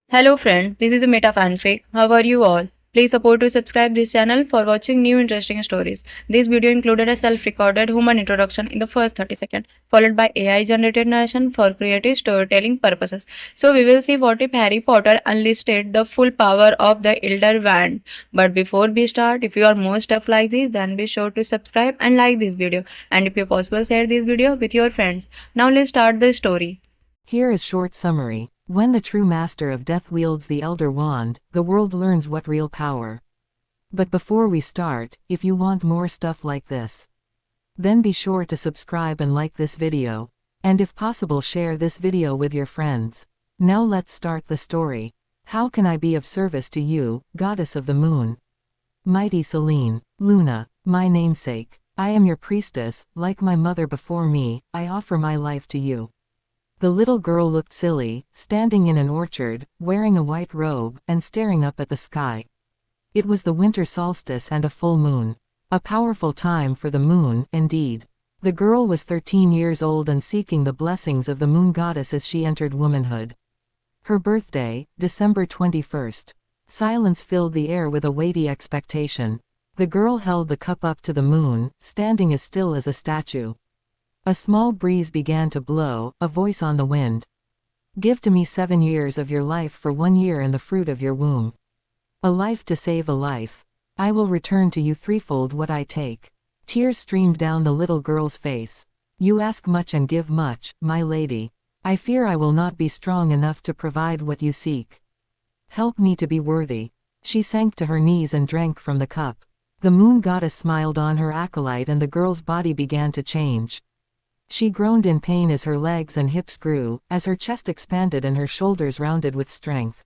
Hello friend, this is a meta fanfic. How are you all? Please support to subscribe this channel for watching new interesting stories. This video included a self-recorded human introduction in the first 30 seconds, followed by AI generated narration for creative storytelling purposes. So we will see what if Harry Potter unleashed the full power of the Elder Wand. But before we start, if you are more stuff like this, then be sure to subscribe and like this video. And if you possible, share this video with your friends. Now let's start the story. Here is short summary. When the true master of death wields the Elder Wand, the world learns what real power. But before we start, if you want more stuff like this, then be sure to subscribe and like this video. And if possible share this video with your friends. Now let's start the story. How can I be of service to you, goddess of the moon? Mighty Selene, Luna, my namesake. I am your priestess, like my mother before me, I offer my life to you. The little girl looked silly, standing in an orchard, wearing a white robe, and staring up at the sky. It was the winter solstice and a full moon. A powerful time for the moon, indeed. The girl was 13 years old and seeking the blessings of the moon goddess as she entered womanhood. Her birthday, December 21st. Silence filled the air with a weighty expectation. The girl held the cup up to the moon, standing as still as a statue. A small breeze began to blow, a voice on the wind. Give to me 7 years of your life for 1 year and the fruit of your womb. A life to save a life. I will return to you threefold what I take. Tears streamed down the little girl's face. You ask much and give much, my lady. I fear I will not be strong enough to provide what you seek. Help me to be worthy. She sank to her knees and drank from the cup. The moon goddess smiled on her acolyte and the girl's body began to change. She groaned in pain as her legs and hips grew, as her chest expanded and her shoulders rounded with strength.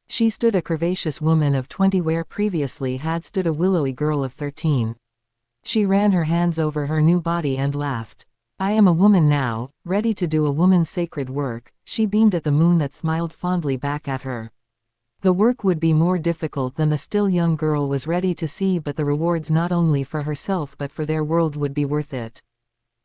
She stood a curvaceous woman of 20 where previously had stood a willowy girl of 13. She ran her hands over her new body and laughed. I am a woman now, ready to do a woman's sacred work. She beamed at the moon that smiled fondly back at her. The work would be more difficult than the still young girl was ready to see, but the rewards not only for herself but for their world would be worth it.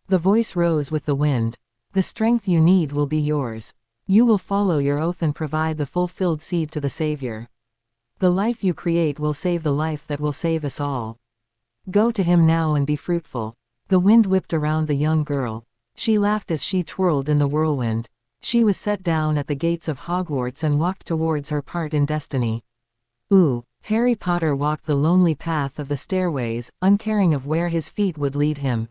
The voice rose with the wind. The strength you need will be yours. You will follow your oath and provide the fulfilled seed to the Savior. The life you create will save the life that will save us all. Go to him now and be fruitful. The wind whipped around the young girl. She laughed as she twirled in the whirlwind. She was set down at the gates of Hogwarts and walked towards her part in destiny. Ooh, Harry Potter walked the lonely path of the stairways, uncaring of where his feet would lead him.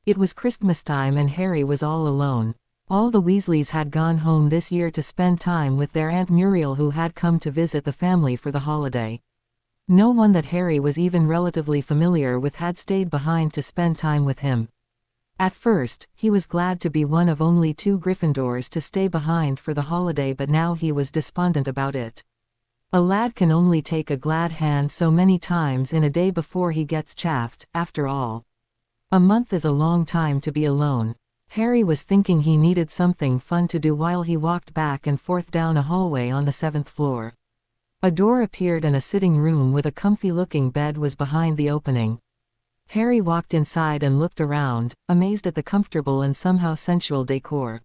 It was Christmas time and Harry was all alone. All the Weasleys had gone home this year to spend time with their Aunt Muriel, who had come to visit the family for the holiday. No one that Harry was even relatively familiar with had stayed behind to spend time with him. At first, he was glad to be one of only 2 Gryffindors to stay behind for the holiday, but now he was despondent about it. A lad can only take a glad hand so many times in a day before he gets chaffed, after all. A month is a long time to be alone. Harry was thinking he needed something fun to do while he walked back and forth down a hallway on the 7th floor. A door appeared and a sitting room with a comfy-looking bed was behind the opening. Harry walked inside and looked around, amazed at the comfortable and somehow sensual decor.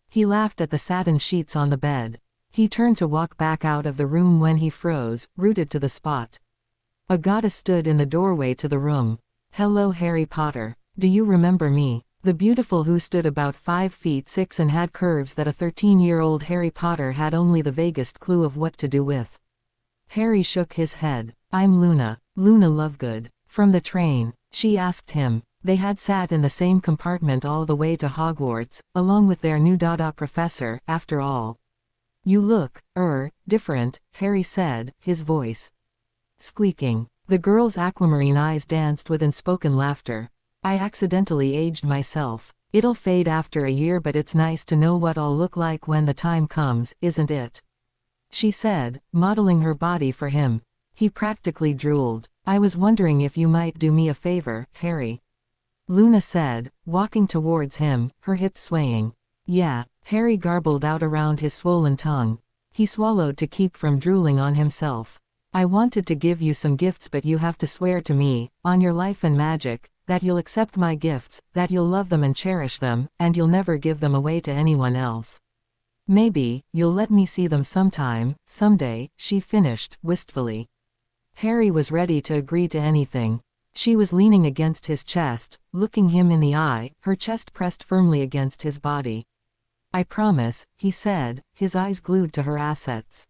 He laughed at the satin sheets on the bed. He turned to walk back out of the room when he froze, rooted to the spot. A goddess stood in the doorway to the room. Hello Harry Potter. Do you remember me? The beautiful who stood about 5 feet 6 and had curves that a 13-year-old Harry Potter had only the vaguest clue of what to do with. Harry shook his head. I'm Luna, Luna Lovegood. From the train, she asked him. They had sat in the same compartment all the way to Hogwarts, along with their new Dada professor, after all. You look, different, Harry said, his voice squeaking. The girl's aquamarine eyes danced with unspoken laughter. I accidentally aged myself. It'll fade after a year, but it's nice to know what I'll look like when the time comes, isn't it? She said, modeling her body for him. He practically drooled. I was wondering if you might do me a favor, Harry. Luna said, walking towards him, her hips swaying. Yeah, Harry garbled out around his swollen tongue. He swallowed to keep from drooling on himself. I wanted to give you some gifts, but you have to swear to me, on your life and magic, that you'll accept my gifts, that you'll love them and cherish them, and you'll never give them away to anyone else. Maybe, you'll let me see them sometime, someday, she finished, wistfully. Harry was ready to agree to anything. She was leaning against his chest, looking him in the eye, her chest pressed firmly against his body. I promise, he said, his eyes glued to her assets.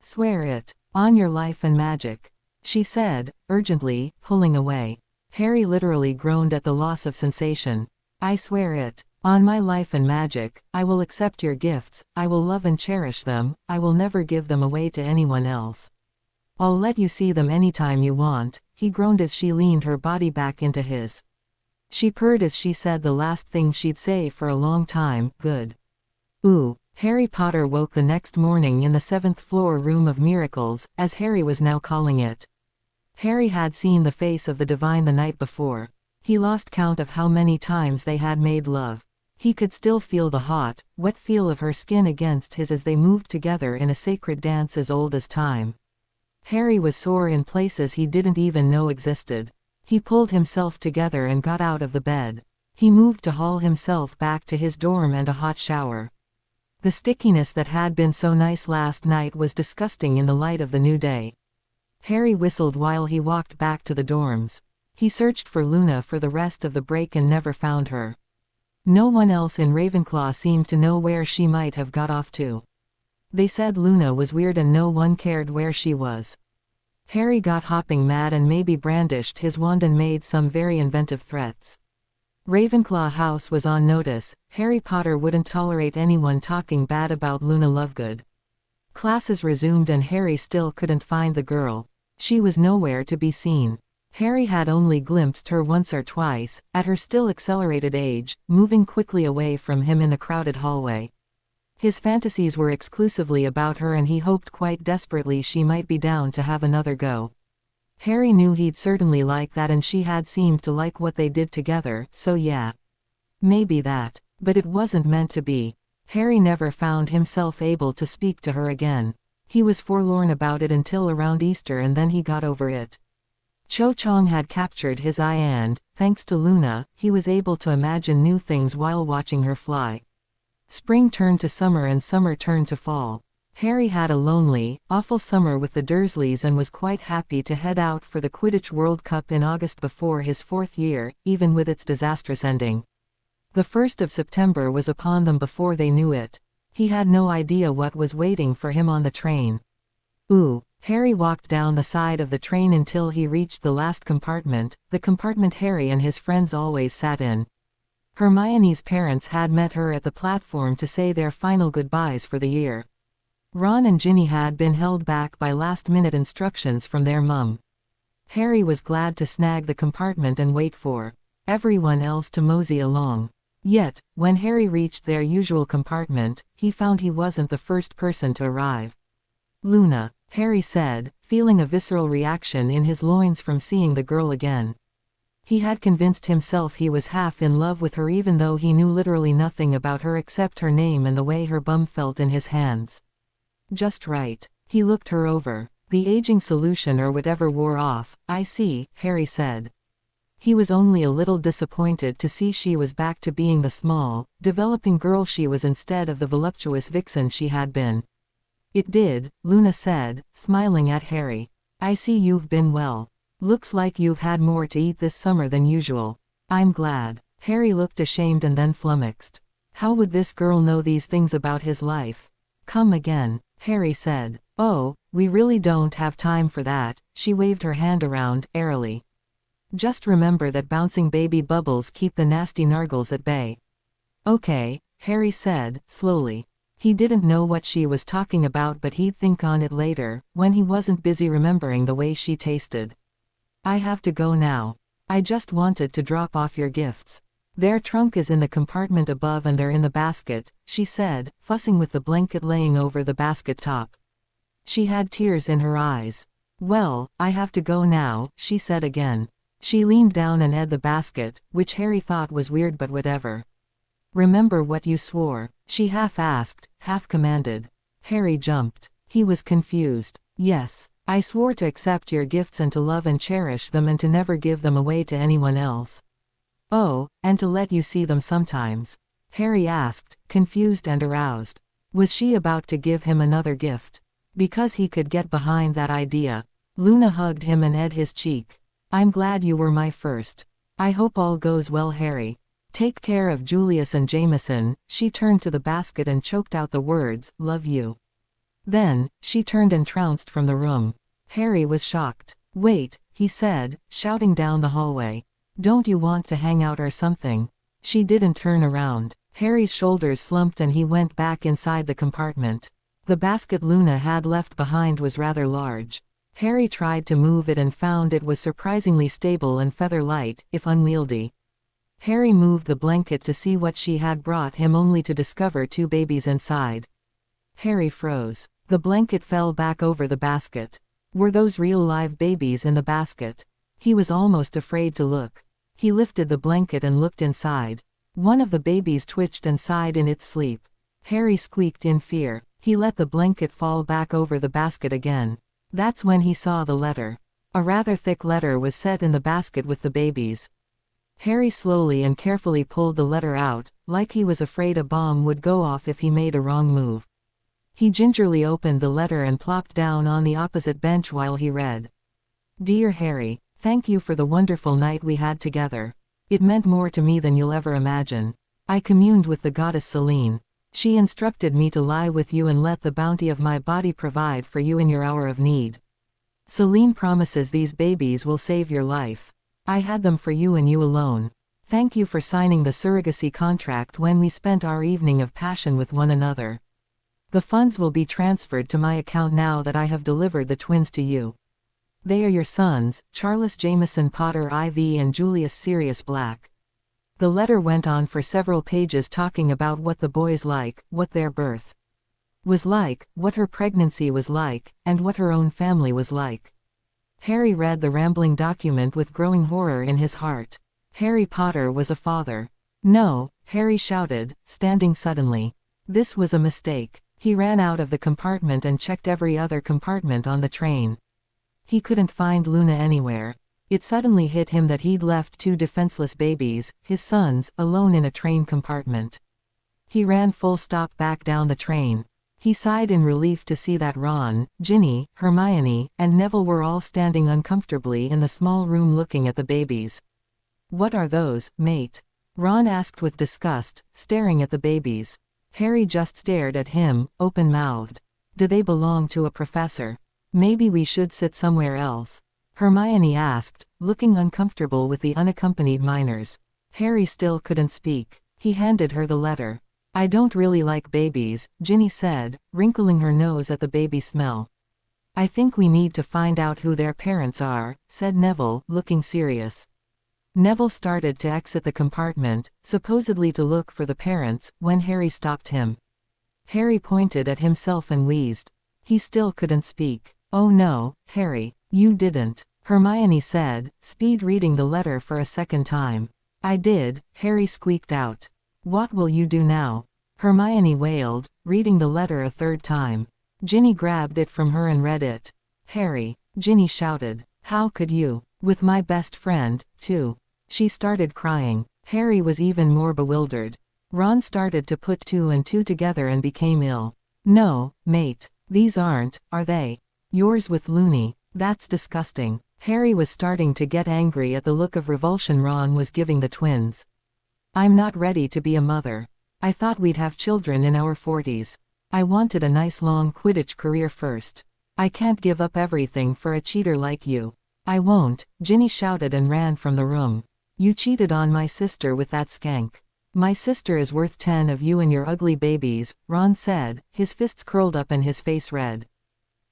Swear it. On your life and magic. She said, urgently, pulling away. Harry literally groaned at the loss of sensation. I swear it. On my life and magic, I will accept your gifts, I will love and cherish them, I will never give them away to anyone else. I'll let you see them anytime you want, he groaned as she leaned her body back into his. She purred as she said the last thing she'd say for a long time, good. Ooh. Harry Potter woke the next morning in the 7th-floor room of miracles, as Harry was now calling it. Harry had seen the face of the divine the night before. He lost count of how many times they had made love. He could still feel the hot, wet feel of her skin against his as they moved together in a sacred dance as old as time. Harry was sore in places he didn't even know existed. He pulled himself together and got out of the bed. He moved to haul himself back to his dorm and a hot shower. The stickiness that had been so nice last night was disgusting in the light of the new day. Harry whistled while he walked back to the dorms. He searched for Luna for the rest of the break and never found her. No one else in Ravenclaw seemed to know where she might have got off to. They said Luna was weird and no one cared where she was. Harry got hopping mad and maybe brandished his wand and made some very inventive threats. Ravenclaw House was on notice. Harry Potter wouldn't tolerate anyone talking bad about Luna Lovegood. Classes resumed and Harry still couldn't find the girl. She was nowhere to be seen. Harry had only glimpsed her once or twice, at her still accelerated age, moving quickly away from him in the crowded hallway. His fantasies were exclusively about her and he hoped quite desperately she might be down to have another go. Harry knew he'd certainly like that and she had seemed to like what they did together, so yeah. Maybe that. But it wasn't meant to be. Harry never found himself able to speak to her again. He was forlorn about it until around Easter and then he got over it. Cho Chang had captured his eye and, thanks to Luna, he was able to imagine new things while watching her fly. Spring turned to summer and summer turned to fall. Harry had a lonely, awful summer with the Dursleys and was quite happy to head out for the Quidditch World Cup in August before his 4th year, even with its disastrous ending. The 1st of September was upon them before they knew it. He had no idea what was waiting for him on the train. Ooh. Harry walked down the side of the train until he reached the last compartment, the compartment Harry and his friends always sat in. Hermione's parents had met her at the platform to say their final goodbyes for the year. Ron and Ginny had been held back by last-minute instructions from their mum. Harry was glad to snag the compartment and wait for everyone else to mosey along. Yet, when Harry reached their usual compartment, he found he wasn't the first person to arrive. Luna, Harry said, feeling a visceral reaction in his loins from seeing the girl again. He had convinced himself he was half in love with her even though he knew literally nothing about her except her name and the way her bum felt in his hands. Just right. He looked her over. The aging solution or whatever wore off. I see, Harry said. He was only a little disappointed to see she was back to being the small, developing girl she was instead of the voluptuous vixen she had been. It did, Luna said, smiling at Harry. I see you've been well. Looks like you've had more to eat this summer than usual. I'm glad. Harry looked ashamed and then flummoxed. How would this girl know these things about his life? Come again, Harry said. Oh, we really don't have time for that, she waved her hand around, airily. Just remember that bouncing baby bubbles keep the nasty nargles at bay. Okay, Harry said, slowly. He didn't know what she was talking about but he'd think on it later, when he wasn't busy remembering the way she tasted. I have to go now. I just wanted to drop off your gifts. Their trunk is in the compartment above and they're in the basket, she said, fussing with the blanket laying over the basket top. She had tears in her eyes. Well, I have to go now, she said again. She leaned down and ate the basket, which Harry thought was weird but whatever. Remember what you swore, she half asked, half commanded. Harry jumped. He was confused. Yes, I swore to accept your gifts and to love and cherish them and to never give them away to anyone else. Oh, and to let you see them sometimes? Harry asked, confused and aroused. Was she about to give him another gift? Because he could get behind that idea. Luna hugged him and ed his cheek. I'm glad you were my first. I hope all goes well, Harry. Take care of Julius and Jameson. She turned to the basket and choked out the words, love you. Then, she turned and trounced from the room. Harry was shocked. Wait, he said, shouting down the hallway. Don't you want to hang out or something? She didn't turn around. Harry's shoulders slumped and he went back inside the compartment. The basket Luna had left behind was rather large. Harry tried to move it and found it was surprisingly stable and feather-light, if unwieldy. Harry moved the blanket to see what she had brought him only to discover 2 babies inside. Harry froze. The blanket fell back over the basket. Were those real live babies in the basket? He was almost afraid to look. He lifted the blanket and looked inside. One of the babies twitched and sighed in its sleep. Harry squeaked in fear. He let the blanket fall back over the basket again. That's when he saw the letter. A rather thick letter was set in the basket with the babies. Harry slowly and carefully pulled the letter out, like he was afraid a bomb would go off if he made a wrong move. He gingerly opened the letter and plopped down on the opposite bench while he read. Dear Harry, thank you for the wonderful night we had together. It meant more to me than you'll ever imagine. I communed with the goddess Selene. She instructed me to lie with you and let the bounty of my body provide for you in your hour of need. Selene promises these babies will save your life. I had them for you and you alone. Thank you for signing the surrogacy contract when we spent our evening of passion with one another. The funds will be transferred to my account now that I have delivered the twins to you. They are your sons, Charles Jameson Potter IV and Julius Sirius Black. The letter went on for several pages talking about what the boys like, what their birth was like, what her pregnancy was like, and what her own family was like. Harry read the rambling document with growing horror in his heart. Harry Potter was a father. No, Harry shouted, standing suddenly. This was a mistake. He ran out of the compartment and checked every other compartment on the train. He couldn't find Luna anywhere. It suddenly hit him that he'd left 2 defenseless babies, his sons, alone in a train compartment. He ran full stop back down the train. He sighed in relief to see that Ron, Ginny, Hermione, and Neville were all standing uncomfortably in the small room looking at the babies. What are those, mate? Ron asked with disgust, staring at the babies. Harry just stared at him, open-mouthed. Do they belong to a professor? Maybe we should sit somewhere else. Hermione asked, looking uncomfortable with the unaccompanied minors. Harry still couldn't speak. He handed her the letter. I don't really like babies, Ginny said, wrinkling her nose at the baby smell. I think we need to find out who their parents are, said Neville, looking serious. Neville started to exit the compartment, supposedly to look for the parents, when Harry stopped him. Harry pointed at himself and wheezed. He still couldn't speak. Oh no, Harry, you didn't, Hermione said, speed reading the letter for a second time. I did, Harry squeaked out. What will you do now? Hermione wailed, reading the letter a 3rd time. Ginny grabbed it from her and read it. Harry, Ginny shouted. How could you? With my best friend, too. She started crying. Harry was even more bewildered. Ron started to put 2 and 2 together and became ill. No, mate. These aren't, are they? Yours with Looney. That's disgusting. Harry was starting to get angry at the look of revulsion Ron was giving the twins. I'm not ready to be a mother. I thought we'd have children in our 40s. I wanted a nice long Quidditch career first. I can't give up everything for a cheater like you. I won't, Ginny shouted and ran from the room. You cheated on my sister with that skank. My sister is worth 10 of you and your ugly babies, Ron said, his fists curled up and his face red.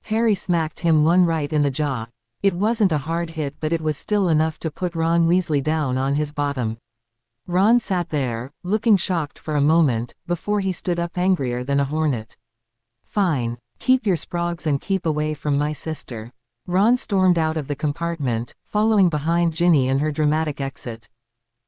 Harry smacked him one right in the jaw. It wasn't a hard hit, but it was still enough to put Ron Weasley down on his bottom. Ron sat there, looking shocked for a moment, before he stood up angrier than a hornet. Fine. Keep your sprogs and keep away from my sister. Ron stormed out of the compartment, following behind Ginny in her dramatic exit.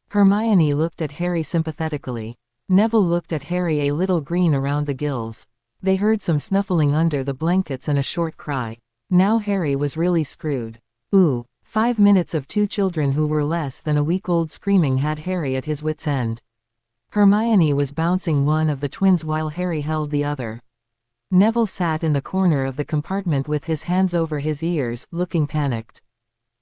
Hermione looked at Harry sympathetically. Neville looked at Harry a little green around the gills. They heard some snuffling under the blankets and a short cry. Now Harry was really screwed. Ooh. 5 minutes of 2 children who were less than a week old screaming had Harry at his wits' end. Hermione was bouncing one of the twins while Harry held the other. Neville sat in the corner of the compartment with his hands over his ears, looking panicked.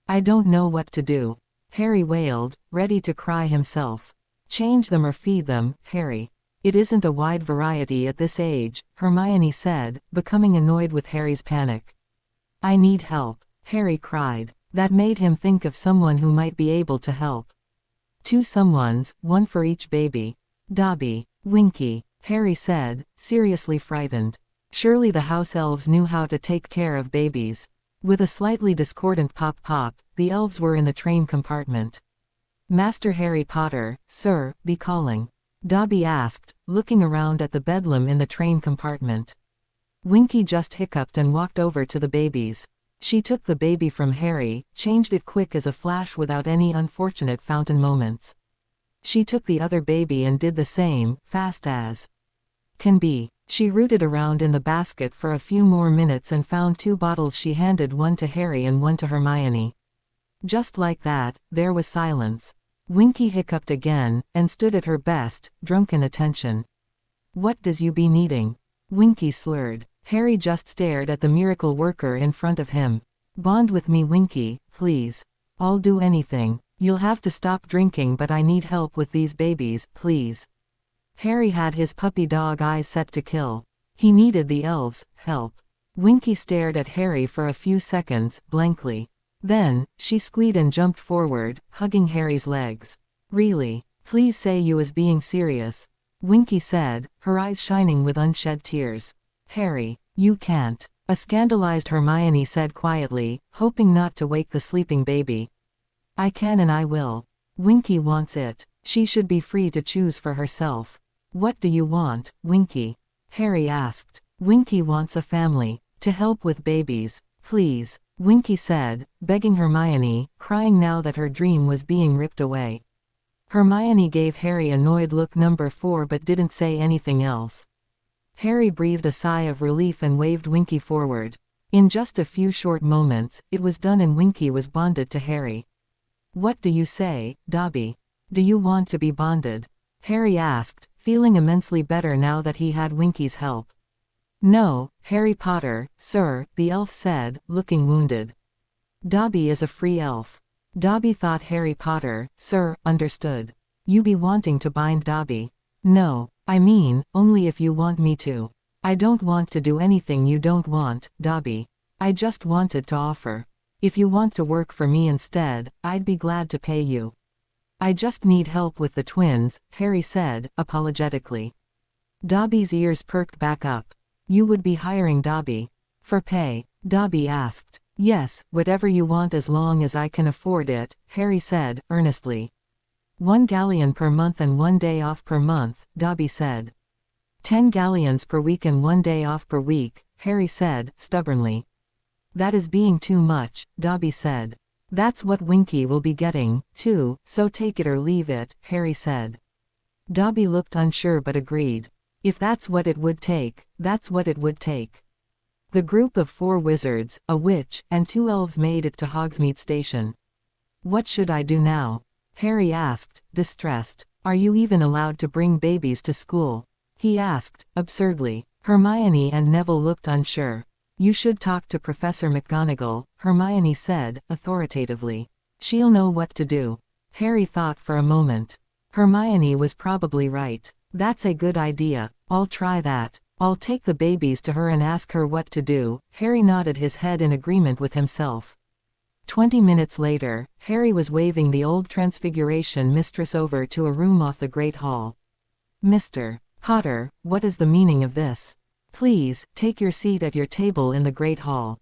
I don't know what to do. Harry wailed, ready to cry himself. Change them or feed them, Harry. It isn't a wide variety at this age, Hermione said, becoming annoyed with Harry's panic. I need help, Harry cried. That made him think of someone who might be able to help. Two someones, one for each baby. Dobby, Winky, Harry said, seriously frightened. Surely the house elves knew how to take care of babies. With a slightly discordant pop-pop, the elves were in the train compartment. Master Harry Potter, sir, be calling. Dobby asked, looking around at the bedlam in the train compartment. Winky just hiccuped and walked over to the babies. She took the baby from Harry, changed it quick as a flash without any unfortunate fountain moments. She took the other baby and did the same, fast as can be. She rooted around in the basket for a few more minutes and found two bottles. She handed one to Harry and one to Hermione. Just like that, there was silence. Winky hiccuped again, and stood at her best, drunken attention. What does you be needing? Winky slurred. Harry just stared at the miracle worker in front of him. Bond with me, Winky, please. I'll do anything. You'll have to stop drinking, but I need help with these babies, please. Harry had his puppy dog eyes set to kill. He needed the elves' help. Winky stared at Harry for a few seconds, blankly. Then, she squeaked and jumped forward, hugging Harry's legs. Really? Please say you was being serious. Winky said, her eyes shining with unshed tears. Harry, you can't. A scandalized Hermione said quietly, hoping not to wake the sleeping baby. I can and I will. Winky wants it. She should be free to choose for herself. What do you want, Winky? Harry asked. Winky wants a family. To help with babies. Please. Winky said, begging Hermione, crying now that her dream was being ripped away. Hermione gave Harry an annoyed look number 4 but didn't say anything else. Harry breathed a sigh of relief and waved Winky forward. In just a few short moments, it was done and Winky was bonded to Harry. What do you say, Dobby? Do you want to be bonded? Harry asked, feeling immensely better now that he had Winky's help. No, Harry Potter, sir, the elf said, looking wounded. Dobby is a free elf. Dobby thought Harry Potter, sir, understood. You be wanting to bind Dobby. No, I mean, only if you want me to. I don't want to do anything you don't want, Dobby. I just wanted to offer. If you want to work for me instead, I'd be glad to pay you. I just need help with the twins, Harry said, apologetically. Dobby's ears perked back up. You would be hiring Dobby? For pay? Dobby asked. Yes, whatever you want as long as I can afford it, Harry said, earnestly. 1 galleon per month and 1 day off per month, Dobby said. 10 galleons per week and 1 day off per week, Harry said, stubbornly. That is being too much, Dobby said. That's what Winky will be getting, too, so take it or leave it, Harry said. Dobby looked unsure but agreed. If that's what it would take, that's what it would take. The group of 4 wizards, a witch, and 2 elves made it to Hogsmeade Station. What should I do now? Harry asked, distressed. Are you even allowed to bring babies to school? He asked, absurdly. Hermione and Neville looked unsure. You should talk to Professor McGonagall, Hermione said, authoritatively. She'll know what to do. Harry thought for a moment. Hermione was probably right. That's a good idea. I'll try that. I'll take the babies to her and ask her what to do. Harry nodded his head in agreement with himself. 20 minutes later, Harry was waving the old Transfiguration mistress over to a room off the Great Hall. Mr. Potter, what is the meaning of this? Please, take your seat at your table in the Great Hall.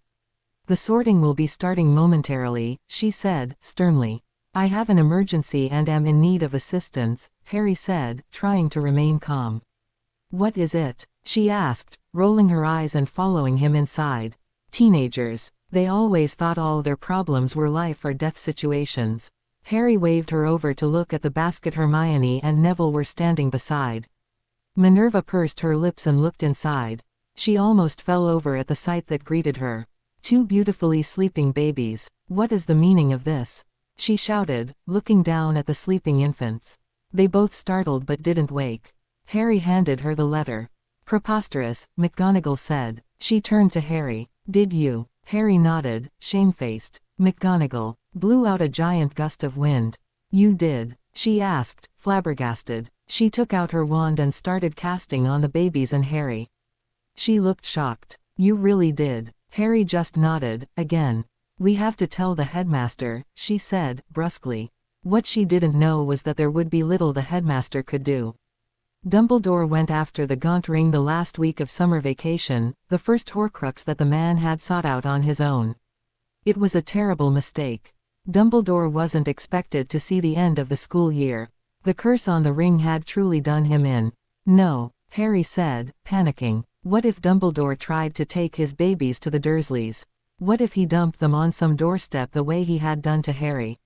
The sorting will be starting momentarily, she said, sternly. I have an emergency and am in need of assistance, Harry said, trying to remain calm. What is it? She asked, rolling her eyes and following him inside. Teenagers. They always thought all their problems were life or death situations. Harry waved her over to look at the basket Hermione and Neville were standing beside. Minerva pursed her lips and looked inside. She almost fell over at the sight that greeted her. 2 beautifully sleeping babies. What is the meaning of this? She shouted, looking down at the sleeping infants. They both startled but didn't wake. Harry handed her the letter. Preposterous, McGonagall said. She turned to Harry. Did you? Harry nodded, shamefaced. McGonagall blew out a giant gust of wind. You did? She asked, flabbergasted. She took out her wand and started casting on the babies and Harry. She looked shocked. You really did? Harry just nodded, again. We have to tell the headmaster, she said, brusquely. What she didn't know was that there would be little the headmaster could do. Dumbledore went after the gaunt ring the last week of summer vacation, the first Horcrux that the man had sought out on his own. It was a terrible mistake. Dumbledore wasn't expected to see the end of the school year. The curse on the ring had truly done him in. No, Harry said, panicking. What if Dumbledore tried to take his babies to the Dursleys? What if he dumped them on some doorstep the way he had done to Harry?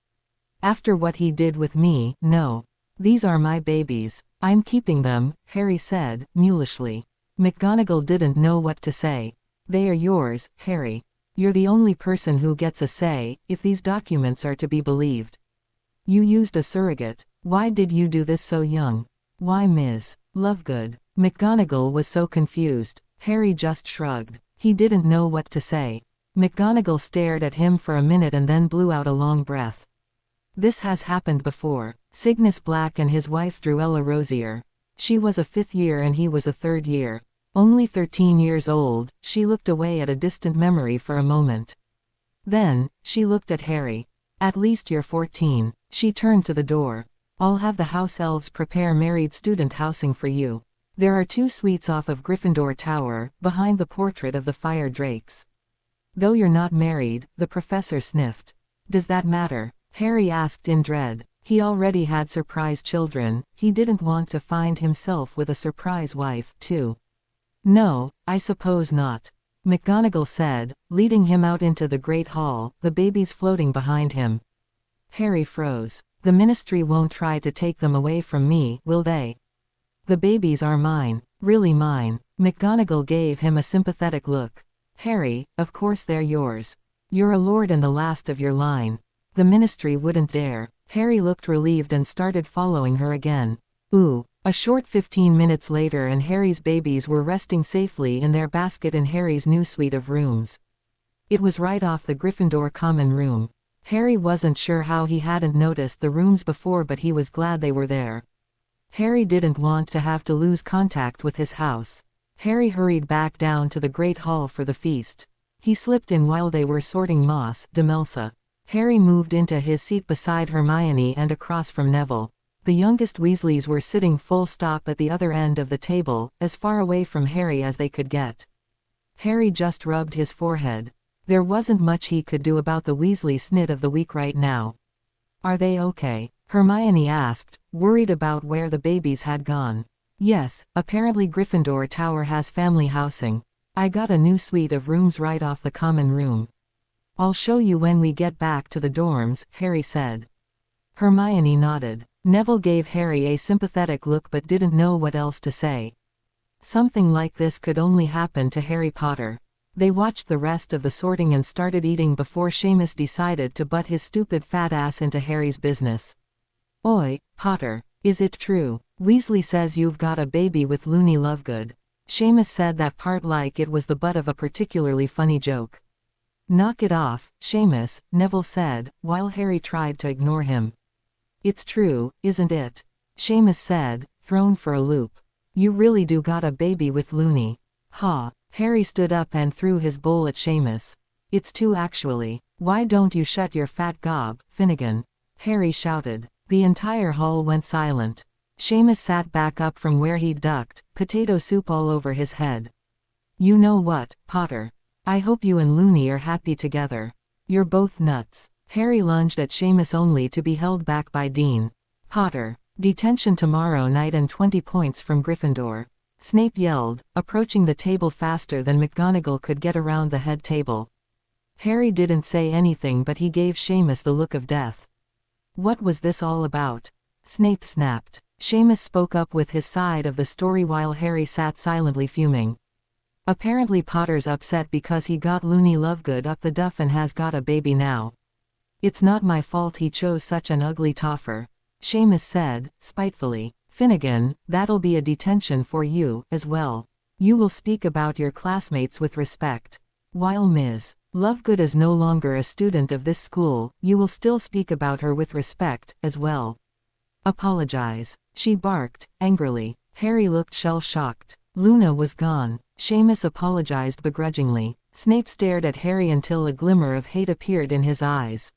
After what he did with me, no. These are my babies. I'm keeping them, Harry said, mulishly. McGonagall didn't know what to say. They are yours, Harry. You're the only person who gets a say, if these documents are to be believed. You used a surrogate. Why did you do this so young? Why Ms. Lovegood? McGonagall was so confused. Harry just shrugged. He didn't know what to say. McGonagall stared at him for a minute and then blew out a long breath. This has happened before. Cygnus Black and his wife Druella Rosier. She was a 5th year and he was a 3rd year. Only 13 years old. She looked away at a distant memory for a moment. Then, she looked at Harry. At least you're 14. She turned to the door. I'll have the house elves prepare married student housing for you. There are 2 suites off of Gryffindor Tower, behind the portrait of the fire drakes. Though you're not married, the professor sniffed. Does that matter? Harry asked in dread. He already had surprise children, he didn't want to find himself with a surprise wife, too. No, I suppose not. McGonagall said, leading him out into the Great Hall, the babies floating behind him. Harry froze. The Ministry won't try to take them away from me, will they? The babies are mine. Really mine. McGonagall gave him a sympathetic look. Harry, of course they're yours. You're a lord and the last of your line. The Ministry wouldn't dare. Harry looked relieved and started following her again. Ooh. A short 15 minutes later and Harry's babies were resting safely in their basket in Harry's new suite of rooms. It was right off the Gryffindor common room. Harry wasn't sure how he hadn't noticed the rooms before, but he was glad they were there. Harry didn't want to have to lose contact with his house. Harry hurried back down to the Great Hall for the feast. He slipped in while they were sorting moss, Demelsa. Harry moved into his seat beside Hermione and across from Neville. The youngest Weasleys were sitting full stop at the other end of the table, as far away from Harry as they could get. Harry just rubbed his forehead. There wasn't much he could do about the Weasley snit of the week right now. Are they okay? Hermione asked, worried about where the babies had gone. Yes, apparently Gryffindor Tower has family housing. I got a new suite of rooms right off the common room. I'll show you when we get back to the dorms, Harry said. Hermione nodded. Neville gave Harry a sympathetic look but didn't know what else to say. Something like this could only happen to Harry Potter. They watched the rest of the sorting and started eating before Seamus decided to butt his stupid fat ass into Harry's business. Oi, Potter, is it true? Weasley says you've got a baby with Loony Lovegood. Seamus said that part like it was the butt of a particularly funny joke. Knock it off, Seamus, Neville said, while Harry tried to ignore him. It's true, isn't it? Seamus said, thrown for a loop. You really do got a baby with Loony. Ha. Harry stood up and threw his bowl at Seamus. It's two actually. Why don't you shut your fat gob, Finnegan? Harry shouted. The entire hall went silent. Seamus sat back up from where he'd ducked, potato soup all over his head. You know what, Potter? I hope you and Loony are happy together. You're both nuts. Harry lunged at Seamus only to be held back by Dean. Potter. Detention tomorrow night and 20 points from Gryffindor. Snape yelled, approaching the table faster than McGonagall could get around the head table. Harry didn't say anything but he gave Seamus the look of death. What was this all about? Snape snapped. Seamus spoke up with his side of the story while Harry sat silently fuming. Apparently Potter's upset because he got Loony Lovegood up the duff and has got a baby now. It's not my fault he chose such an ugly toffer. Seamus said, spitefully. Finnegan, that'll be a detention for you, as well. You will speak about your classmates with respect. While Ms. Lovegood is no longer a student of this school, you will still speak about her with respect, as well. Apologize. She barked, angrily. Harry looked shell-shocked. Luna was gone. Seamus apologized begrudgingly. Snape stared at Harry until a glimmer of hate appeared in his eyes.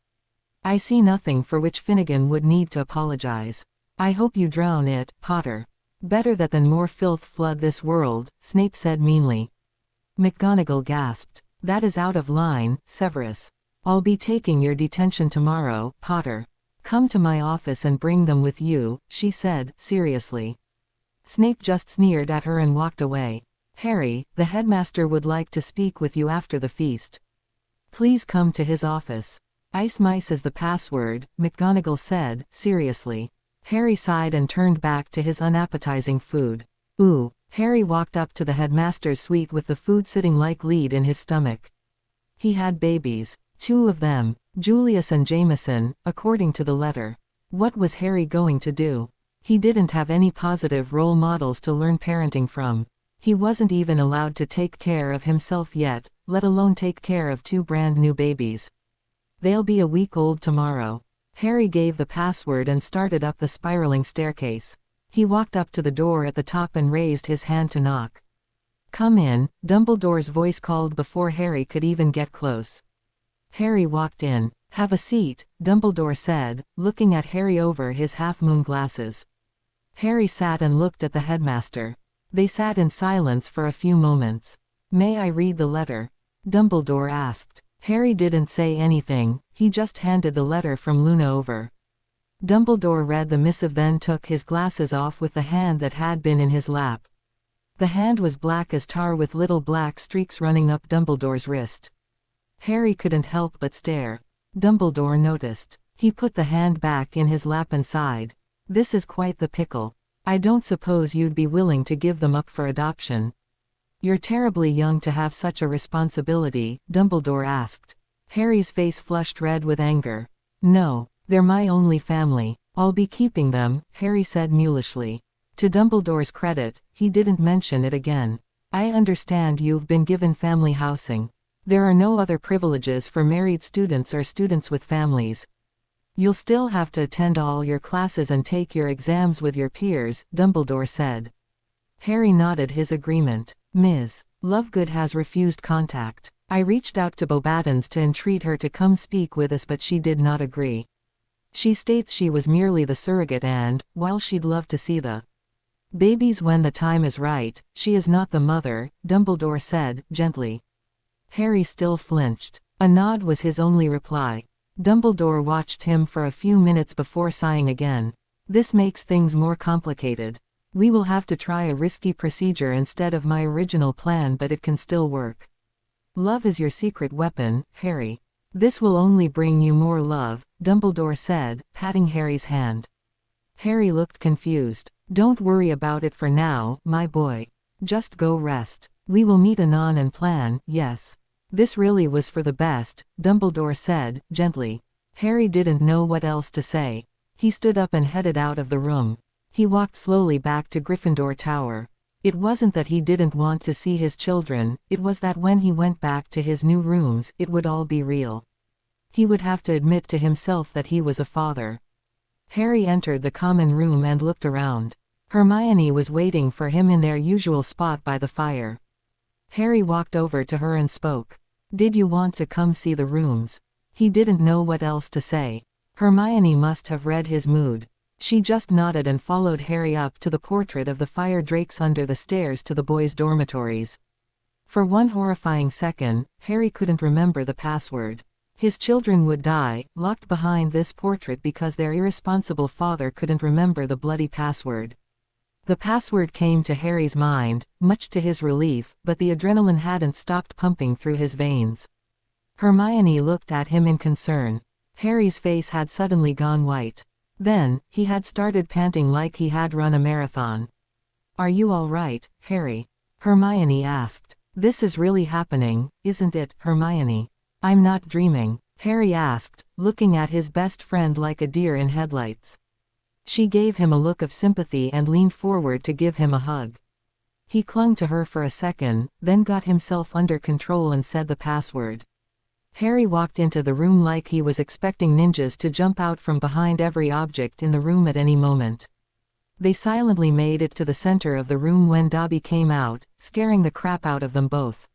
I see nothing for which Finnegan would need to apologize. I hope you drown it, Potter. Better that than more filth flood this world, Snape said meanly. McGonagall gasped. That is out of line, Severus. I'll be taking your detention tomorrow, Potter. Come to my office and bring them with you, she said, seriously. Snape just sneered at her and walked away. Harry, the headmaster would like to speak with you after the feast. Please come to his office. Ice mice is the password, McGonagall said, seriously. Harry sighed and turned back to his unappetizing food. Ooh. Harry walked up to the headmaster's suite with the food sitting like lead in his stomach. He had babies. 2 of them, Julius and Jameson, according to the letter. What was Harry going to do? He didn't have any positive role models to learn parenting from. He wasn't even allowed to take care of himself yet, let alone take care of 2 brand new babies. They'll be a week old tomorrow. Harry gave the password and started up the spiraling staircase. He walked up to the door at the top and raised his hand to knock. Come in, Dumbledore's voice called before Harry could even get close. Harry walked in. Have a seat, Dumbledore said, looking at Harry over his half-moon glasses. Harry sat and looked at the headmaster. They sat in silence for a few moments. May I read the letter? Dumbledore asked. Harry didn't say anything, he just handed the letter from Luna over. Dumbledore read the missive, then took his glasses off with the hand that had been in his lap. The hand was black as tar with little black streaks running up Dumbledore's wrist. Harry couldn't help but stare. Dumbledore noticed. He put the hand back in his lap and sighed. This is quite the pickle. I don't suppose you'd be willing to give them up for adoption. You're terribly young to have such a responsibility, Dumbledore asked. Harry's face flushed red with anger. No, they're my only family. I'll be keeping them, Harry said mulishly. To Dumbledore's credit, he didn't mention it again. I understand you've been given family housing. There are no other privileges for married students or students with families. You'll still have to attend all your classes and take your exams with your peers, Dumbledore said. Harry nodded his agreement. Ms. Lovegood has refused contact. I reached out to Bobattens to entreat her to come speak with us, but she did not agree. She states she was merely the surrogate and, while she'd love to see the babies when the time is right, she is not the mother, Dumbledore said, gently. Harry still flinched. A nod was his only reply. Dumbledore watched him for a few minutes before sighing again. This makes things more complicated. We will have to try a risky procedure instead of my original plan, but it can still work. Love is your secret weapon, Harry. This will only bring you more love, Dumbledore said, patting Harry's hand. Harry looked confused. Don't worry about it for now, my boy. Just go rest. We will meet anon and plan, yes. This really was for the best, Dumbledore said, gently. Harry didn't know what else to say. He stood up and headed out of the room. He walked slowly back to Gryffindor Tower. It wasn't that he didn't want to see his children, it was that when he went back to his new rooms, it would all be real. He would have to admit to himself that he was a father. Harry entered the common room and looked around. Hermione was waiting for him in their usual spot by the fire. Harry walked over to her and spoke. Did you want to come see the rooms? He didn't know what else to say. Hermione must have read his mood. She just nodded and followed Harry up to the portrait of the fire drakes under the stairs to the boys' dormitories. For one horrifying second, Harry couldn't remember the password. His children would die, locked behind this portrait because their irresponsible father couldn't remember the bloody password. The password came to Harry's mind, much to his relief, but the adrenaline hadn't stopped pumping through his veins. Hermione looked at him in concern. Harry's face had suddenly gone white. Then, he had started panting like he had run a marathon. Are you all right, Harry? Hermione asked. This is really happening, isn't it, Hermione? I'm not dreaming, Harry asked, looking at his best friend like a deer in headlights. She gave him a look of sympathy and leaned forward to give him a hug. He clung to her for a second, then got himself under control and said the password. Harry walked into the room like he was expecting ninjas to jump out from behind every object in the room at any moment. They silently made it to the center of the room when Dobby came out, scaring the crap out of them both.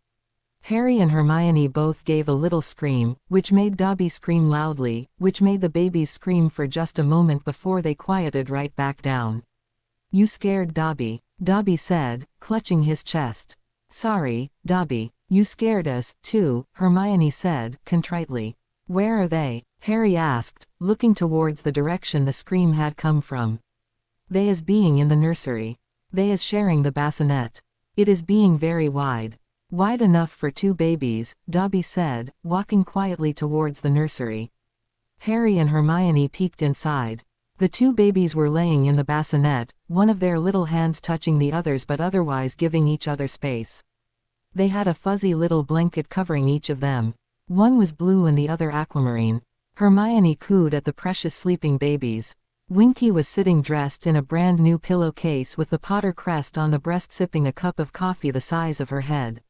Harry and Hermione both gave a little scream, which made Dobby scream loudly, which made the babies scream for just a moment before they quieted right back down. "You scared Dobby," Dobby said, clutching his chest. "Sorry, Dobby, you scared us, too," Hermione said, contritely. "Where are they?" Harry asked, looking towards the direction the scream had come from. "They is being in the nursery. They is sharing the bassinet. It is being very wide. Wide enough for 2 babies," Dobby said, walking quietly towards the nursery. Harry and Hermione peeked inside. The 2 babies were laying in the bassinet, one of their little hands touching the others but otherwise giving each other space. They had a fuzzy little blanket covering each of them. One was blue and the other aquamarine. Hermione cooed at the precious sleeping babies. Winky was sitting dressed in a brand new pillowcase with the Potter crest on the breast sipping a cup of coffee the size of her head.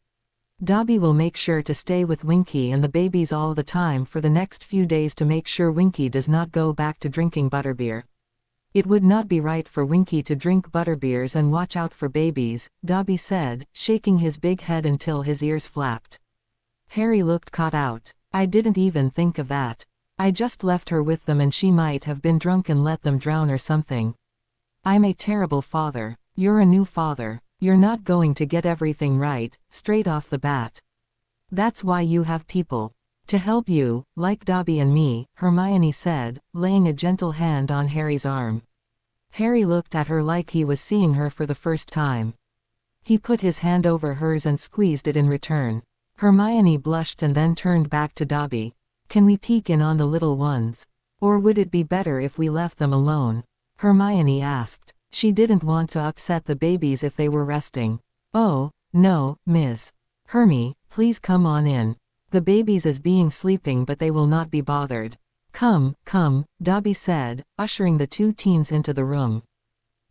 Dobby will make sure to stay with Winky and the babies all the time for the next few days to make sure Winky does not go back to drinking butterbeer. It would not be right for Winky to drink butterbeers and watch out for babies, Dobby said, shaking his big head until his ears flapped. Harry looked caught out. "I didn't even think of that. I just left her with them and she might have been drunk and let them drown or something. I'm a terrible father." "You're a new father. You're not going to get everything right, straight off the bat. That's why you have people to help you, like Dobby and me," Hermione said, laying a gentle hand on Harry's arm. Harry looked at her like he was seeing her for the first time. He put his hand over hers and squeezed it in return. Hermione blushed and then turned back to Dobby. "Can we peek in on the little ones? Or would it be better if we left them alone?" Hermione asked. She didn't want to upset the babies if they were resting. "Oh, no, Ms. Hermie, please come on in. The babies is being sleeping but they will not be bothered." Come," Dobby said, ushering the 2 teens into the room.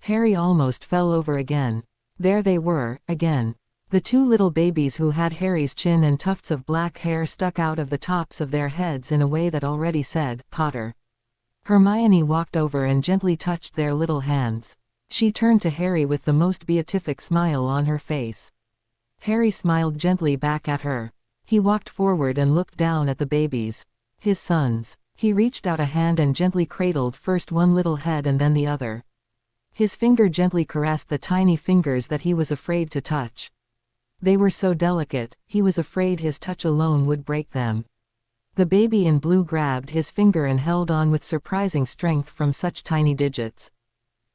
Harry almost fell over again. There they were, again. The 2 little babies who had Harry's chin and tufts of black hair stuck out of the tops of their heads in a way that already said, "Potter." Hermione walked over and gently touched their little hands. She turned to Harry with the most beatific smile on her face. Harry smiled gently back at her. He walked forward and looked down at the babies. His sons. He reached out a hand and gently cradled first one little head and then the other. His finger gently caressed the tiny fingers that he was afraid to touch. They were so delicate, he was afraid his touch alone would break them. The baby in blue grabbed his finger and held on with surprising strength from such tiny digits.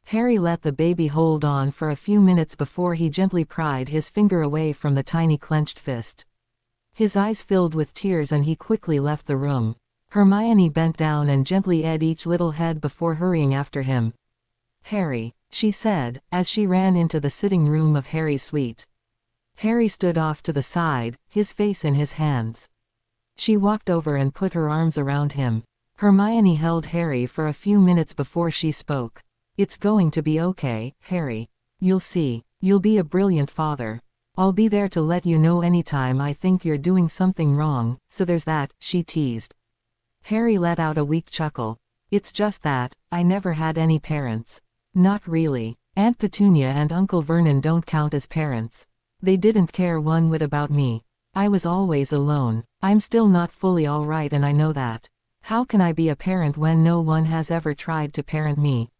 Harry let the baby hold on for a few minutes before he gently pried his finger away from the tiny clenched fist. His eyes filled with tears and he quickly left the room. Hermione bent down and gently edged each little head before hurrying after him. "Harry," she said, as she ran into the sitting room of Harry's suite. Harry stood off to the side, his face in his hands. She walked over and put her arms around him. Hermione held Harry for a few minutes before she spoke. "It's going to be okay, Harry. You'll see. You'll be a brilliant father. I'll be there to let you know anytime I think you're doing something wrong, so there's that," she teased. Harry let out a weak chuckle. "It's just that, I never had any parents." "Not really. Aunt Petunia and Uncle Vernon don't count as parents. They didn't care one whit about me. I was always alone. I'm still not fully all right and I know that. How can I be a parent when no one has ever tried to parent me?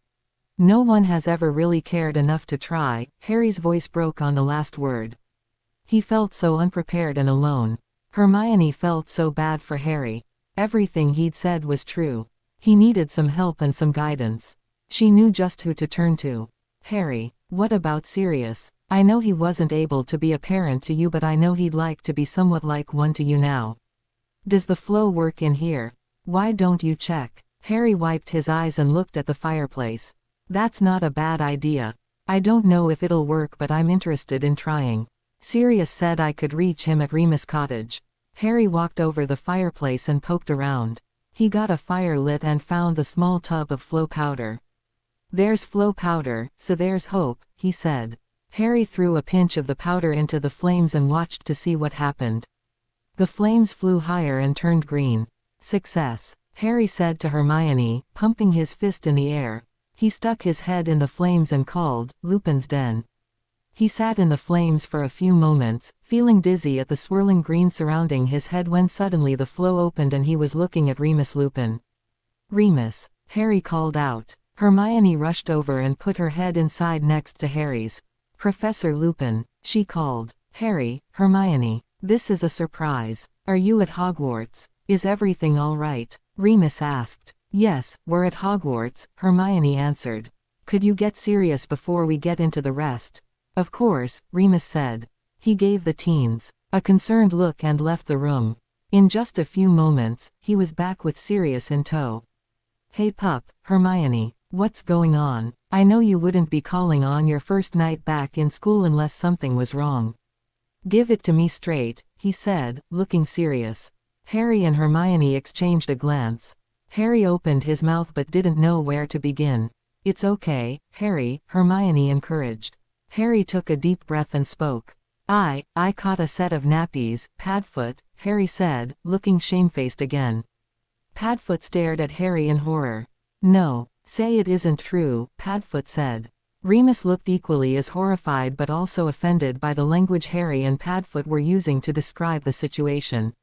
No one has ever really cared enough to try." Harry's voice broke on the last word. He felt so unprepared and alone. Hermione felt so bad for Harry. Everything he'd said was true. He needed some help and some guidance. She knew just who to turn to. "Harry, what about Sirius? I know he wasn't able to be a parent to you but I know he'd like to be somewhat like one to you now. Does the flow work in here? Why don't you check?" Harry wiped his eyes and looked at the fireplace. "That's not a bad idea. I don't know if it'll work but I'm interested in trying. Sirius said I could reach him at Remus Cottage." Harry walked over the fireplace and poked around. He got a fire lit and found the small tub of flow powder. There's flow powder, so there's hope, he said. Harry threw a pinch of the powder into the flames and watched to see what happened. The flames flew higher and turned green. Success, Harry said to Hermione, pumping his fist in the air. He stuck his head in the flames and called, Lupin's den. He sat in the flames for a few moments, feeling dizzy at the swirling green surrounding his head when suddenly the flow opened and he was looking at Remus Lupin. Remus, Harry called out. Hermione rushed over and put her head inside next to Harry's. Professor Lupin, she called. Harry, Hermione, this is a surprise. Are you at Hogwarts? Is everything all right? Remus asked. Yes, we're at Hogwarts, Hermione answered. Could you get serious before we get into the rest? Of course, Remus said. He gave the teens a concerned look and left the room. In just a few moments, he was back with Sirius in tow. Hey pup, Hermione, what's going on? I know you wouldn't be calling on your first night back in school unless something was wrong. Give it to me straight, he said, looking serious. Harry and Hermione exchanged a glance. Harry opened his mouth but didn't know where to begin. It's okay, Harry, Hermione encouraged. Harry took a deep breath and spoke. I caught a set of nappies, Padfoot, Harry said, looking shamefaced again. Padfoot stared at Harry in horror. No, say it isn't true, Padfoot said. Remus looked equally as horrified but also offended by the language Harry and Padfoot were using to describe the situation.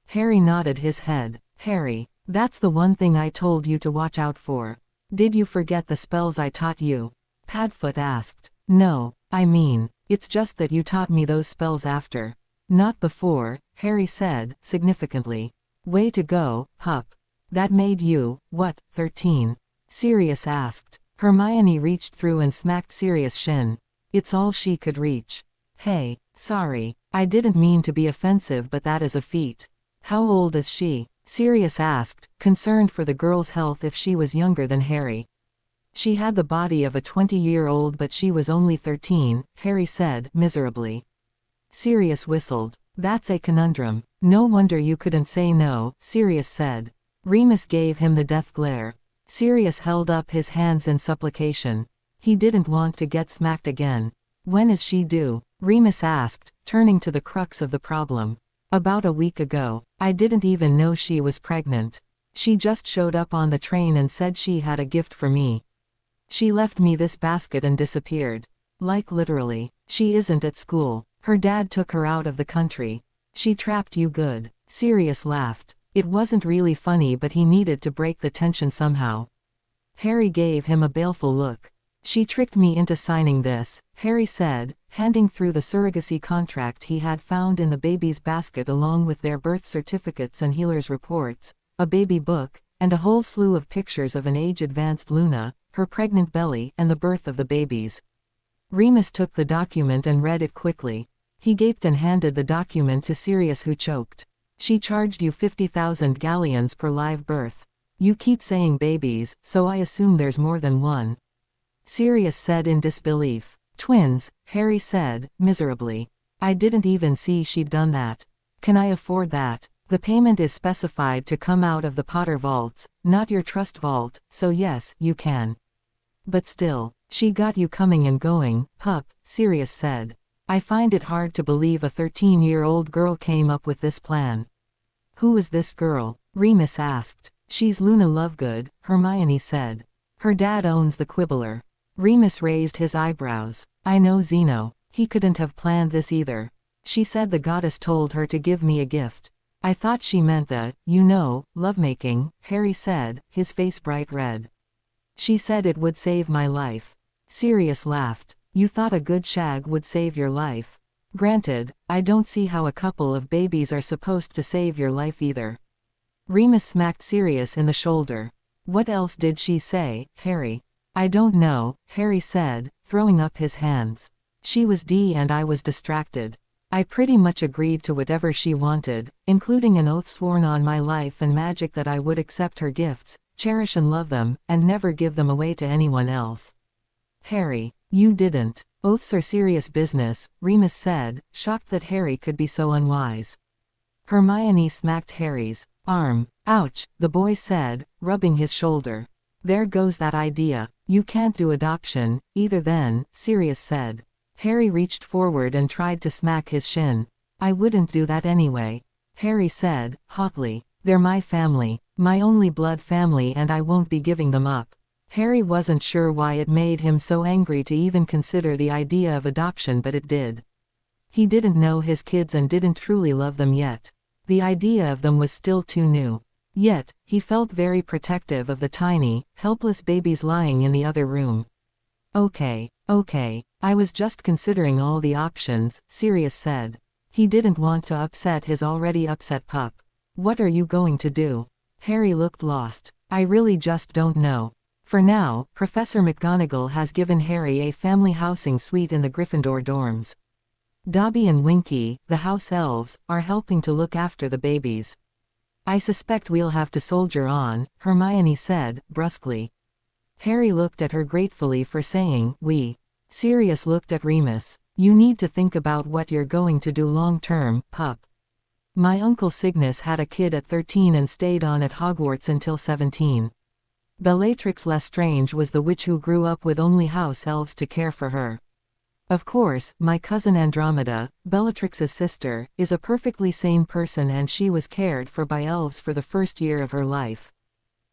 Harry nodded his head. Harry, that's the one thing I told you to watch out for. Did you forget the spells I taught you? Padfoot asked. No, I mean, it's just that you taught me those spells after. Not before, Harry said, significantly. Way to go, pup. That made you, what, 13? Sirius asked. Hermione reached through and smacked Sirius' shin. It's all she could reach. Hey, sorry, I didn't mean to be offensive but that is a feat. How old is she? Sirius asked, concerned for the girl's health if she was younger than Harry. She had the body of a 20-year-old but she was only 13, Harry said, miserably. Sirius whistled. That's a conundrum. No wonder you couldn't say no, Sirius said. Remus gave him the death glare. Sirius held up his hands in supplication. He didn't want to get smacked again. When is she due? Remus asked, turning to the crux of the problem. About a week ago. I didn't even know she was pregnant. She just showed up on the train and said she had a gift for me. She left me this basket and disappeared. Like literally. She isn't at school. Her dad took her out of the country. She trapped you good. Sirius laughed. It wasn't really funny but he needed to break the tension somehow. Harry gave him a baleful look. She tricked me into signing this, Harry said, handing through the surrogacy contract he had found in the baby's basket along with their birth certificates and healer's reports, a baby book, and a whole slew of pictures of an age-advanced Luna, her pregnant belly, and the birth of the babies. Remus took the document and read it quickly. He gaped and handed the document to Sirius, who choked. She charged you 50,000 galleons per live birth. You keep saying babies, so I assume there's more than one. Sirius said in disbelief. Twins, Harry said, miserably. I didn't even see she'd done that. Can I afford that? The payment is specified to come out of the Potter vaults, not your trust vault, so yes, you can. But still, she got you coming and going, pup, Sirius said. I find it hard to believe a 13-year-old girl came up with this plan. Who is this girl? Remus asked. She's Luna Lovegood, Hermione said. Her dad owns the Quibbler. Remus raised his eyebrows. I know Zeno. He couldn't have planned this either. She said the goddess told her to give me a gift. I thought she meant the, lovemaking, Harry said, his face bright red. She said it would save my life. Sirius laughed. You thought a good shag would save your life. Granted, I don't see how a couple of babies are supposed to save your life either. Remus smacked Sirius in the shoulder. What else did she say, Harry? I don't know, Harry said, throwing up his hands. She was D and I was distracted. I pretty much agreed to whatever she wanted, including an oath sworn on my life and magic that I would accept her gifts, cherish and love them, and never give them away to anyone else. Harry, you didn't. Oaths are serious business, Remus said, shocked that Harry could be so unwise. Hermione smacked Harry's arm. Ouch, the boy said, rubbing his shoulder. There goes that idea. You can't do adoption, either then, Sirius said. Harry reached forward and tried to smack his shin. I wouldn't do that anyway. Harry said, hotly. They're my family. My only blood family, and I won't be giving them up. Harry wasn't sure why it made him so angry to even consider the idea of adoption, but it did. He didn't know his kids and didn't truly love them yet. The idea of them was still too new. Yet, he felt very protective of the tiny, helpless babies lying in the other room. Okay, I was just considering all the options, Sirius said. He didn't want to upset his already upset pup. What are you going to do? Harry looked lost. I really just don't know. For now, Professor McGonagall has given Harry a family housing suite in the Gryffindor dorms. Dobby and Winky, the house elves, are helping to look after the babies. I suspect we'll have to soldier on, Hermione said, brusquely. Harry looked at her gratefully for saying, we. Sirius looked at Remus. You need to think about what you're going to do long-term, pup. My Uncle Cygnus had a kid at 13 and stayed on at Hogwarts until 17. Bellatrix Lestrange was the witch who grew up with only house elves to care for her. Of course, my cousin Andromeda, Bellatrix's sister, is a perfectly sane person and she was cared for by elves for the first year of her life.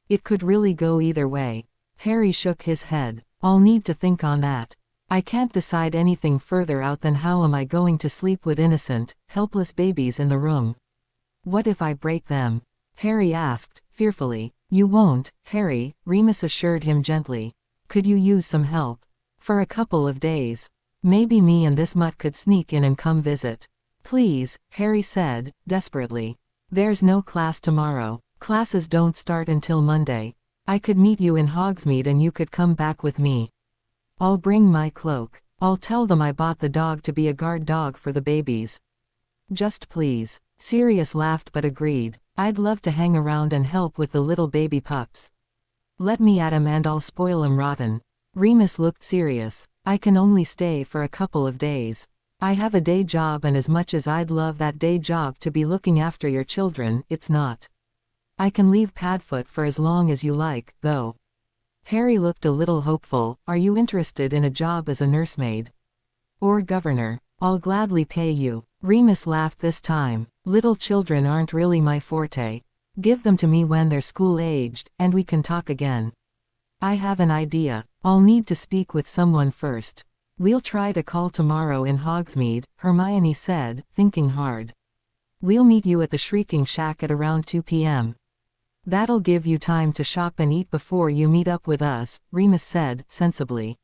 It could really go either way. Harry shook his head. I'll need to think on that. I can't decide anything further out than how am I going to sleep with innocent, helpless babies in the room. What if I break them? Harry asked, fearfully. You won't, Harry, Remus assured him gently. Could you use some help? For a couple of days. Maybe me and this mutt could sneak in and come visit. Please, Harry said, desperately. There's no class tomorrow. Classes don't start until Monday. I could meet you in Hogsmeade and you could come back with me. I'll bring my cloak. I'll tell them I bought the dog to be a guard dog for the babies. Just please. Sirius laughed but agreed. I'd love to hang around and help with the little baby pups. Let me at 'em and I'll spoil 'em rotten. Remus looked serious. I can only stay for a couple of days. I have a day job and as much as I'd love that day job to be looking after your children, it's not. I can leave Padfoot for as long as you like, though. Harry looked a little hopeful. Are you interested in a job as a nursemaid? Or governor? I'll gladly pay you. Remus laughed this time. Little children aren't really my forte. Give them to me when they're school-aged, and we can talk again. I have an idea. I'll need to speak with someone first. We'll try to call tomorrow in Hogsmeade, Hermione said, thinking hard. We'll meet you at the Shrieking Shack at around 2 p.m. That'll give you time to shop and eat before you meet up with us, Remus said, sensibly.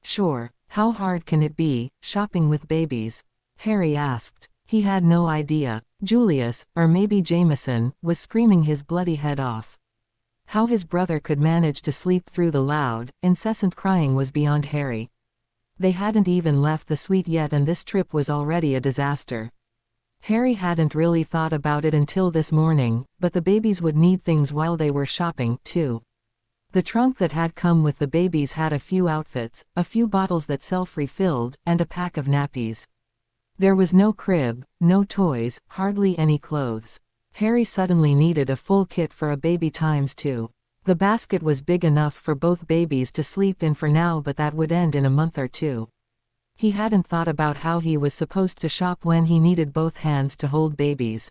Sure. How hard can it be, shopping with babies? Harry asked. He had no idea. Julius, or maybe Jameson, was screaming his bloody head off. How his brother could manage to sleep through the loud, incessant crying was beyond Harry. They hadn't even left the suite yet and this trip was already a disaster. Harry hadn't really thought about it until this morning, but the babies would need things while they were shopping, too. The trunk that had come with the babies had a few outfits, a few bottles that self-refilled, and a pack of nappies. There was no crib, no toys, hardly any clothes. Harry suddenly needed a full kit for a baby ×2. The basket was big enough for both babies to sleep in for now, but that would end in a month or two. He hadn't thought about how he was supposed to shop when he needed both hands to hold babies.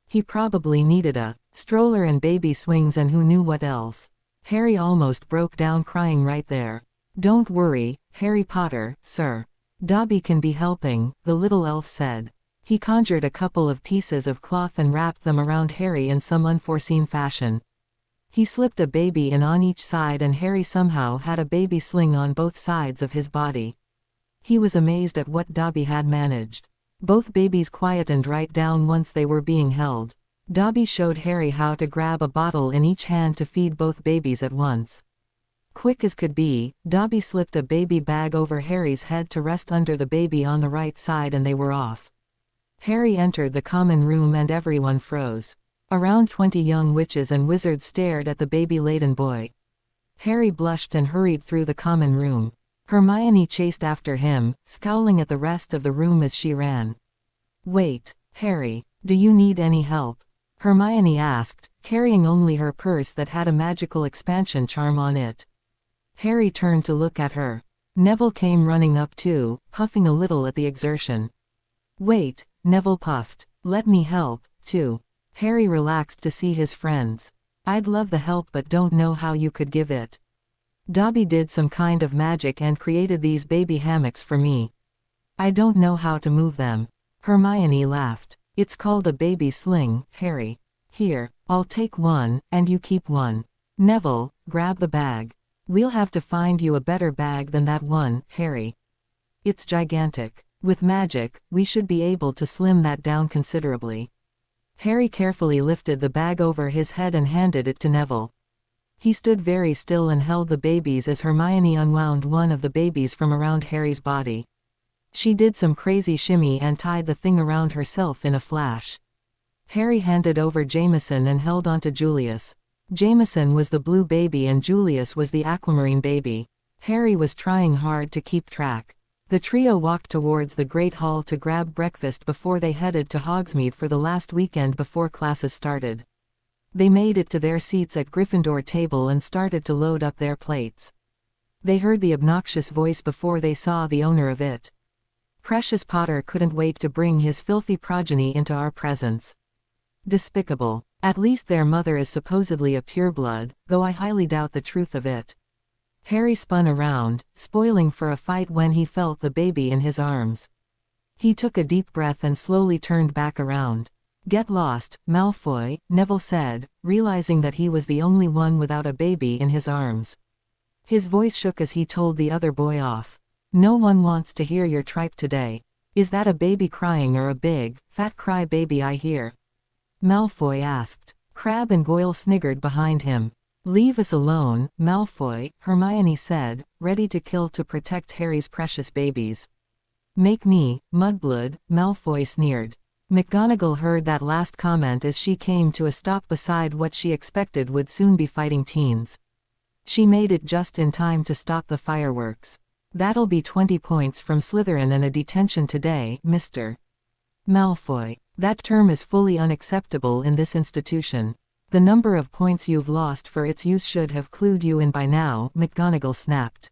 He probably needed a stroller and baby swings and who knew what else. Harry almost broke down crying right there. Don't worry, Harry Potter, sir. Dobby can be helping, the little elf said. He conjured a couple of pieces of cloth and wrapped them around Harry in some unforeseen fashion. He slipped a baby in on each side and Harry somehow had a baby sling on both sides of his body. He was amazed at what Dobby had managed. Both babies quietened right down once they were being held. Dobby showed Harry how to grab a bottle in each hand to feed both babies at once. Quick as could be, Dobby slipped a baby bag over Harry's head to rest under the baby on the right side and they were off. Harry entered the common room and everyone froze. Around 20 young witches and wizards stared at the baby-laden boy. Harry blushed and hurried through the common room. Hermione chased after him, scowling at the rest of the room as she ran. Wait, Harry, do you need any help? Hermione asked, carrying only her purse that had a magical expansion charm on it. Harry turned to look at her. Neville came running up too, puffing a little at the exertion. Wait, Neville puffed. Let me help, too. Harry relaxed to see his friends. I'd love the help but don't know how you could give it. Dobby did some kind of magic and created these baby hammocks for me. I don't know how to move them. Hermione laughed. It's called a baby sling, Harry. Here, I'll take one, and you keep one. Neville, grab the bag. We'll have to find you a better bag than that one, Harry. It's gigantic. With magic, we should be able to slim that down considerably. Harry carefully lifted the bag over his head and handed it to Neville. He stood very still and held the babies as Hermione unwound one of the babies from around Harry's body. She did some crazy shimmy and tied the thing around herself in a flash. Harry handed over Jameson and held onto Julius. Jameson was the blue baby and Julius was the aquamarine baby. Harry was trying hard to keep track. The trio walked towards the Great Hall to grab breakfast before they headed to Hogsmeade for the last weekend before classes started. They made it to their seats at Gryffindor table and started to load up their plates. They heard the obnoxious voice before they saw the owner of it. Precious Potter couldn't wait to bring his filthy progeny into our presence. Despicable. At least their mother is supposedly a pureblood, though I highly doubt the truth of it. Harry spun around, spoiling for a fight when he felt the baby in his arms. He took a deep breath and slowly turned back around. Get lost, Malfoy, Neville said, realizing that he was the only one without a baby in his arms. His voice shook as he told the other boy off. No one wants to hear your tripe today. Is that a baby crying or a big, fat cry baby I hear? Malfoy asked. Crabbe and Goyle sniggered behind him. Leave us alone, Malfoy, Hermione said, ready to kill to protect Harry's precious babies. Make me, Mudblood, Malfoy sneered. McGonagall heard that last comment as she came to a stop beside what she expected would soon be fighting teens. She made it just in time to stop the fireworks. That'll be 20 points from Slytherin and a detention today, Mr. Malfoy. That term is fully unacceptable in this institution. The number of points you've lost for its use should have clued you in by now, McGonagall snapped.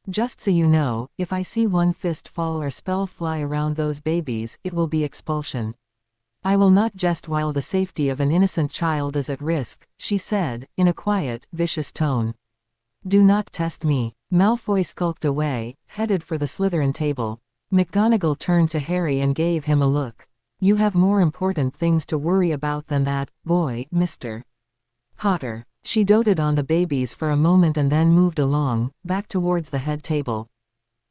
Just so you know, if I see one fist fall or spell fly around those babies, it will be expulsion. I will not jest while the safety of an innocent child is at risk, she said, in a quiet, vicious tone. Do not test me. Malfoy skulked away, headed for the Slytherin table. McGonagall turned to Harry and gave him a look. You have more important things to worry about than that, boy, Mr. Potter. She doted on the babies for a moment and then moved along, back towards the head table.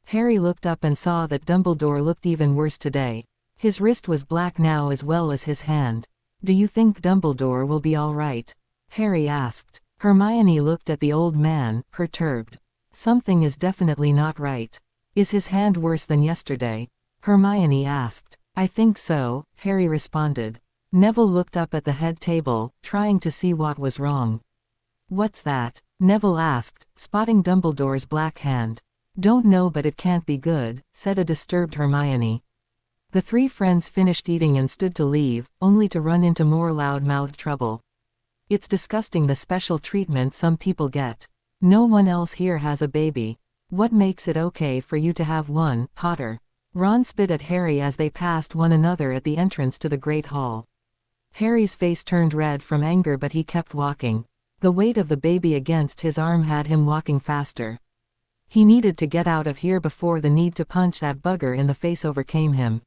Harry looked up and saw that Dumbledore looked even worse today. His wrist was black now as well as his hand. Do you think Dumbledore will be all right? Harry asked. Hermione looked at the old man, perturbed. Something is definitely not right. Is his hand worse than yesterday? Hermione asked. I think so, Harry responded. Neville looked up at the head table, trying to see what was wrong. What's that? Neville asked, spotting Dumbledore's black hand. Don't know but it can't be good, said a disturbed Hermione. The three friends finished eating and stood to leave, only to run into more loud-mouthed trouble. It's disgusting the special treatment some people get. No one else here has a baby. What makes it okay for you to have one, Potter? Ron spit at Harry as they passed one another at the entrance to the Great Hall. Harry's face turned red from anger but he kept walking. The weight of the baby against his arm had him walking faster. He needed to get out of here before the need to punch that bugger in the face overcame him.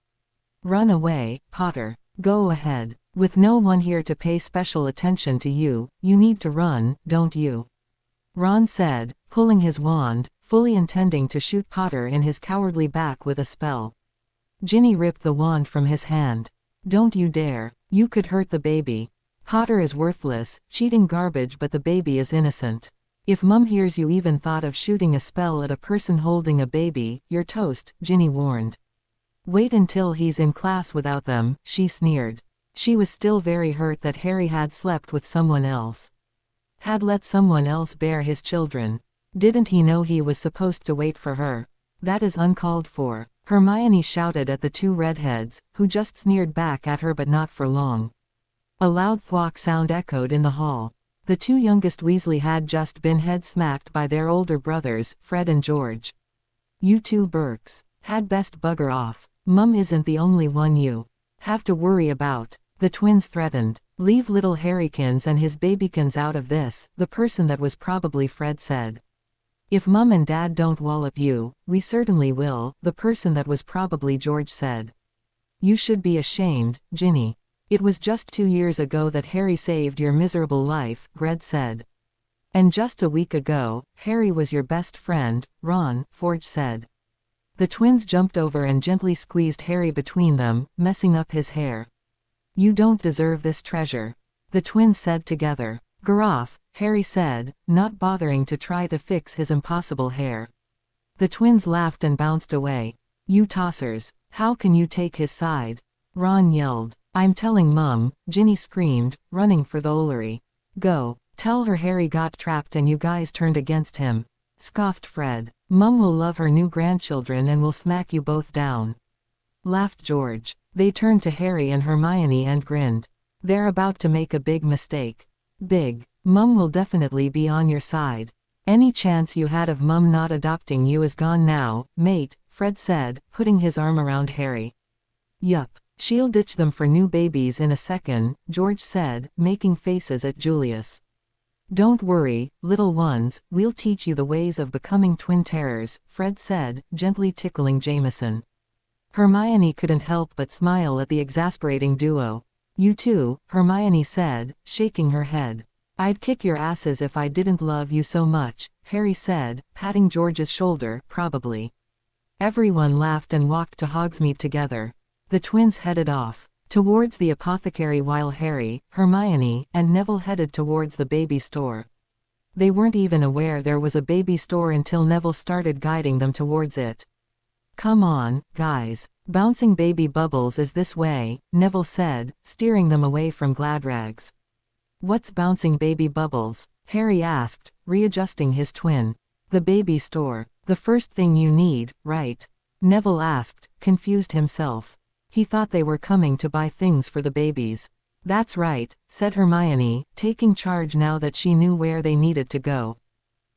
Run away, Potter. Go ahead. With no one here to pay special attention to you, you need to run, don't you? Ron said, pulling his wand, fully intending to shoot Potter in his cowardly back with a spell. Ginny ripped the wand from his hand. Don't you dare. You could hurt the baby. Potter is worthless, cheating garbage but the baby is innocent. If Mum hears you even thought of shooting a spell at a person holding a baby, you're toast, Ginny warned. Wait until he's in class without them, she sneered. She was still very hurt that Harry had slept with someone else. Had let someone else bear his children. Didn't he know he was supposed to wait for her? That is uncalled for. Hermione shouted at the two redheads, who just sneered back at her but not for long. A loud thwack sound echoed in the hall. The two youngest Weasley had just been head-smacked by their older brothers, Fred and George. "You two Burks had best bugger off. Mum isn't the only one you have to worry about," the twins threatened. "Leave little Harrykins and his babykins out of this," the person that was probably Fred said. "If Mum and Dad don't wallop you, we certainly will," the person that was probably George said. "You should be ashamed, Ginny. It was just 2 years ago that Harry saved your miserable life," Gred said. "And just a week ago, Harry was your best friend, Ron," Forge said. The twins jumped over and gently squeezed Harry between them, messing up his hair. "You don't deserve this treasure," the twins said together. "Garroff," Harry said, not bothering to try to fix his impossible hair. The twins laughed and bounced away. "You tossers, how can you take his side?" Ron yelled. "I'm telling Mum," Ginny screamed, running for the Ullery. "Go, tell her Harry got trapped and you guys turned against him," scoffed Fred. "Mum will love her new grandchildren and will smack you both down," laughed George. They turned to Harry and Hermione and grinned. "They're about to make a big mistake. Big. Mum will definitely be on your side. Any chance you had of Mum not adopting you is gone now, mate," Fred said, putting his arm around Harry. "Yup. She'll ditch them for new babies in a second," George said, making faces at Julius. "Don't worry, little ones, we'll teach you the ways of becoming twin terrors," Fred said, gently tickling Jameson. Hermione couldn't help but smile at the exasperating duo. "You too," Hermione said, shaking her head. "I'd kick your asses if I didn't love you so much," Harry said, patting George's shoulder, "probably." Everyone laughed and walked to Hogsmeade together. The twins headed off towards the apothecary while Harry, Hermione, and Neville headed towards the baby store. They weren't even aware there was a baby store until Neville started guiding them towards it. "Come on, guys. Bouncing baby bubbles is this way," Neville said, steering them away from Gladrags. "What's bouncing baby bubbles?" Harry asked, readjusting his twin. "The baby store. The first thing you need, right?" Neville asked, confused himself. He thought they were coming to buy things for the babies. "That's right," said Hermione, taking charge now that she knew where they needed to go.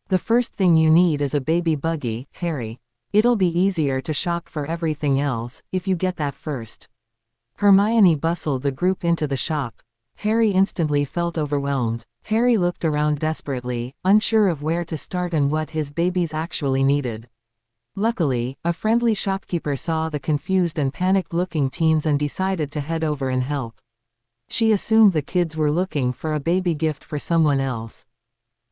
"The first thing you need is a baby buggy, Harry. It'll be easier to shop for everything else, if you get that first." Hermione bustled the group into the shop. Harry instantly felt overwhelmed. Harry looked around desperately, unsure of where to start and what his babies actually needed. Luckily, a friendly shopkeeper saw the confused and panicked-looking teens and decided to head over and help. She assumed the kids were looking for a baby gift for someone else.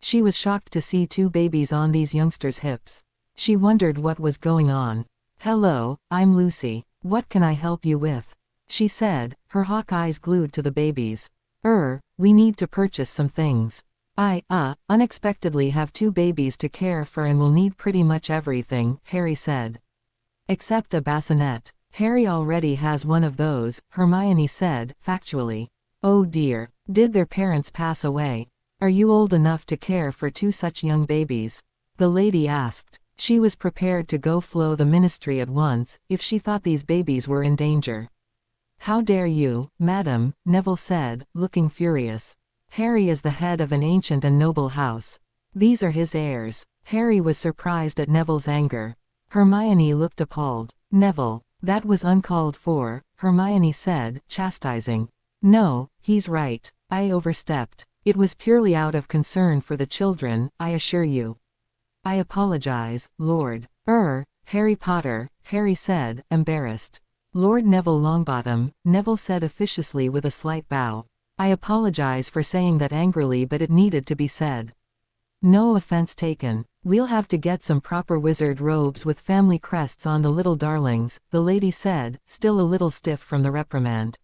She was shocked to see 2 babies on these youngsters' hips. She wondered what was going on. "Hello, I'm Lucy. What can I help you with?" she said, her hawk eyes glued to the babies. We need to purchase some things. Unexpectedly have 2 babies to care for and will need pretty much everything," Harry said. "Except a bassinet. Harry already has one of those," Hermione said, factually. "Oh dear. Did their parents pass away? Are you old enough to care for 2 such young babies?" the lady asked. She was prepared to go flow the ministry at once, if she thought these babies were in danger. "How dare you, madam," Neville said, looking furious. "Harry is the head of an ancient and noble house. These are his heirs." Harry was surprised at Neville's anger. Hermione looked appalled. "Neville, that was uncalled for," Hermione said, chastising. "No, he's right. I overstepped. It was purely out of concern for the children, I assure you." "I apologize, Lord. Harry Potter," Harry said, embarrassed. "Lord Neville Longbottom," Neville said officiously with a slight bow. "I apologize for saying that angrily, but it needed to be said." "No offense taken. We'll have to get some proper wizard robes with family crests on the little darlings," the lady said, still a little stiff from the reprimand.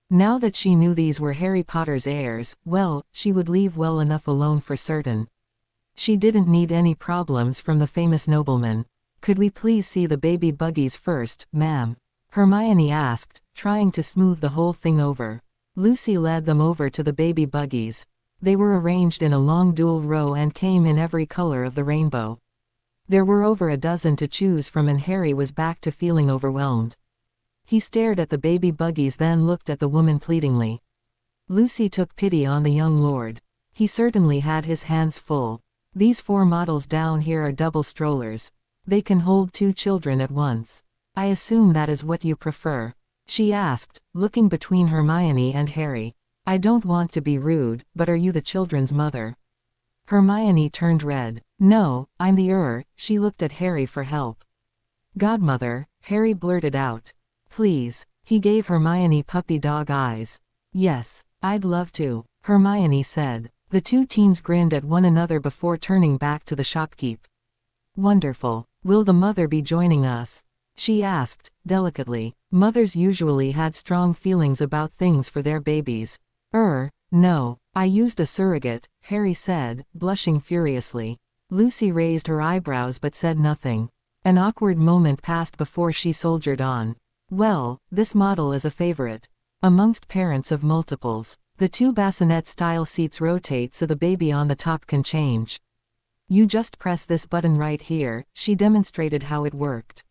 Now that she knew these were Harry Potter's heirs, well, she would leave well enough alone for certain. She didn't need any problems from the famous nobleman. "Could we please see the baby buggies first, ma'am?" Hermione asked, trying to smooth the whole thing over. Lucy led them over to the baby buggies. They were arranged in a long dual row and came in every color of the rainbow. There were over a dozen to choose from and Harry was back to feeling overwhelmed. He stared at the baby buggies, then looked at the woman pleadingly. Lucy took pity on the young lord. He certainly had his hands full. These 4 models down here are double strollers. They can hold 2 children at once. I assume that is what you prefer? She asked, looking between Hermione and Harry. I don't want to be rude, but are you the children's mother? Hermione turned red. No, I'm the She looked at Harry for help. Godmother, Harry blurted out. Please. He gave Hermione puppy dog eyes. Yes, I'd love to, Hermione said. The 2 teens grinned at one another before turning back to the shopkeep. Wonderful. Will the mother be joining us? She asked, delicately. Mothers usually had strong feelings about things for their babies. No, I used a surrogate, Harry said, blushing furiously. Lucy raised her eyebrows but said nothing. An awkward moment passed before she soldiered on. Well, this model is a favorite. Amongst parents of multiples, the 2 bassinet-style seats rotate so the baby on the top can change. You just press this button right here. She demonstrated how it worked.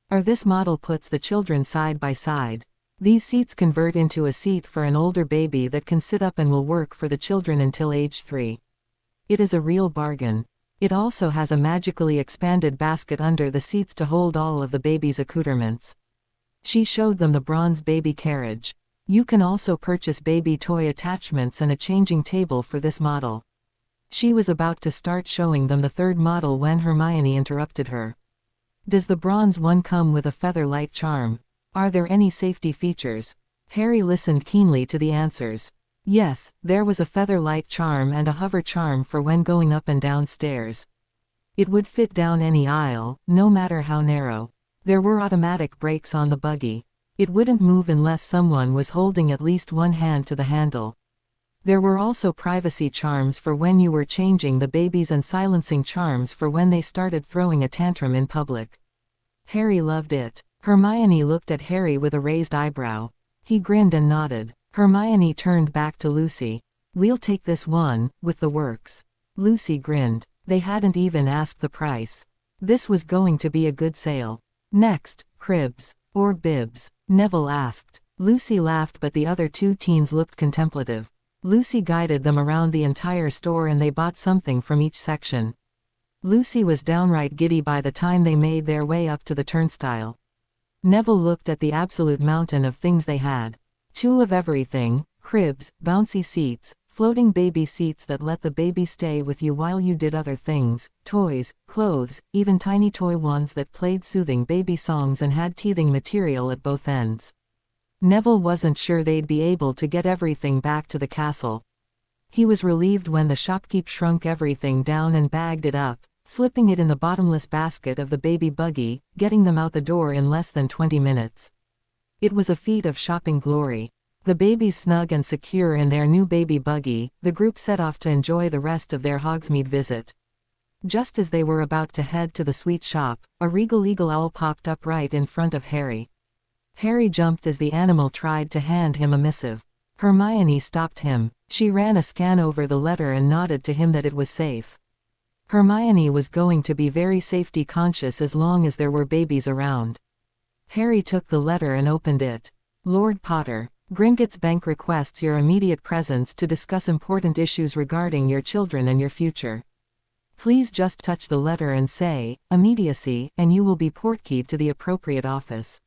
This model puts the children side by side. These seats convert into a seat for an older baby that can sit up and will work for the children until age 3. It is a real bargain. It also has a magically expanded basket under the seats to hold all of the baby's accoutrements. She showed them the bronze baby carriage. You can also purchase baby toy attachments and a changing table for this model. She was about to start showing them the 3rd model when Hermione interrupted her. Does the bronze one come with a feather light charm? Are there any safety features? Harry listened keenly to the answers. Yes, there was a feather light charm and a hover charm for when going up and down stairs. It would fit down any aisle, no matter how narrow. There were automatic brakes on the buggy. It wouldn't move unless someone was holding at least one hand to the handle. There were also privacy charms for when you were changing the babies and silencing charms for when they started throwing a tantrum in public. Harry loved it. Hermione looked at Harry with a raised eyebrow. He grinned and nodded. Hermione turned back to Lucy. We'll take this one, with the works. Lucy grinned. They hadn't even asked the price. This was going to be a good sale. Next, cribs. Or bibs? Neville asked. Lucy laughed but the other 2 teens looked contemplative. Lucy guided them around the entire store and they bought something from each section. Lucy was downright giddy by the time they made their way up to the turnstile. Neville looked at the absolute mountain of things they had. 2 of everything: cribs, bouncy seats, floating baby seats that let the baby stay with you while you did other things, toys, clothes, even tiny toy wands that played soothing baby songs and had teething material at both ends. Neville wasn't sure they'd be able to get everything back to the castle. He was relieved when the shopkeep shrunk everything down and bagged it up, slipping it in the bottomless basket of the baby buggy, getting them out the door in less than 20 minutes. It was a feat of shopping glory. The babies snug and secure in their new baby buggy, the group set off to enjoy the rest of their Hogsmeade visit. Just as they were about to head to the sweet shop, a regal eagle owl popped up right in front of Harry. Harry jumped as the animal tried to hand him a missive. Hermione stopped him. She ran a scan over the letter and nodded to him that it was safe. Hermione was going to be very safety conscious as long as there were babies around. Harry took the letter and opened it. Lord Potter, Gringotts Bank requests your immediate presence to discuss important issues regarding your children and your future. Please just touch the letter and say, immediacy, and you will be portkeyed to the appropriate office.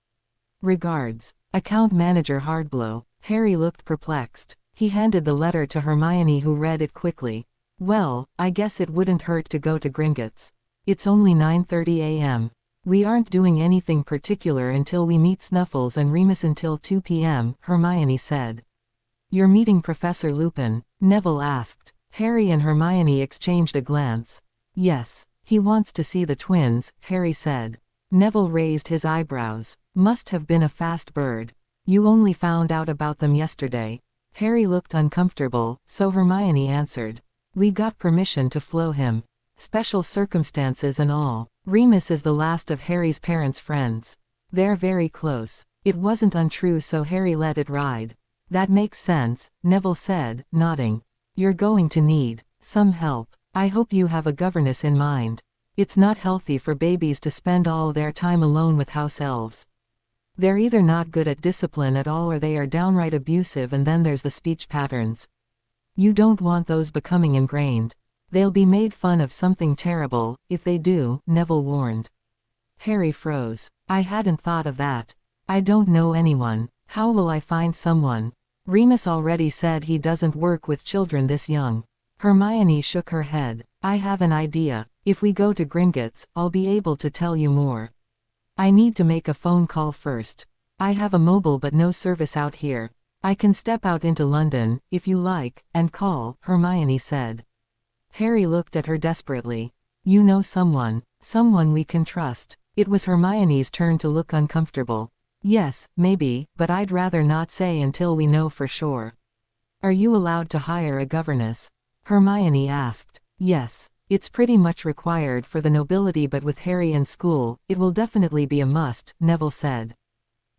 Regards. Account Manager Hardblow. Harry looked perplexed. He handed the letter to Hermione who read it quickly. Well, I guess it wouldn't hurt to go to Gringotts. It's only 9:30 a.m. We aren't doing anything particular until we meet Snuffles and Remus until 2 p.m., Hermione said. You're meeting Professor Lupin? Neville asked. Harry and Hermione exchanged a glance. Yes, he wants to see the twins, Harry said. Neville raised his eyebrows. Must have been a fast bird. You only found out about them yesterday. Harry looked uncomfortable, so Hermione answered. We got permission to flow him. Special circumstances and all. Remus is the last of Harry's parents' friends. They're very close. It wasn't untrue so Harry let it ride. That makes sense, Neville said, nodding. You're going to need some help. I hope you have a governess in mind. It's not healthy for babies to spend all their time alone with house elves. They're either not good at discipline at all or they are downright abusive and then there's the speech patterns. You don't want those becoming ingrained. They'll be made fun of something terrible, if they do, Neville warned. Harry froze. I hadn't thought of that. I don't know anyone. How will I find someone? Remus already said he doesn't work with children this young. Hermione shook her head. I have an idea. If we go to Gringotts, I'll be able to tell you more. I need to make a phone call first. I have a mobile but no service out here. I can step out into London, if you like, and call, Hermione said. Harry looked at her desperately. You know someone we can trust. It was Hermione's turn to look uncomfortable. Yes, maybe, but I'd rather not say until we know for sure. Are you allowed to hire a governess? Hermione asked. Yes. It's pretty much required for the nobility, but with Harry in school, it will definitely be a must, Neville said.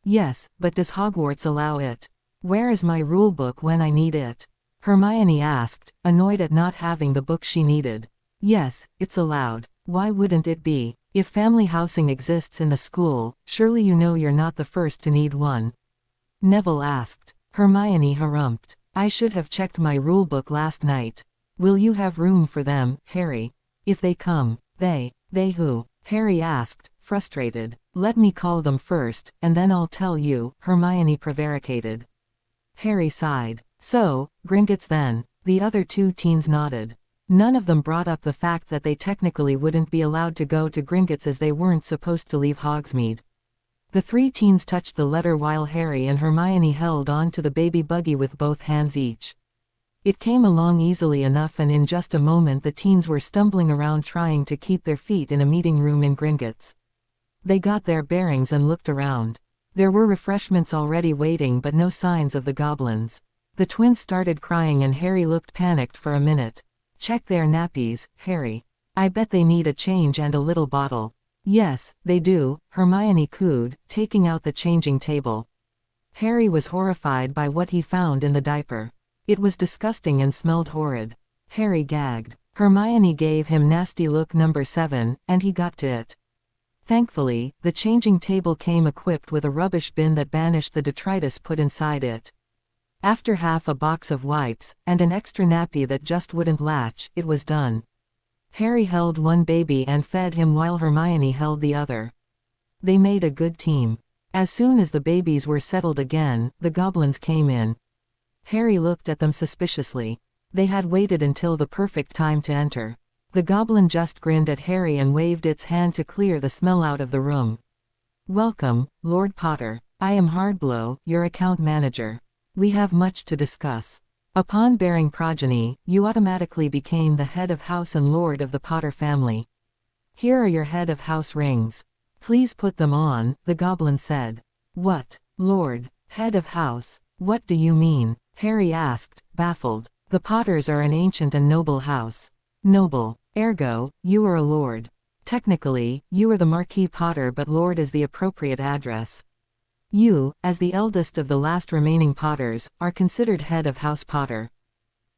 Yes, but does Hogwarts allow it? Where is my rulebook when I need it? Hermione asked, annoyed at not having the book she needed. Yes, it's allowed. Why wouldn't it be? If family housing exists in the school, surely you know you're not the first to need one. Neville asked. Hermione harumphed. I should have checked my rulebook last night. Will you have room for them, Harry? If they come. They who? Harry asked, frustrated. Let me call them first, and then I'll tell you, Hermione prevaricated. Harry sighed. So, Gringotts then. The other two teens nodded. None of them brought up the fact that they technically wouldn't be allowed to go to Gringotts as they weren't supposed to leave Hogsmeade. The three teens touched the letter while Harry and Hermione held on to the baby buggy with both hands each. It came along easily enough, and in just a moment the teens were stumbling around trying to keep their feet in a meeting room in Gringotts. They got their bearings and looked around. There were refreshments already waiting, but no signs of the goblins. The twins started crying and Harry looked panicked for a minute. Check their nappies, Harry. I bet they need a change and a little bottle. Yes, they do, Hermione cooed, taking out the changing table. Harry was horrified by what he found in the diaper. It was disgusting and smelled horrid. Harry gagged. Hermione gave him nasty look number 7, and he got to it. Thankfully, the changing table came equipped with a rubbish bin that banished the detritus put inside it. After half a box of wipes, and an extra nappy that just wouldn't latch, it was done. Harry held one baby and fed him while Hermione held the other. They made a good team. As soon as the babies were settled again, the goblins came in. Harry looked at them suspiciously. They had waited until the perfect time to enter. The goblin just grinned at Harry and waved its hand to clear the smell out of the room. Welcome, Lord Potter. I am Hardblow, your account manager. We have much to discuss. Upon bearing progeny, you automatically became the head of house and lord of the Potter family. Here are your head of house rings. Please put them on, the goblin said. What? Lord, head of house, what do you mean? Harry asked, baffled. The Potters are an ancient and noble house. Noble. Ergo, you are a lord. Technically, you are the Marquis Potter, but lord is the appropriate address. You, as the eldest of the last remaining Potters, are considered head of House Potter.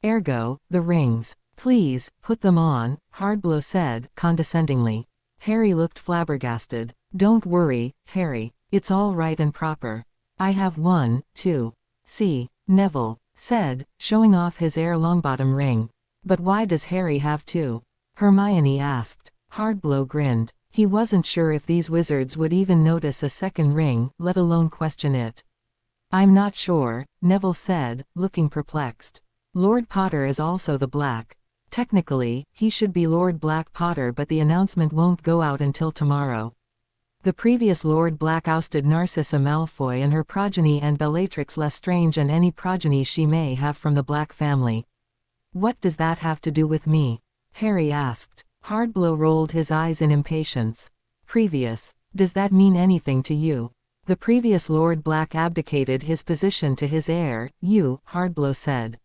Ergo, the rings. Please, put them on, Hardblow said, condescendingly. Harry looked flabbergasted. Don't worry, Harry. It's all right and proper. I have one, too. See, Neville said, showing off his Heir Longbottom ring. But why does Harry have two? Hermione asked. Hardblow grinned. He wasn't sure if these wizards would even notice a second ring, let alone question it. I'm not sure, Neville said, looking perplexed. Lord Potter is also the Black. Technically, he should be Lord Black Potter, but the announcement won't go out until tomorrow. The previous Lord Black ousted Narcissa Malfoy and her progeny and Bellatrix Lestrange and any progeny she may have from the Black family. What does that have to do with me? Harry asked. Hardblow rolled his eyes in impatience. Previous. Does that mean anything to you? The previous Lord Black abdicated his position to his heir, you, Hardblow said.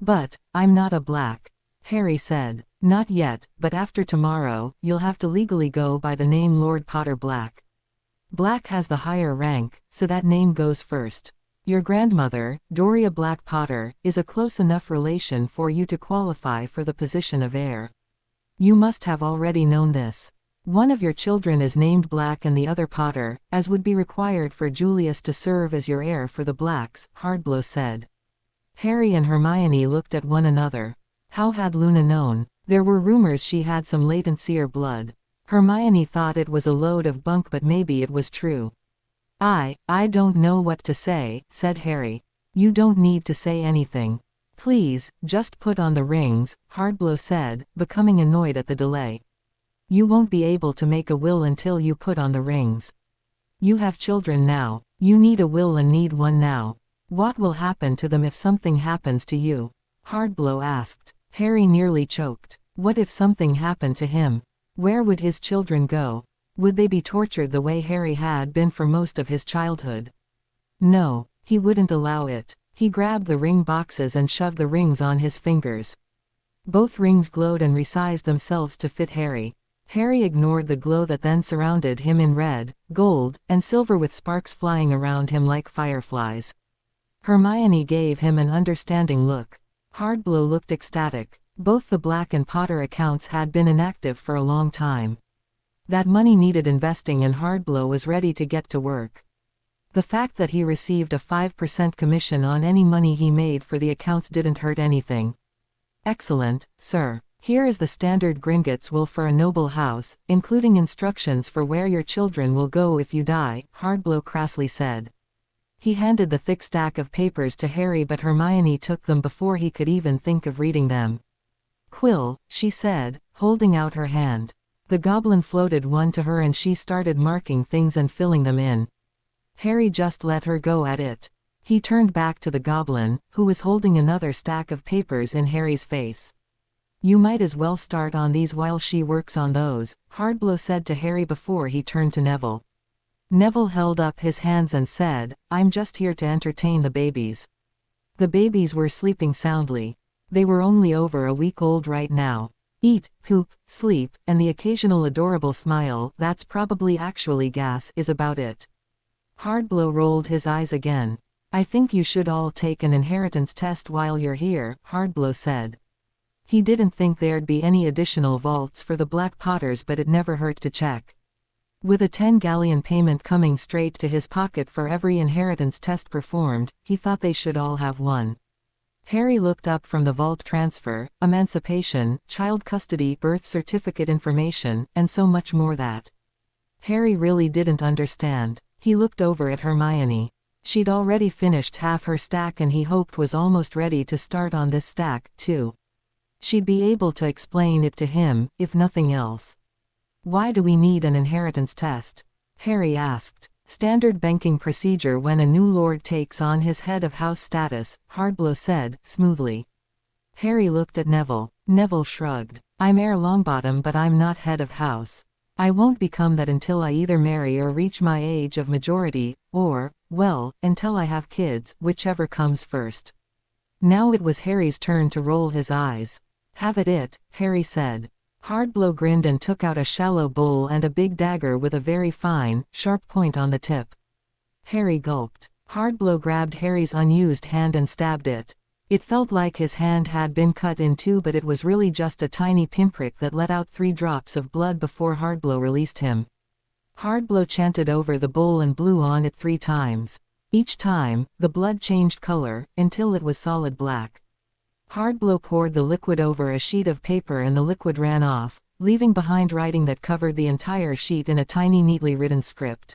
But, I'm not a Black. Harry said. Not yet, but after tomorrow, you'll have to legally go by the name Lord Potter Black. Black has the higher rank, so that name goes first. Your grandmother, Doria Black Potter, is a close enough relation for you to qualify for the position of heir. You must have already known this. One of your children is named Black and the other Potter, as would be required for Julius to serve as your heir for the Blacks, Hardblow said. Harry and Hermione looked at one another. How had Luna known? There were rumors she had some latent seer blood. Hermione thought it was a load of bunk, but maybe it was true. I don't know what to say, said Harry. You don't need to say anything. Please, just put on the rings, Hardblow said, becoming annoyed at the delay. You won't be able to make a will until you put on the rings. You have children now. You need a will and need one now. What will happen to them if something happens to you? Hardblow asked. Harry nearly choked. What if something happened to him? Where would his children go? Would they be tortured the way Harry had been for most of his childhood? No, he wouldn't allow it. He grabbed the ring boxes and shoved the rings on his fingers. Both rings glowed and resized themselves to fit Harry. Harry ignored the glow that then surrounded him in red, gold, and silver with sparks flying around him like fireflies. Hermione gave him an understanding look. Hardblow looked ecstatic. Both the Black and Potter accounts had been inactive for a long time. That money needed investing and Hardblow was ready to get to work. The fact that he received a 5% commission on any money he made for the accounts didn't hurt anything. Excellent, sir. Here is the standard Gringotts will for a noble house, including instructions for where your children will go if you die, Hardblow crassly said. He handed the thick stack of papers to Harry, but Hermione took them before he could even think of reading them. Quill, she said, holding out her hand. The goblin floated one to her and she started marking things and filling them in. Harry just let her go at it. He turned back to the goblin, who was holding another stack of papers in Harry's face. You might as well start on these while she works on those, Hardblow said to Harry before he turned to Neville. Neville held up his hands and said, I'm just here to entertain the babies. The babies were sleeping soundly. They were only over a week old right now. Eat, poop, sleep, and the occasional adorable smile, that's probably actually gas, is about it. Hardblow rolled his eyes again. I think you should all take an inheritance test while you're here, Hardblow said. He didn't think there'd be any additional vaults for the Black Potters, but it never hurt to check. With a 10 galleon payment coming straight to his pocket for every inheritance test performed, he thought they should all have one. Harry looked up from the vault transfer, emancipation, child custody, birth certificate information, and so much more that Harry really didn't understand. He looked over at Hermione. She'd already finished half her stack and he hoped was almost ready to start on this stack, too. She'd be able to explain it to him, if nothing else. Why do we need an inheritance test? Harry asked. Standard banking procedure when a new lord takes on his head of house status, Hardblow said, smoothly. Harry looked at Neville. Neville shrugged. I'm heir Longbottom, but I'm not head of house. I won't become that until I either marry or reach my age of majority, or, well, until I have kids, whichever comes first. Now it was Harry's turn to roll his eyes. Have at it, Harry said. Hardblow grinned and took out a shallow bowl and a big dagger with a very fine, sharp point on the tip. Harry gulped. Hardblow grabbed Harry's unused hand and stabbed it. It felt like his hand had been cut in two, but it was really just a tiny pinprick that let out 3 drops of blood before Hardblow released him. Hardblow chanted over the bowl and blew on it 3 times. Each time, the blood changed color, until it was solid black. Hardblow poured the liquid over a sheet of paper and the liquid ran off, leaving behind writing that covered the entire sheet in a tiny neatly written script.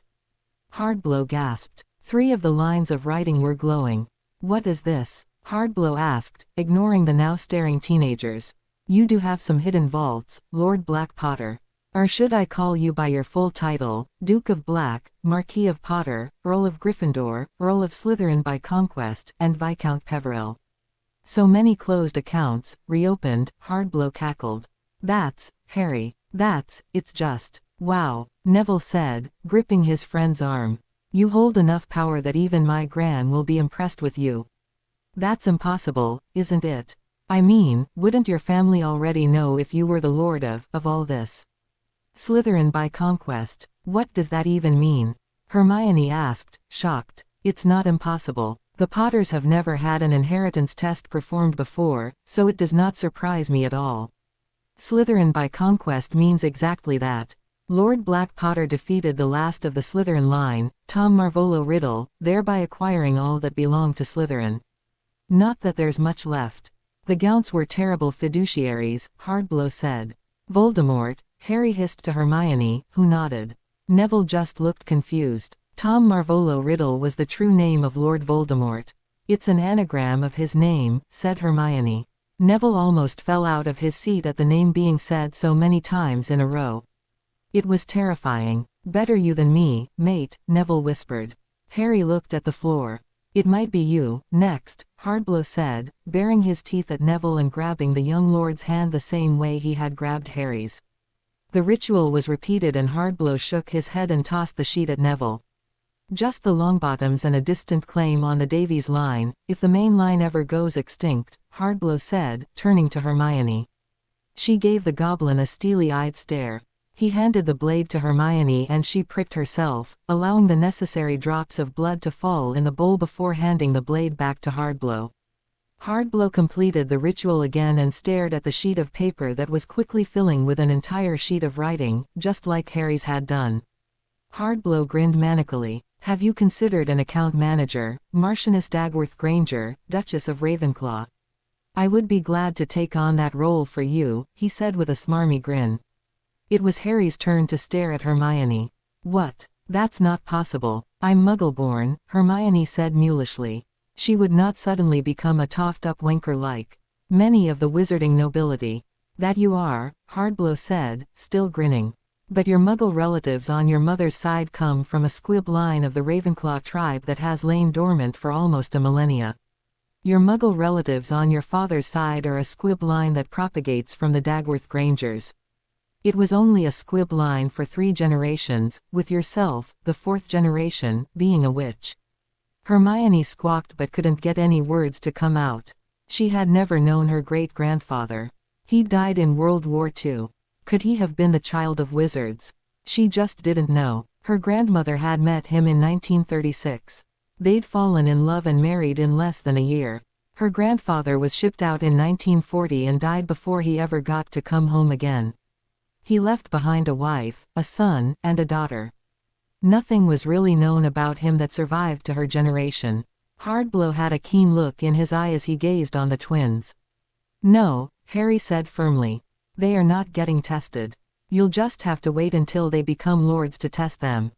Hardblow gasped. 3 of the lines of writing were glowing. What is this? Hardblow asked, ignoring the now staring teenagers. You do have some hidden vaults, Lord Black Potter. Or should I call you by your full title, Duke of Black, Marquis of Potter, Earl of Gryffindor, Earl of Slytherin by conquest, and Viscount Peverell? So many closed accounts, reopened, Hardblow cackled. That's, Harry, it's just, wow, Neville said, gripping his friend's arm. You hold enough power that even my Gran will be impressed with you. That's impossible, isn't it? I mean, wouldn't your family already know if you were the lord of all this? Slytherin by conquest, what does that even mean? Hermione asked, shocked. It's not impossible. The Potters have never had an inheritance test performed before, so it does not surprise me at all. Slytherin by conquest means exactly that. Lord Black Potter defeated the last of the Slytherin line, Tom Marvolo Riddle, thereby acquiring all that belonged to Slytherin. Not that there's much left. The Gounts were terrible fiduciaries, Hardblow said. Voldemort, Harry hissed to Hermione, who nodded. Neville just looked confused. Tom Marvolo Riddle was the true name of Lord Voldemort. It's an anagram of his name, said Hermione. Neville almost fell out of his seat at the name being said so many times in a row. It was terrifying. Better you than me, mate, Neville whispered. Harry looked at the floor. It might be you, next, Hardblow said, baring his teeth at Neville and grabbing the young lord's hand the same way he had grabbed Harry's. The ritual was repeated and Hardblow shook his head and tossed the sheet at Neville. Just the Longbottoms and a distant claim on the Davies line, if the main line ever goes extinct, Hardblow said, turning to Hermione. She gave the goblin a steely-eyed stare. He handed the blade to Hermione and she pricked herself, allowing the necessary drops of blood to fall in the bowl before handing the blade back to Hardblow. Hardblow completed the ritual again and stared at the sheet of paper that was quickly filling with an entire sheet of writing, just like Harry's had done. Hardblow grinned manically. Have you considered an account manager, Marchioness Dagworth Granger, Duchess of Ravenclaw? I would be glad to take on that role for you, he said with a smarmy grin. It was Harry's turn to stare at Hermione. What? That's not possible. I'm Muggle-born, Hermione said mulishly. She would not suddenly become a toughed-up wanker like many of the wizarding nobility. That you are, Hardblow said, still grinning. But your Muggle relatives on your mother's side come from a squib line of the Ravenclaw tribe that has lain dormant for almost a millennia. Your Muggle relatives on your father's side are a squib line that propagates from the Dagworth Grangers. It was only a squib line for 3 generations, with yourself, the 4th generation, being a witch. Hermione squawked but couldn't get any words to come out. She had never known her great-grandfather. He died in World War II. Could he have been the child of wizards? She just didn't know. Her grandmother had met him in 1936. They'd fallen in love and married in less than a year. Her grandfather was shipped out in 1940 and died before he ever got to come home again. He left behind a wife, a son, and a daughter. Nothing was really known about him that survived to her generation. Hardblow had a keen look in his eye as he gazed on the twins. No, Harry said firmly. They are not getting tested. You'll just have to wait until they become lords to test them.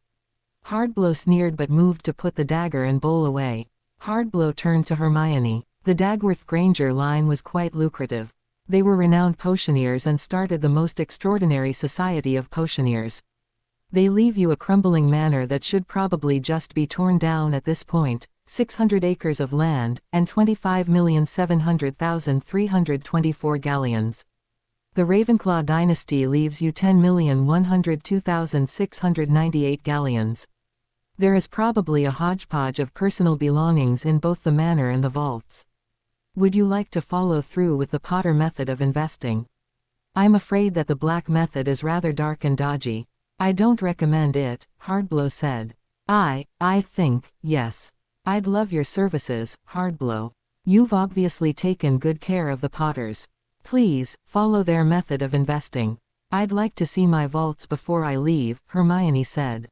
Hardblow sneered but moved to put the dagger and bowl away. Hardblow turned to Hermione. The Dagworth Granger line was quite lucrative. They were renowned potioneers and started the most extraordinary society of potioneers. They leave you a crumbling manor that should probably just be torn down at this point, 600 acres of land, and 25,700,324 galleons. The Ravenclaw dynasty leaves you 10,102,698 galleons. There is probably a hodgepodge of personal belongings in both the manor and the vaults. Would you like to follow through with the Potter method of investing? I'm afraid that the black method is rather dark and dodgy. I don't recommend it, Hardblow said. I think, yes. I'd love your services, Hardblow. You've obviously taken good care of the Potters. Please, follow their method of investing. I'd like to see my vaults before I leave, Hermione said.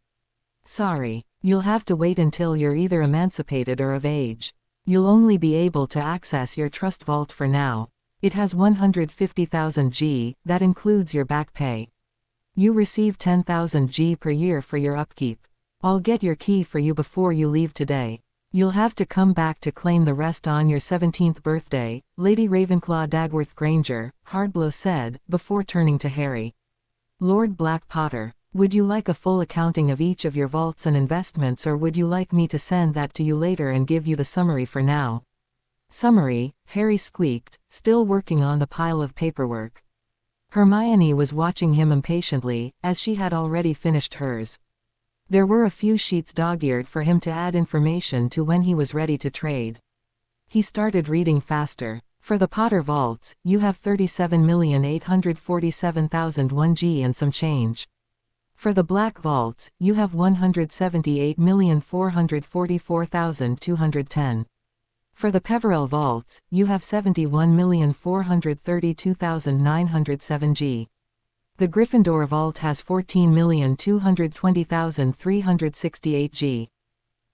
Sorry, you'll have to wait until you're either emancipated or of age. You'll only be able to access your trust vault for now. It has 150,000 G, that includes your back pay. You receive 10,000 G per year for your upkeep. I'll get your key for you before you leave today. You'll have to come back to claim the rest on your 17th birthday, Lady Ravenclaw Dagworth Granger, Hardblow said, before turning to Harry. Lord Black Potter, would you like a full accounting of each of your vaults and investments, or would you like me to send that to you later and give you the summary for now? Summary, Harry squeaked, still working on the pile of paperwork. Hermione was watching him impatiently, as she had already finished hers. There were a few sheets dog-eared for him to add information to when he was ready to trade. He started reading faster. For the Potter vaults, you have 37,847,001 G and some change. For the Black vaults, you have 178,444,210. For the Peverell vaults, you have 71,432,907 G. The Gryffindor vault has 14,220,368 G.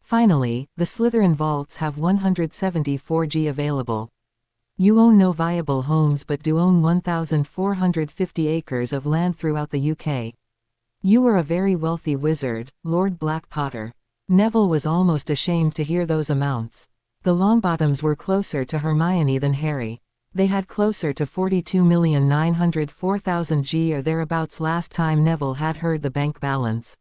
Finally, the Slytherin vaults have 174G available. You own no viable homes but do own 1,450 acres of land throughout the UK. You are a very wealthy wizard, Lord Black Potter. Neville was almost ashamed to hear those amounts. The Longbottoms were closer to Hermione than Harry. They had closer to 42,904,000 G or thereabouts last time Neville had heard the bank balance.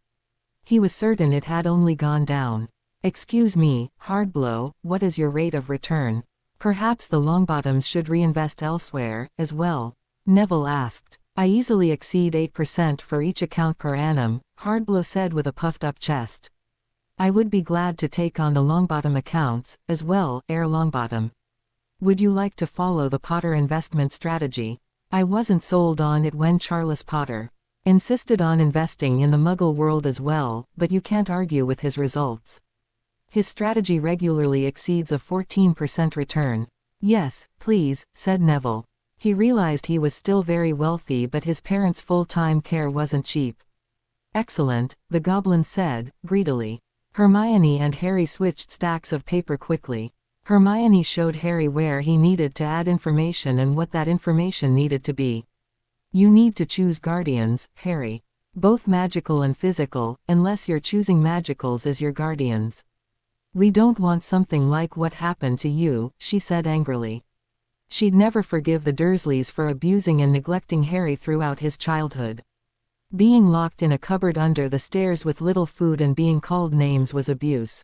He was certain it had only gone down. Excuse me, Hardblow, what is your rate of return? Perhaps the Longbottoms should reinvest elsewhere, as well? Neville asked. I easily exceed 8% for each account per annum, Hardblow said with a puffed-up chest. I would be glad to take on the Longbottom accounts, as well, Heir Longbottom. Would you like to follow the Potter investment strategy? I wasn't sold on it when Charles Potter insisted on investing in the Muggle world as well, but you can't argue with his results. His strategy regularly exceeds a 14% return. Yes, please, said Neville. He realized he was still very wealthy but his parents' full-time care wasn't cheap. Excellent, the goblin said, greedily. Hermione and Harry switched stacks of paper quickly. Hermione showed Harry where he needed to add information and what that information needed to be. You need to choose guardians, Harry. Both magical and physical, unless you're choosing magicals as your guardians. We don't want something like what happened to you, she said angrily. She'd never forgive the Dursleys for abusing and neglecting Harry throughout his childhood. Being locked in a cupboard under the stairs with little food and being called names was abuse.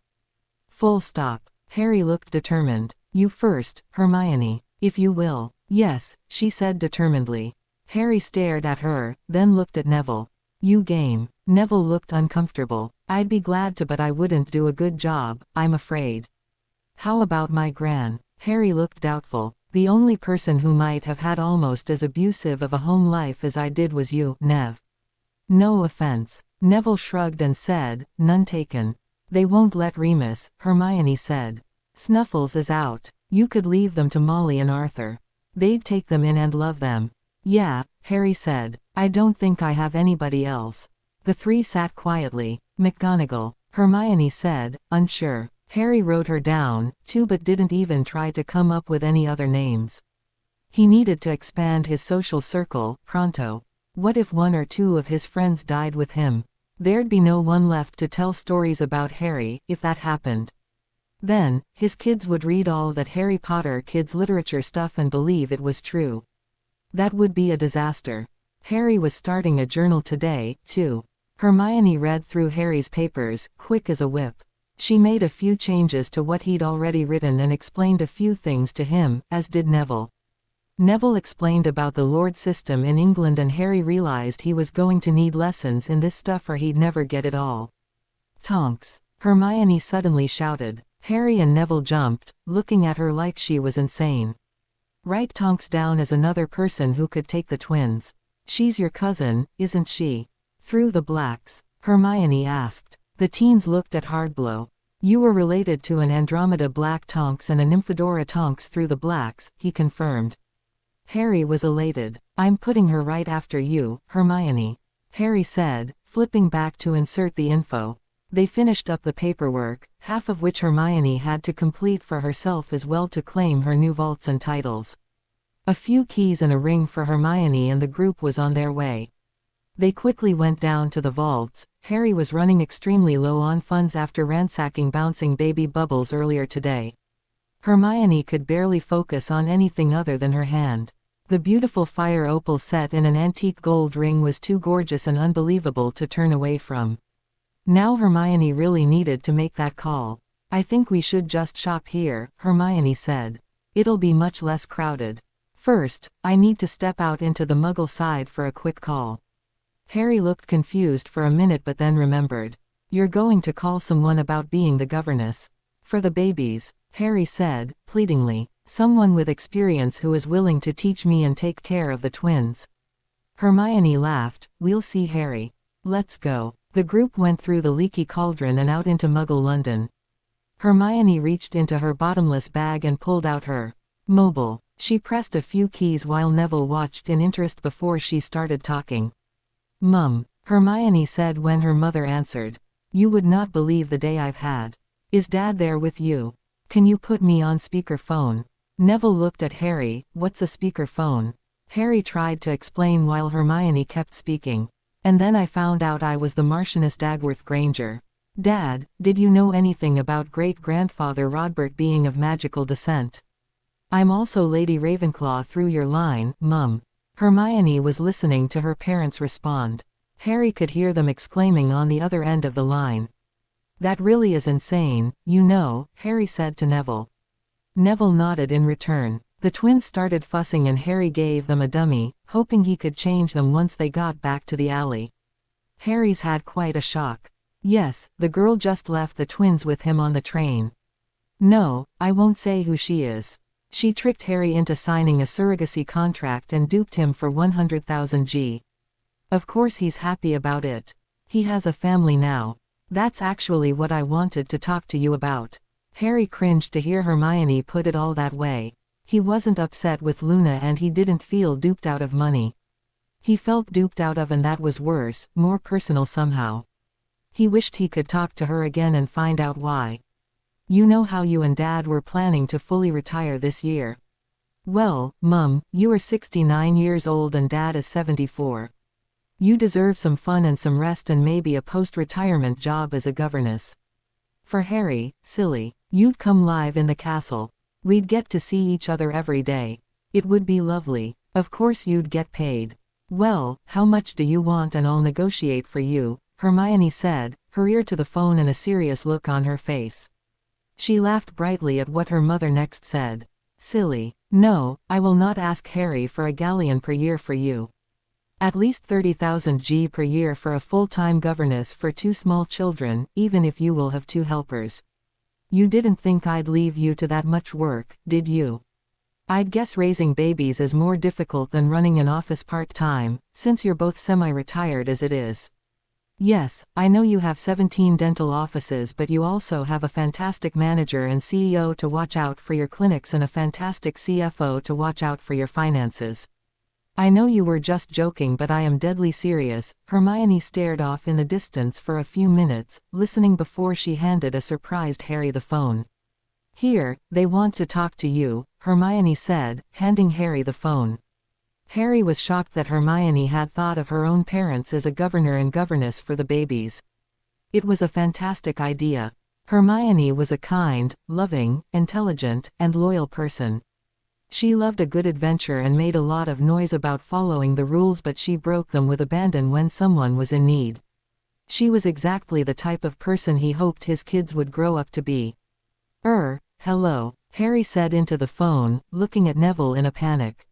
Full stop. Harry looked determined. You first, Hermione, if you will. Yes, she said determinedly. Harry stared at her, then looked at Neville. You game. Neville looked uncomfortable. I'd be glad to but I wouldn't do a good job, I'm afraid. How about my gran? Harry looked doubtful. The only person who might have had almost as abusive of a home life as I did was you, Nev. No offense. Neville shrugged and said, none taken. They won't let Remus, Hermione said. Snuffles is out. You could leave them to Molly and Arthur. They'd take them in and love them. Yeah, Harry said. I don't think I have anybody else. The three sat quietly. McGonagall, Hermione said, unsure. Harry wrote her down, too, but didn't even try to come up with any other names. He needed to expand his social circle, pronto. What if one or two of his friends died with him? There'd be no one left to tell stories about Harry, if that happened. Then, his kids would read all that Harry Potter kids' literature stuff and believe it was true. That would be a disaster. Harry was starting a journal today, too. Hermione read through Harry's papers, quick as a whip. She made a few changes to what he'd already written and explained a few things to him, as did Neville. Neville explained about the Lord system in England and Harry realized he was going to need lessons in this stuff or he'd never get it all. Tonks! Hermione suddenly shouted. Harry and Neville jumped, looking at her like she was insane. Write Tonks down as another person who could take the twins. She's your cousin, isn't she? Through the blacks? Hermione asked. The teens looked at Hardblow. You were related to an Andromeda Black Tonks and a Nymphadora Tonks through the blacks, he confirmed. Harry was elated. I'm putting her right after you, Hermione. Harry said, flipping back to insert the info. They finished up the paperwork, half of which Hermione had to complete for herself as well to claim her new vaults and titles. A few keys and a ring for Hermione and the group was on their way. They quickly went down to the vaults. Harry was running extremely low on funds after ransacking bouncing baby bubbles earlier today. Hermione could barely focus on anything other than her hand. The beautiful fire opal set in an antique gold ring was too gorgeous and unbelievable to turn away from. Now Hermione really needed to make that call. I think we should just shop here, Hermione said. It'll be much less crowded. First, I need to step out into the Muggle side for a quick call. Harry looked confused for a minute but then remembered. You're going to call someone about being the governess. For the babies, Harry said, pleadingly. Someone with experience who is willing to teach me and take care of the twins. Hermione laughed. We'll see, Harry. Let's go. The group went through the leaky cauldron and out into Muggle London. Hermione reached into her bottomless bag and pulled out her mobile. She pressed a few keys while Neville watched in interest before she started talking. Mum, Hermione said when her mother answered. You would not believe the day I've had. Is Dad there with you? Can you put me on speakerphone? Neville looked at Harry. What's a speakerphone? Harry tried to explain while Hermione kept speaking. And then I found out I was the Marchioness Dagworth Granger. Dad, did you know anything about great-grandfather Rodbert being of magical descent? I'm also Lady Ravenclaw through your line, Mum. Hermione was listening to her parents respond. Harry could hear them exclaiming on the other end of the line. That really is insane, you know, Harry said to Neville. Neville nodded in return. The twins started fussing and Harry gave them a dummy, hoping he could change them once they got back to the alley. Harry's had quite a shock. Yes, the girl just left the twins with him on the train. No, I won't say who she is. She tricked Harry into signing a surrogacy contract and duped him for 100,000 G. Of course he's happy about it. He has a family now. That's actually what I wanted to talk to you about. Harry cringed to hear Hermione put it all that way. He wasn't upset with Luna and he didn't feel duped out of money. He felt duped out of, and that was worse, more personal somehow. He wished he could talk to her again and find out why. You know how you and Dad were planning to fully retire this year. Well, Mum, you are 69 years old and Dad is 74. You deserve some fun and some rest and maybe a post-retirement job as a governess. For Harry, silly, you'd come live in the castle. We'd get to see each other every day. It would be lovely. Of course you'd get paid. Well, how much do you want and I'll negotiate for you, Hermione said, her ear to the phone and a serious look on her face. She laughed brightly at what her mother next said. Silly. No, I will not ask Harry for a galleon per year for you. At least 30,000 G per year for a full-time governess for 2 small children, even if you will have 2 helpers. You didn't think I'd leave you to that much work, did you? I'd guess raising babies is more difficult than running an office part-time, since you're both semi-retired as it is. Yes, I know you have 17 dental offices, but you also have a fantastic manager and CEO to watch out for your clinics and a fantastic CFO to watch out for your finances. I know you were just joking, but I am deadly serious. Hermione stared off in the distance for a few minutes, listening before she handed a surprised Harry the phone. Here, they want to talk to you, Hermione said, handing Harry the phone. Harry was shocked that Hermione had thought of her own parents as a governor and governess for the babies. It was a fantastic idea. Hermione was a kind, loving, intelligent, and loyal person. She loved a good adventure and made a lot of noise about following the rules, but she broke them with abandon when someone was in need. She was exactly the type of person he hoped his kids would grow up to be. Hello, Harry said into the phone, looking at Neville in a panic.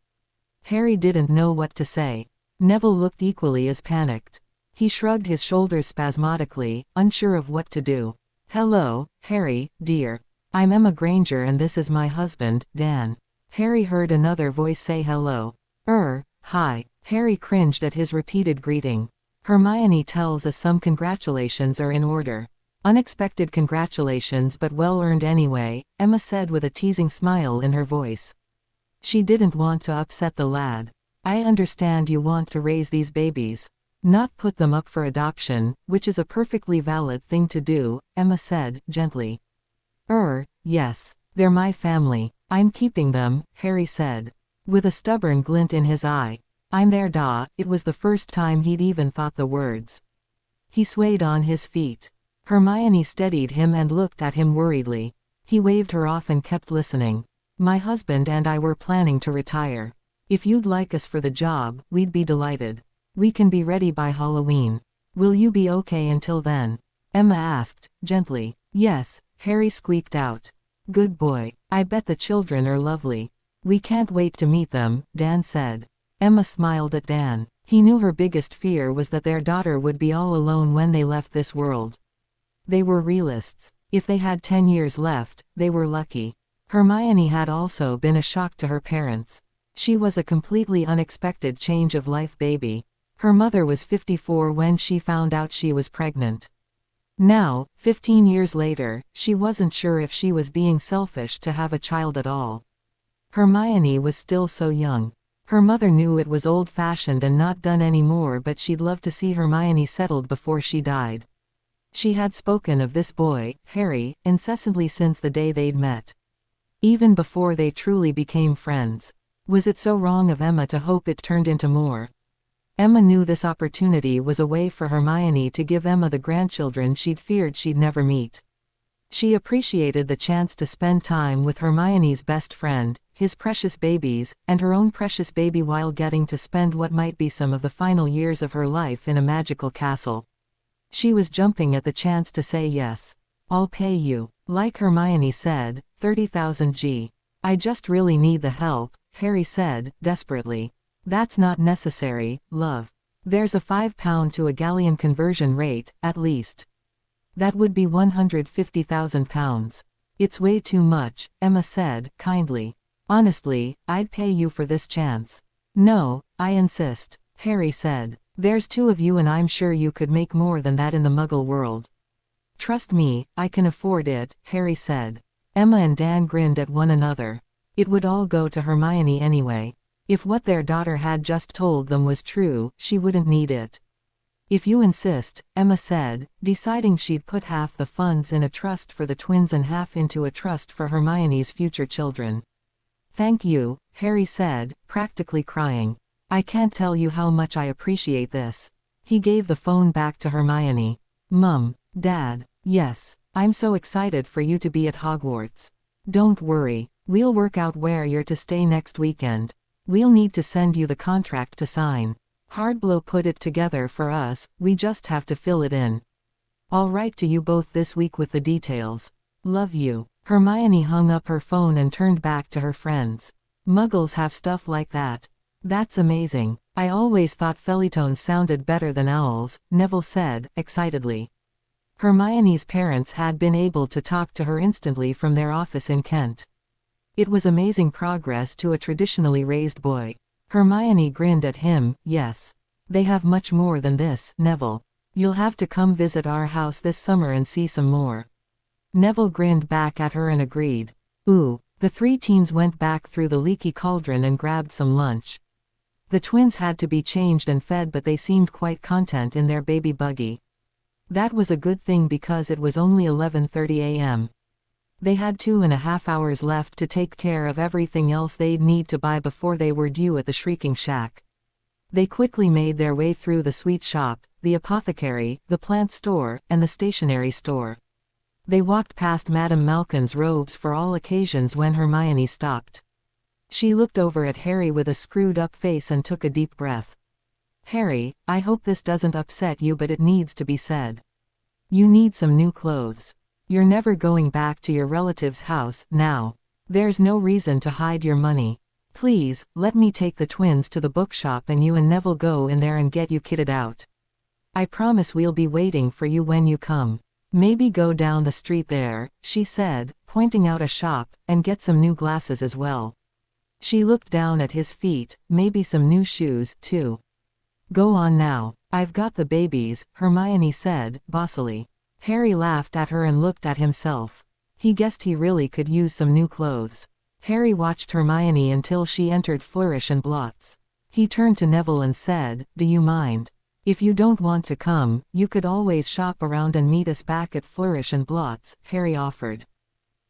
Harry didn't know what to say. Neville looked equally as panicked. He shrugged his shoulders spasmodically, unsure of what to do. Hello, Harry, dear. I'm Emma Granger and this is my husband, Dan. Harry heard another voice say hello. Hi. Harry cringed at his repeated greeting. Hermione tells us some congratulations are in order. Unexpected congratulations, but well earned anyway, Emma said with a teasing smile in her voice. She didn't want to upset the lad. I understand you want to raise these babies. Not put them up for adoption, which is a perfectly valid thing to do, Emma said, gently. Yes. They're my family. I'm keeping them, Harry said. With a stubborn glint in his eye. I'm their da. It was the first time he'd even thought the words. He swayed on his feet. Hermione steadied him and looked at him worriedly. He waved her off and kept listening. My husband and I were planning to retire. If you'd like us for the job, we'd be delighted. We can be ready by Halloween. Will you be okay until then? Emma asked, gently. Yes, Harry squeaked out. Good boy. I bet the children are lovely. We can't wait to meet them, Dan said. Emma smiled at Dan. He knew her biggest fear was that their daughter would be all alone when they left this world. They were realists. If they had 10 years left, they were lucky. Hermione had also been a shock to her parents. She was a completely unexpected change of life baby. Her mother was 54 when she found out she was pregnant. Now, 15 years later, she wasn't sure if she was being selfish to have a child at all. Hermione was still so young. Her mother knew it was old-fashioned and not done anymore, but she'd love to see Hermione settled before she died. She had spoken of this boy, Harry, incessantly since the day they'd met. Even before they truly became friends. Was it so wrong of Emma to hope it turned into more? Emma knew this opportunity was a way for Hermione to give Emma the grandchildren she'd feared she'd never meet. She appreciated the chance to spend time with Hermione's best friend, his precious babies, and her own precious baby while getting to spend what might be some of the final years of her life in a magical castle. She was jumping at the chance to say yes. I'll pay you. Like Hermione said, 30,000 G. I just really need the help, Harry said, desperately. That's not necessary, love. There's a £5 to a galleon conversion rate, at least. That would be £150,000. It's way too much, Emma said, kindly. Honestly, I'd pay you for this chance. No, I insist, Harry said. There's two of you and I'm sure you could make more than that in the Muggle world. Trust me, I can afford it, Harry said. Emma and Dan grinned at one another. It would all go to Hermione anyway. If what their daughter had just told them was true, she wouldn't need it. If you insist, Emma said, deciding she'd put half the funds in a trust for the twins and half into a trust for Hermione's future children. Thank you, Harry said, practically crying. I can't tell you how much I appreciate this. He gave the phone back to Hermione. Mum, Dad, yes, I'm so excited for you to be at Hogwarts. Don't worry, we'll work out where you're to stay next weekend. We'll need to send you the contract to sign. Hardblow put it together for us, we just have to fill it in. I'll write to you both this week with the details. Love you. Hermione hung up her phone and turned back to her friends. Muggles have stuff like that. That's amazing. I always thought Felitones sounded better than owls, Neville said, excitedly. Hermione's parents had been able to talk to her instantly from their office in Kent. It was amazing progress to a traditionally raised boy. Hermione grinned at him. Yes. They have much more than this, Neville. You'll have to come visit our house this summer and see some more. Neville grinned back at her and agreed. Ooh. The three teens went back through the leaky cauldron and grabbed some lunch. The twins had to be changed and fed, but they seemed quite content in their baby buggy. That was a good thing because it was only 11:30 a.m. They had 2.5 hours left to take care of everything else they'd need to buy before they were due at the Shrieking Shack. They quickly made their way through the sweet shop, the apothecary, the plant store, and the stationery store. They walked past Madame Malkin's robes for all occasions when Hermione stopped. She looked over at Harry with a screwed-up face and took a deep breath. Harry, I hope this doesn't upset you, but it needs to be said. You need some new clothes. You're never going back to your relative's house, now. There's no reason to hide your money. Please, let me take the twins to the bookshop and you and Neville go in there and get you kitted out. I promise we'll be waiting for you when you come. Maybe go down the street there, she said, pointing out a shop, and get some new glasses as well. She looked down at his feet, maybe some new shoes, too. Go on now. I've got the babies, Hermione said, bossily. Harry laughed at her and looked at himself. He guessed he really could use some new clothes. Harry watched Hermione until she entered Flourish and Blots. He turned to Neville and said, Do you mind? If you don't want to come, you could always shop around and meet us back at Flourish and Blots, Harry offered.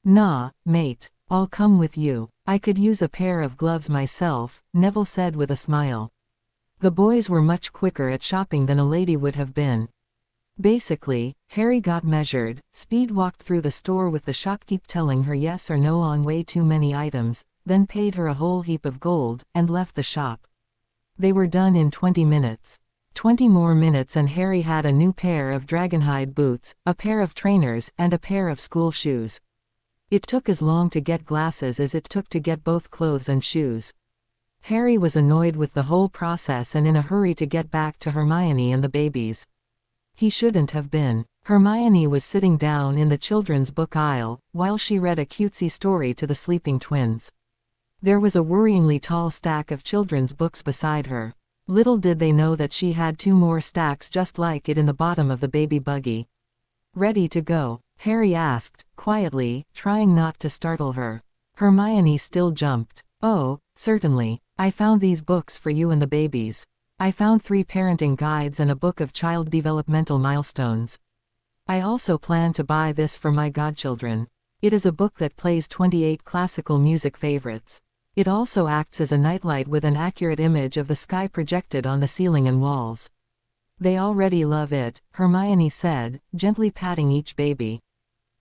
Nah, mate. I'll come with you. I could use a pair of gloves myself, Neville said with a smile. The boys were much quicker at shopping than a lady would have been. Basically, Harry got measured, speed walked through the store with the shopkeep telling her yes or no on way too many items, then paid her a whole heap of gold, and left the shop. They were done in 20 minutes. 20 more minutes and Harry had a new pair of dragonhide boots, a pair of trainers, and a pair of school shoes. It took as long to get glasses as it took to get both clothes and shoes. Harry was annoyed with the whole process and in a hurry to get back to Hermione and the babies. He shouldn't have been. Hermione was sitting down in the children's book aisle, while she read a cutesy story to the sleeping twins. There was a worryingly tall stack of children's books beside her. Little did they know that she had 2 more stacks just like it in the bottom of the baby buggy. Ready to go? Harry asked, quietly, trying not to startle her. Hermione still jumped. Oh, certainly. I found these books for you and the babies. I found 3 parenting guides and a book of child developmental milestones. I also plan to buy this for my godchildren. It is a book that plays 28 classical music favorites. It also acts as a nightlight with an accurate image of the sky projected on the ceiling and walls. They already love it, Hermione said, gently patting each baby.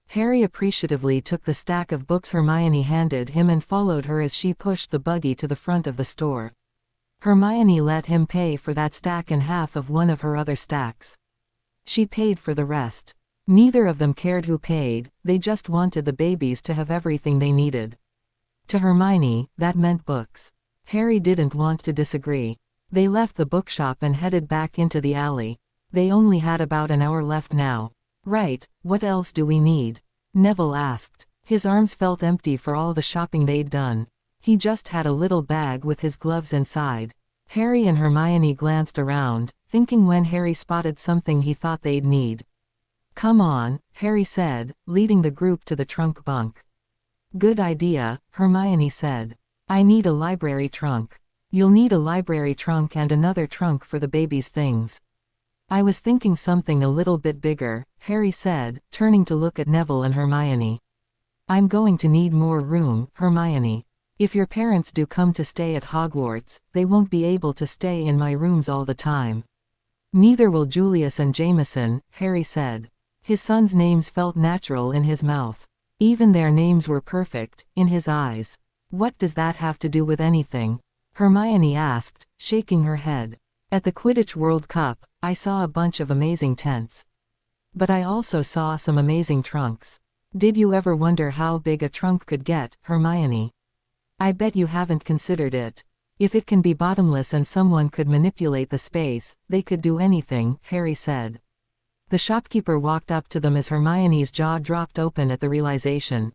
Harry appreciatively took the stack of books Hermione handed him and followed her as she pushed the buggy to the front of the store. Hermione let him pay for that stack and half of one of her other stacks. She paid for the rest. Neither of them cared who paid, they just wanted the babies to have everything they needed. To Hermione, that meant books. Harry didn't want to disagree. They left the bookshop and headed back into the alley. They only had about an hour left now. Right, what else do we need? Neville asked. His arms felt empty for all the shopping they'd done. He just had a little bag with his gloves inside. Harry and Hermione glanced around, thinking when Harry spotted something he thought they'd need. Come on, Harry said, leading the group to the trunk bunk. Good idea, Hermione said. I need a library trunk. You'll need a library trunk and another trunk for the baby's things. I was thinking something a little bit bigger, Harry said, turning to look at Neville and Hermione. I'm going to need more room, Hermione. If your parents do come to stay at Hogwarts, they won't be able to stay in my rooms all the time. Neither will Julius and Jameson, Harry said. His sons' names felt natural in his mouth. Even their names were perfect, in his eyes. What does that have to do with anything? Hermione asked, shaking her head. At the Quidditch World Cup, I saw a bunch of amazing tents. But I also saw some amazing trunks. Did you ever wonder how big a trunk could get, Hermione? I bet you haven't considered it. If it can be bottomless and someone could manipulate the space, they could do anything, Harry said. The shopkeeper walked up to them as Hermione's jaw dropped open at the realization.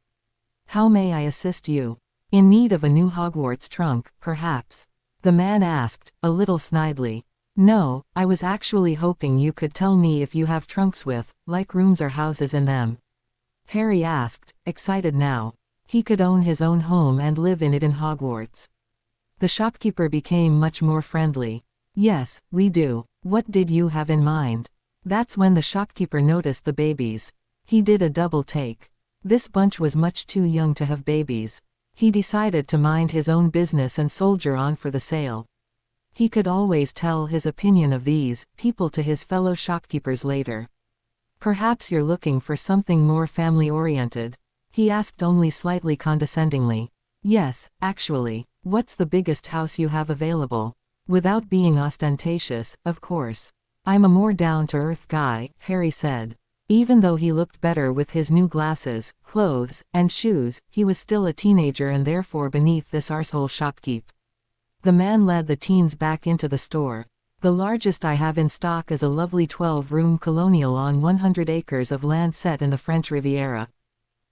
How may I assist you? In need of a new Hogwarts trunk, perhaps? The man asked, a little snidely. No, I was actually hoping you could tell me if you have trunks with, like rooms or houses in them. Harry asked, excited now. He could own his own home and live in it in Hogwarts. The shopkeeper became much more friendly. Yes, we do. What did you have in mind? That's when the shopkeeper noticed the babies. He did a double take. This bunch was much too young to have babies. He decided to mind his own business and soldier on for the sale. He could always tell his opinion of these people to his fellow shopkeepers later. Perhaps you're looking for something more family-oriented? He asked only slightly condescendingly. Yes, actually. What's the biggest house you have available? Without being ostentatious, of course. I'm a more down-to-earth guy, Harry said. Even though he looked better with his new glasses, clothes, and shoes, he was still a teenager and therefore beneath this arsehole shopkeep. The man led the teens back into the store. The largest I have in stock is a lovely 12-room colonial on 100 acres of land set in the French Riviera.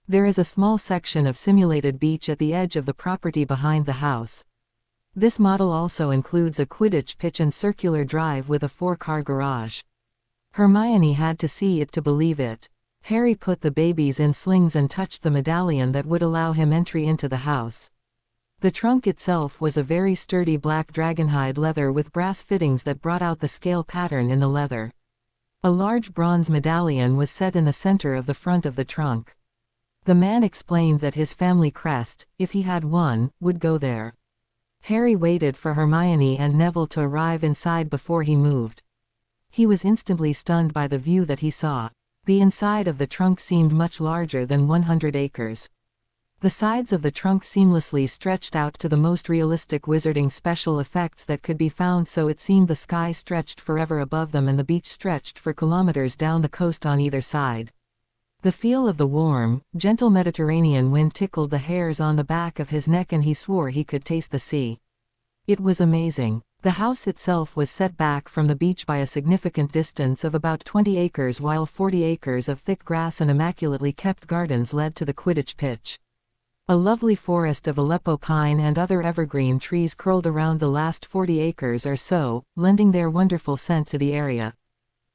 There is a small section of simulated beach at the edge of the property behind the house. This model also includes a Quidditch pitch and circular drive with a 4-car garage. Hermione had to see it to believe it. Harry put the babies in slings and touched the medallion that would allow him entry into the house. The trunk itself was a very sturdy black dragonhide leather with brass fittings that brought out the scale pattern in the leather. A large bronze medallion was set in the center of the front of the trunk. The man explained that his family crest, if he had one, would go there. Harry waited for Hermione and Neville to arrive inside before he moved. He was instantly stunned by the view that he saw. The inside of the trunk seemed much larger than 100 acres. The sides of the trunk seamlessly stretched out to the most realistic wizarding special effects that could be found, so it seemed the sky stretched forever above them and the beach stretched for kilometers down the coast on either side. The feel of the warm, gentle Mediterranean wind tickled the hairs on the back of his neck and he swore he could taste the sea. It was amazing. The house itself was set back from the beach by a significant distance of about 20 acres, while 40 acres of thick grass and immaculately kept gardens led to the Quidditch pitch. A lovely forest of Aleppo pine and other evergreen trees curled around the last 40 acres or so, lending their wonderful scent to the area.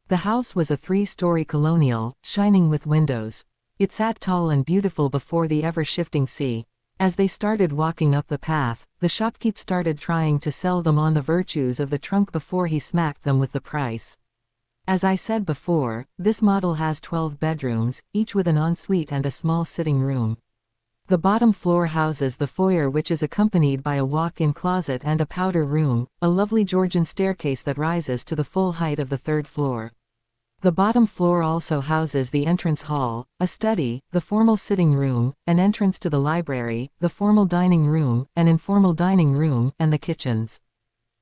The house was a 3-story colonial, shining with windows. It sat tall and beautiful before the ever-shifting sea. As they started walking up the path, the shopkeep started trying to sell them on the virtues of the trunk before he smacked them with the price. As I said before, this model has 12 bedrooms, each with an ensuite and a small sitting room. The bottom floor houses the foyer, which is accompanied by a walk-in closet and a powder room, a lovely Georgian staircase that rises to the full height of the third floor. The bottom floor also houses the entrance hall, a study, the formal sitting room, an entrance to the library, the formal dining room, an informal dining room, and the kitchens.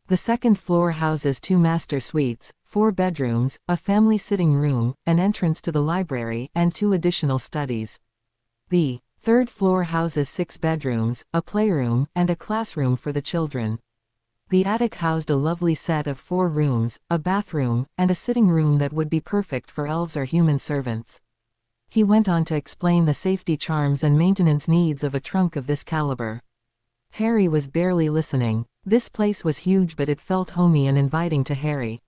The second floor houses 2 master suites, 4 bedrooms, a family sitting room, an entrance to the library, and 2 additional studies. The third floor houses 6 bedrooms, a playroom, and a classroom for the children. The attic housed a lovely set of 4 rooms, a bathroom, and a sitting room that would be perfect for elves or human servants. He went on to explain the safety charms and maintenance needs of a trunk of this caliber. Harry was barely listening. This place was huge, but it felt homey and inviting to Harry.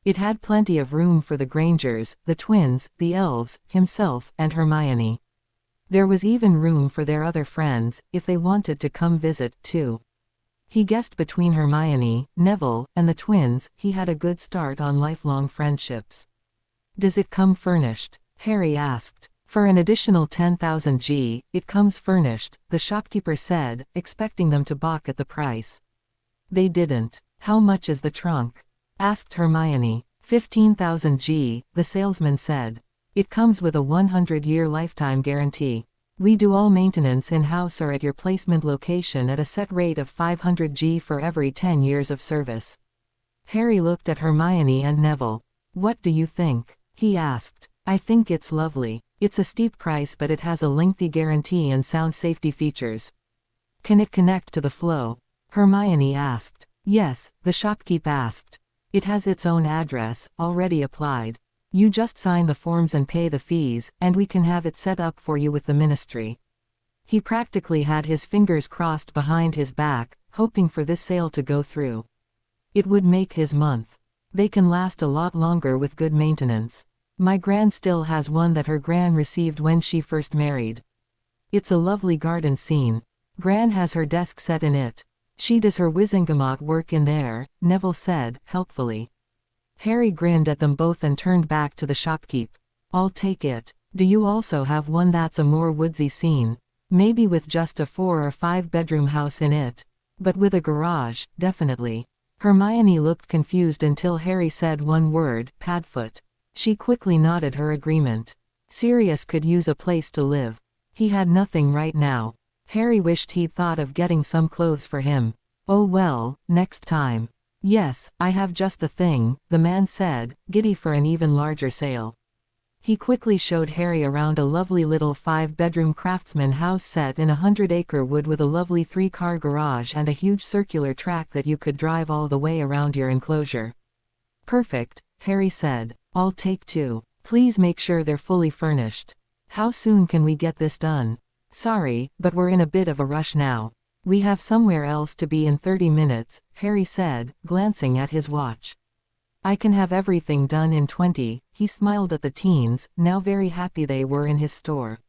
It had plenty of room for the Grangers, the twins, the elves, himself, and Hermione. There was even room for their other friends, if they wanted to come visit, too. He guessed between Hermione, Neville, and the twins, he had a good start on lifelong friendships. "Does it come furnished?" Harry asked. "For an additional 10,000 G, it comes furnished," the shopkeeper said, expecting them to balk at the price. They didn't. "How much is the trunk?" asked Hermione. 15,000 G, the salesman said. "It comes with a 100-year lifetime guarantee. We do all maintenance in-house or at your placement location at a set rate of 500 G for every 10 years of service." Harry looked at Hermione and Neville. "What do you think?" he asked. "I think it's lovely. It's a steep price, but it has a lengthy guarantee and sound safety features." "Can it connect to the flow?" Hermione asked. "Yes," the shopkeep asked. "It has its own address, already applied. You just sign the forms and pay the fees, and we can have it set up for you with the ministry." He practically had his fingers crossed behind his back, hoping for this sale to go through. It would make his month. They can last a lot longer with good maintenance. My gran still has one that her gran received when she first married. It's a lovely garden scene. Gran has her desk set in it. She does her Wizengamot work in there, Neville said, helpfully. Harry grinned at them both and turned back to the shopkeep. "I'll take it. Do you also have one that's a more woodsy scene? Maybe with just a 4 or 5 bedroom house in it. But with a garage, definitely." Hermione looked confused until Harry said one word, Padfoot. She quickly nodded her agreement. Sirius could use a place to live. He had nothing right now. Harry wished he'd thought of getting some clothes for him. "Oh well, next time." "Yes, I have just the thing," the man said, giddy for an even larger sale. He quickly showed Harry around a lovely little 5-bedroom craftsman house set in a 100-acre wood with a lovely 3-car garage and a huge circular track that you could drive all the way around your enclosure. "Perfect," Harry said. "I'll take 2. Please make sure they're fully furnished." "How soon can we get this done?" "Sorry, but we're in a bit of a rush now. We have somewhere else to be in 30 minutes, Harry said, glancing at his watch. "I can have everything done in 20, he smiled at the teens, now very happy they were in his store.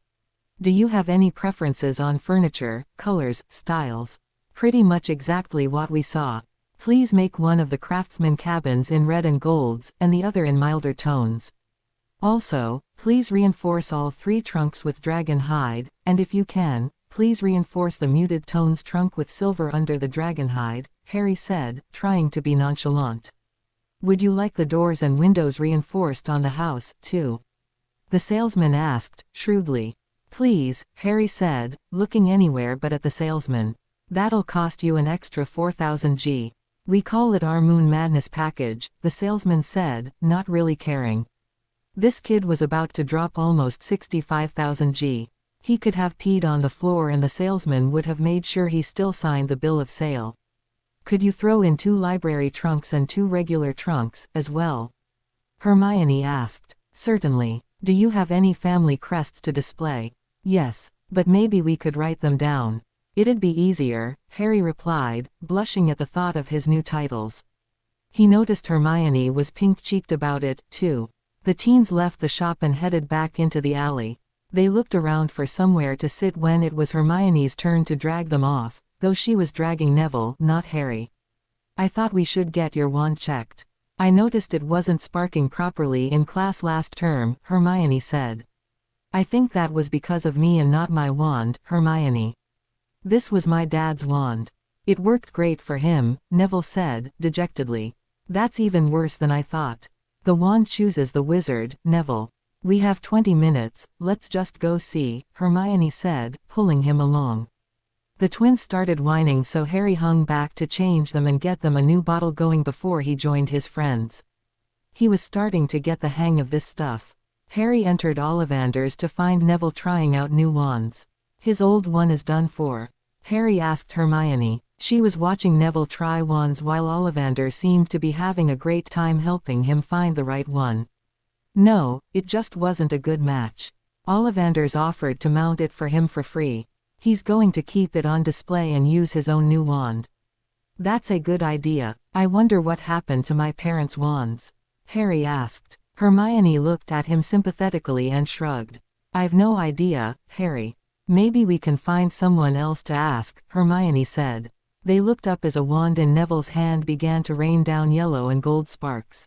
"Do you have any preferences on furniture, colors, styles?" "Pretty much exactly what we saw. Please make one of the craftsman cabins in red and golds, and the other in milder tones. Also, please reinforce all 3 trunks with dragon hide, and if you can, please reinforce the muted tones trunk with silver under the dragon hide," Harry said, trying to be nonchalant. "Would you like the doors and windows reinforced on the house, too?" the salesman asked, shrewdly. "Please," Harry said, looking anywhere but at the salesman. "That'll cost you an extra 4,000 G. We call it our Moon Madness package," the salesman said, not really caring. This kid was about to drop almost 65,000 G. He could have peed on the floor and the salesman would have made sure he still signed the bill of sale. "Could you throw in 2 library trunks and 2 regular trunks, as well?" Hermione asked. "Certainly. Do you have any family crests to display?" "Yes, but maybe we could write them down." "It'd be easier," Harry replied, blushing at the thought of his new titles. He noticed Hermione was pink-cheeked about it, too. The teens left the shop and headed back into the alley. They looked around for somewhere to sit when it was Hermione's turn to drag them off, though she was dragging Neville, not Harry. "I thought we should get your wand checked." I noticed it wasn't sparking properly in class last term, Hermione said. I think that was because of me and not my wand, Hermione. This was my dad's wand. It worked great for him, Neville said, dejectedly. That's even worse than I thought. The wand chooses the wizard, Neville. We have 20 minutes, let's just go see, Hermione said, pulling him along. The twins started whining, so Harry hung back to change them and get them a new bottle going before he joined his friends. He was starting to get the hang of this stuff. Harry entered Ollivander's to find Neville trying out new wands. His old one is done for? Harry asked Hermione. She was watching Neville try wands while Ollivander seemed to be having a great time helping him find the right one. No, it just wasn't a good match. Ollivander's offered to mount it for him for free. He's going to keep it on display and use his own new wand. That's a good idea. I wonder what happened to my parents' wands. Harry asked. Hermione looked at him sympathetically and shrugged. I've no idea, Harry. Maybe we can find someone else to ask, Hermione said. They looked up as a wand in Neville's hand began to rain down yellow and gold sparks.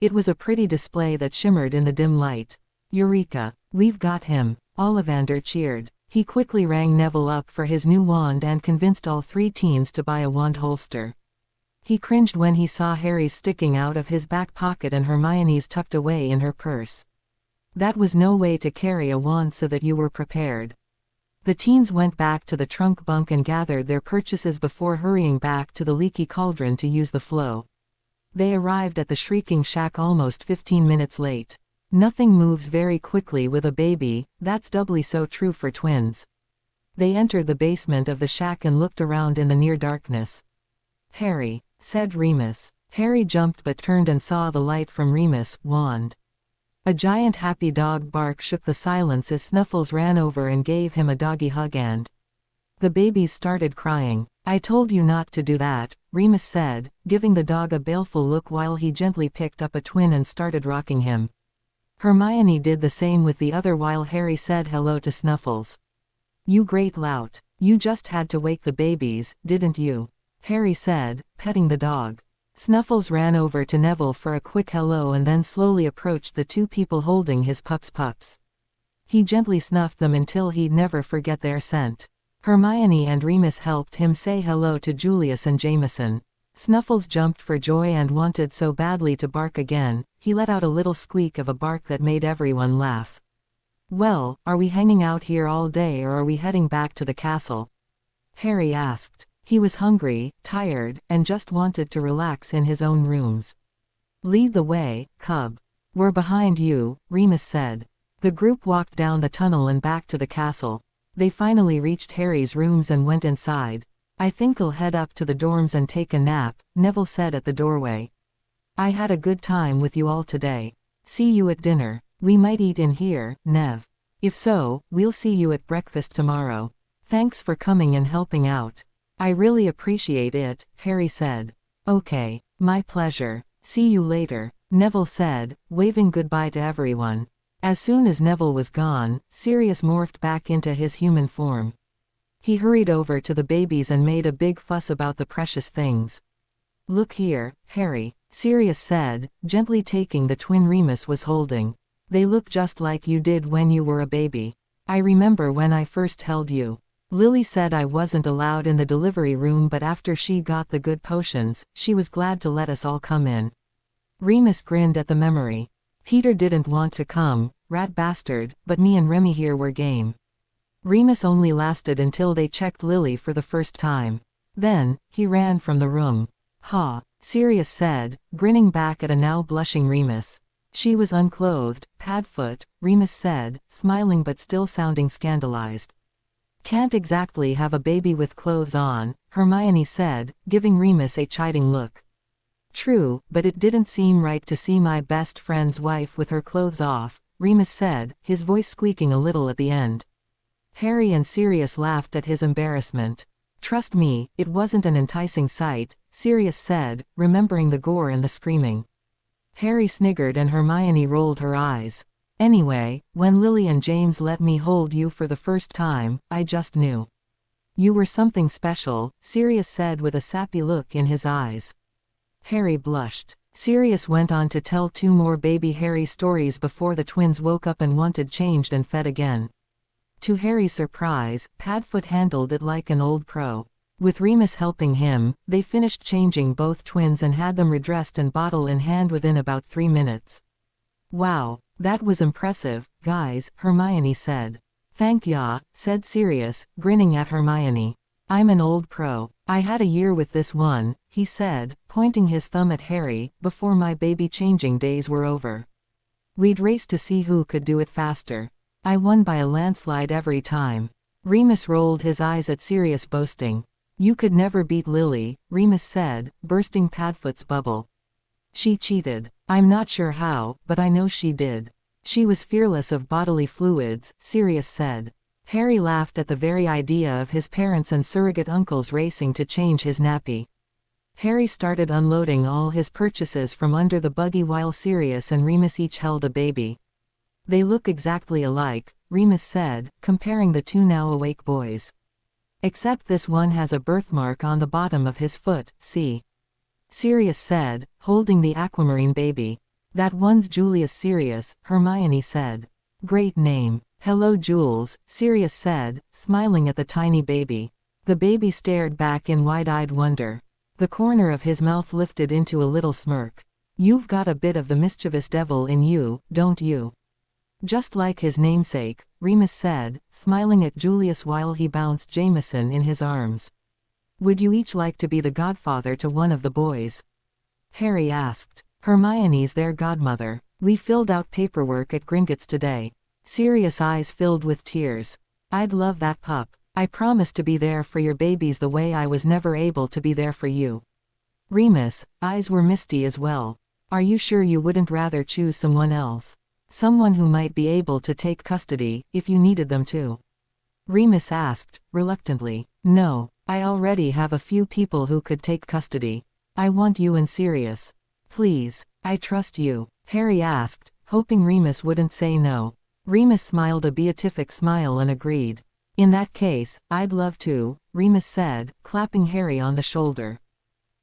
It was a pretty display that shimmered in the dim light. Eureka! We've got him! Ollivander cheered. He quickly rang Neville up for his new wand and convinced all 3 teens to buy a wand holster. He cringed when he saw Harry's sticking out of his back pocket and Hermione's tucked away in her purse. That was no way to carry a wand so that you were prepared. The teens went back to the trunk bunk and gathered their purchases before hurrying back to the leaky cauldron to use the flow. They arrived at the Shrieking Shack almost 15 minutes late. Nothing moves very quickly with a baby, that's doubly so true for twins. They entered the basement of the shack and looked around in the near darkness. Harry, said Remus. Harry jumped but turned and saw the light from Remus' wand. A giant happy dog bark shook the silence as Snuffles ran over and gave him a doggy hug and the babies started crying. I told you not to do that, Remus said, giving the dog a baleful look while he gently picked up a twin and started rocking him. Hermione did the same with the other while Harry said hello to Snuffles. You great lout. You just had to wake the babies, didn't you? Harry said, petting the dog. Snuffles ran over to Neville for a quick hello and then slowly approached the 2 people holding his pups. He gently snuffed them until he'd never forget their scent. Hermione and Remus helped him say hello to Julius and Jameson. Snuffles jumped for joy and wanted so badly to bark again, he let out a little squeak of a bark that made everyone laugh. Well, are we hanging out here all day or are we heading back to the castle? Harry asked. He was hungry, tired, and just wanted to relax in his own rooms. Lead the way, cub. We're behind you, Remus said. The group walked down the tunnel and back to the castle. They finally reached Harry's rooms and went inside. I think I'll head up to the dorms and take a nap, Neville said at the doorway. I had a good time with you all today. See you at dinner. We might eat in here, Nev. If so, we'll see you at breakfast tomorrow. Thanks for coming and helping out. I really appreciate it, Harry said. Okay, my pleasure. See you later, Neville said, waving goodbye to everyone. As soon as Neville was gone, Sirius morphed back into his human form. He hurried over to the babies and made a big fuss about the precious things. Look here, Harry, Sirius said, gently taking the twin Remus was holding. They look just like you did when you were a baby. I remember when I first held you. Lily said I wasn't allowed in the delivery room, but after she got the good potions, she was glad to let us all come in. Remus grinned at the memory. Peter didn't want to come, rat bastard, but me and Remy here were game. Remus only lasted until they checked Lily for the first time. Then, he ran from the room. Ha, Sirius said, grinning back at a now blushing Remus. She was unclothed, Padfoot, Remus said, smiling but still sounding scandalized. Can't exactly have a baby with clothes on, Hermione said, giving Remus a chiding look. True, but it didn't seem right to see my best friend's wife with her clothes off, Remus said, his voice squeaking a little at the end. Harry and Sirius laughed at his embarrassment. Trust me, it wasn't an enticing sight, Sirius said, remembering the gore and the screaming. Harry sniggered and Hermione rolled her eyes. Anyway, when Lily and James let me hold you for the first time, I just knew. You were something special, Sirius said with a sappy look in his eyes. Harry blushed. Sirius went on to tell 2 more baby Harry stories before the twins woke up and wanted changed and fed again. To Harry's surprise, Padfoot handled it like an old pro. With Remus helping him, they finished changing both twins and had them redressed and bottle in hand within about 3 minutes. "Wow, that was impressive, guys," Hermione said. "Thank ya," said Sirius, grinning at Hermione. "I'm an old pro. I had a year with this one," he said, pointing his thumb at Harry, "before my baby changing days were over. We'd race to see who could do it faster. I won by a landslide every time." Remus rolled his eyes at Sirius, boasting. "You could never beat Lily," Remus said, bursting Padfoot's bubble. "She cheated. I'm not sure how, but I know she did. She was fearless of bodily fluids," Sirius said. Harry laughed at the very idea of his parents and surrogate uncles racing to change his nappy. Harry started unloading all his purchases from under the buggy while Sirius and Remus each held a baby. "They look exactly alike," Remus said, comparing the 2 now awake boys. "Except this one has a birthmark on the bottom of his foot, see?" Sirius said, holding the aquamarine baby. "That one's Julius Sirius," Hermione said. "Great name." "Hello Jules," Sirius said, smiling at the tiny baby. The baby stared back in wide-eyed wonder. The corner of his mouth lifted into a little smirk. "You've got a bit of the mischievous devil in you, don't you?" "Just like his namesake," Remus said, smiling at Julius while he bounced Jameson in his arms. "Would you each like to be the godfather to one of the boys?" Harry asked. "Hermione's their godmother. We filled out paperwork at Gringotts today." Sirius' eyes filled with tears. "I'd love that pup. I promise to be there for your babies the way I was never able to be there for you." Remus' eyes were misty as well. "Are you sure you wouldn't rather choose someone else? Someone who might be able to take custody, if you needed them to?" Remus asked, reluctantly. "No, I already have a few people who could take custody. I want you and Sirius. Please, I trust you," Harry asked, hoping Remus wouldn't say no. Remus smiled a beatific smile and agreed. "In that case, I'd love to," Remus said, clapping Harry on the shoulder.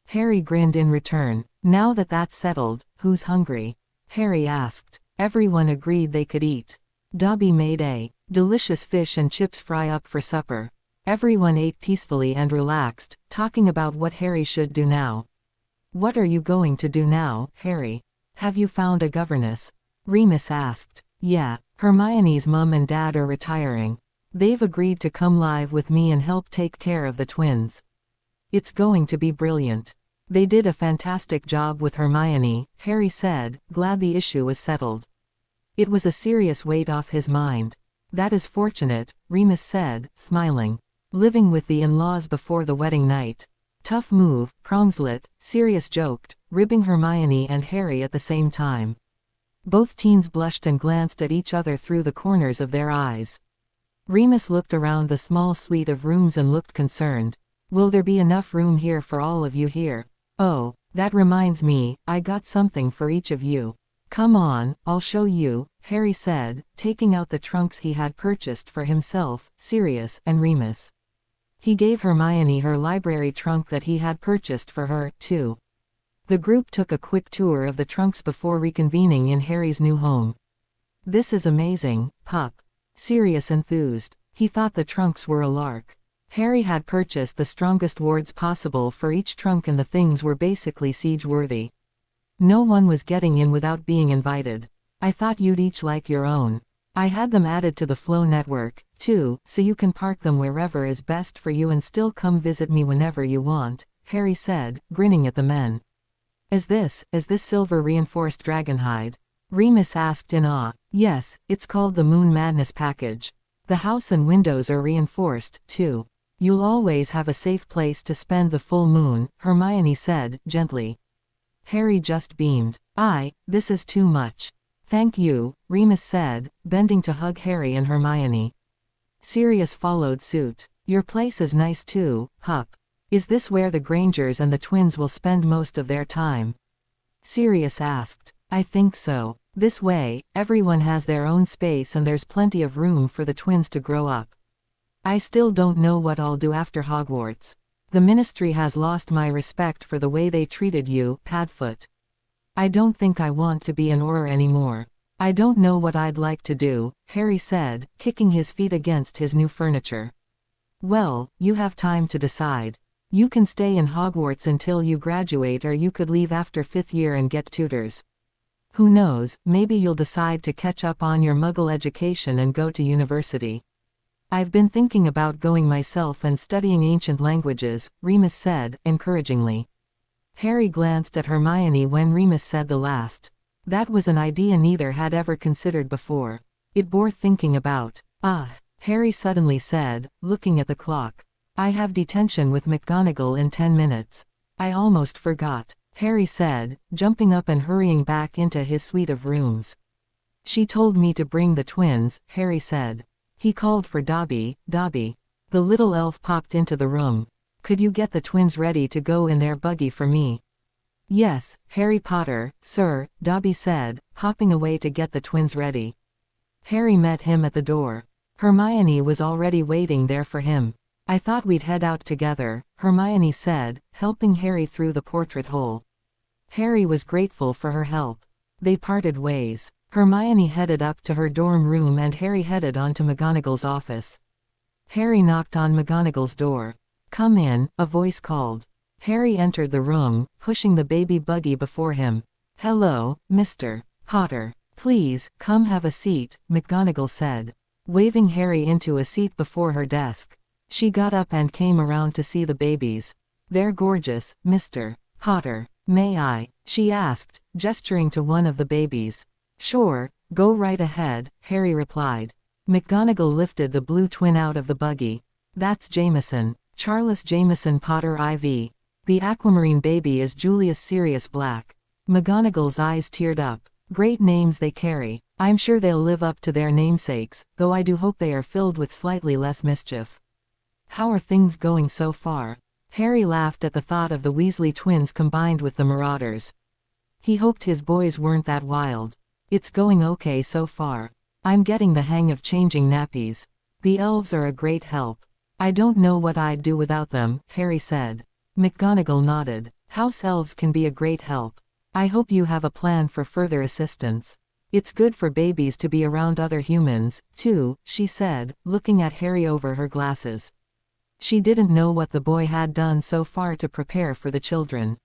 Harry grinned in return. "Now that that's settled, who's hungry?" Harry asked. Everyone agreed they could eat. Dobby made a delicious fish and chips fry up for supper. Everyone ate peacefully and relaxed, talking about what Harry should do now. "What are you going to do now, Harry? Have you found a governess?" Remus asked. "Yeah, Hermione's mum and dad are retiring. They've agreed to come live with me and help take care of the twins. It's going to be brilliant." "They did a fantastic job with Hermione," Harry said, glad the issue was settled. It was a serious weight off his mind. "That is fortunate," Remus said, smiling. "Living with the in-laws before the wedding night. Tough move, Promslet," Sirius joked, ribbing Hermione and Harry at the same time. Both teens blushed and glanced at each other through the corners of their eyes. Remus looked around the small suite of rooms and looked concerned. "Will there be enough room here for all of you here? Oh, that reminds me, I got something for each of you. Come on, I'll show you," Harry said, taking out the trunks he had purchased for himself, Sirius, and Remus. He gave Hermione her library trunk that he had purchased for her, too. The group took a quick tour of the trunks before reconvening in Harry's new home. "This is amazing, pup," Sirius enthused. He thought the trunks were a lark. Harry had purchased the strongest wards possible for each trunk and the things were basically siege-worthy. No one was getting in without being invited. "I thought you'd each like your own. I had them added to the Flow network, too, so you can park them wherever is best for you and still come visit me whenever you want," Harry said, grinning at the men. Is this silver-reinforced dragonhide?" Remus asked in awe. "Yes, it's called the Moon Madness package. The house and windows are reinforced, too. You'll always have a safe place to spend the full moon," Hermione said, gently. Harry just beamed. This is too much. "Thank you," Remus said, bending to hug Harry and Hermione. Sirius followed suit. "Your place is nice too, pup. Is this where the Grangers and the twins will spend most of their time?" Sirius asked. "I think so. This way, everyone has their own space and there's plenty of room for the twins to grow up. I still don't know what I'll do after Hogwarts. The Ministry has lost my respect for the way they treated you, Padfoot." I don't think I want to be an Auror anymore. I don't know what I'd like to do, Harry said, kicking his feet against his new furniture. Well, you have time to decide. You can stay in Hogwarts until you graduate, or you could leave after 5th year and get tutors. Who knows, maybe you'll decide to catch up on your Muggle education and go to university. I've been thinking about going myself and studying ancient languages, Remus said, encouragingly. Harry glanced at Hermione when Remus said the last. That was an idea neither had ever considered before. It bore thinking about. Ah, Harry suddenly said, looking at the clock. I have detention with McGonagall in 10 minutes. I almost forgot, Harry said, jumping up and hurrying back into his suite of rooms. She told me to bring the twins, Harry said. He called for Dobby. Dobby. The little elf popped into the room. Could you get the twins ready to go in their buggy for me? Yes, Harry Potter, sir, Dobby said, hopping away to get the twins ready. Harry met him at the door. Hermione was already waiting there for him. I thought we'd head out together, Hermione said, helping Harry through the portrait hole. Harry was grateful for her help. They parted ways. Hermione headed up to her dorm room and Harry headed on to McGonagall's office. Harry knocked on McGonagall's door. Come in, a voice called. Harry entered the room, pushing the baby buggy before him. Hello, Mr. Potter. Please, come have a seat, McGonagall said, waving Harry into a seat before her desk. She got up and came around to see the babies. They're gorgeous, Mr. Potter. May I? She asked, gesturing to one of the babies. Sure, go right ahead, Harry replied. McGonagall lifted the blue twin out of the buggy. That's Jameson, Charles Jameson Potter IV. The aquamarine baby is Julius Sirius Black. McGonagall's eyes teared up. Great names they carry. I'm sure they'll live up to their namesakes, though I do hope they are filled with slightly less mischief. How are things going so far? Harry laughed at the thought of the Weasley twins combined with the Marauders. He hoped his boys weren't that wild. It's going okay so far. I'm getting the hang of changing nappies. The elves are a great help. I don't know what I'd do without them, Harry said. McGonagall nodded. House elves can be a great help. I hope you have a plan for further assistance. It's good for babies to be around other humans, too, she said, looking at Harry over her glasses. She didn't know what the boy had done so far to prepare for the children.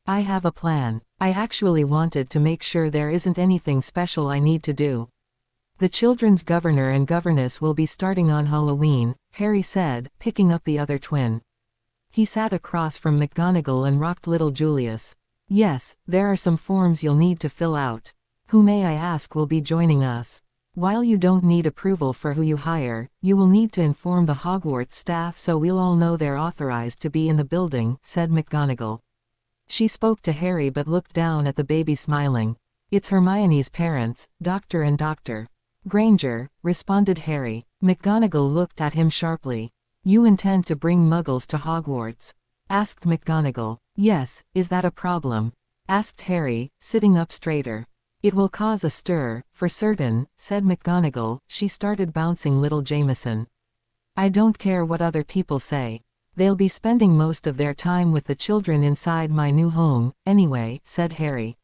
I have a plan. I actually wanted to make sure there isn't anything special I need to do. The children's governor and governess will be starting on Halloween, Harry said, picking up the other twin. He sat across from McGonagall and rocked little Julius. Yes, there are some forms you'll need to fill out. Who may I ask will be joining us? While you don't need approval for who you hire, you will need to inform the Hogwarts staff so we'll all know they're authorized to be in the building, said McGonagall. She spoke to Harry but looked down at the baby smiling. It's Hermione's parents, Doctor and Dr. Granger, responded Harry. McGonagall looked at him sharply. You intend to bring Muggles to Hogwarts? Asked McGonagall. Yes, is that a problem? Asked Harry, sitting up straighter. It will cause a stir, for certain, said McGonagall. She started bouncing little Jameson. I don't care what other people say. They'll be spending most of their time with the children inside my new home, anyway, said Harry.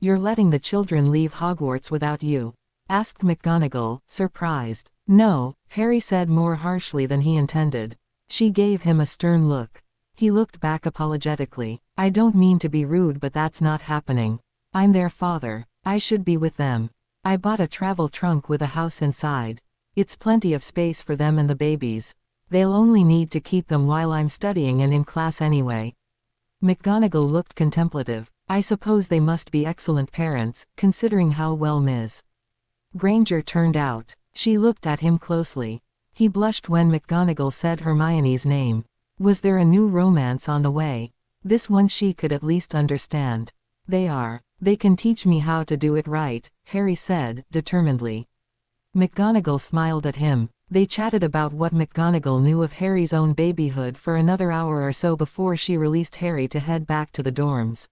You're letting the children leave Hogwarts without you? Asked McGonagall, surprised. No, Harry said more harshly than he intended. She gave him a stern look. He looked back apologetically. I don't mean to be rude, but that's not happening. I'm their father. I should be with them. I bought a travel trunk with a house inside. It's plenty of space for them and the babies. They'll only need to keep them while I'm studying and in class anyway. McGonagall looked contemplative. I suppose they must be excellent parents, considering how well Ms. Granger turned out. She looked at him closely. He blushed when McGonagall said Hermione's name. Was there a new romance on the way? This one she could at least understand. They are. They can teach me how to do it right, Harry said, determinedly. McGonagall smiled at him. They chatted about what McGonagall knew of Harry's own babyhood for another hour or so before she released Harry to head back to the dorms.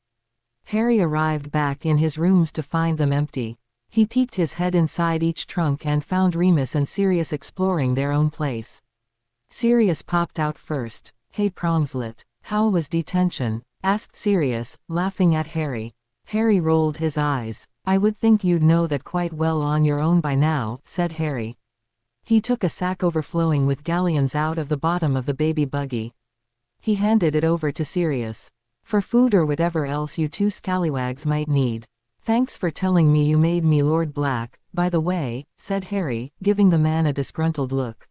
Harry arrived back in his rooms to find them empty. He peeked his head inside each trunk and found Remus and Sirius exploring their own place. Sirius popped out first. Hey Prongslet, how was detention? Asked Sirius, laughing at Harry. Harry rolled his eyes. "I would think you'd know that quite well on your own by now," said Harry. He took a sack overflowing with galleons out of the bottom of the baby buggy. He handed it over to Sirius. "For food or whatever else you two scallywags might need. Thanks for telling me you made me Lord Black, by the way," said Harry, giving the man a disgruntled look.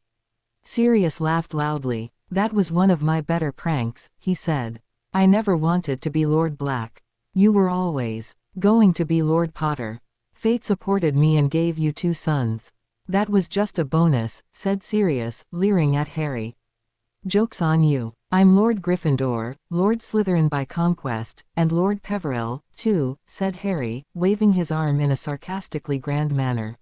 Sirius laughed loudly. "That was one of my better pranks," he said. "I never wanted to be Lord Black. You were always going to be Lord Potter. Fate supported me and gave you 2 sons. That was just a bonus," said Sirius, leering at Harry. "Joke's on you. I'm Lord Gryffindor, Lord Slytherin by conquest, and Lord Peverell, too," said Harry, waving his arm in a sarcastically grand manner.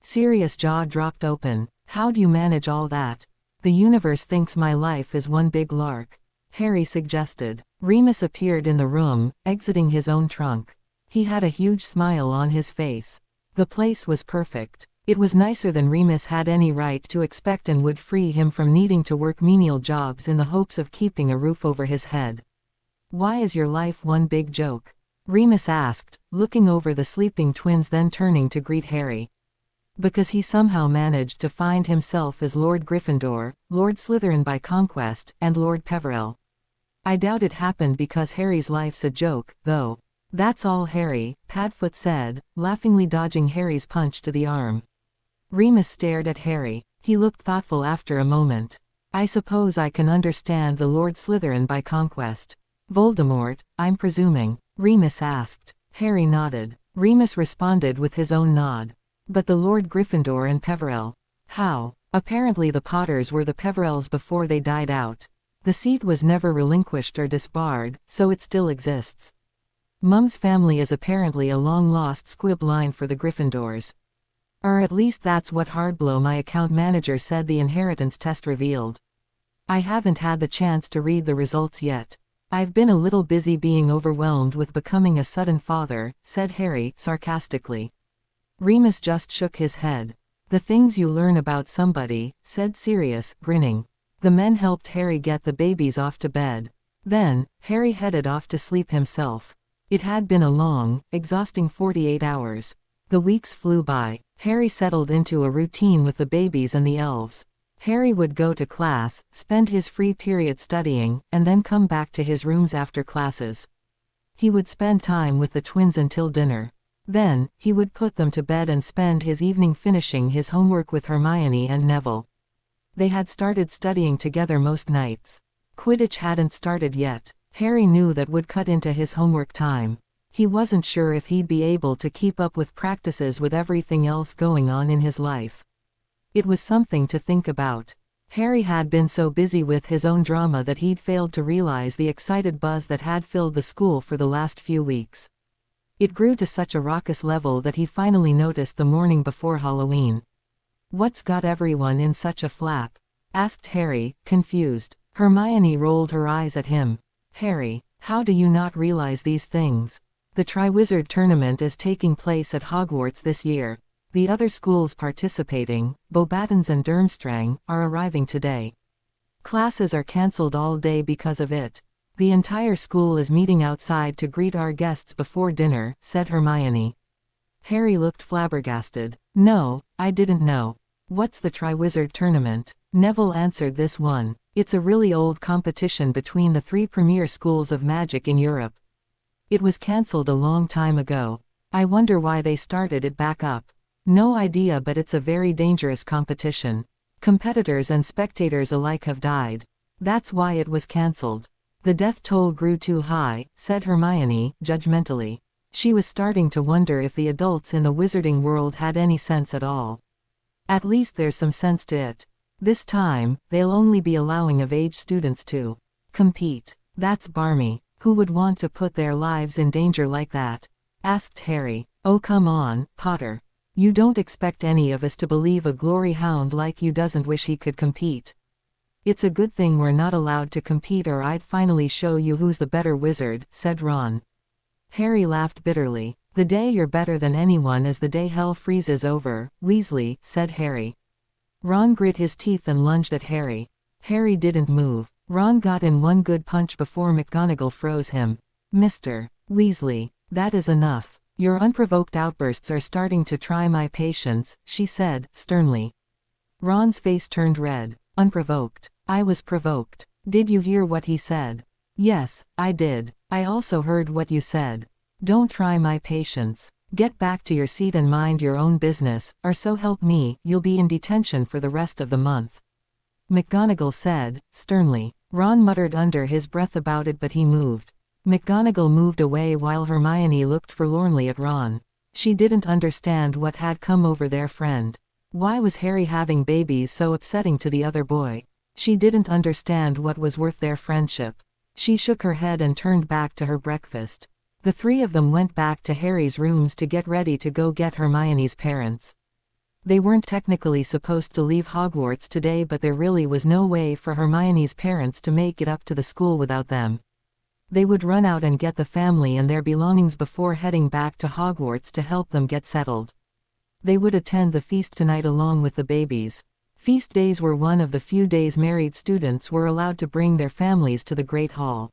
Sirius' jaw dropped open. "How do you manage all that?" "The universe thinks my life is one big lark," Harry suggested. Remus appeared in the room, exiting his own trunk. He had a huge smile on his face. The place was perfect. It was nicer than Remus had any right to expect and would free him from needing to work menial jobs in the hopes of keeping a roof over his head. "Why is your life one big joke?" Remus asked, looking over the sleeping twins then turning to greet Harry. "Because he somehow managed to find himself as Lord Gryffindor, Lord Slytherin by conquest, and Lord Peverell. I doubt it happened because Harry's life's a joke, though." "That's all, Harry," Padfoot said, laughingly dodging Harry's punch to the arm. Remus stared at Harry. He looked thoughtful after a moment. "I suppose I can understand the Lord Slytherin by conquest. Voldemort, I'm presuming?" Remus asked. Harry nodded. Remus responded with his own nod. "But the Lord Gryffindor and Peverell? How?" "Apparently the Potters were the Peverells before they died out. The seat was never relinquished or disbarred, so it still exists. Mum's family is apparently a long-lost squib line for the Gryffindors. Or at least that's what Hardblow, my account manager, said the inheritance test revealed. I haven't had the chance to read the results yet. I've been a little busy being overwhelmed with becoming a sudden father," said Harry, sarcastically. Remus just shook his head. "The things you learn about somebody," said Sirius, grinning. The men helped Harry get the babies off to bed. Then, Harry headed off to sleep himself. It had been a long, exhausting 48 hours. The weeks flew by. Harry settled into a routine with the babies and the elves. Harry would go to class, spend his free period studying, and then come back to his rooms after classes. He would spend time with the twins until dinner. Then, he would put them to bed and spend his evening finishing his homework with Hermione and Neville. They had started studying together most nights. Quidditch hadn't started yet. Harry knew that would cut into his homework time. He wasn't sure if he'd be able to keep up with practices with everything else going on in his life. It was something to think about. Harry had been so busy with his own drama that he'd failed to realize the excited buzz that had filled the school for the last few weeks. It grew to such a raucous level that he finally noticed the morning before Halloween. "What's got everyone in such a flap?" asked Harry, confused. Hermione rolled her eyes at him. "Harry, how do you not realize these things? The Triwizard Tournament is taking place at Hogwarts this year. The other schools participating, Beauxbatons and Durmstrang, are arriving today. Classes are cancelled all day because of it. The entire school is meeting outside to greet our guests before dinner," said Hermione. Harry looked flabbergasted. "No, I didn't know. What's the Triwizard Tournament?" Neville answered this one. "It's a really old competition between the 3 premier schools of magic in Europe. It was cancelled a long time ago. I wonder why they started it back up. No idea, but it's a very dangerous competition. Competitors and spectators alike have died. That's why it was cancelled." "The death toll grew too high," said Hermione, judgmentally. She was starting to wonder if the adults in the wizarding world had any sense at all. "At least there's some sense to it. This time, they'll only be allowing of-age students to compete." "That's barmy. Who would want to put their lives in danger like that?" asked Harry. "Oh come on, Potter. You don't expect any of us to believe a glory hound like you doesn't wish he could compete. It's a good thing we're not allowed to compete, or I'd finally show you who's the better wizard," said Ron. Harry laughed bitterly. "The day you're better than anyone is the day hell freezes over, Weasley," said Harry. Ron grit his teeth and lunged at Harry. Harry didn't move. Ron got in one good punch before McGonagall froze him. "Mr. Weasley." That is enough. Your unprovoked outbursts are starting to try my patience, she said, sternly. Ron's face turned red. Unprovoked. I was provoked. Did you hear what he said? Yes, I did. I also heard what you said. Don't try my patience. Get back to your seat and mind your own business, or so help me, you'll be in detention for the rest of the month. McGonagall said, sternly. Ron muttered under his breath about it, but he moved. McGonagall moved away while Hermione looked forlornly at Ron. She didn't understand what had come over their friend. Why was Harry having babies so upsetting to the other boy? She didn't understand what was worth their friendship. She shook her head and turned back to her breakfast. The three of them went back to Harry's rooms to get ready to go get Hermione's parents. They weren't technically supposed to leave Hogwarts today, but there really was no way for Hermione's parents to make it up to the school without them. They would run out and get the family and their belongings before heading back to Hogwarts to help them get settled. They would attend the feast tonight along with the babies. Feast days were one of the few days married students were allowed to bring their families to the Great Hall.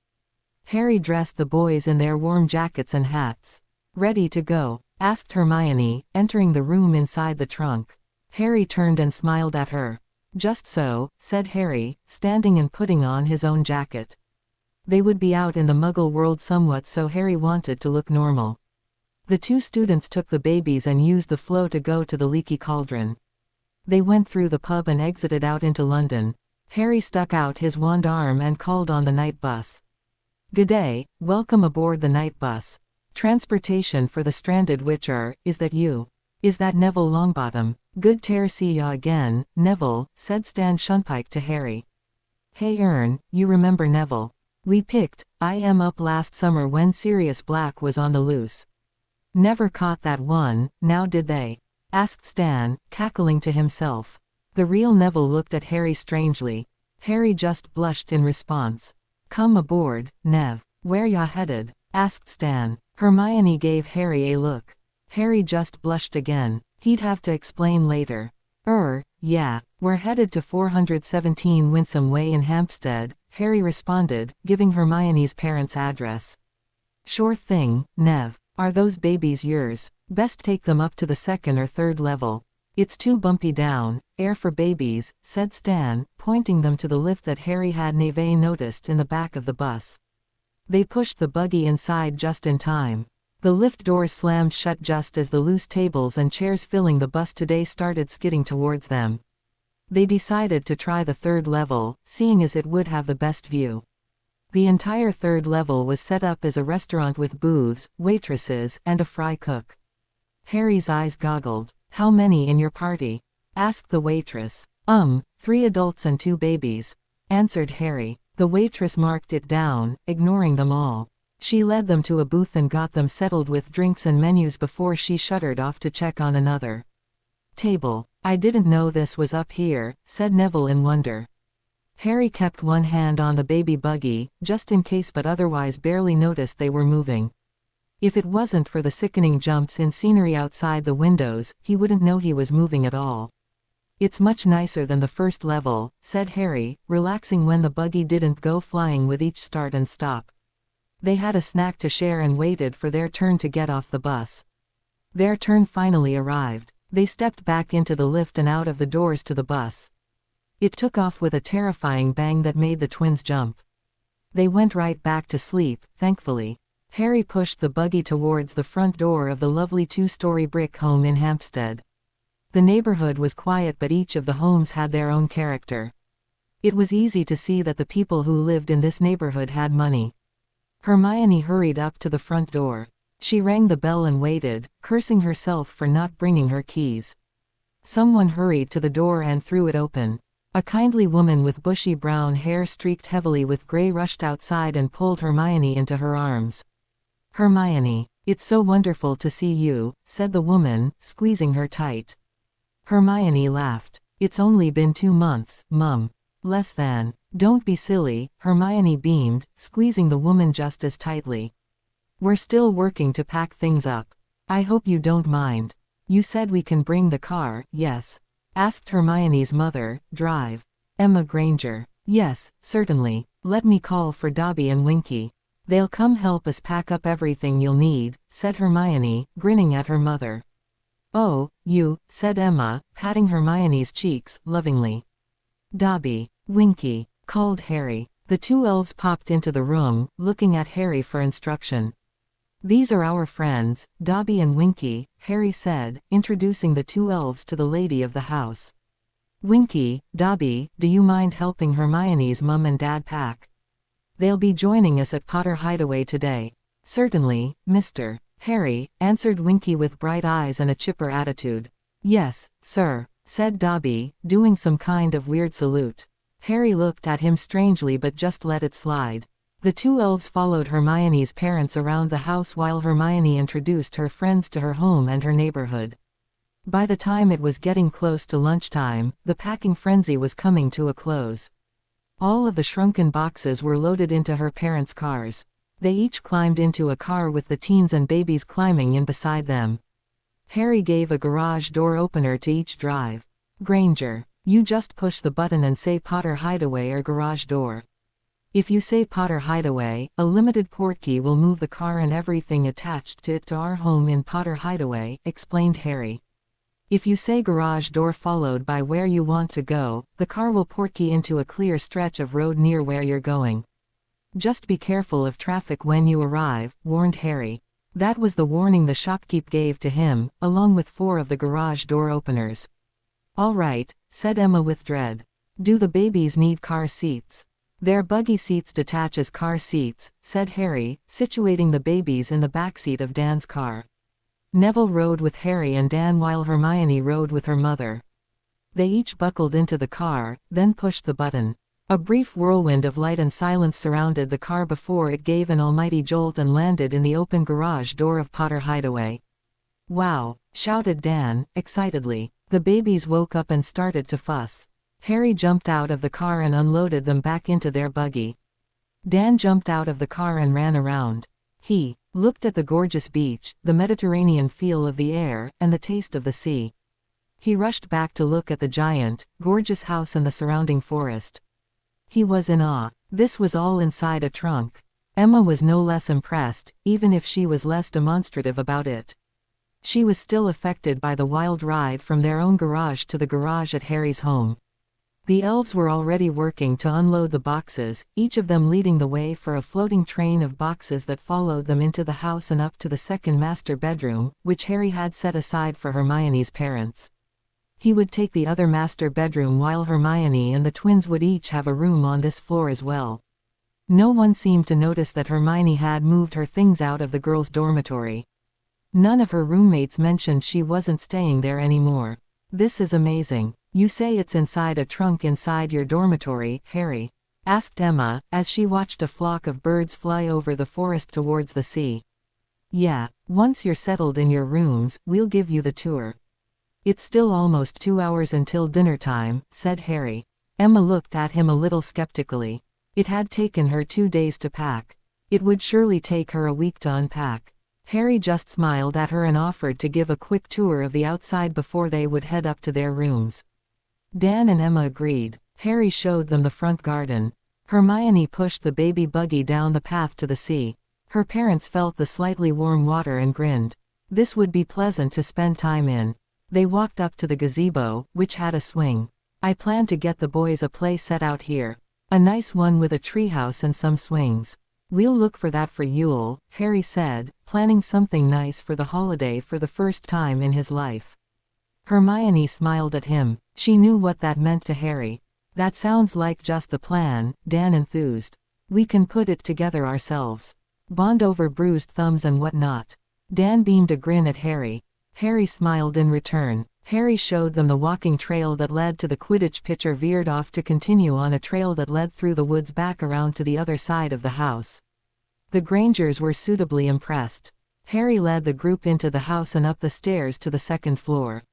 Harry dressed the boys in their warm jackets and hats. Ready to go? Asked Hermione, entering the room inside the trunk. Harry turned and smiled at her. Just so, said Harry, standing and putting on his own jacket. They would be out in the Muggle world somewhat, so Harry wanted to look normal. The two students took the babies and used the flow to go to the Leaky Cauldron. They went through the pub and exited out into London. Harry stuck out his wand arm and called on the night bus. "G'day, welcome aboard the night bus. Transportation for the stranded Witcher, is that you? Is that Neville Longbottom? Good to see ya again, Neville," said Stan Shunpike to Harry. "Hey Ern, you remember Neville? We picked I am up last summer when Sirius Black was on the loose. Never caught that one, now did they?" asked Stan, cackling to himself. The real Neville looked at Harry strangely. Harry just blushed in response. "Come aboard, Nev. Where ya headed?" asked Stan. Hermione gave Harry a look. Harry just blushed again. He'd have to explain later. Yeah, we're headed to 417 Winsome Way in Hampstead," Harry responded, giving Hermione's parents' address. "Sure thing, Nev. Are those babies yours? Best take them up to the second or third level. It's too bumpy down, air for babies," said Stan, pointing them to the lift that Harry had never noticed in the back of the bus. They pushed the buggy inside just in time. The lift doors slammed shut just as the loose tables and chairs filling the bus today started skidding towards them. They decided to try the third level, seeing as it would have the best view. The entire third level was set up as a restaurant with booths, waitresses, and a fry cook. Harry's eyes goggled. "How many in your party?" asked the waitress. 3 adults and 2 babies," answered Harry. The waitress marked it down, ignoring them all. She led them to a booth and got them settled with drinks and menus before she shuttered off to check on another table. "I didn't know this was up here," said Neville in wonder. Harry kept one hand on the baby buggy, just in case, but otherwise barely noticed they were moving. If it wasn't for the sickening jumps in scenery outside the windows, he wouldn't know he was moving at all. "It's much nicer than the first level," said Harry, relaxing when the buggy didn't go flying with each start and stop. They had a snack to share and waited for their turn to get off the bus. Their turn finally arrived. They stepped back into the lift and out of the doors to the bus. It took off with a terrifying bang that made the twins jump. They went right back to sleep, thankfully. Harry pushed the buggy towards the front door of the lovely 2-story brick home in Hampstead. The neighborhood was quiet, but each of the homes had their own character. It was easy to see that the people who lived in this neighborhood had money. Hermione hurried up to the front door. She rang the bell and waited, cursing herself for not bringing her keys. Someone hurried to the door and threw it open. A kindly woman with bushy brown hair streaked heavily with gray rushed outside and pulled Hermione into her arms. "Hermione, it's so wonderful to see you," said the woman, squeezing her tight. Hermione laughed. "It's only been 2 months, Mum." "Less than." "Don't be silly," Hermione beamed, squeezing the woman just as tightly. "We're still working to pack things up. I hope you don't mind. You said we can bring the car, yes?" asked Hermione's mother. "Drive. Emma Granger." "Yes, certainly. Let me call for Dobby and Winky." They'll come help us pack up everything you'll need, said Hermione, grinning at her mother. Oh, you, said Emma, patting Hermione's cheeks, lovingly. Dobby, Winky, called Harry. The two elves popped into the room, looking at Harry for instruction. These are our friends, Dobby and Winky, Harry said, introducing the two elves to the lady of the house. Winky, Dobby, do you mind helping Hermione's mum and dad pack? They'll be joining us at Potter Hideaway today. Certainly, Mr. Harry, answered Winky with bright eyes and a chipper attitude. Yes, sir, said Dobby, doing some kind of weird salute. Harry looked at him strangely but just let it slide. The two elves followed Hermione's parents around the house while Hermione introduced her friends to her home and her neighborhood. By the time it was getting close to lunchtime, the packing frenzy was coming to a close. All of the shrunken boxes were loaded into her parents' cars. They each climbed into a car with the teens and babies climbing in beside them. Harry gave a garage door opener to each drive. Granger, you just push the button and say Potter Hideaway or garage door. If you say Potter Hideaway, a limited portkey will move the car and everything attached to it to our home in Potter Hideaway, explained Harry. If you say garage door followed by where you want to go, the car will portkey into a clear stretch of road near where you're going. Just be careful of traffic when you arrive, warned Harry. That was the warning the shopkeep gave to him, along with 4 of the garage door openers. All right, said Emma with dread. Do the babies need car seats? Their buggy seats detach as car seats, said Harry, situating the babies in the backseat of Dan's car. Neville rode with Harry and Dan while Hermione rode with her mother. They each buckled into the car, then pushed the button. A brief whirlwind of light and silence surrounded the car before it gave an almighty jolt and landed in the open garage door of Potter Hideaway. Wow, shouted Dan, excitedly. The babies woke up and started to fuss. Harry jumped out of the car and unloaded them back into their buggy. Dan jumped out of the car and ran around. He looked at the gorgeous beach, the Mediterranean feel of the air, and the taste of the sea. He rushed back to look at the giant, gorgeous house and the surrounding forest. He was in awe. This was all inside a trunk. Emma was no less impressed, even if she was less demonstrative about it. She was still affected by the wild ride from their own garage to the garage at Harry's home. The elves were already working to unload the boxes, each of them leading the way for a floating train of boxes that followed them into the house and up to the second master bedroom, which Harry had set aside for Hermione's parents. He would take the other master bedroom while Hermione and the twins would each have a room on this floor as well. No one seemed to notice that Hermione had moved her things out of the girls' dormitory. None of her roommates mentioned she wasn't staying there anymore. This is amazing. You say it's inside a trunk inside your dormitory, Harry? Asked Emma, as she watched a flock of birds fly over the forest towards the sea. Yeah, once you're settled in your rooms, we'll give you the tour. It's still almost 2 hours until dinner time, said Harry. Emma looked at him a little skeptically. It had taken her 2 days to pack. It would surely take her a week to unpack. Harry just smiled at her and offered to give a quick tour of the outside before they would head up to their rooms. Dan and Emma agreed. Harry showed them the front garden. Hermione pushed the baby buggy down the path to the sea. Her parents felt the slightly warm water and grinned. This would be pleasant to spend time in. They walked up to the gazebo, which had a swing. I plan to get the boys a play set out here. A nice one with a treehouse and some swings. We'll look for that for Yule, Harry said, planning something nice for the holiday for the first time in his life. Hermione smiled at him. She knew what that meant to Harry. That sounds like just the plan, Dan enthused. We can put it together ourselves. Bond over bruised thumbs and whatnot. Dan beamed a grin at Harry. Harry smiled in return. Harry showed them the walking trail that led to the Quidditch pitch or veered off to continue on a trail that led through the woods back around to the other side of the house. The Grangers were suitably impressed. Harry led the group into the house and up the stairs to the second floor.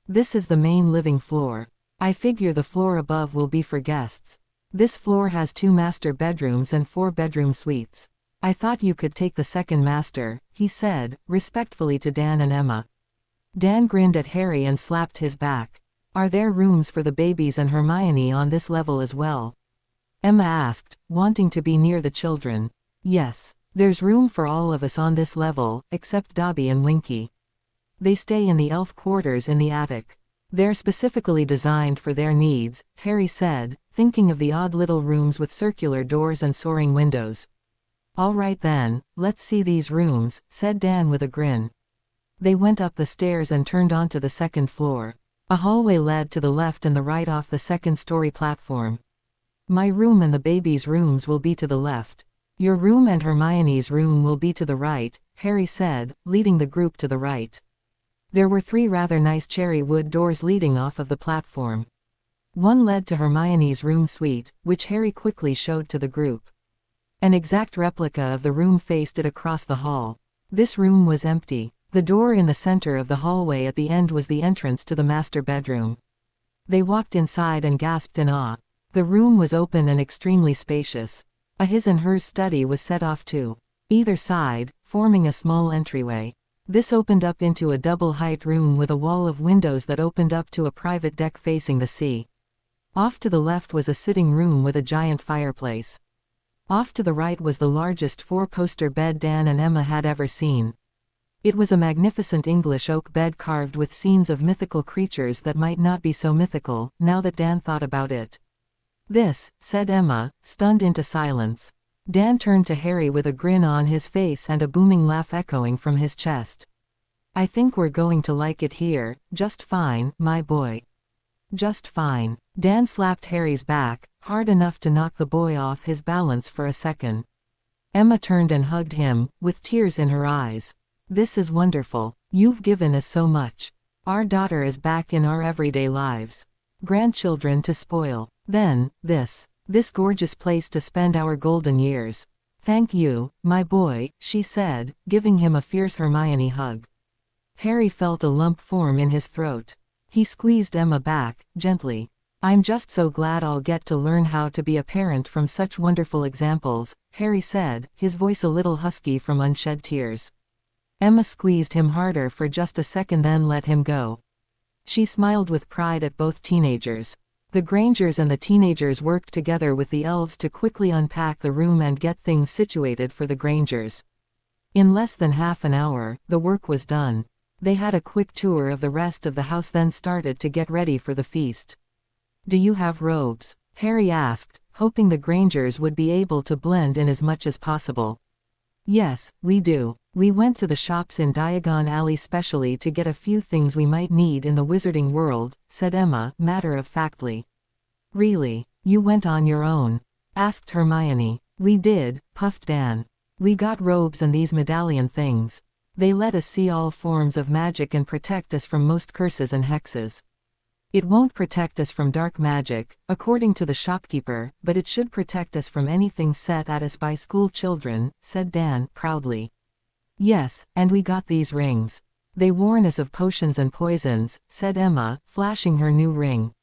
This is the main living floor. I figure the floor above will be for guests. This floor has 2 master bedrooms and 4 bedroom suites. I thought you could take the second master, he said, respectfully to Dan and Emma. Dan grinned at Harry and slapped his back. Are there rooms for the babies and Hermione on this level as well? Emma asked, wanting to be near the children. Yes. There's room for all of us on this level, except Dobby and Winky. They stay in the elf quarters in the attic. They're specifically designed for their needs, Harry said, thinking of the odd little rooms with circular doors and soaring windows. All right then, let's see these rooms, said Dan with a grin. They went up the stairs and turned onto the second floor. A hallway led to the left and the right off the second-story platform. My room and the baby's rooms will be to the left. Your room and Hermione's room will be to the right, Harry said, leading the group to the right. There were 3 rather nice cherry wood doors leading off of the platform. One led to Hermione's room suite, which Harry quickly showed to the group. An exact replica of the room faced it across the hall. This room was empty. The door in the center of the hallway at the end was the entrance to the master bedroom. They walked inside and gasped in awe. The room was open and extremely spacious. A his and hers study was set off to either side, forming a small entryway. This opened up into a double-height room with a wall of windows that opened up to a private deck facing the sea. Off to the left was a sitting room with a giant fireplace. Off to the right was the largest 4-poster bed Dan and Emma had ever seen. It was a magnificent English oak bed carved with scenes of mythical creatures that might not be so mythical, now that Dan thought about it. This, said Emma, stunned into silence. Dan turned to Harry with a grin on his face and a booming laugh echoing from his chest. I think we're going to like it here, just fine, my boy. Just fine. Dan slapped Harry's back, hard enough to knock the boy off his balance for a second. Emma turned and hugged him, with tears in her eyes. This is wonderful. You've given us so much. Our daughter is back in our everyday lives. Grandchildren to spoil. Then, this gorgeous place to spend our golden years. Thank you, my boy, she said, giving him a fierce Hermione hug. Harry felt a lump form in his throat. He squeezed Emma back, gently. I'm just so glad I'll get to learn how to be a parent from such wonderful examples, Harry said, his voice a little husky from unshed tears. Emma squeezed him harder for just a second then let him go. She smiled with pride at both teenagers. The Grangers and the teenagers worked together with the elves to quickly unpack the room and get things situated for the Grangers. In less than half an hour, the work was done. They had a quick tour of the rest of the house then started to get ready for the feast. Do you have robes? Harry asked, hoping the Grangers would be able to blend in as much as possible. Yes, we do. We went to the shops in Diagon Alley specially to get a few things we might need in the wizarding world, said Emma, matter-of-factly. Really? You went on your own? Asked Hermione. We did, puffed Dan. We got robes and these medallion things. They let us see all forms of magic and protect us from most curses and hexes. It won't protect us from dark magic, according to the shopkeeper, but it should protect us from anything set at us by school children, said Dan, proudly. Yes, and we got these rings. They warn us of potions and poisons, said Emma, flashing her new ring.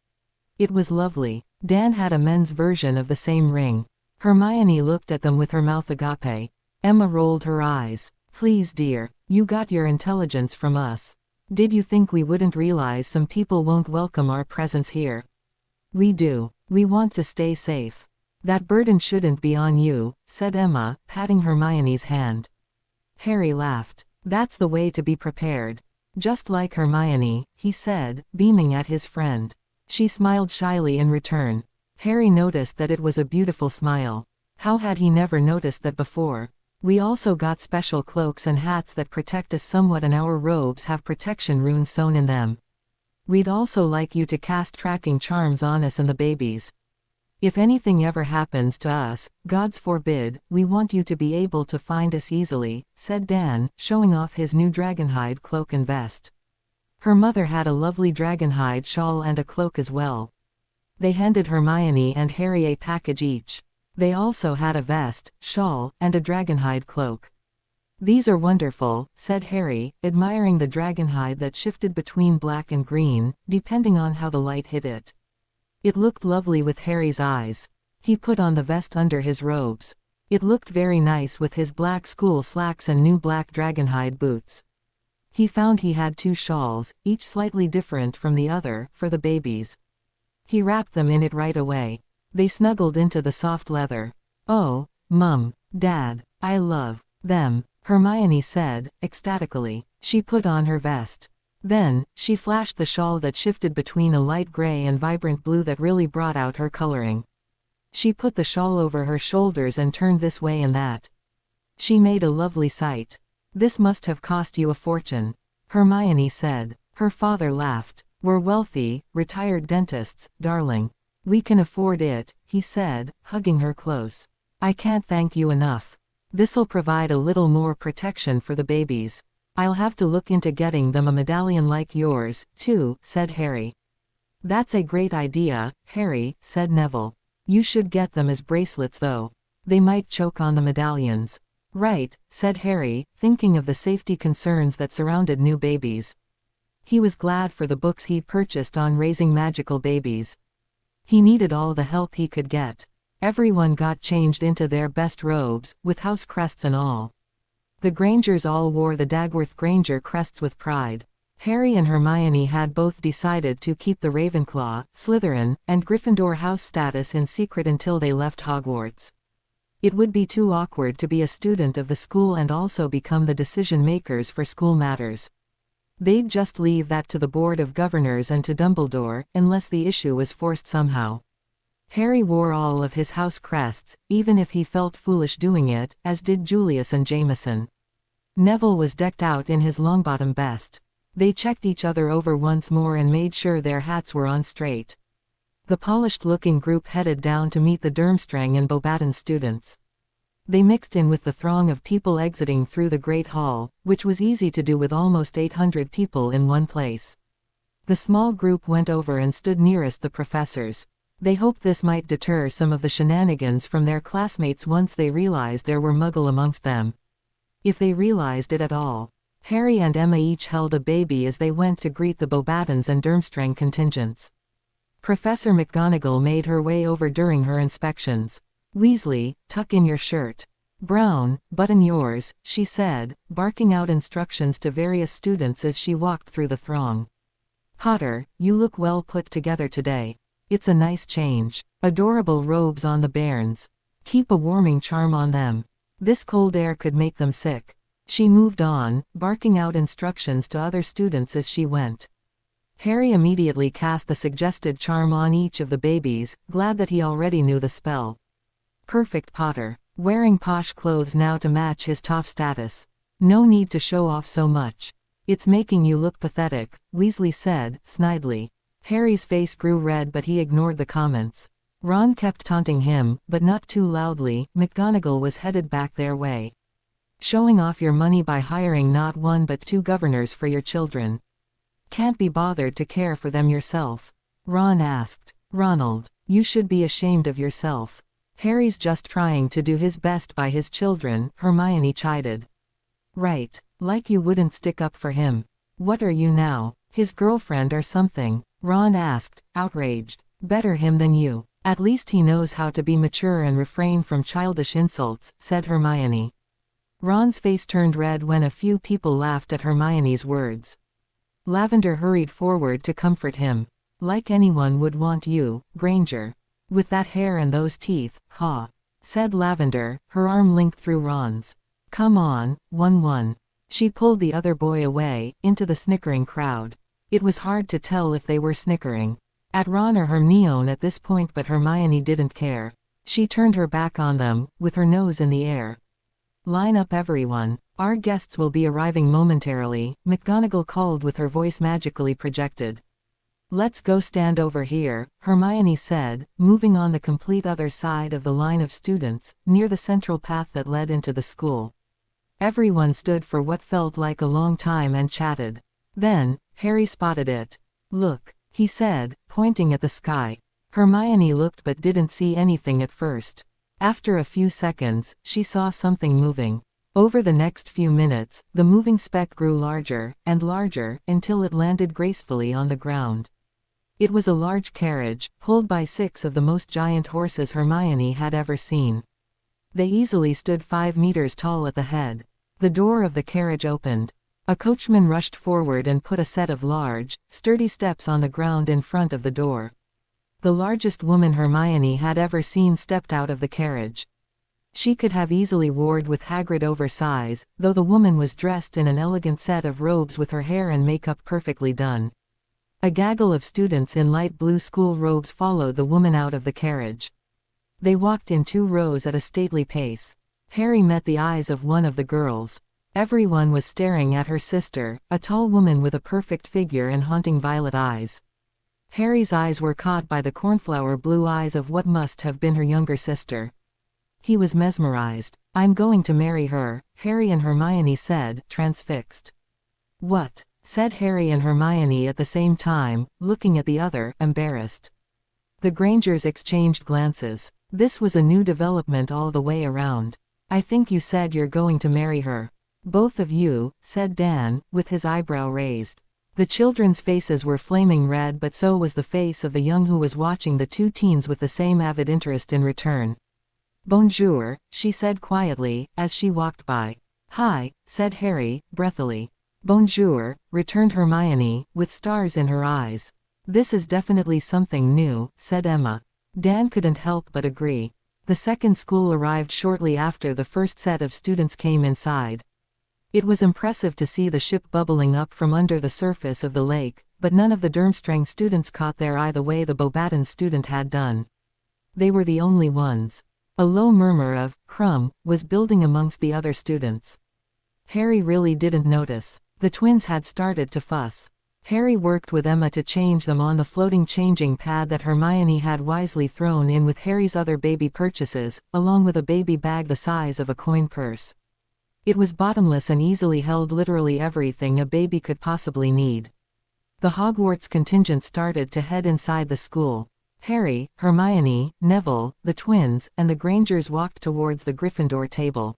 It was lovely. Dan had a men's version of the same ring. Hermione looked at them with her mouth agape. Emma rolled her eyes. Please dear, you got your intelligence from us. Did you think we wouldn't realize some people won't welcome our presence here? We do. We want to stay safe. That burden shouldn't be on you, said Emma, patting Hermione's hand. Harry laughed. That's the way to be prepared. Just like Hermione, he said, beaming at his friend. She smiled shyly in return. Harry noticed that it was a beautiful smile. How had he never noticed that before? We also got special cloaks and hats that protect us somewhat and our robes have protection runes sewn in them. We'd also like you to cast tracking charms on us and the babies. If anything ever happens to us, gods forbid, we want you to be able to find us easily, said Dan, showing off his new dragonhide cloak and vest. Her mother had a lovely dragonhide shawl and a cloak as well. They handed Hermione and Harry a package each. They also had a vest, shawl, and a dragonhide cloak. These are wonderful, said Harry, admiring the dragonhide that shifted between black and green, depending on how the light hit it. It looked lovely with Harry's eyes. He put on the vest under his robes. It looked very nice with his black school slacks and new black dragonhide boots. He found he had 2 shawls, each slightly different from the other, for the babies. He wrapped them in it right away. They snuggled into the soft leather. Oh, Mum, Dad, I love them, Hermione said, ecstatically. She put on her vest. Then, she flashed the shawl that shifted between a light gray and vibrant blue that really brought out her coloring. She put the shawl over her shoulders and turned this way and that. She made a lovely sight. This must have cost you a fortune, Hermione said. Her father laughed. We're wealthy, retired dentists, darling. We can afford it, he said, hugging her close. I can't thank you enough. This'll provide a little more protection for the babies. I'll have to look into getting them a medallion like yours, too, said Harry. That's a great idea, Harry, said Neville. You should get them as bracelets though. They might choke on the medallions. Right, said Harry, thinking of the safety concerns that surrounded new babies. He was glad for the books he'd purchased on raising magical babies. He needed all the help he could get. Everyone got changed into their best robes, with house crests and all. The Grangers all wore the Dagworth Granger crests with pride. Harry and Hermione had both decided to keep the Ravenclaw, Slytherin, and Gryffindor house status in secret until they left Hogwarts. It would be too awkward to be a student of the school and also become the decision-makers for school matters. They'd just leave that to the Board of Governors and to Dumbledore, unless the issue was forced somehow. Harry wore all of his house crests, even if he felt foolish doing it, as did Julius and Jameson. Neville was decked out in his Longbottom best. They checked each other over once more and made sure their hats were on straight. The polished-looking group headed down to meet the Durmstrang and Beauxbaton students. They mixed in with the throng of people exiting through the Great Hall, which was easy to do with almost 800 people in one place. The small group went over and stood nearest the professors. They hoped this might deter some of the shenanigans from their classmates once they realized there were Muggle amongst them. If they realized it at all. Harry and Emma each held a baby as they went to greet the Beauxbatons and Durmstrang contingents. Professor McGonagall made her way over during her inspections. Weasley, tuck in your shirt. Brown, button yours, she said, barking out instructions to various students as she walked through the throng. Potter, you look well put together today. It's a nice change. Adorable robes on the bairns. Keep a warming charm on them. This cold air could make them sick. She moved on, barking out instructions to other students as she went. Harry immediately cast the suggested charm on each of the babies, glad that he already knew the spell. Perfect, Potter. Wearing posh clothes now to match his top status. No need to show off so much. It's making you look pathetic, Weasley said, snidely. Harry's face grew red but he ignored the comments. Ron kept taunting him, but not too loudly. McGonagall was headed back their way. Showing off your money by hiring not one but 2 governors for your children. Can't be bothered to care for them yourself? Ron asked. Ronald, you should be ashamed of yourself. Harry's just trying to do his best by his children, Hermione chided. Right, like you wouldn't stick up for him. What are you now, his girlfriend or something? Ron asked, outraged. Better him than you. At least he knows how to be mature and refrain from childish insults, said Hermione. Ron's face turned red when a few people laughed at Hermione's words. Lavender hurried forward to comfort him. Like anyone would want you, Granger. With that hair and those teeth, ha, said Lavender, her arm linked through Ron's. Come on, 1-1. She pulled the other boy away, into the snickering crowd. It was hard to tell if they were snickering at Ron or Hermione at this point, but Hermione didn't care. She turned her back on them, with her nose in the air. Line up everyone. Our guests will be arriving momentarily, McGonagall called with her voice magically projected. Let's go stand over here, Hermione said, moving on the complete other side of the line of students, near the central path that led into the school. Everyone stood for what felt like a long time and chatted. Then, Harry spotted it. Look, he said, pointing at the sky. Hermione looked but didn't see anything at first. After a few seconds, she saw something moving. Over the next few minutes, the moving speck grew larger, and larger, until it landed gracefully on the ground. It was a large carriage, pulled by 6 of the most giant horses Hermione had ever seen. They easily stood 5 meters tall at the head. The door of the carriage opened. A coachman rushed forward and put a set of large, sturdy steps on the ground in front of the door. The largest woman Hermione had ever seen stepped out of the carriage. She could have easily warred with Hagrid over size, though the woman was dressed in an elegant set of robes with her hair and makeup perfectly done. A gaggle of students in light blue school robes followed the woman out of the carriage. They walked in 2 rows at a stately pace. Harry met the eyes of one of the girls. Everyone was staring at her sister, a tall woman with a perfect figure and haunting violet eyes. Harry's eyes were caught by the cornflower blue eyes of what must have been her younger sister. He was mesmerized. "I'm going to marry her," Harry and Hermione said, transfixed. "What?" said Harry and Hermione at the same time, looking at the other, embarrassed. The Grangers exchanged glances. This was a new development all the way around. "I think you said you're going to marry her." "Both of you," said Dan, with his eyebrow raised. The children's faces were flaming red, but so was the face of the young who was watching the 2 teens with the same avid interest in return. "Bonjour," she said quietly, as she walked by. "Hi," said Harry, breathily. "Bonjour," returned Hermione, with stars in her eyes. "This is definitely something new," said Emma. Dan couldn't help but agree. The second school arrived shortly after the first set of students came inside. It was impressive to see the ship bubbling up from under the surface of the lake, but none of the Durmstrang students caught their eye the way the Beauxbatons student had done. They were the only ones. A low murmur of "crumb" was building amongst the other students. Harry really didn't notice. The twins had started to fuss. Harry worked with Emma to change them on the floating changing pad that Hermione had wisely thrown in with Harry's other baby purchases, along with a baby bag the size of a coin purse. It was bottomless and easily held literally everything a baby could possibly need. The Hogwarts contingent started to head inside the school. Harry, Hermione, Neville, the twins, and the Grangers walked towards the Gryffindor table.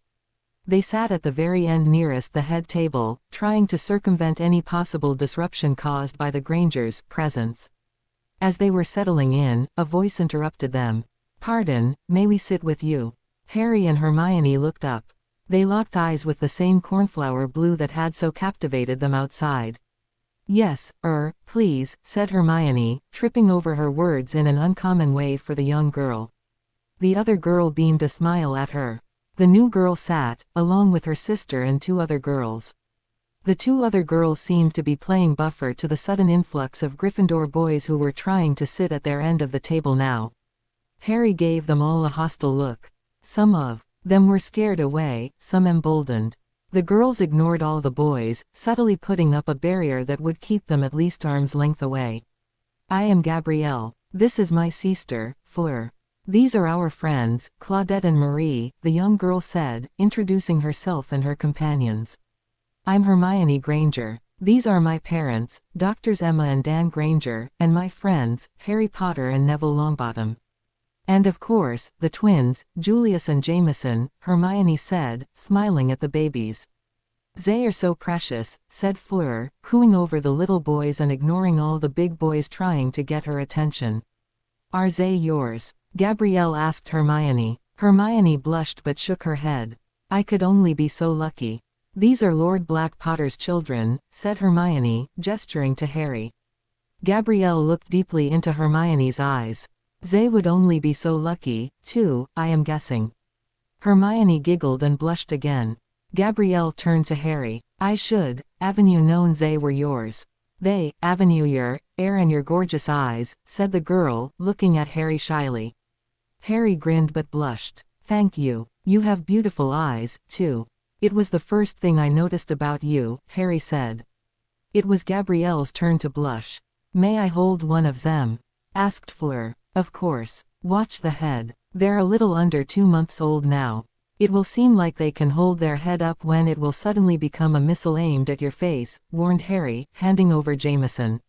They sat at the very end nearest the head table, trying to circumvent any possible disruption caused by the Grangers' presence. As they were settling in, a voice interrupted them. "Pardon, may we sit with you?" Harry and Hermione looked up. They locked eyes with the same cornflower blue that had so captivated them outside. "Yes, please," said Hermione, tripping over her words in an uncommon way for the young girl. The other girl beamed a smile at her. The new girl sat, along with her sister and 2 other girls. The 2 other girls seemed to be playing buffer to the sudden influx of Gryffindor boys who were trying to sit at their end of the table now. Harry gave them all a hostile look. Some of them were scared away, some emboldened. The girls ignored all the boys, subtly putting up a barrier that would keep them at least arm's length away. "I am Gabrielle. This is my sister, Fleur. These are our friends, Claudette and Marie," the young girl said, introducing herself and her companions. "I'm Hermione Granger. These are my parents, Doctors Emma and Dan Granger, and my friends, Harry Potter and Neville Longbottom. And of course, the twins, Julius and Jameson," Hermione said, smiling at the babies. "They are so precious," said Fleur, cooing over the little boys and ignoring all the big boys trying to get her attention. "Are they yours?" Gabrielle asked Hermione. Hermione blushed but shook her head. "I could only be so lucky." "These are Lord Black Potter's children," said Hermione, gesturing to Harry. Gabrielle looked deeply into Hermione's eyes. "They would only be so lucky, too, I am guessing." Hermione giggled and blushed again. Gabrielle turned to Harry. "I should, Avenue known they were yours." "They, Avenue your, and your gorgeous eyes," said the girl, looking at Harry shyly. Harry grinned but blushed. "Thank you. You have beautiful eyes, too. It was the first thing I noticed about you," Harry said. It was Gabrielle's turn to blush. "May I hold one of them?" asked Fleur. "Of course. Watch the head. They're a little under 2 months old now. It will seem like they can hold their head up when it will suddenly become a missile aimed at your face," warned Harry, handing over Jameson.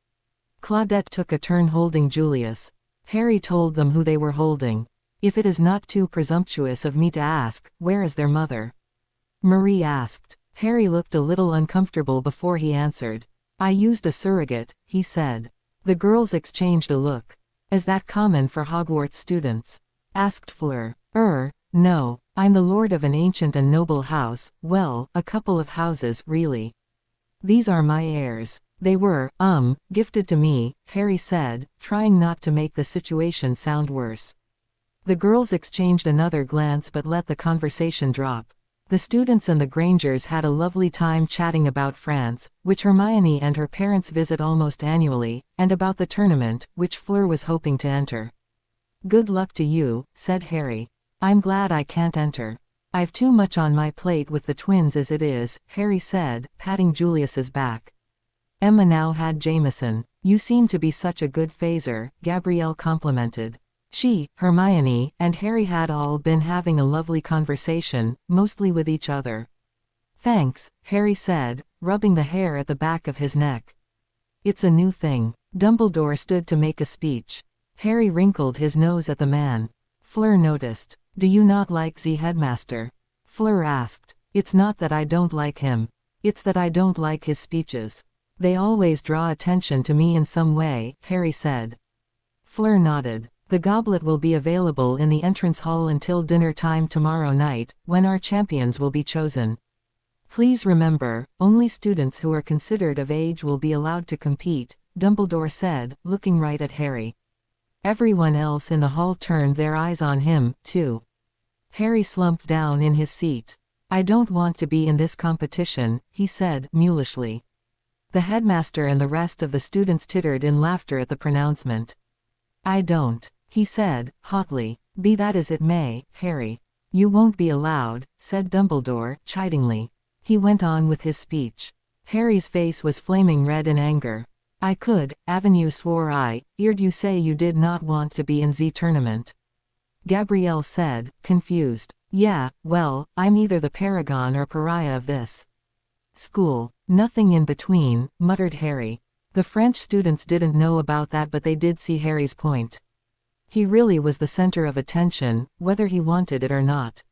Claudette took a turn holding Julius. Harry told them who they were holding. "If it is not too presumptuous of me to ask, where is their mother?" Marie asked. Harry looked a little uncomfortable before he answered. "I used a surrogate," he said. The girls exchanged a look. "Is that common for Hogwarts students?" asked Fleur. No. I'm the lord of an ancient and noble house, well, a couple of houses, really. These are my heirs. They were, gifted to me," Harry said, trying not to make the situation sound worse. The girls exchanged another glance but let the conversation drop. The students and the Grangers had a lovely time chatting about France, which Hermione and her parents visit almost annually, and about the tournament, which Fleur was hoping to enter. "Good luck to you," said Harry. "I'm glad I can't enter. I've too much on my plate with the twins as it is," Harry said, patting Julius's back. Emma now had Jameson. "You seem to be such a good phaser," Gabrielle complimented. She, Hermione, and Harry had all been having a lovely conversation, mostly with each other. "Thanks," Harry said, rubbing the hair at the back of his neck. "It's a new thing." Dumbledore stood to make a speech. Harry wrinkled his nose at the man. Fleur noticed. "Do you not like the headmaster?" Fleur asked. "It's not that I don't like him. It's that I don't like his speeches. They always draw attention to me in some way," Harry said. Fleur nodded. "The goblet will be available in the entrance hall until dinner time tomorrow night, when our champions will be chosen. Please remember, only students who are considered of age will be allowed to compete," Dumbledore said, looking right at Harry. Everyone else in the hall turned their eyes on him, too. Harry slumped down in his seat. "I don't want to be in this competition," he said, mulishly. The headmaster and the rest of the students tittered in laughter at the pronouncement. "I don't," he said, hotly. "Be that as it may, Harry. You won't be allowed," said Dumbledore, chidingly. He went on with his speech. Harry's face was flaming red in anger. "I could, Avenue swore I, heard you say you did not want to be in the tournament." Gabrielle said, confused. "Yeah, well, I'm either the paragon or pariah of this school. Nothing in between," muttered Harry. The French students didn't know about that, but they did see Harry's point. He really was the center of attention, whether he wanted it or not.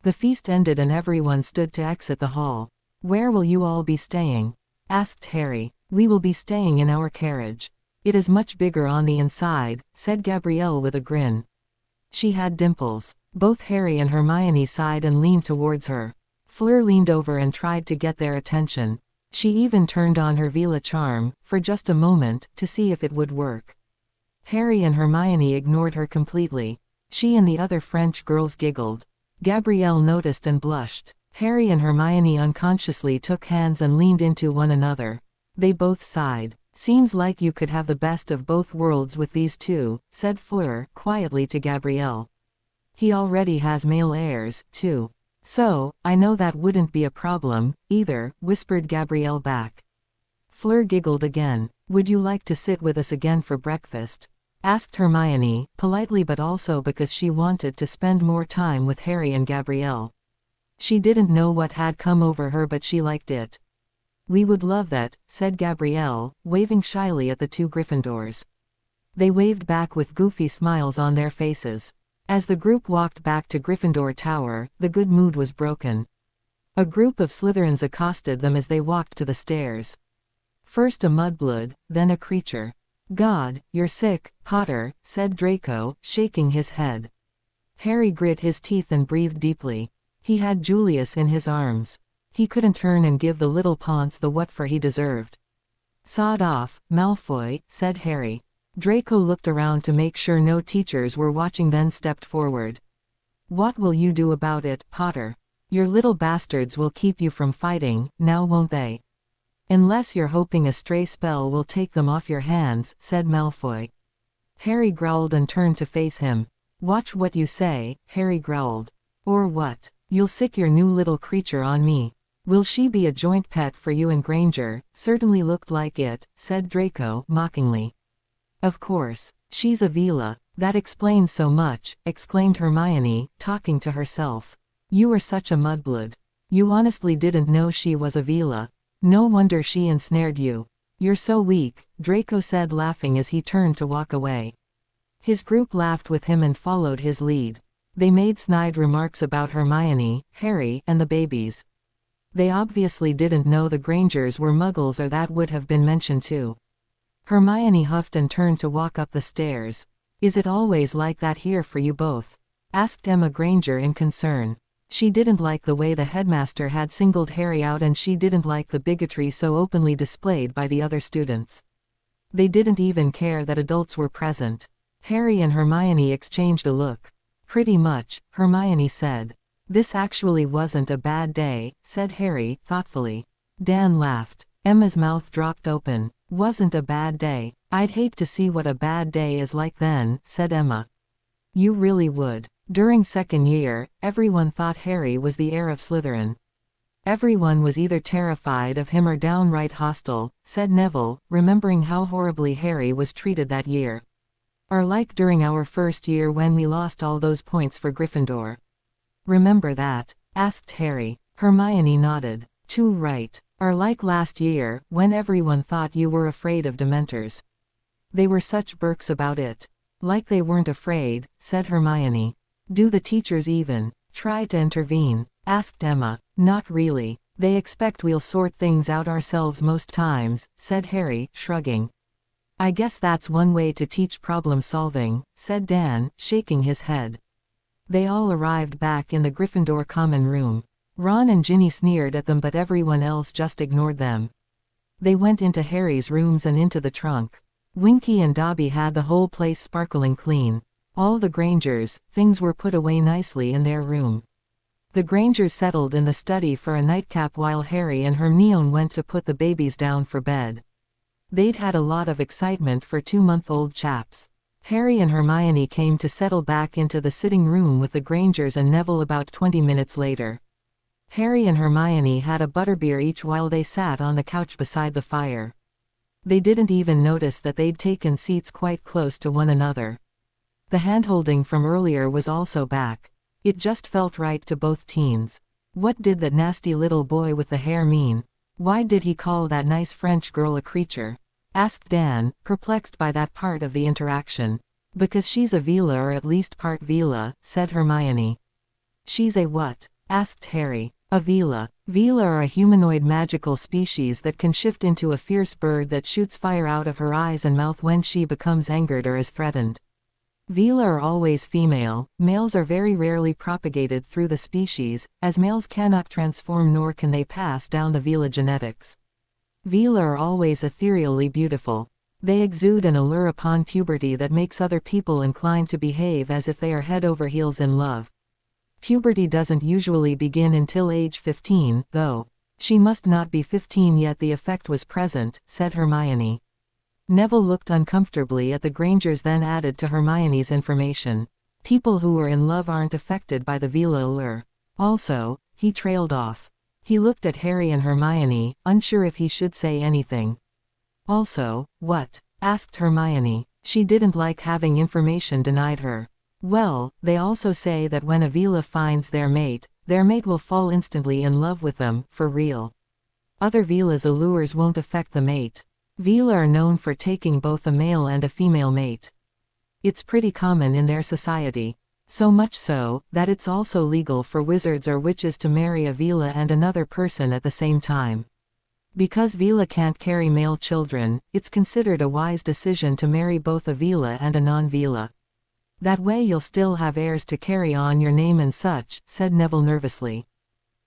The feast ended and everyone stood to exit the hall. "Where will you all be staying?" asked Harry. "We will be staying in our carriage. It is much bigger on the inside," said Gabrielle with a grin. She had dimples. Both Harry and Hermione sighed and leaned towards her. Fleur leaned over and tried to get their attention. She even turned on her Vela charm, for just a moment, to see if it would work. Harry and Hermione ignored her completely. She and the other French girls giggled. Gabrielle noticed and blushed. Harry and Hermione unconsciously took hands and leaned into one another. They both sighed. "Seems like you could have the best of both worlds with these two," said Fleur, quietly to Gabrielle. "He already has male heirs, too. So, I know that wouldn't be a problem, either," whispered Gabrielle back. Fleur giggled again. "Would you like to sit with us again for breakfast?" asked Hermione, politely but also because she wanted to spend more time with Harry and Gabrielle. She didn't know what had come over her, but she liked it. "We would love that," said Gabrielle, waving shyly at the two Gryffindors. They waved back with goofy smiles on their faces. As the group walked back to Gryffindor Tower, the good mood was broken. A group of Slytherins accosted them as they walked to the stairs. First a mudblood, then a creature. "God, you're sick, Potter," said Draco, shaking his head. Harry grit his teeth and breathed deeply. He had Julius in his arms. He couldn't turn and give the little Ponce the what for he deserved. "Sod off, Malfoy," said Harry. Draco looked around to make sure no teachers were watching, then stepped forward. "What will you do about it, Potter? Your little bastards will keep you from fighting, now won't they? Unless you're hoping a stray spell will take them off your hands," said Malfoy. Harry growled and turned to face him. "Watch what you say," Harry growled. "Or what? You'll sick your new little creature on me. Will she be a joint pet for you and Granger?" "Certainly looked like it," said Draco, mockingly. "Of course. She's a Vela. That explains so much," exclaimed Hermione, talking to herself. "You are such a mudblood. You honestly didn't know she was a Vela. No wonder she ensnared you. You're so weak," Draco said, laughing as he turned to walk away. His group laughed with him and followed his lead. They made snide remarks about Hermione, Harry, and the babies. They obviously didn't know the Grangers were muggles, or that would have been mentioned too. Hermione huffed and turned to walk up the stairs. "Is it always like that here for you both?" asked Emma Granger in concern. She didn't like the way the headmaster had singled Harry out, and she didn't like the bigotry so openly displayed by the other students. They didn't even care that adults were present. Harry and Hermione exchanged a look. Pretty much, Hermione said. This actually wasn't a bad day, said Harry, thoughtfully. Dan laughed. Emma's mouth dropped open. Wasn't a bad day. I'd hate to see what a bad day is like then, said Emma. You really would. During second year, everyone thought Harry was the heir of Slytherin. Everyone was either terrified of him or downright hostile, said Neville, remembering how horribly Harry was treated that year. Or like during our first year when we lost all those points for Gryffindor. Remember that? Asked Harry. Hermione nodded. Too right. Or like last year, when everyone thought you were afraid of Dementors. They were such Burks about it. Like they weren't afraid, said Hermione. Do the teachers even try to intervene? Asked Emma. Not really. They expect we'll sort things out ourselves most times, said Harry, shrugging. I guess that's one way to teach problem solving, said Dan, shaking his head. They all arrived back in the Gryffindor common room. Ron and Ginny sneered at them, but everyone else just ignored them. They went into Harry's rooms and into the trunk. Winky and Dobby had the whole place sparkling clean. All the Grangers' things were put away nicely in their room. The Grangers settled in the study for a nightcap while Harry and Hermione went to put the babies down for bed. They'd had a lot of excitement for 2-month-old chaps. Harry and Hermione came to settle back into the sitting room with the Grangers and Neville about 20 minutes later. Harry and Hermione had a butterbeer each while they sat on the couch beside the fire. They didn't even notice that they'd taken seats quite close to one another. The handholding from earlier was also back. It just felt right to both teens. What did that nasty little boy with the hair mean? Why did he call that nice French girl a creature? Asked Dan, perplexed by that part of the interaction. Because she's a Veela, or at least part Veela, said Hermione. She's a what? Asked Harry. A Veela. Veela are a humanoid magical species that can shift into a fierce bird that shoots fire out of her eyes and mouth when she becomes angered or is threatened. Veela are always female. Males are very rarely propagated through the species, as males cannot transform nor can they pass down the Veela genetics. Veela are always ethereally beautiful. They exude an allure upon puberty that makes other people inclined to behave as if they are head over heels in love. Puberty doesn't usually begin until age 15, though. She must not be 15 yet. The effect was present, said Hermione. Neville looked uncomfortably at the Grangers, then added to Hermione's information. People who are in love aren't affected by the Veela allure. Also, he trailed off. He looked at Harry and Hermione, unsure if he should say anything. Also, what? Asked Hermione. She didn't like having information denied her. Well, they also say that when a Veela finds their mate will fall instantly in love with them, for real. Other Veela's allures won't affect the mate. Veela are known for taking both a male and a female mate. It's pretty common in their society. So much so, that it's also legal for wizards or witches to marry a Veela and another person at the same time. Because Veela can't carry male children, it's considered a wise decision to marry both a Veela and a non-Veela. That way you'll still have heirs to carry on your name and such, said Neville nervously.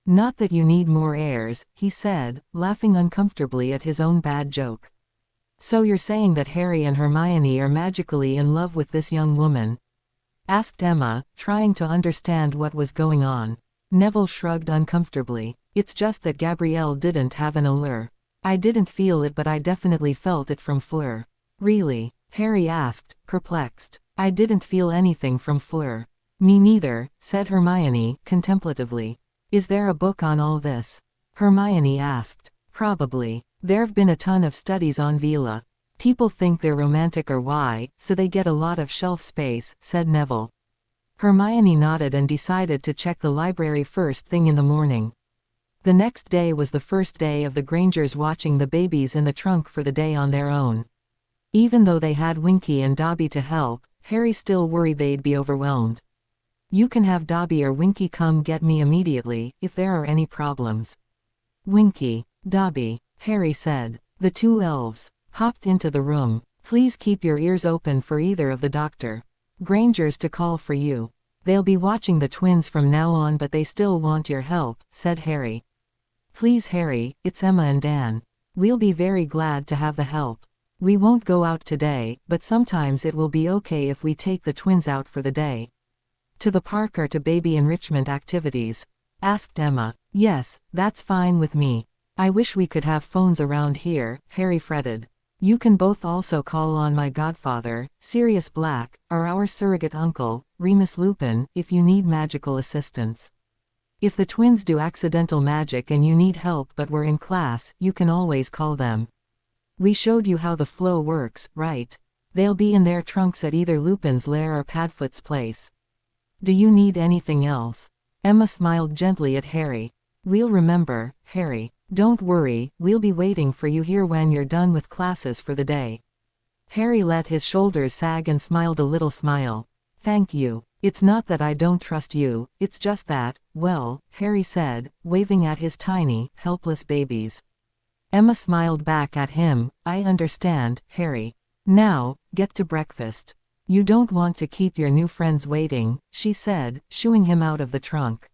Not that you need more heirs, he said, laughing uncomfortably at his own bad joke. So you're saying that Harry and Hermione are magically in love with this young woman? Asked Emma, trying to understand what was going on. Neville shrugged uncomfortably. It's just that Gabrielle didn't have an allure. I didn't feel it, but I definitely felt it from Fleur. Really? Harry asked, perplexed. I didn't feel anything from Fleur. Me neither, said Hermione, contemplatively. Is there a book on all this? Hermione asked. Probably. There've been a ton of studies on Veela. People think they're romantic or why, so they get a lot of shelf space, said Neville. Hermione nodded and decided to check the library first thing in the morning. The next day was the first day of the Grangers watching the babies in the trunk for the day on their own. Even though they had Winky and Dobby to help, Harry still worried they'd be overwhelmed. You can have Dobby or Winky come get me immediately, if there are any problems. Winky, Dobby, Harry said. The two elves hopped into the room. Please keep your ears open for either of the Dr. Grangers to call for you. They'll be watching the twins from now on, but they still want your help, said Harry. Please Harry, it's Emma and Dan. We'll be very glad to have the help. We won't go out today, but sometimes it will be okay if we take the twins out for the day. To the park or to baby enrichment activities? Asked Emma. Yes, that's fine with me. I wish we could have phones around here, Harry fretted. You can both also call on my godfather, Sirius Black, or our surrogate uncle, Remus Lupin, if you need magical assistance. If the twins do accidental magic and you need help but we're in class, you can always call them. We showed you how the flow works, right? They'll be in their trunks at either Lupin's lair or Padfoot's place. Do you need anything else? Emma smiled gently at Harry. We'll remember, Harry. Don't worry, we'll be waiting for you here when you're done with classes for the day. Harry let his shoulders sag and smiled a little smile. Thank you. It's not that I don't trust you, it's just that, well, Harry said, waving at his tiny, helpless babies. Emma smiled back at him. I understand, Harry. Now, get to breakfast. You don't want to keep your new friends waiting, she said, shooing him out of the trunk.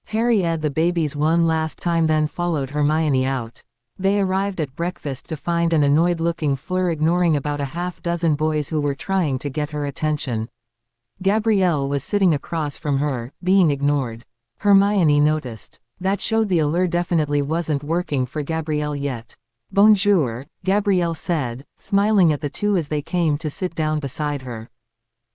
Harry eyed the babies one last time then followed Hermione out. They arrived at breakfast to find an annoyed-looking Fleur ignoring about a half-dozen boys who were trying to get her attention. Gabrielle was sitting across from her, being ignored. Hermione noticed. That showed the allure definitely wasn't working for Gabrielle yet. Bonjour, Gabrielle said, smiling at the two as they came to sit down beside her.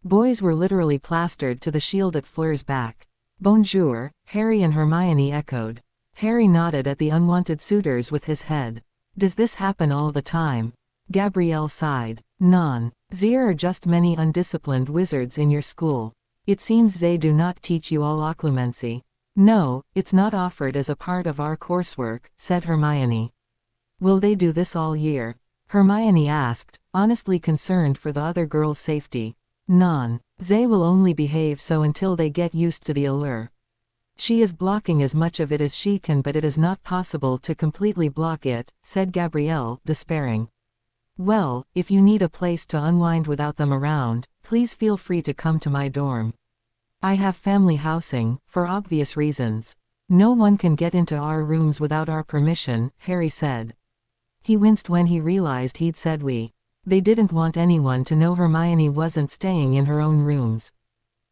Boys were literally plastered to the shield at Fleur's back. Bonjour, Harry and Hermione echoed. Harry nodded at the unwanted suitors with his head. Does this happen all the time? Gabrielle sighed. Non. There are just many undisciplined wizards in your school. It seems they do not teach you all occlumency. No, it's not offered as a part of our coursework, said Hermione. Will they do this all year? Hermione asked, honestly concerned for the other girls' safety. Non. They will only behave so until they get used to the allure. She is blocking as much of it as she can, but it is not possible to completely block it, said Gabrielle, despairing. Well, if you need a place to unwind without them around, please feel free to come to my dorm. I have family housing, for obvious reasons. No one can get into our rooms without our permission, Harry said. He winced when he realized he'd said we. They didn't want anyone to know Hermione wasn't staying in her own rooms.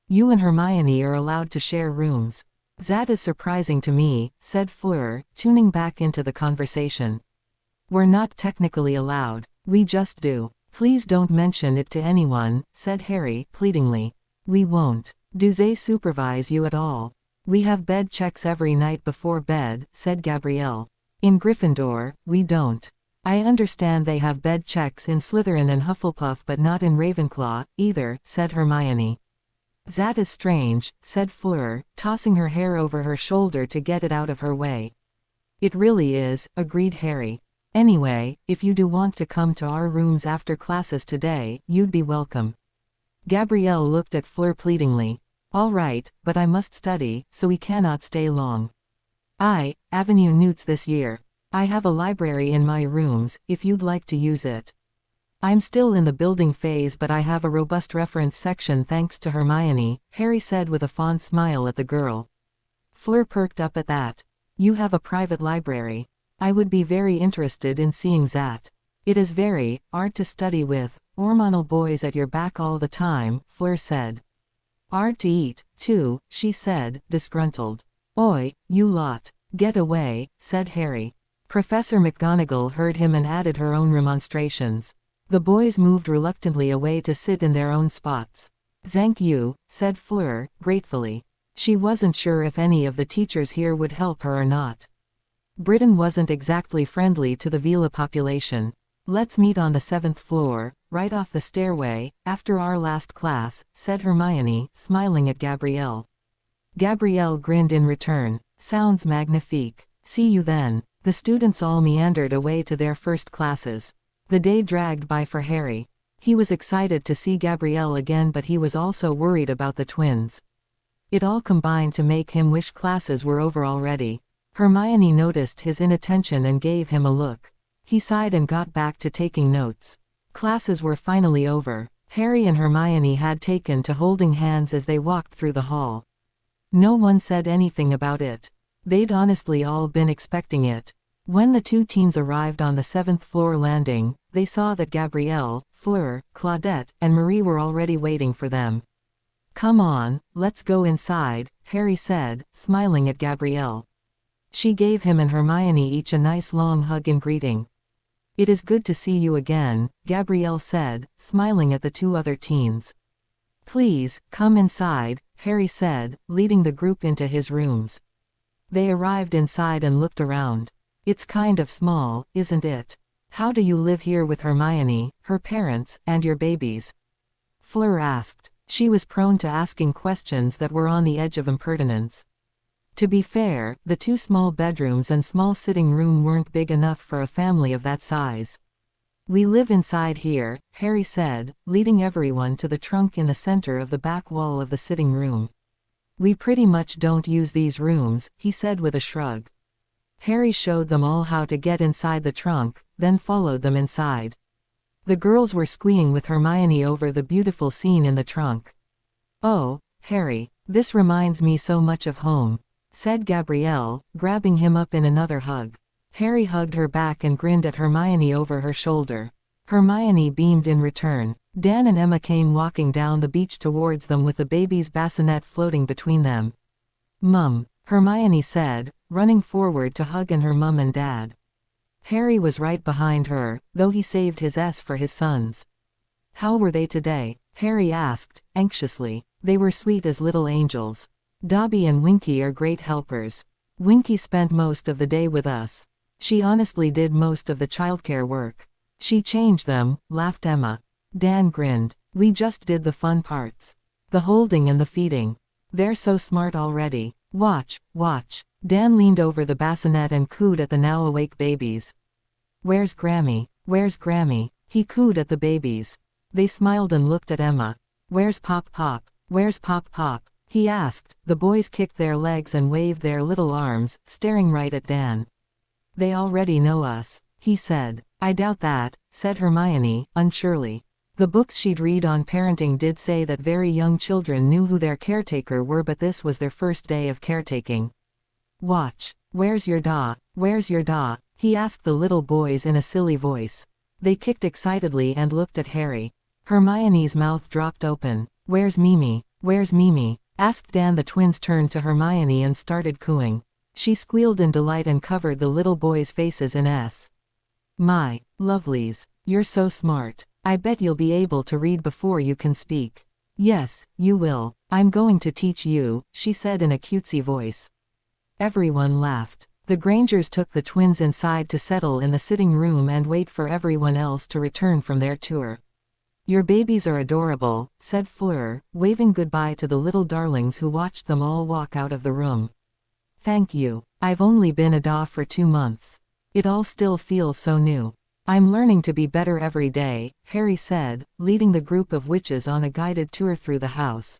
You and Hermione are allowed to share rooms. That is surprising to me, said Fleur, tuning back into the conversation. We're not technically allowed. We just do. Please don't mention it to anyone, said Harry, pleadingly. We won't. Do they supervise you at all? We have bed checks every night before bed, said Gabrielle. In Gryffindor, we don't. I understand they have bed checks in Slytherin and Hufflepuff but not in Ravenclaw, either, said Hermione. That is strange, said Fleur, tossing her hair over her shoulder to get it out of her way. It really is, agreed Harry. Anyway, if you do want to come to our rooms after classes today, you'd be welcome. Gabrielle looked at Fleur pleadingly. All right, but I must study, so we cannot stay long. Avenue Newts this year. I have a library in my rooms, if you'd like to use it. I'm still in the building phase but I have a robust reference section thanks to Hermione, Harry said with a fond smile at the girl. Fleur perked up at that. You have a private library. I would be very interested in seeing that. It is very hard to study with hormonal boys at your back all the time, Fleur said. Hard to eat, too, she said, disgruntled. Oi, you lot. Get away, said Harry. Professor McGonagall heard him and added her own remonstrations. The boys moved reluctantly away to sit in their own spots. Thank you, said Fleur, gratefully. She wasn't sure if any of the teachers here would help her or not. Britain wasn't exactly friendly to the Vila population. Let's meet on the 7th floor, right off the stairway, after our last class, said Hermione, smiling at Gabrielle. Gabrielle grinned in return. Sounds magnifique. See you then. The students all meandered away to their first classes. The day dragged by for Harry. He was excited to see Gabrielle again but he was also worried about the twins. It all combined to make him wish classes were over already. Hermione noticed his inattention and gave him a look. He sighed and got back to taking notes. Classes were finally over. Harry and Hermione had taken to holding hands as they walked through the hall. No one said anything about it. They'd honestly all been expecting it. When the two teens arrived on the 7th floor landing, they saw that Gabrielle, Fleur, Claudette, and Marie were already waiting for them. Come on, let's go inside, Harry said, smiling at Gabrielle. She gave him and Hermione each a nice long hug in greeting. It is good to see you again, Gabrielle said, smiling at the two other teens. Please, come inside, Harry said, leading the group into his rooms. They arrived inside and looked around. It's kind of small, isn't it? How do you live here with Hermione, her parents, and your babies? Fleur asked. She was prone to asking questions that were on the edge of impertinence. To be fair, the two small bedrooms and small sitting room weren't big enough for a family of that size. We live inside here, Harry said, leading everyone to the trunk in the center of the back wall of the sitting room. We pretty much don't use these rooms, he said with a shrug. Harry showed them all how to get inside the trunk, then followed them inside. The girls were squeeing with Hermione over the beautiful scene in the trunk. Oh, Harry, this reminds me so much of home, said Gabrielle, grabbing him up in another hug. Harry hugged her back and grinned at Hermione over her shoulder. Hermione beamed in return. Dan and Emma came walking down the beach towards them with the baby's bassinet floating between them. Mum, Hermione said, running forward to hug her mum and dad. Harry was right behind her, though he saved his S for his sons. How were they today? Harry asked, anxiously. They were sweet as little angels. Dobby and Winky are great helpers. Winky spent most of the day with us. She honestly did most of the childcare work. She changed them, laughed Emma. Dan grinned. We just did the fun parts. The holding and the feeding. They're so smart already. Watch, watch. Dan leaned over the bassinet and cooed at the now awake babies. Where's Grammy? Where's Grammy? He cooed at the babies. They smiled and looked at Emma. Where's Pop Pop? Where's Pop Pop? He asked. The boys kicked their legs and waved their little arms, staring right at Dan. They already know us, he said. I doubt that, said Hermione, unsurely. The books she'd read on parenting did say that very young children knew who their caretaker were, but this was their first day of caretaking. Watch. Where's your da? Where's your da? He asked the little boys in a silly voice. They kicked excitedly and looked at Harry. Hermione's mouth dropped open. Where's Mimi? Where's Mimi? Asked Dan. The twins turned to Hermione and started cooing. She squealed in delight and covered the little boys' faces in S. My lovelies, you're so smart. I bet you'll be able to read before you can speak. Yes, you will. I'm going to teach you, she said in a cutesy voice. Everyone laughed. The Grangers took the twins inside to settle in the sitting room and wait for everyone else to return from their tour. Your babies are adorable, said Fleur, waving goodbye to the little darlings who watched them all walk out of the room. Thank you. I've only been a da for 2 months. It all still feels so new. I'm learning to be better every day, Harry said, leading the group of witches on a guided tour through the house.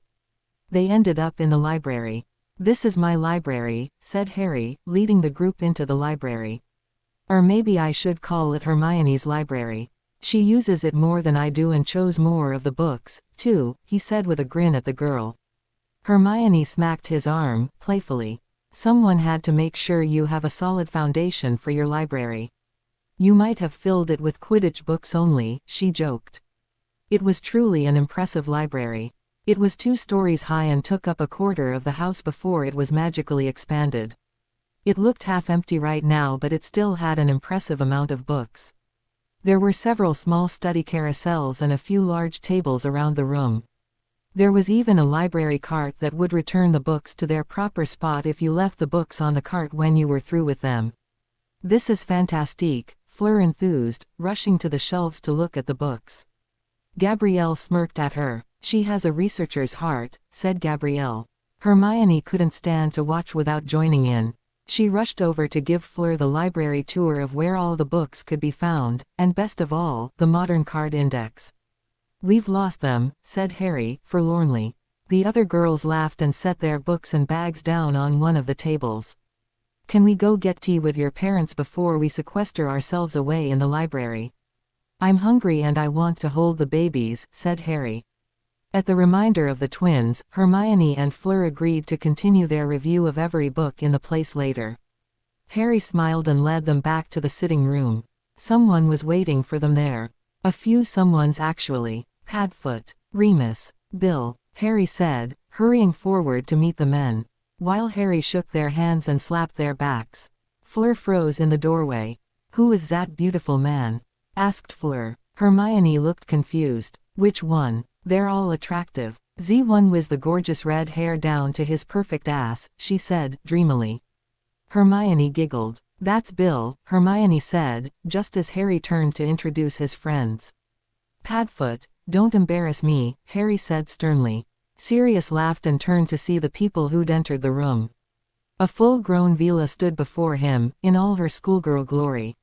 They ended up in the library. This is my library, said Harry, leading the group into the library. Or maybe I should call it Hermione's library. She uses it more than I do and chose more of the books, too, he said with a grin at the girl. Hermione smacked his arm, playfully. Someone had to make sure you have a solid foundation for your library. You might have filled it with Quidditch books only, she joked. It was truly an impressive library. It was 2 stories high and took up a quarter of the house before it was magically expanded. It looked half empty right now, but it still had an impressive amount of books. There were several small study carousels and a few large tables around the room. There was even a library cart that would return the books to their proper spot if you left the books on the cart when you were through with them. This is fantastique, Fleur enthused, rushing to the shelves to look at the books. Gabrielle smirked at her. She has a researcher's heart, said Gabrielle. Hermione couldn't stand to watch without joining in. She rushed over to give Fleur the library tour of where all the books could be found, and best of all, the modern card index. We've lost them, said Harry, forlornly. The other girls laughed and set their books and bags down on one of the tables. Can we go get tea with your parents before we sequester ourselves away in the library? I'm hungry and I want to hold the babies, said Harry. At the reminder of the twins, Hermione and Fleur agreed to continue their review of every book in the place later. Harry smiled and led them back to the sitting room. Someone was waiting for them there. A few someones actually. Padfoot, Remus, Bill. Harry said, hurrying forward to meet the men. While Harry shook their hands and slapped their backs, Fleur froze in the doorway. "Who is that beautiful man?" asked Fleur. Hermione looked confused. "Which one? They're all attractive." "Z1 was the gorgeous red hair down to his perfect ass," she said, dreamily. Hermione giggled. "That's Bill," Hermione said, just as Harry turned to introduce his friends. "Padfoot, don't embarrass me," Harry said sternly. Sirius laughed and turned to see the people who'd entered the room. A full-grown Vila stood before him, in all her schoolgirl glory.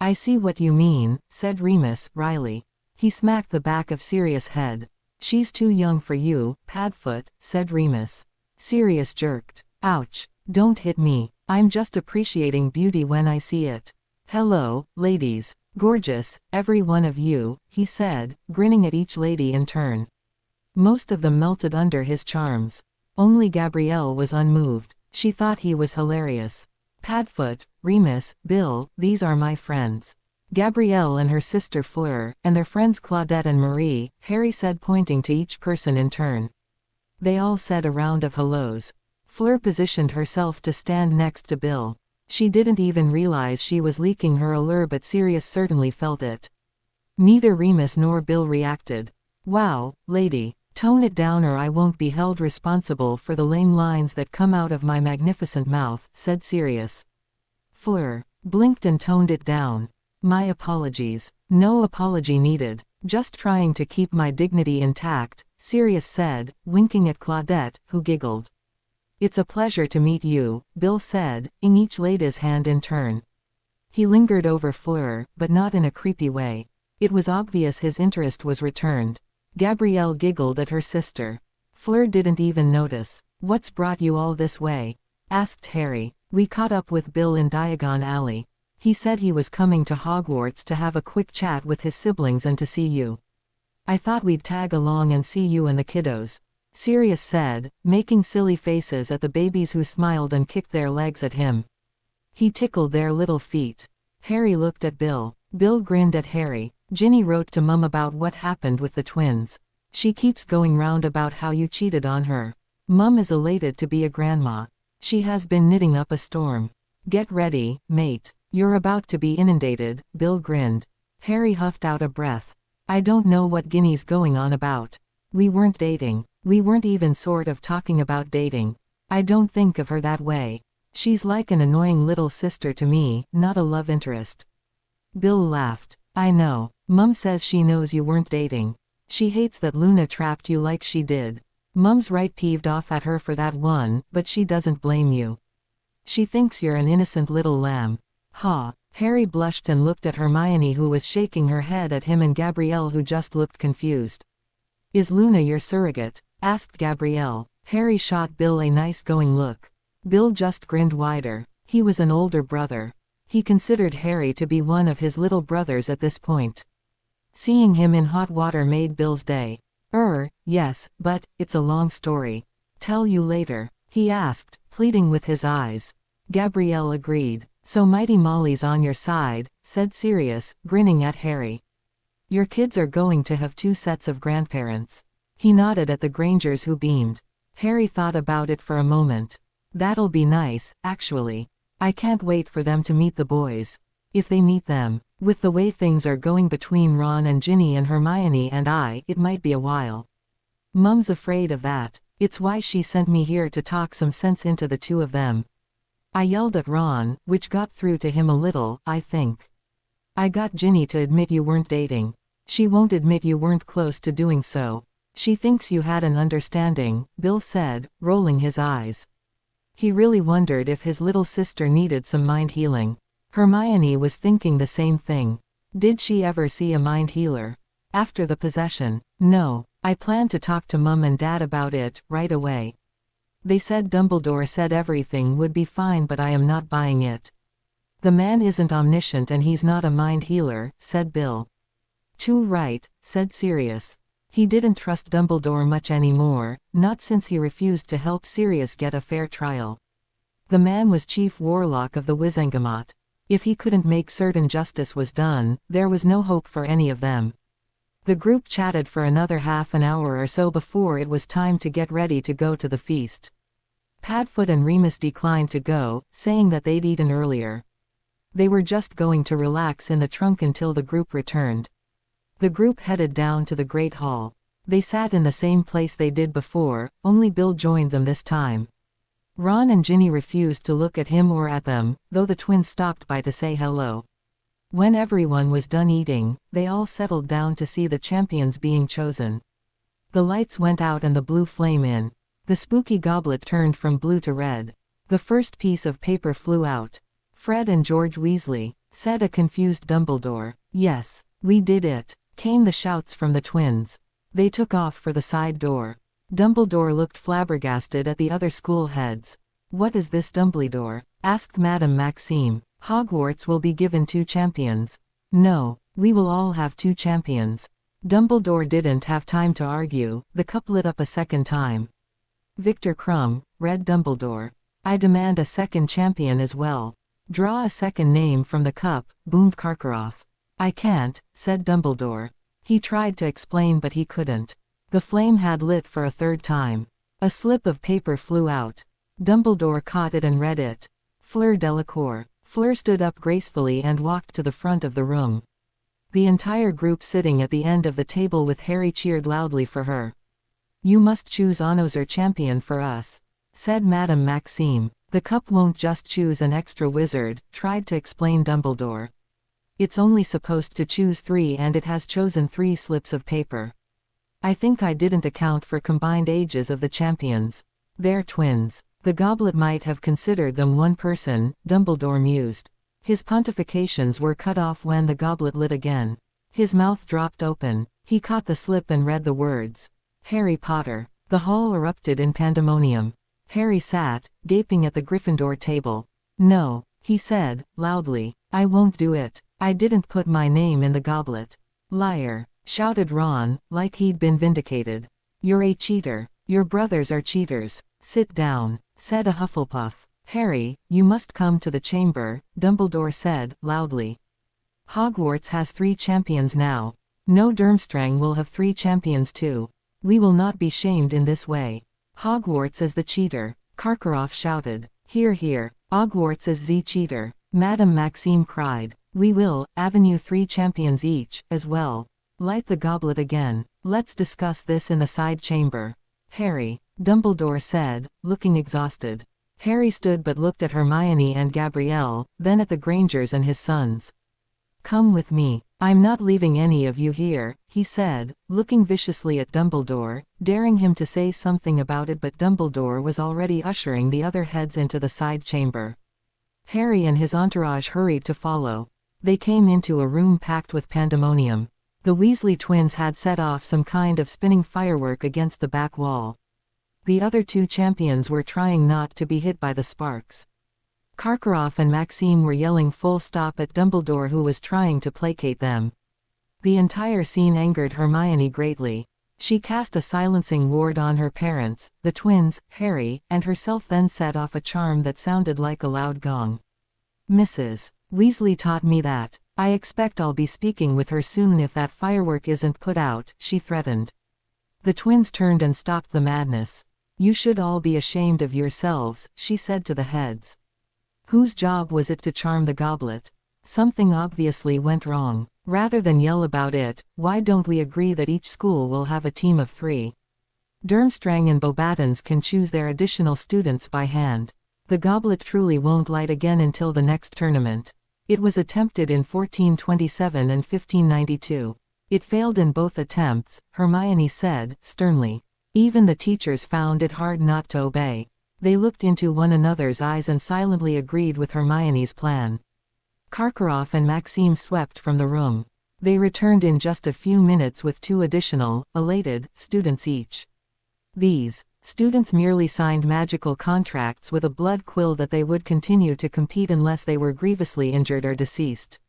"I see what you mean," said Remus, wryly. He smacked the back of Sirius' head. "She's too young for you, Padfoot," said Remus. Sirius jerked. "Ouch. Don't hit me. I'm just appreciating beauty when I see it." "Hello, ladies. Gorgeous, every one of you," he said, grinning at each lady in turn. Most of them melted under his charms. Only Gabrielle was unmoved. She thought he was hilarious. "Padfoot, Remus, Bill, these are my friends. Gabrielle and her sister Fleur, and their friends Claudette and Marie," Harry said, pointing to each person in turn. They all said a round of hellos. Fleur positioned herself to stand next to Bill. She didn't even realize she was leaking her allure, but Sirius certainly felt it. Neither Remus nor Bill reacted. "Wow, lady. Tone it down or I won't be held responsible for the lame lines that come out of my magnificent mouth," said Sirius. Fleur blinked and toned it down. "My apologies." "No apology needed. Just trying to keep my dignity intact," Sirius said, winking at Claudette, who giggled. "It's a pleasure to meet you," Bill said, and each laid his hand in turn. He lingered over Fleur, but not in a creepy way. It was obvious his interest was returned. Gabrielle giggled at her sister. Fleur didn't even notice. "What's brought you all this way?" asked Harry. "We caught up with Bill in Diagon Alley. He said he was coming to Hogwarts to have a quick chat with his siblings and to see you. I thought we'd tag along and see you and the kiddos," Sirius said, making silly faces at the babies who smiled and kicked their legs at him. He tickled their little feet. Harry looked at Bill. Bill grinned at Harry. "Ginny wrote to Mum about what happened with the twins. She keeps going round about how you cheated on her. Mum is elated to be a grandma. She has been knitting up a storm. Get ready, mate. You're about to be inundated," Bill grinned. Harry huffed out a breath. "I don't know what Ginny's going on about. We weren't dating. We weren't even sort of talking about dating. I don't think of her that way. She's like an annoying little sister to me, not a love interest." Bill laughed. "I know. Mum says she knows you weren't dating. She hates that Luna trapped you like she did. Mum's right peeved off at her for that one, but she doesn't blame you. She thinks you're an innocent little lamb." "Ha." Harry blushed and looked at Hermione, who was shaking her head at him, and Gabrielle, who just looked confused. "Is Luna your surrogate?" asked Gabrielle. Harry shot Bill a nice going look. Bill just grinned wider. He was an older brother. He considered Harry to be one of his little brothers at this point. Seeing him in hot water made Bill's day. Yes, but it's a long story. Tell you later," he asked, pleading with his eyes. Gabrielle agreed. "So Mighty Molly's on your side," said Sirius, grinning at Harry. "Your kids are going to have 2 sets of grandparents." He nodded at the Grangers, who beamed. Harry thought about it for a moment. "That'll be nice, actually. I can't wait for them to meet the boys. If they meet them. With the way things are going between Ron and Ginny and Hermione and I, it might be a while. Mum's afraid of that. It's why she sent me here to talk some sense into the 2 of them. I yelled at Ron, which got through to him a little, I think. I got Ginny to admit you weren't dating. She won't admit you weren't close to doing so. She thinks you had an understanding," Bill said, rolling his eyes. He really wondered if his little sister needed some mind healing. Hermione was thinking the same thing. Did she ever see a mind healer? After the possession? No. I plan to talk to Mum and Dad about it, right away. They said Dumbledore said everything would be fine, but I am not buying it. The man isn't omniscient and he's not a mind healer, said Bill. Too right, said Sirius. He didn't trust Dumbledore much anymore, not since he refused to help Sirius get a fair trial. The man was chief warlock of the Wizengamot. If he couldn't make certain justice was done, there was no hope for any of them. The group chatted for another half an hour or so before it was time to get ready to go to the feast. Padfoot and Remus declined to go, saying that they'd eaten earlier. They were just going to relax in the trunk until the group returned. The group headed down to the Great Hall. They sat in the same place they did before, only Bill joined them this time. Ron and Ginny refused to look at him or at them, though the twins stopped by to say hello. When everyone was done eating, they all settled down to see the champions being chosen. The lights went out and the blue flame in. The spooky goblet turned from blue to red. The first piece of paper flew out. "Fred and George Weasley," said a confused Dumbledore. "Yes, we did it," came the shouts from the twins. They took off for the side door. Dumbledore looked flabbergasted at the other school heads. "What is this, Dumbledore?" asked Madame Maxime. "Hogwarts will be given 2 champions." "No, we will all have 2 champions." Dumbledore didn't have time to argue, the cup lit up a second time. "Victor Crumb," read Dumbledore. "I demand a second champion as well." "Draw a second name from the cup," boomed Karkaroff. "I can't," said Dumbledore. He tried to explain but he couldn't. The flame had lit for a third time. A slip of paper flew out. Dumbledore caught it and read it. "Fleur Delacour." Fleur stood up gracefully and walked to the front of the room. The entire group sitting at the end of the table with Harry cheered loudly for her. "You must choose Annoser champion for us," said Madame Maxime. "The cup won't just choose an extra wizard," tried to explain Dumbledore. "It's only supposed to choose 3 and it has chosen 3 slips of paper. I think I didn't account for combined ages of the champions. They're twins. The goblet might have considered them one person," Dumbledore mused. His pontifications were cut off when the goblet lit again. His mouth dropped open. He caught the slip and read the words. "Harry Potter." The hall erupted in pandemonium. Harry sat, gaping at the Gryffindor table. "No," he said, loudly. "I won't do it. I didn't put my name in the goblet." "Liar," shouted Ron, like he'd been vindicated. "You're a cheater. Your brothers are cheaters." "Sit down," said a Hufflepuff. "Harry, you must come to the chamber," Dumbledore said, loudly. "Hogwarts has 3 champions now. No, Durmstrang will have 3 champions too. We will not be shamed in this way." "Hogwarts is the cheater," Karkaroff shouted. "Hear, hear. Hogwarts is the cheater," Madame Maxime cried. "We will, Avenue 3 champions each, as well. Light the goblet again. Let's discuss this in the side chamber." "Harry," Dumbledore said, looking exhausted. Harry stood but looked at Hermione and Gabrielle, then at the Grangers and his sons. "Come with me. I'm not leaving any of you here," he said, looking viciously at Dumbledore, daring him to say something about it, but Dumbledore was already ushering the other heads into the side chamber. Harry and his entourage hurried to follow. They came into a room packed with pandemonium. The Weasley twins had set off some kind of spinning firework against the back wall. The other 2 champions were trying not to be hit by the sparks. Karkaroff and Maxime were yelling full stop at Dumbledore, who was trying to placate them. The entire scene angered Hermione greatly. She cast a silencing ward on her parents, the twins, Harry, and herself, then set off a charm that sounded like a loud gong. "Mrs. Weasley taught me that. I expect I'll be speaking with her soon if that firework isn't put out," she threatened. The twins turned and stopped the madness. "You should all be ashamed of yourselves," she said to the heads. Whose job was it to charm the goblet? Something obviously went wrong. Rather than yell about it, why don't we agree that each school will have a team of 3? Durmstrang and Beauxbatons can choose their additional students by hand. The goblet truly won't light again until the next tournament. It was attempted in 1427 and 1592. It failed in both attempts, Hermione said, sternly. Even the teachers found it hard not to obey. They looked into one another's eyes and silently agreed with Hermione's plan. Karkaroff and Maxime swept from the room. They returned in just a few minutes with 2 additional, elated, students each. These students merely signed magical contracts with a blood quill that they would continue to compete unless they were grievously injured or deceased.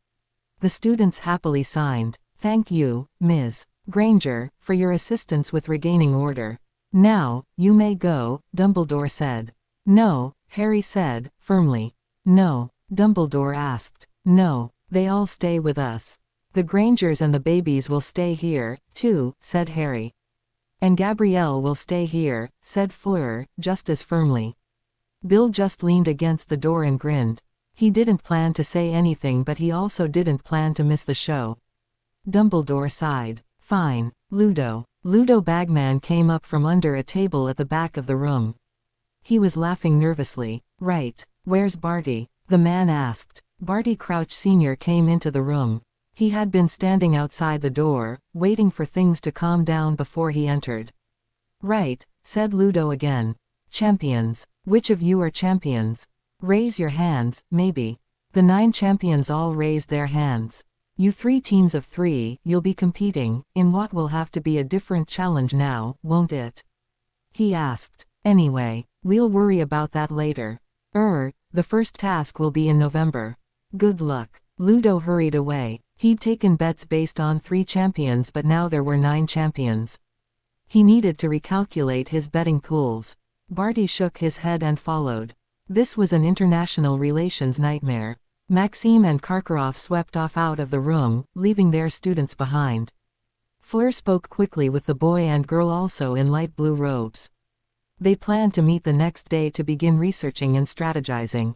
The students happily signed. "Thank you, Ms. Granger, for your assistance with regaining order. Now, you may go," Dumbledore said. "No," Harry said, firmly. "No," Dumbledore asked. "No, they all stay with us." The Grangers and the babies will stay here, too, said Harry. And Gabrielle will stay here, said Fleur, just as firmly. Bill just leaned against the door and grinned. He didn't plan to say anything, but he also didn't plan to miss the show. Dumbledore sighed. Fine. Ludo Bagman came up from under a table at the back of the room. He was laughing nervously. Right. Where's Barty? The man asked. Barty Crouch Sr. came into the room. He had been standing outside the door, waiting for things to calm down before he entered. Right, said Ludo again. Champions. Which of you are champions? Raise your hands, maybe. The 9 champions all raised their hands. You 3 teams of 3, you'll be competing, in what will have to be a different challenge now, won't it? He asked. Anyway, we'll worry about that later. The first task will be in November. Good luck. Ludo hurried away. He'd taken bets based on 3 champions, but now there were 9 champions. He needed to recalculate his betting pools. Barty shook his head and followed. This was an international relations nightmare. Maxime and Karkaroff swept off out of the room, leaving their students behind. Fleur spoke quickly with the boy and girl, also in light blue robes. They planned to meet the next day to begin researching and strategizing.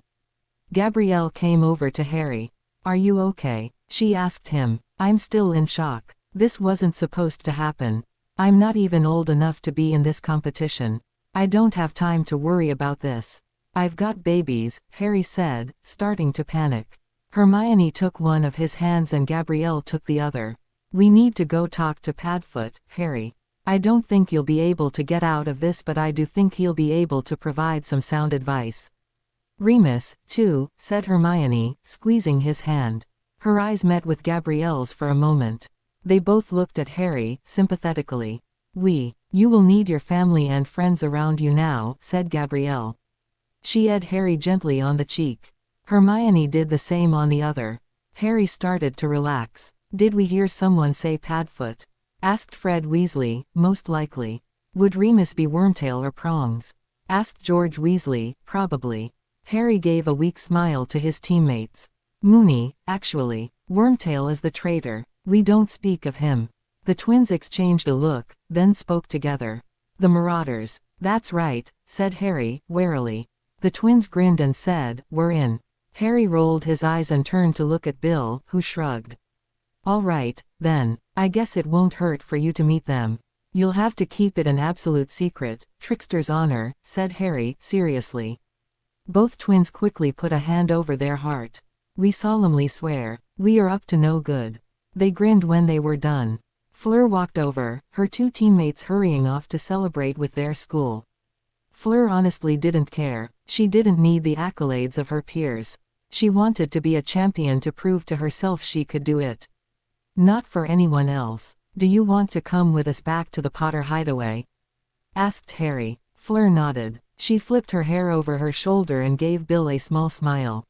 Gabrielle came over to Harry. Are you okay? She asked him. I'm still in shock. This wasn't supposed to happen. I'm not even old enough to be in this competition. I don't have time to worry about this. I've got babies, Harry said, starting to panic. Hermione took one of his hands and Gabrielle took the other. We need to go talk to Padfoot, Harry. I don't think you'll be able to get out of this, but I do think he'll be able to provide some sound advice. Remus, too, said Hermione, squeezing his hand. Her eyes met with Gabrielle's for a moment. They both looked at Harry, sympathetically. You will need your family and friends around you now, said Gabrielle. She eyed Harry gently on the cheek. Hermione did the same on the other. Harry started to relax. Did we hear someone say Padfoot? Asked Fred Weasley, most likely. Would Remus be Wormtail or Prongs? Asked George Weasley, probably. Harry gave a weak smile to his teammates. Moony, actually. Wormtail is the traitor. We don't speak of him. The twins exchanged a look, then spoke together. The Marauders. That's right, said Harry, warily. The twins grinned and said, we're in. Harry rolled his eyes and turned to look at Bill, who shrugged. All right, then. I guess it won't hurt for you to meet them. You'll have to keep it an absolute secret, Trickster's honor, said Harry, seriously. Both twins quickly put a hand over their heart. We solemnly swear. We are up to no good. They grinned when they were done. Fleur walked over, her 2 teammates hurrying off to celebrate with their school. Fleur honestly didn't care. She didn't need the accolades of her peers. She wanted to be a champion to prove to herself she could do it. Not for anyone else. Do you want to come with us back to the Potter hideaway? Asked Harry. Fleur nodded. She flipped her hair over her shoulder and gave Bill a small smile.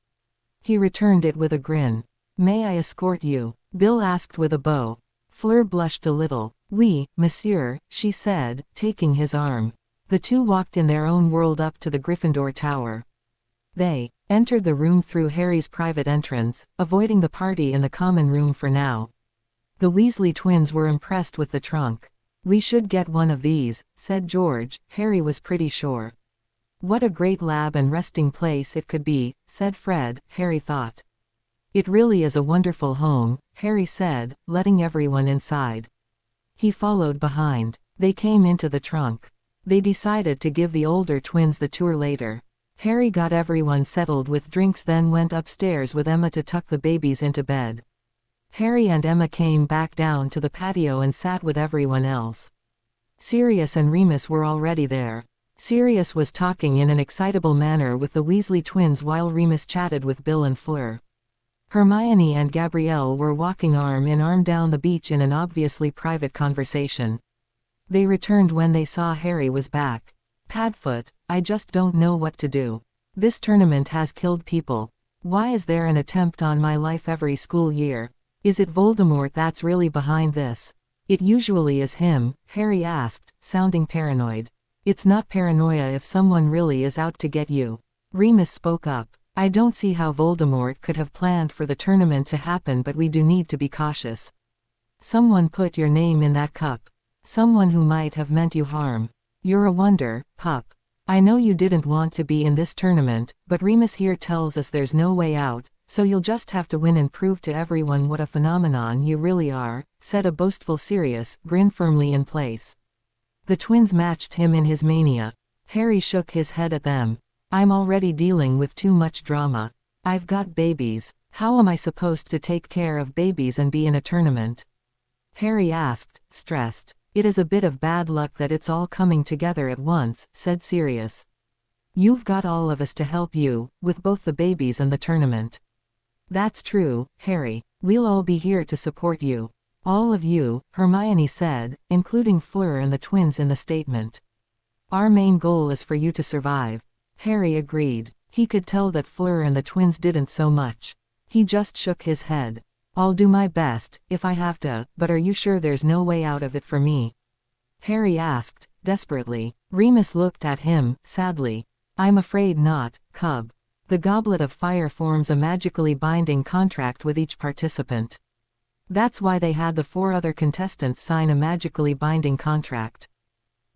He returned it with a grin. May I escort you? Bill asked with a bow. Fleur blushed a little. Oui, monsieur, she said, taking his arm. The 2 walked in their own world up to the Gryffindor Tower. They entered the room through Harry's private entrance, avoiding the party in the common room for now. The Weasley twins were impressed with the trunk. We should get one of these, said George. Harry was pretty sure. What a great lab and resting place it could be, said Fred, Harry thought. It really is a wonderful home, Harry said, letting everyone inside. He followed behind. They came into the trunk. They decided to give the older twins the tour later. Harry got everyone settled with drinks, then went upstairs with Emma to tuck the babies into bed. Harry and Emma came back down to the patio and sat with everyone else. Sirius and Remus were already there. Sirius was talking in an excitable manner with the Weasley twins while Remus chatted with Bill and Fleur. Hermione and Gabrielle were walking arm in arm down the beach in an obviously private conversation. They returned when they saw Harry was back. Padfoot, I just don't know what to do. This tournament has killed people. Why is there an attempt on my life every school year? Is it Voldemort that's really behind this? It usually is him, Harry asked, sounding paranoid. It's not paranoia if someone really is out to get you. Remus spoke up. I don't see how Voldemort could have planned for the tournament to happen, but we do need to be cautious. Someone put your name in that cup. Someone who might have meant you harm. You're a wonder, pup. I know you didn't want to be in this tournament, but Remus here tells us there's no way out, so you'll just have to win and prove to everyone what a phenomenon you really are, said a boastful Sirius, grin firmly in place. The twins matched him in his mania. Harry shook his head at them. I'm already dealing with too much drama. I've got babies. How am I supposed to take care of babies and be in a tournament? Harry asked, stressed. It is a bit of bad luck that it's all coming together at once, said Sirius. You've got all of us to help you, with both the babies and the tournament. That's true, Harry. We'll all be here to support you. All of you, Hermione said, including Fleur and the twins in the statement. Our main goal is for you to survive. Harry agreed. He could tell that Fleur and the twins didn't so much. He just shook his head. I'll do my best, if I have to, but are you sure there's no way out of it for me? Harry asked, desperately. Remus looked at him, sadly. I'm afraid not, Cub. The Goblet of Fire forms a magically binding contract with each participant. That's why they had the 4 other contestants sign a magically binding contract.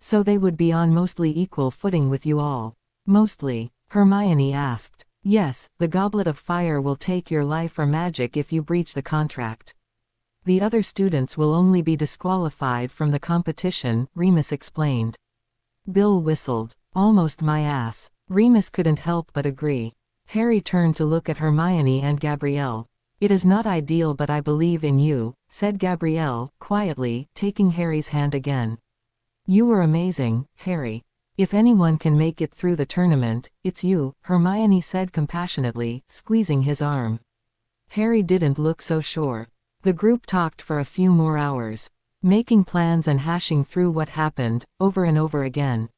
So they would be on mostly equal footing with you all. Mostly, Hermione asked. Yes, the Goblet of Fire will take your life or magic if you breach the contract. The other students will only be disqualified from the competition, Remus explained. Bill whistled. Almost my ass. Remus couldn't help but agree. Harry turned to look at Hermione and Gabrielle. It is not ideal, but I believe in you, said Gabrielle, quietly, taking Harry's hand again. You were amazing, Harry. If anyone can make it through the tournament, it's you, Hermione said compassionately, squeezing his arm. Harry didn't look so sure. The group talked for a few more hours, making plans and hashing through what happened, over and over again.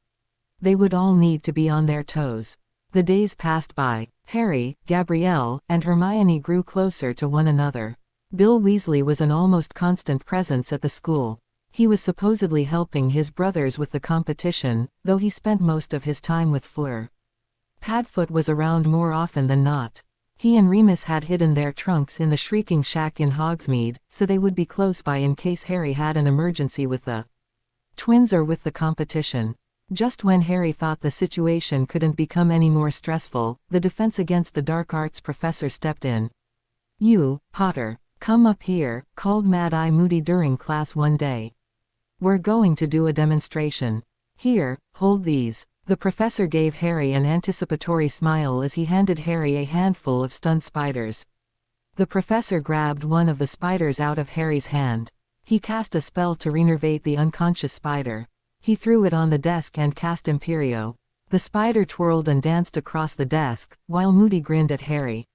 They would all need to be on their toes. The days passed by. Harry, Gabrielle, and Hermione grew closer to one another. Bill Weasley was an almost constant presence at the school. He was supposedly helping his brothers with the competition, though he spent most of his time with Fleur. Padfoot was around more often than not. He and Remus had hidden their trunks in the Shrieking Shack in Hogsmeade, so they would be close by in case Harry had an emergency with the twins or with the competition. Just when Harry thought the situation couldn't become any more stressful, the Defense Against the Dark Arts professor stepped in. You, Potter, come up here, called Mad-Eye Moody during class one day. We're going to do a demonstration. Here, hold these. The professor gave Harry an anticipatory smile as he handed Harry a handful of stun spiders. The professor grabbed one of the spiders out of Harry's hand. He cast a spell to renervate the unconscious spider. He threw it on the desk and cast Imperio. The spider twirled and danced across the desk, while Moody grinned at Harry.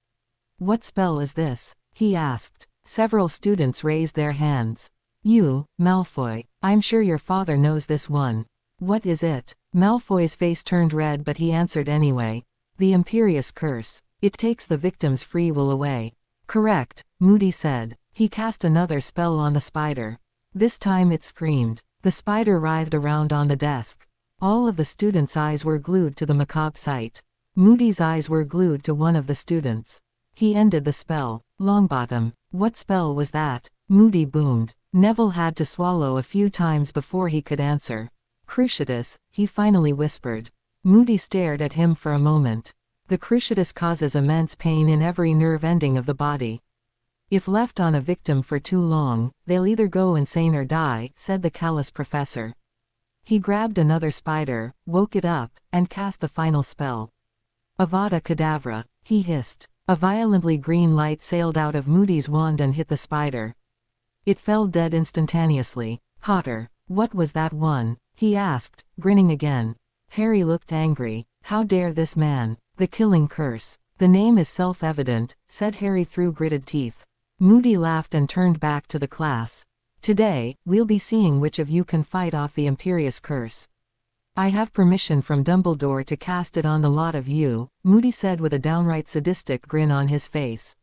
What spell is this? He asked. Several students raised their hands. You, Malfoy. I'm sure your father knows this one. What is it? Malfoy's face turned red, but he answered anyway. The Imperious Curse. It takes the victim's free will away. Correct, Moody said. He cast another spell on the spider. This time it screamed. The spider writhed around on the desk. All of the students' eyes were glued to the macabre sight. Moody's eyes were glued to one of the students. He ended the spell. Longbottom. What spell was that? Moody boomed. Neville had to swallow a few times before he could answer. Cruciatus, he finally whispered. Moody stared at him for a moment. The cruciatus causes immense pain in every nerve ending of the body. If left on a victim for too long, they'll either go insane or die, said the callous professor. He grabbed another spider, woke it up, and cast the final spell. Avada Kedavra, he hissed. A violently green light sailed out of Moody's wand and hit the spider. It fell dead instantaneously. Potter, what was that one? He asked, grinning again. Harry looked angry. How dare this man? The Killing Curse. The name is self-evident, said Harry through gritted teeth. Moody laughed and turned back to the class. Today, we'll be seeing which of you can fight off the Imperious Curse. I have permission from Dumbledore to cast it on the lot of you, Moody said with a downright sadistic grin on his face.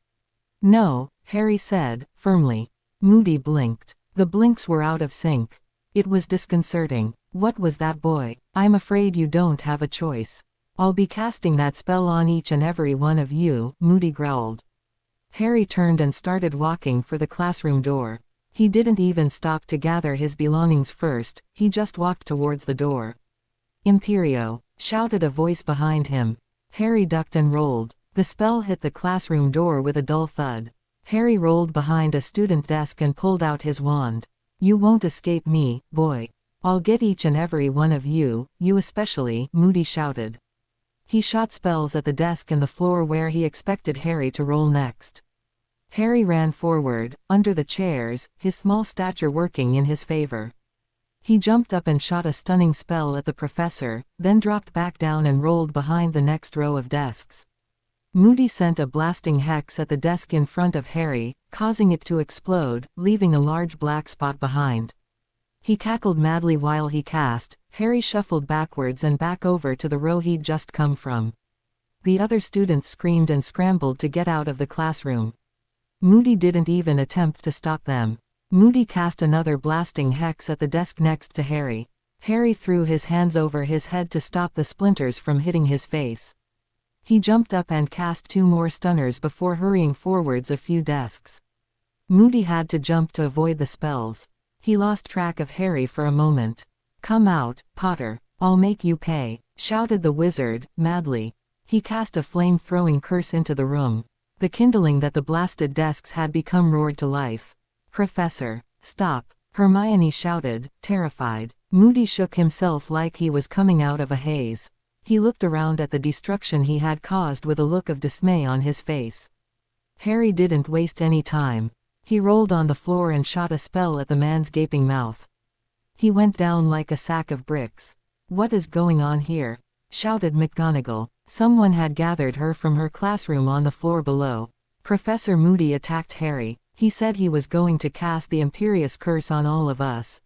No, Harry said, firmly. Moody blinked. The blinks were out of sync. It was disconcerting. What was that, boy? I'm afraid you don't have a choice. I'll be casting that spell on each and every one of you, Moody growled. Harry turned and started walking for the classroom door. He didn't even stop to gather his belongings first, he just walked towards the door. Imperio! Shouted a voice behind him. Harry ducked and rolled. The spell hit the classroom door with a dull thud. Harry rolled behind a student desk and pulled out his wand. You won't escape me, boy. I'll get each and every one of you, you especially, Moody shouted. He shot spells at the desk and the floor where he expected Harry to roll next. Harry ran forward, under the chairs, his small stature working in his favor. He jumped up and shot a stunning spell at the professor, then dropped back down and rolled behind the next row of desks. Moody sent a blasting hex at the desk in front of Harry, causing it to explode, leaving a large black spot behind. He cackled madly while he cast. Harry shuffled backwards and back over to the row he'd just come from. The other students screamed and scrambled to get out of the classroom. Moody didn't even attempt to stop them. Moody cast another blasting hex at the desk next to Harry. Harry threw his hands over his head to stop the splinters from hitting his face. He jumped up and cast 2 more stunners before hurrying forwards a few desks. Moody had to jump to avoid the spells. He lost track of Harry for a moment. Come out, Potter. I'll make you pay, shouted the wizard, madly. He cast a flame-throwing curse into the room. The kindling that the blasted desks had become roared to life. Professor, stop, Hermione shouted, terrified. Moody shook himself like he was coming out of a haze. He looked around at the destruction he had caused with a look of dismay on his face. Harry didn't waste any time. He rolled on the floor and shot a spell at the man's gaping mouth. He went down like a sack of bricks. What is going on here? Shouted McGonagall. Someone had gathered her from her classroom on the floor below. Professor Moody attacked Harry. He said he was going to cast the Imperious Curse on all of us.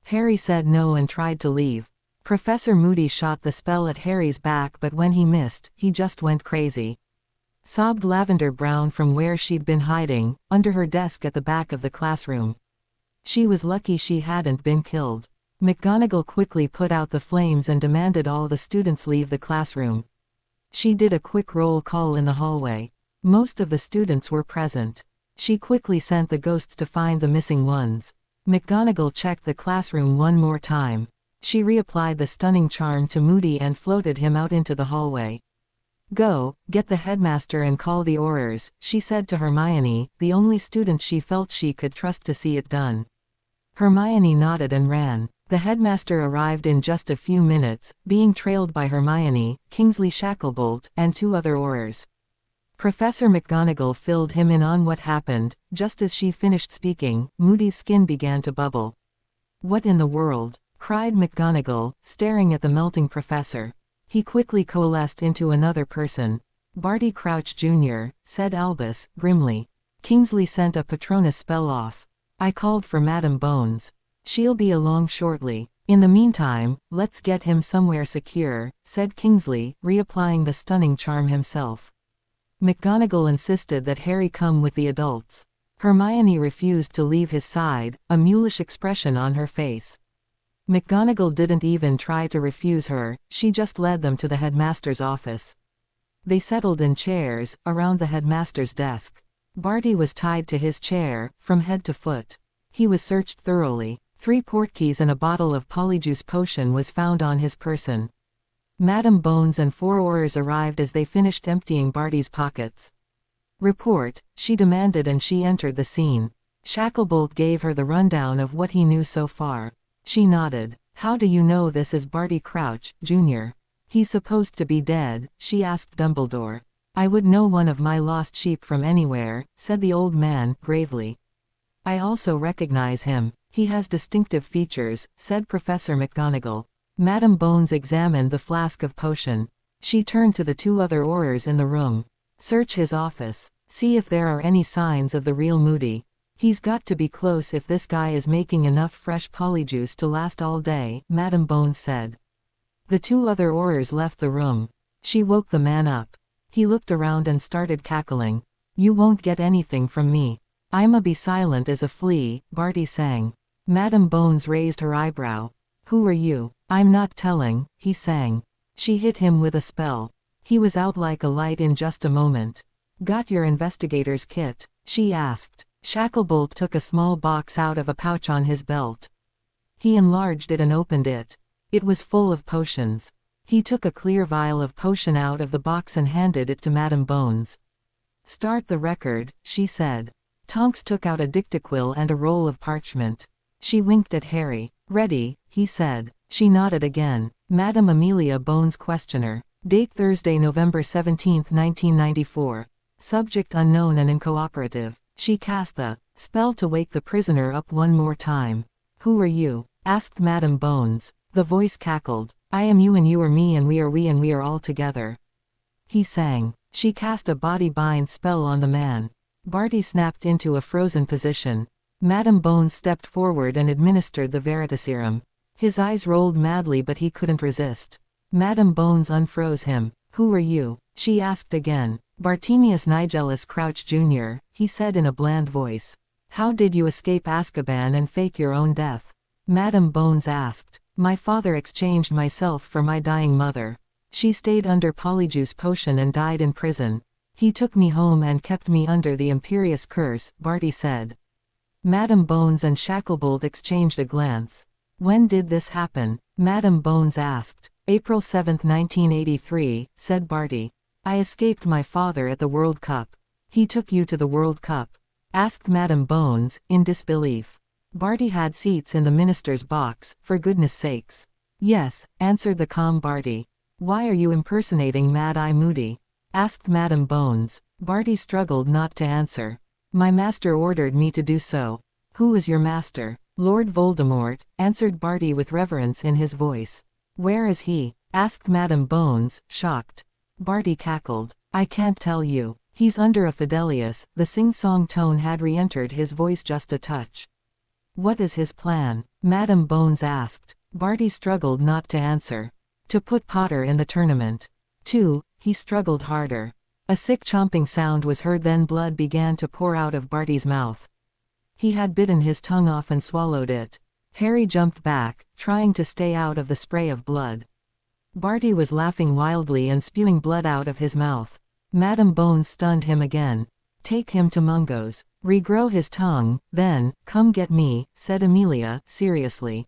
Harry said no and tried to leave. Professor Moody shot the spell at Harry's back, but when he missed, he just went crazy. Sobbed Lavender Brown from where she'd been hiding, under her desk at the back of the classroom. She was lucky she hadn't been killed. McGonagall quickly put out the flames and demanded all the students leave the classroom. She did a quick roll call in the hallway. Most of the students were present. She quickly sent the ghosts to find the missing ones. McGonagall checked the classroom one more time. She reapplied the stunning charm to Moody and floated him out into the hallway. Go, get the headmaster and call the Aurors, she said to Hermione, the only student she felt she could trust to see it done. Hermione nodded and ran. The headmaster arrived in just a few minutes, being trailed by Hermione, Kingsley Shacklebolt, and 2 other Aurors. Professor McGonagall filled him in on what happened. Just as she finished speaking, Moody's skin began to bubble. What in the world? Cried McGonagall, staring at the melting professor. He quickly coalesced into another person. Barty Crouch Jr., said Albus, grimly. Kingsley sent a Patronus spell off. I called for Madam Bones. She'll be along shortly. In the meantime, let's get him somewhere secure, said Kingsley, reapplying the stunning charm himself. McGonagall insisted that Harry come with the adults. Hermione refused to leave his side, a mulish expression on her face. McGonagall didn't even try to refuse her, she just led them to the headmaster's office. They settled in chairs, around the headmaster's desk. Barty was tied to his chair, from head to foot. He was searched thoroughly. 3 portkeys and a bottle of polyjuice potion was found on his person. Madam Bones and 4 Aurors arrived as they finished emptying Barty's pockets. Report, she demanded, and she entered the scene. Shacklebolt gave her the rundown of what he knew so far. She nodded. How do you know this is Barty Crouch, Jr.? He's supposed to be dead, she asked Dumbledore. I would know one of my lost sheep from anywhere, said the old man, gravely. I also recognize him. He has distinctive features, said Professor McGonagall. Madam Bones examined the flask of potion. She turned to the 2 other Aurors in the room. Search his office. See if there are any signs of the real Moody. He's got to be close if this guy is making enough fresh polyjuice to last all day, Madam Bones said. The 2 other Aurors left the room. She woke the man up. He looked around and started cackling. You won't get anything from me. I'ma be silent as a flea, Barty sang. Madam Bones raised her eyebrow. Who are you? I'm not telling, he sang. She hit him with a spell. He was out like a light in just a moment. Got your investigator's kit? She asked. Shacklebolt took a small box out of a pouch on his belt. He enlarged it and opened it. It was full of potions. He took a clear vial of potion out of the box and handed it to Madame Bones. Start the record, she said. Tonks took out a dictaquill and a roll of parchment. She winked at Harry. Ready, he said. She nodded again. Madame Amelia Bones questioner. Date Thursday, November 17, 1994. Subject unknown and incooperative. She cast the spell to wake the prisoner up one more time. Who are you? Asked Madame Bones. The voice cackled. I am you and you are me and we are all together. He sang. She cast a body bind spell on the man. Barty snapped into a frozen position. Madame Bones stepped forward and administered the Veritaserum. His eyes rolled madly but he couldn't resist. Madame Bones unfroze him. Who are you? She asked again. Bartemius Nigellus Crouch Jr., he said in a bland voice. How did you escape Azkaban and fake your own death? Madame Bones asked. My father exchanged myself for my dying mother. She stayed under Polyjuice Potion and died in prison. He took me home and kept me under the Imperious Curse, Barty said. Madame Bones and Shacklebolt exchanged a glance. When did this happen? Madame Bones asked. April 7, 1983, said Barty. I escaped my father at the World Cup. He took you to the World Cup? Asked Madame Bones, in disbelief. Barty had seats in the minister's box, for goodness sakes. Yes, answered the calm Barty. Why are you impersonating Mad-Eye Moody? Asked Madame Bones. Barty struggled not to answer. My master ordered me to do so. Who is your master? Lord Voldemort, answered Barty with reverence in his voice. Where is he? Asked Madame Bones, shocked. Barty cackled. I can't tell you. He's under a Fidelius. The sing-song tone had re-entered his voice just a touch. What is his plan? Madame Bones asked. Barty struggled not to answer. To put Potter in the tournament. 2. He struggled harder. A sick chomping sound was heard, then blood began to pour out of Barty's mouth. He had bitten his tongue off and swallowed it. Harry jumped back, trying to stay out of the spray of blood. Barty was laughing wildly and spewing blood out of his mouth. Madame Bones stunned him again. Take him to Mungo's. Regrow his tongue, then, come get me, said Amelia, seriously.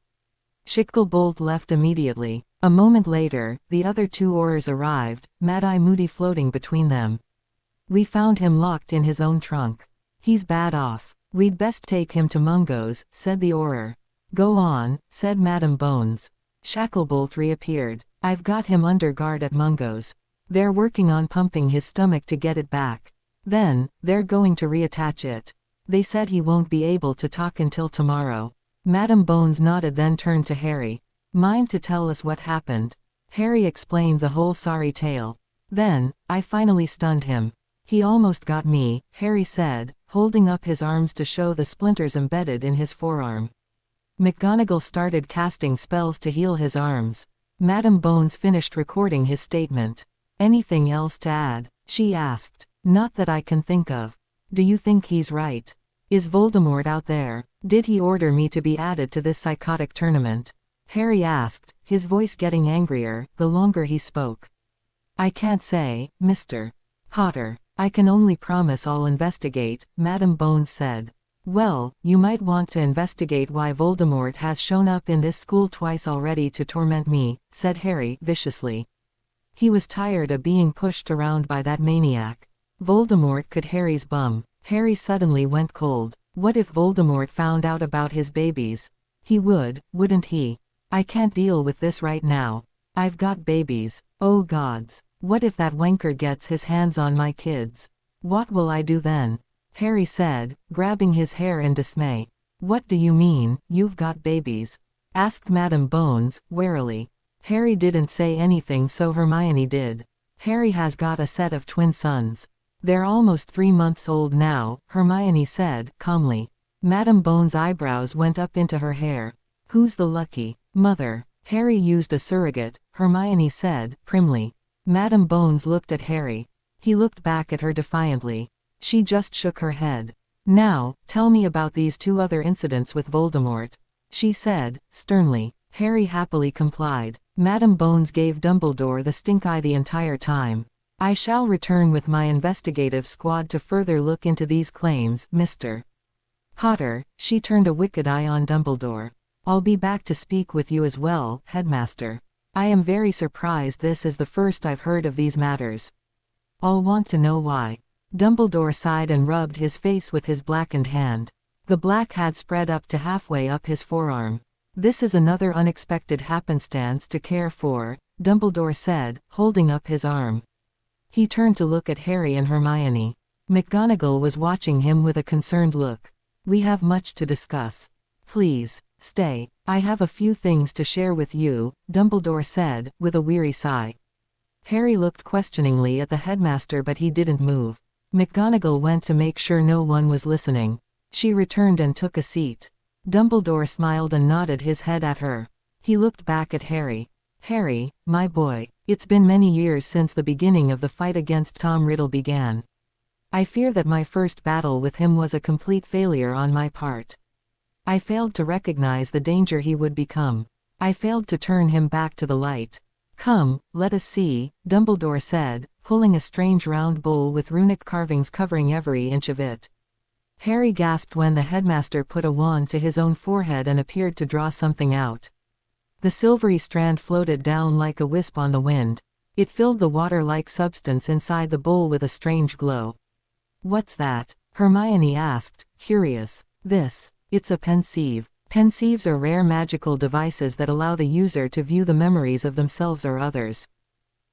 Shacklebolt left immediately. A moment later, the other two Aurors arrived, Mad-Eye Moody floating between them. We found him locked in his own trunk. He's bad off. We'd best take him to Mungo's, said the Auror. Go on, said Madame Bones. Shacklebolt reappeared. I've got him under guard at Mungo's. They're working on pumping his stomach to get it back. Then, they're going to reattach it. They said he won't be able to talk until tomorrow. Madame Bones nodded, then turned to Harry. Mind to tell us what happened? Harry explained the whole sorry tale. Then, I finally stunned him. He almost got me, Harry said, holding up his arms to show the splinters embedded in his forearm. McGonagall started casting spells to heal his arms. Madame Bones finished recording his statement. Anything else to add? She asked. Not that I can think of. Do you think he's right? Is Voldemort out there? Did he order me to be added to this psychotic tournament? Harry asked, his voice getting angrier, the longer he spoke. I can't say, Mr. Potter. I can only promise I'll investigate, Madame Bones said. Well, you might want to investigate why Voldemort has shown up in this school twice already to torment me, said Harry, viciously. He was tired of being pushed around by that maniac. Voldemort could Harry's bum. Harry suddenly went cold. What if Voldemort found out about his babies? He would, wouldn't he? I can't deal with this right now. I've got babies. Oh gods. What if that wanker gets his hands on my kids? What will I do then? Harry said, grabbing his hair in dismay. What do you mean, you've got babies? Asked Madame Bones, warily. Harry didn't say anything, so Hermione did. Harry has got a set of twin sons. They're almost 3 months old now, Hermione said, calmly. Madame Bones' eyebrows went up into her hair. Who's the lucky mother? Harry used a surrogate, Hermione said, primly. Madame Bones looked at Harry. He looked back at her defiantly. She just shook her head. Now, tell me about these 2 other incidents with Voldemort, she said, sternly. Harry happily complied. Madam Bones gave Dumbledore the stink eye the entire time. I shall return with my investigative squad to further look into these claims, Mr. Potter. She turned a wicked eye on Dumbledore. I'll be back to speak with you as well, Headmaster. I am very surprised this is the first I've heard of these matters. I'll want to know why. Dumbledore sighed and rubbed his face with his blackened hand. The black had spread up to halfway up his forearm. This is another unexpected happenstance to care for, Dumbledore said, holding up his arm. He turned to look at Harry and Hermione. McGonagall was watching him with a concerned look. We have much to discuss. Please, stay. I have a few things to share with you, Dumbledore said, with a weary sigh. Harry looked questioningly at the headmaster but he didn't move. McGonagall went to make sure no one was listening. She returned and took a seat. Dumbledore smiled and nodded his head at her. He looked back at Harry. Harry, my boy, it's been many years since the beginning of the fight against Tom Riddle began. I fear that my first battle with him was a complete failure on my part. I failed to recognize the danger he would become. I failed to turn him back to the light. Come, let us see, Dumbledore said, pulling a strange round bowl with runic carvings covering every inch of it. Harry gasped when the headmaster put a wand to his own forehead and appeared to draw something out. The silvery strand floated down like a wisp on the wind. It filled the water-like substance inside the bowl with a strange glow. What's that? Hermione asked, curious. It's a pensieve. Pensieves are rare magical devices that allow the user to view the memories of themselves or others.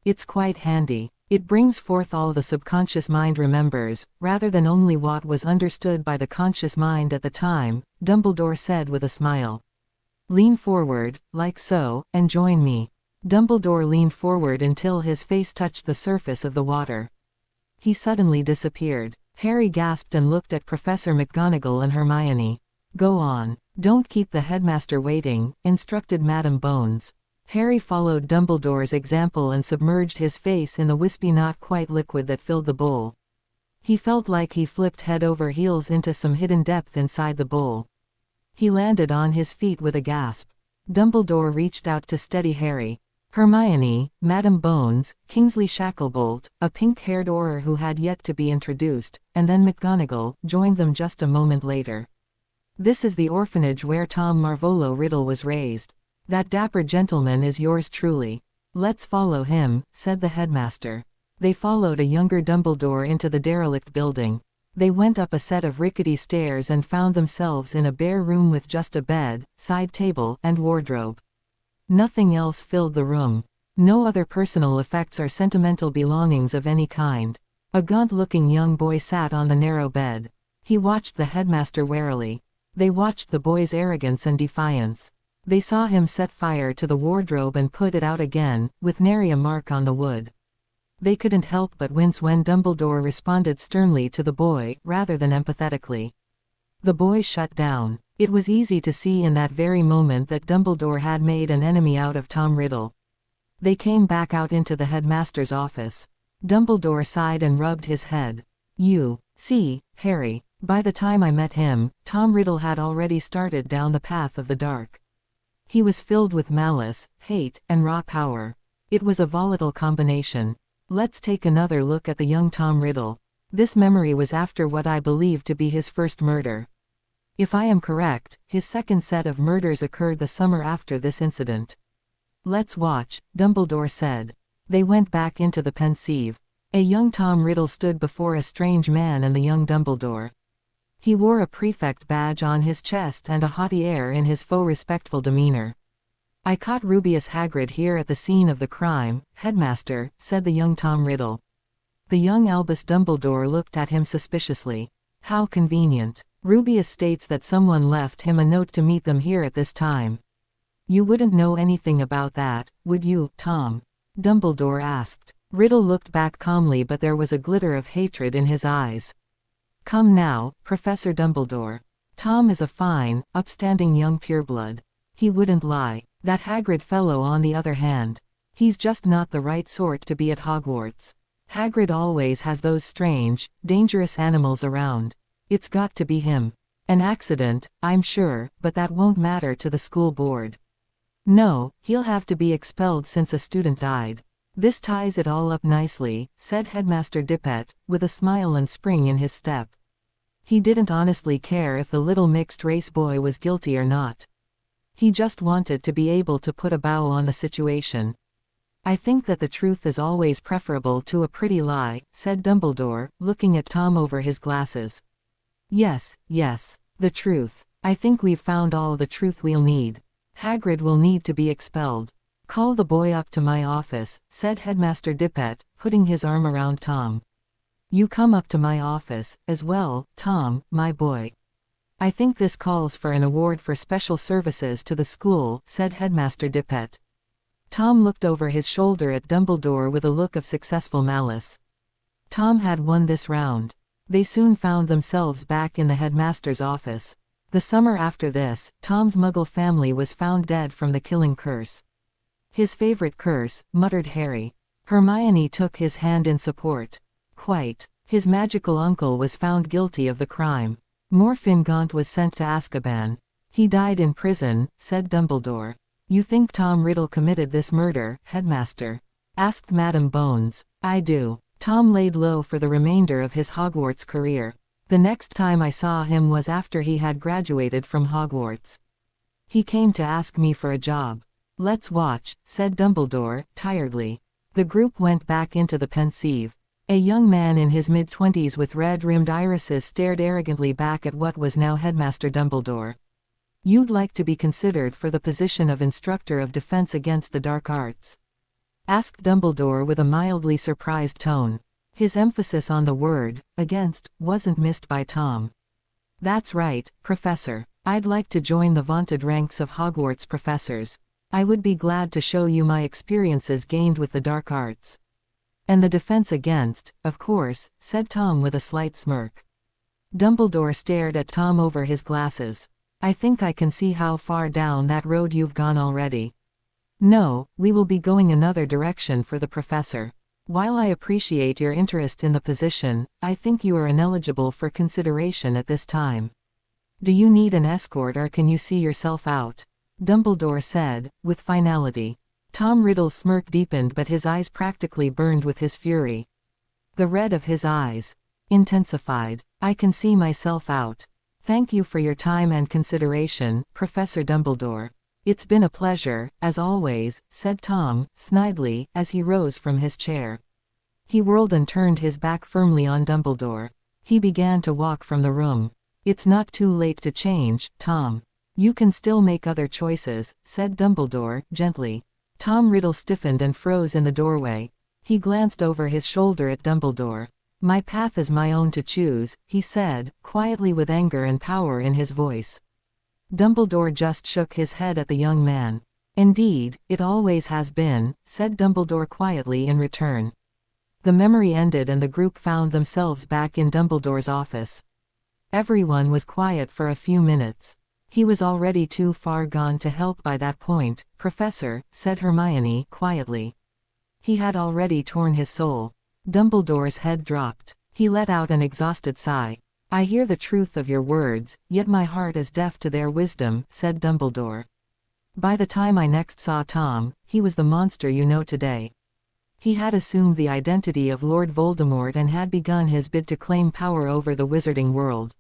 It's quite handy. It brings forth all the subconscious mind remembers, rather than only what was understood by the conscious mind at the time, Dumbledore said with a smile. Lean forward, like so, and join me. Dumbledore leaned forward until his face touched the surface of the water. He suddenly disappeared. Harry gasped and looked at Professor McGonagall and Hermione. Go on. Don't keep the headmaster waiting, instructed Madam Bones. Harry followed Dumbledore's example and submerged his face in the wispy not-quite liquid that filled the bowl. He felt like he flipped head over heels into some hidden depth inside the bowl. He landed on his feet with a gasp. Dumbledore reached out to steady Harry. Hermione, Madam Bones, Kingsley Shacklebolt, a pink-haired Auror who had yet to be introduced, and then McGonagall, joined them just a moment later. This is the orphanage where Tom Marvolo Riddle was raised. That dapper gentleman is yours truly. Let's follow him, said the headmaster. They followed a younger Dumbledore into the derelict building. They went up a set of rickety stairs and found themselves in a bare room with just a bed, side table, and wardrobe. Nothing else filled the room. No other personal effects or sentimental belongings of any kind. A gaunt-looking young boy sat on the narrow bed. He watched the headmaster warily. They watched the boy's arrogance and defiance. They saw him set fire to the wardrobe and put it out again, with nary a mark on the wood. They couldn't help but wince when Dumbledore responded sternly to the boy, rather than empathetically. The boy shut down. It was easy to see in that very moment that Dumbledore had made an enemy out of Tom Riddle. They came back out into the headmaster's office. Dumbledore sighed and rubbed his head. You see, Harry, by the time I met him, Tom Riddle had already started down the path of the dark. He was filled with malice, hate, and raw power. It was a volatile combination. Let's take another look at the young Tom Riddle. This memory was after what I believe to be his first murder. If I am correct, his second set of murders occurred the summer after this incident. Let's watch, Dumbledore said. They went back into the pensieve. A young Tom Riddle stood before a strange man and the young Dumbledore. He wore a prefect badge on his chest and a haughty air in his faux respectful demeanor. I caught Rubeus Hagrid here at the scene of the crime, headmaster, said the young Tom Riddle. The young Albus Dumbledore looked at him suspiciously. How convenient. Rubeus states that someone left him a note to meet them here at this time. You wouldn't know anything about that, would you, Tom? Dumbledore asked. Riddle looked back calmly but there was a glitter of hatred in his eyes. Come now, Professor Dumbledore. Tom is a fine, upstanding young pureblood. He wouldn't lie. That Hagrid fellow on the other hand. He's just not the right sort to be at Hogwarts. Hagrid always has those strange, dangerous animals around. It's got to be him. An accident, I'm sure, but that won't matter to the school board. No, he'll have to be expelled since a student died. This ties it all up nicely, said Headmaster Dippet, with a smile and spring in his step. He didn't honestly care if the little mixed-race boy was guilty or not. He just wanted to be able to put a bow on the situation. I think that the truth is always preferable to a pretty lie, said Dumbledore, looking at Tom over his glasses. Yes, the truth. I think we've found all the truth we'll need. Hagrid will need to be expelled. Call the boy up to my office, said Headmaster Dippet, putting his arm around Tom. You come up to my office, as well, Tom, my boy. I think this calls for an award for special services to the school, said Headmaster Dippet. Tom looked over his shoulder at Dumbledore with a look of successful malice. Tom had won this round. They soon found themselves back in the headmaster's office. The summer after this, Tom's Muggle family was found dead from the killing curse. His favorite curse, muttered Harry. Hermione took his hand in support. Quite. His magical uncle was found guilty of the crime. Morfin Gaunt was sent to Azkaban. He died in prison, said Dumbledore. You think Tom Riddle committed this murder, Headmaster? Asked Madame Bones. I do. Tom laid low for the remainder of his Hogwarts career. The next time I saw him was after he had graduated from Hogwarts. He came to ask me for a job. Let's watch, said Dumbledore, tiredly. The group went back into the pensieve. A young man in his mid-20s with red-rimmed irises stared arrogantly back at what was now Headmaster Dumbledore. You'd like to be considered for the position of Instructor of Defense Against the Dark Arts? Asked Dumbledore with a mildly surprised tone. His emphasis on the word, against, wasn't missed by Tom. That's right, Professor. I'd like to join the vaunted ranks of Hogwarts professors. I would be glad to show you my experiences gained with the dark arts. And the defense against, of course, said Tom with a slight smirk. Dumbledore stared at Tom over his glasses. I think I can see how far down that road you've gone already. No, we will be going another direction for the professor. While I appreciate your interest in the position, I think you are ineligible for consideration at this time. Do you need an escort or can you see yourself out? Dumbledore said, with finality. Tom Riddle's smirk deepened but his eyes practically burned with his fury. The red of his eyes intensified. I can see myself out. Thank you for your time and consideration, Professor Dumbledore. It's been a pleasure, as always, said Tom, snidely, as he rose from his chair. He whirled and turned his back firmly on Dumbledore. He began to walk from the room. It's not too late to change, Tom. You can still make other choices, said Dumbledore, gently. Tom Riddle stiffened and froze in the doorway. He glanced over his shoulder at Dumbledore. My path is my own to choose, he said, quietly with anger and power in his voice. Dumbledore just shook his head at the young man. Indeed, it always has been, said Dumbledore quietly in return. The memory ended and the group found themselves back in Dumbledore's office. Everyone was quiet for a few minutes. He was already too far gone to help by that point, Professor, said Hermione quietly. He had already torn his soul. Dumbledore's head dropped. He let out an exhausted sigh. I hear the truth of your words, yet my heart is deaf to their wisdom, said Dumbledore. By the time I next saw Tom, he was the monster you know today. He had assumed the identity of Lord Voldemort and had begun his bid to claim power over the wizarding world.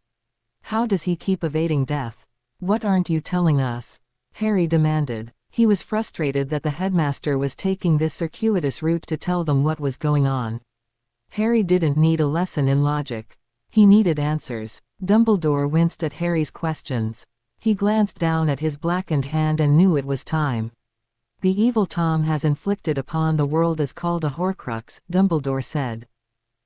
How does he keep evading death? What aren't you telling us? Harry demanded. He was frustrated that the headmaster was taking this circuitous route to tell them what was going on. Harry didn't need a lesson in logic. He needed answers. Dumbledore winced at Harry's questions. He glanced down at his blackened hand and knew it was time. The evil Tom has inflicted upon the world is called a Horcrux, Dumbledore said.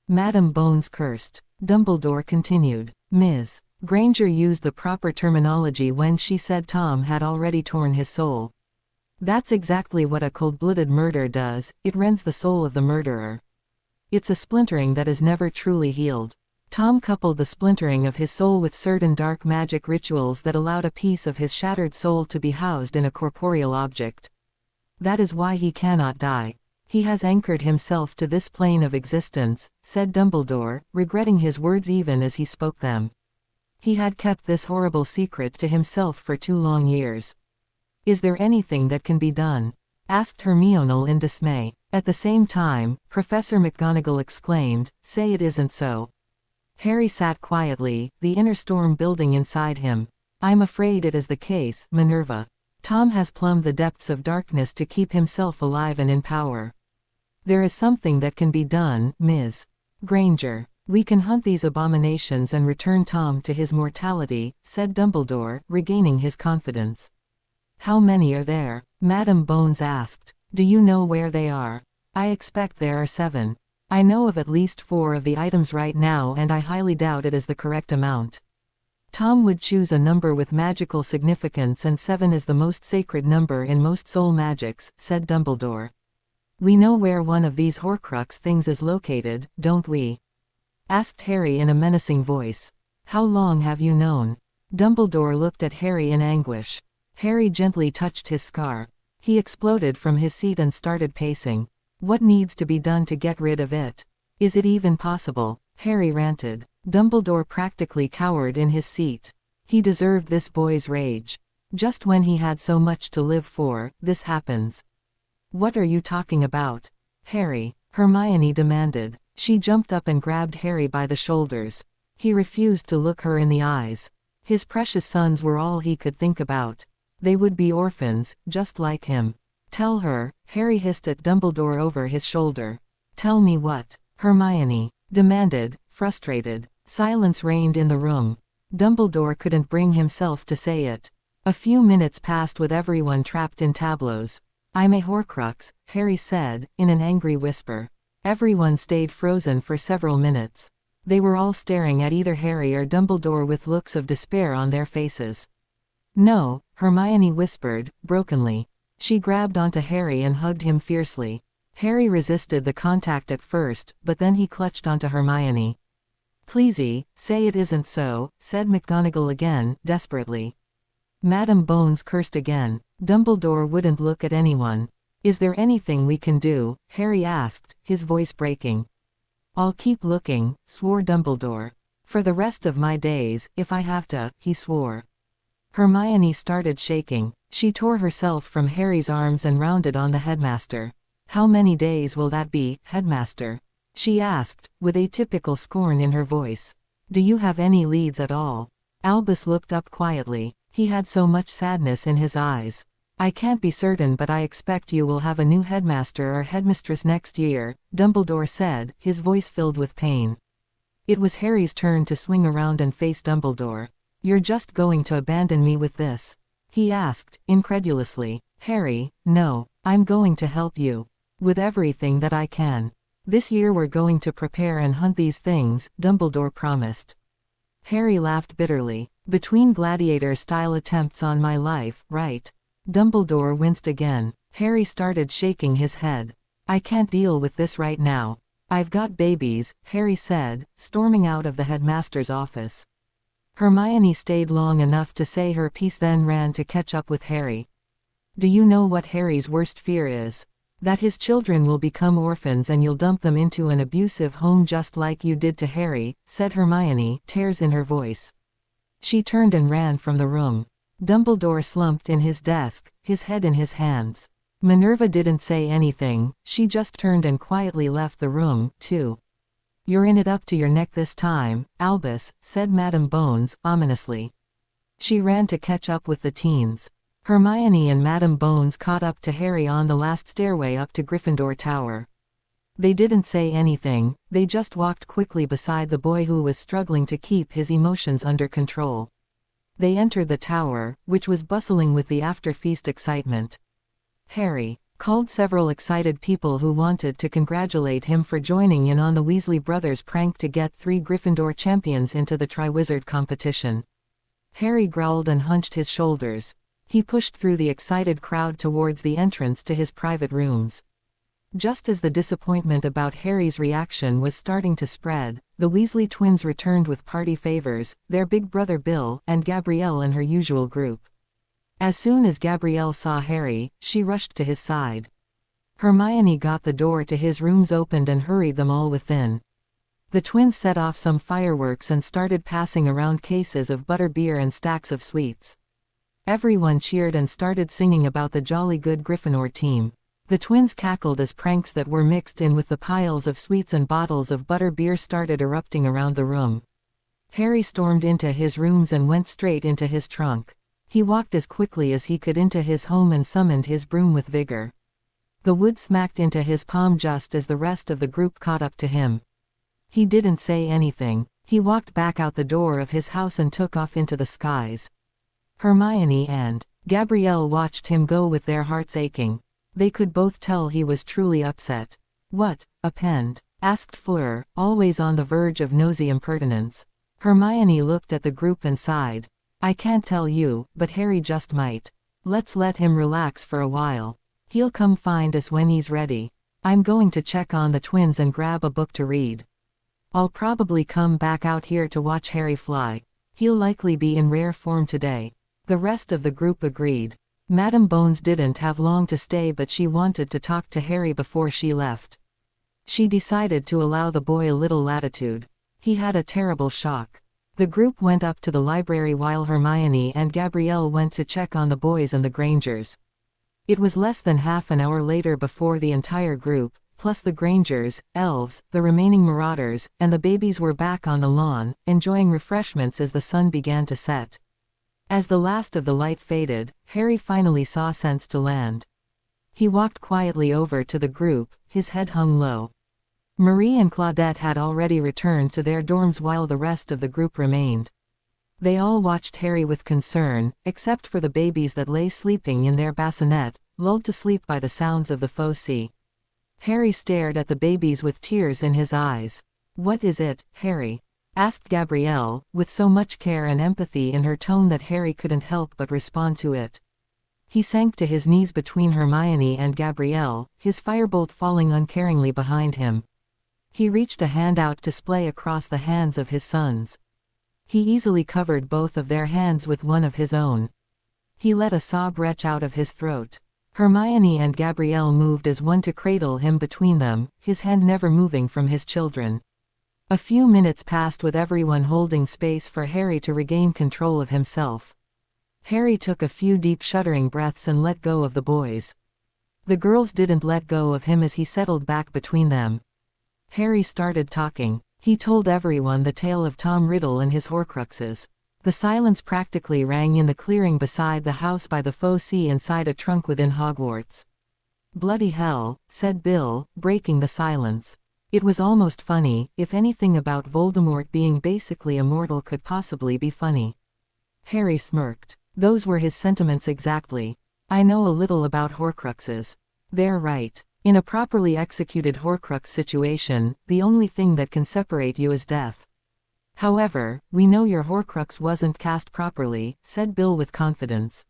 Madame Bones cursed. Dumbledore continued. Ms. Granger used the proper terminology when she said Tom had already torn his soul. That's exactly what a cold-blooded murder does, it rends the soul of the murderer. It's a splintering that is never truly healed. Tom coupled the splintering of his soul with certain dark magic rituals that allowed a piece of his shattered soul to be housed in a corporeal object. That is why he cannot die. He has anchored himself to this plane of existence, said Dumbledore, regretting his words even as he spoke them. He had kept this horrible secret to himself for 2 long years. Is there anything that can be done? Asked Hermione in dismay. At the same time, Professor McGonagall exclaimed, "Say it isn't so." Harry sat quietly, the inner storm building inside him. "I'm afraid it is the case, Minerva. Tom has plumbed the depths of darkness to keep himself alive and in power. There is something that can be done, Ms. Granger. We can hunt these abominations and return Tom to his mortality," said Dumbledore, regaining his confidence. "How many are there?" Madame Bones asked. "Do you know where they are?" "I expect there are 7. I know of at least 4 of the items right now, and I highly doubt it is the correct amount. Tom would choose a number with magical significance, and 7 is the most sacred number in most soul magics," said Dumbledore. "We know where one of these Horcrux things is located, don't we?" asked Harry in a menacing voice. "How long have you known?" Dumbledore looked at Harry in anguish. Harry gently touched his scar. He exploded from his seat and started pacing. "What needs to be done to get rid of it? Is it even possible?" Harry ranted. Dumbledore practically cowered in his seat. He deserved this boy's rage. Just when he had so much to live for, this happens. "What are you talking about, Harry?" Hermione demanded. She jumped up and grabbed Harry by the shoulders. He refused to look her in the eyes. His precious sons were all he could think about. They would be orphans, just like him. "Tell her," Harry hissed at Dumbledore over his shoulder. "Tell me what?" Hermione demanded, frustrated. Silence reigned in the room. Dumbledore couldn't bring himself to say it. A few minutes passed with everyone trapped in tableaus. "I'm a Horcrux," Harry said, in an angry whisper. Everyone stayed frozen for several minutes. They were all staring at either Harry or Dumbledore with looks of despair on their faces. "No," Hermione whispered, brokenly. She grabbed onto Harry and hugged him fiercely. Harry resisted the contact at first, but then he clutched onto Hermione. "Pleasey, say it isn't so," said McGonagall again, desperately. Madame Bones cursed again. Dumbledore wouldn't look at anyone. "Is there anything we can do?" Harry asked, his voice breaking. "I'll keep looking," swore Dumbledore. "For the rest of my days, if I have to," he swore. Hermione started shaking. She tore herself from Harry's arms and rounded on the headmaster. "How many days will that be, headmaster?" she asked, with atypical scorn in her voice. "Do you have any leads at all?" Albus looked up quietly. He had so much sadness in his eyes. "I can't be certain, but I expect you will have a new headmaster or headmistress next year," Dumbledore said, his voice filled with pain. It was Harry's turn to swing around and face Dumbledore. "You're just going to abandon me with this?" he asked, incredulously. "Harry, no. I'm going to help you. With everything that I can. This year we're going to prepare and hunt these things," Dumbledore promised. Harry laughed bitterly. "Between gladiator-style attempts on my life, right?" Dumbledore winced again. Harry started shaking his head. "I can't deal with this right now. I've got babies," Harry said, storming out of the headmaster's office. Hermione stayed long enough to say her piece, then ran to catch up with Harry. "Do you know what Harry's worst fear is? That his children will become orphans and you'll dump them into an abusive home just like you did to Harry," said Hermione, tears in her voice. She turned and ran from the room. Dumbledore slumped in his desk, his head in his hands. Minerva didn't say anything, she just turned and quietly left the room, too. "You're in it up to your neck this time, Albus," said Madame Bones, ominously. She ran to catch up with the teens. Hermione and Madame Bones caught up to Harry on the last stairway up to Gryffindor Tower. They didn't say anything, they just walked quickly beside the boy who was struggling to keep his emotions under control. They entered the tower, which was bustling with the after-feast excitement. Harry called several excited people who wanted to congratulate him for joining in on the Weasley brothers' prank to get 3 Gryffindor champions into the Triwizard competition. Harry growled and hunched his shoulders. He pushed through the excited crowd towards the entrance to his private rooms. Just as the disappointment about Harry's reaction was starting to spread, the Weasley twins returned with party favors, their big brother Bill, and Gabrielle in her usual group. As soon as Gabrielle saw Harry, she rushed to his side. Hermione got the door to his rooms opened and hurried them all within. The twins set off some fireworks and started passing around cases of butterbeer and stacks of sweets. Everyone cheered and started singing about the jolly good Gryffindor team. The twins cackled as pranks that were mixed in with the piles of sweets and bottles of butter beer started erupting around the room. Harry stormed into his rooms and went straight into his trunk. He walked as quickly as he could into his home and summoned his broom with vigor. The wood smacked into his palm just as the rest of the group caught up to him. He didn't say anything. He walked back out the door of his house and took off into the skies. Hermione and Gabrielle watched him go with their hearts aching. They could both tell he was truly upset. "What, append?" asked Fleur, always on the verge of nosy impertinence. Hermione looked at the group and sighed. "I can't tell you, but Harry just might. Let's let him relax for a while. He'll come find us when he's ready. I'm going to check on the twins and grab a book to read. I'll probably come back out here to watch Harry fly. He'll likely be in rare form today." The rest of the group agreed. Madam Bones didn't have long to stay, but she wanted to talk to Harry before she left. She decided to allow the boy a little latitude. He had a terrible shock. The group went up to the library while Hermione and Gabrielle went to check on the boys and the Grangers. It was less than half an hour later before the entire group, plus the Grangers, elves, the remaining marauders, and the babies were back on the lawn, enjoying refreshments as the sun began to set. As the last of the light faded, Harry finally saw sense to land. He walked quietly over to the group, his head hung low. Marie and Claudette had already returned to their dorms while the rest of the group remained. They all watched Harry with concern, except for the babies that lay sleeping in their bassinet, lulled to sleep by the sounds of the Fosse. Harry stared at the babies with tears in his eyes. "What is it, Harry?" asked Gabrielle, with so much care and empathy in her tone that Harry couldn't help but respond to it. He sank to his knees between Hermione and Gabrielle, his firebolt falling uncaringly behind him. He reached a hand out to splay across the hands of his sons. He easily covered both of their hands with one of his own. He let a sob retch out of his throat. Hermione and Gabrielle moved as one to cradle him between them, his hand never moving from his children. A few minutes passed with everyone holding space for Harry to regain control of himself. Harry took a few deep shuddering breaths and let go of the boys. The girls didn't let go of him as he settled back between them. Harry started talking. He told everyone the tale of Tom Riddle and his Horcruxes. The silence practically rang in the clearing beside the house by the Fosse inside a trunk within Hogwarts. "Bloody hell," said Bill, breaking the silence. It was almost funny, if anything about Voldemort being basically immortal could possibly be funny. Harry smirked. Those were his sentiments exactly. "I know a little about Horcruxes. They're right. In a properly executed Horcrux situation, the only thing that can separate you is death. However, we know your Horcrux wasn't cast properly," said Bill with confidence.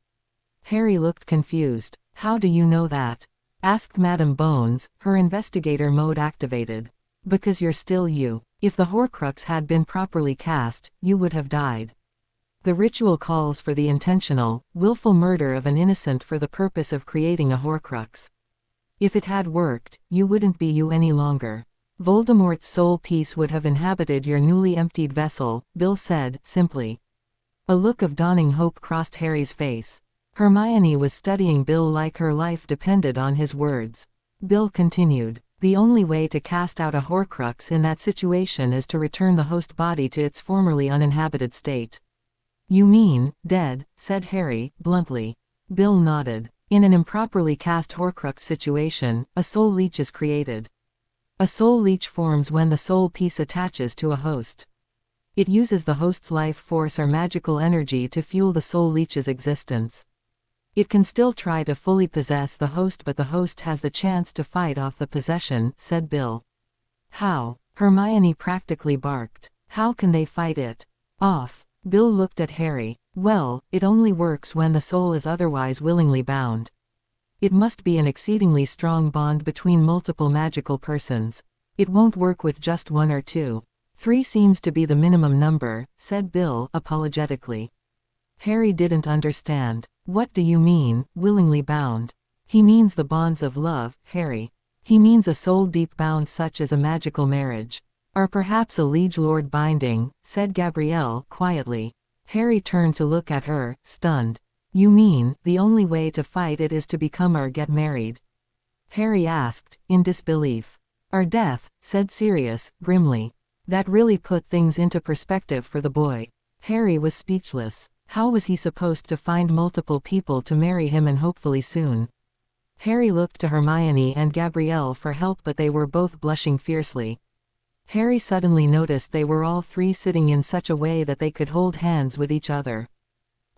Harry looked confused. "How do you know that?" asked Madam Bones, her investigator mode activated. "Because you're still you. If the Horcrux had been properly cast, you would have died. The ritual calls for the intentional, willful murder of an innocent for the purpose of creating a Horcrux. If it had worked, you wouldn't be you any longer. Voldemort's soul piece would have inhabited your newly emptied vessel," Bill said, simply. A look of dawning hope crossed Harry's face. Hermione was studying Bill like her life depended on his words. Bill continued. "The only way to cast out a Horcrux in that situation is to return the host body to its formerly uninhabited state." "You mean, dead," said Harry, bluntly. Bill nodded. "In an improperly cast Horcrux situation, a soul leech is created. A soul leech forms when the soul piece attaches to a host. It uses the host's life force or magical energy to fuel the soul leech's existence. It can still try to fully possess the host, but the host has the chance to fight off the possession," said Bill. "How?" Hermione practically barked. "How can they fight it off?" Bill looked at Harry. "Well, it only works when the soul is otherwise willingly bound. It must be an exceedingly strong bond between multiple magical persons. It won't work with just one or two. 3 seems to be the minimum number," said Bill, apologetically. Harry didn't understand. "What do you mean, willingly bound?" "He means the bonds of love, Harry. He means a soul deep bound such as a magical marriage. Or perhaps a liege lord binding," said Gabrielle, quietly. Harry turned to look at her, stunned. You mean, the only way to fight it is to become or get married? Harry asked, in disbelief. Or death, said Sirius, grimly. That really put things into perspective for the boy. Harry was speechless. How was he supposed to find multiple people to marry him and hopefully soon? Harry looked to Hermione and Gabrielle for help, but they were both blushing fiercely. Harry suddenly noticed they were all three sitting in such a way that they could hold hands with each other.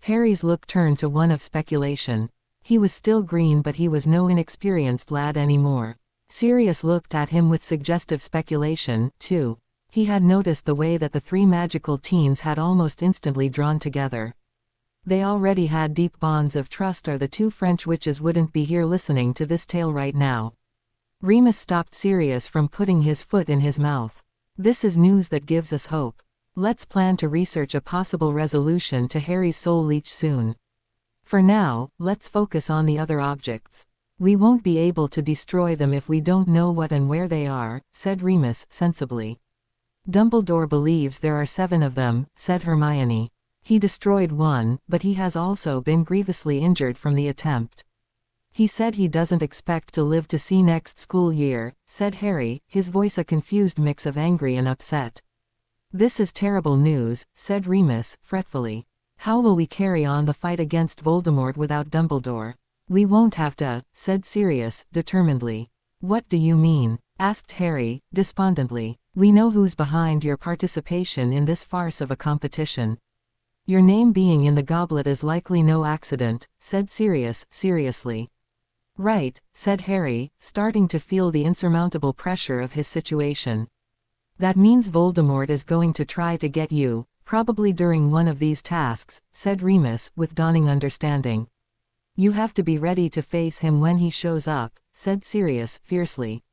Harry's look turned to one of speculation. He was still green, but he was no inexperienced lad anymore. Sirius looked at him with suggestive speculation, too. He had noticed the way that the three magical teens had almost instantly drawn together. They already had deep bonds of trust, or the two French witches wouldn't be here listening to this tale right now. Remus stopped Sirius from putting his foot in his mouth. This is news that gives us hope. Let's plan to research a possible resolution to Harry's soul leech soon. For now, let's focus on the other objects. We won't be able to destroy them if we don't know what and where they are, said Remus sensibly. Dumbledore believes there are 7 of them, said Hermione. He destroyed one, but he has also been grievously injured from the attempt. He said he doesn't expect to live to see next school year, said Harry, his voice a confused mix of angry and upset. This is terrible news, said Remus, fretfully. How will we carry on the fight against Voldemort without Dumbledore? We won't have to, said Sirius, determinedly. What do you mean? Asked Harry, despondently. We know who's behind your participation in this farce of a competition. Your name being in the goblet is likely no accident, said Sirius, seriously. Right, said Harry, starting to feel the insurmountable pressure of his situation. That means Voldemort is going to try to get you, probably during one of these tasks, said Remus, with dawning understanding. You have to be ready to face him when he shows up, said Sirius, fiercely.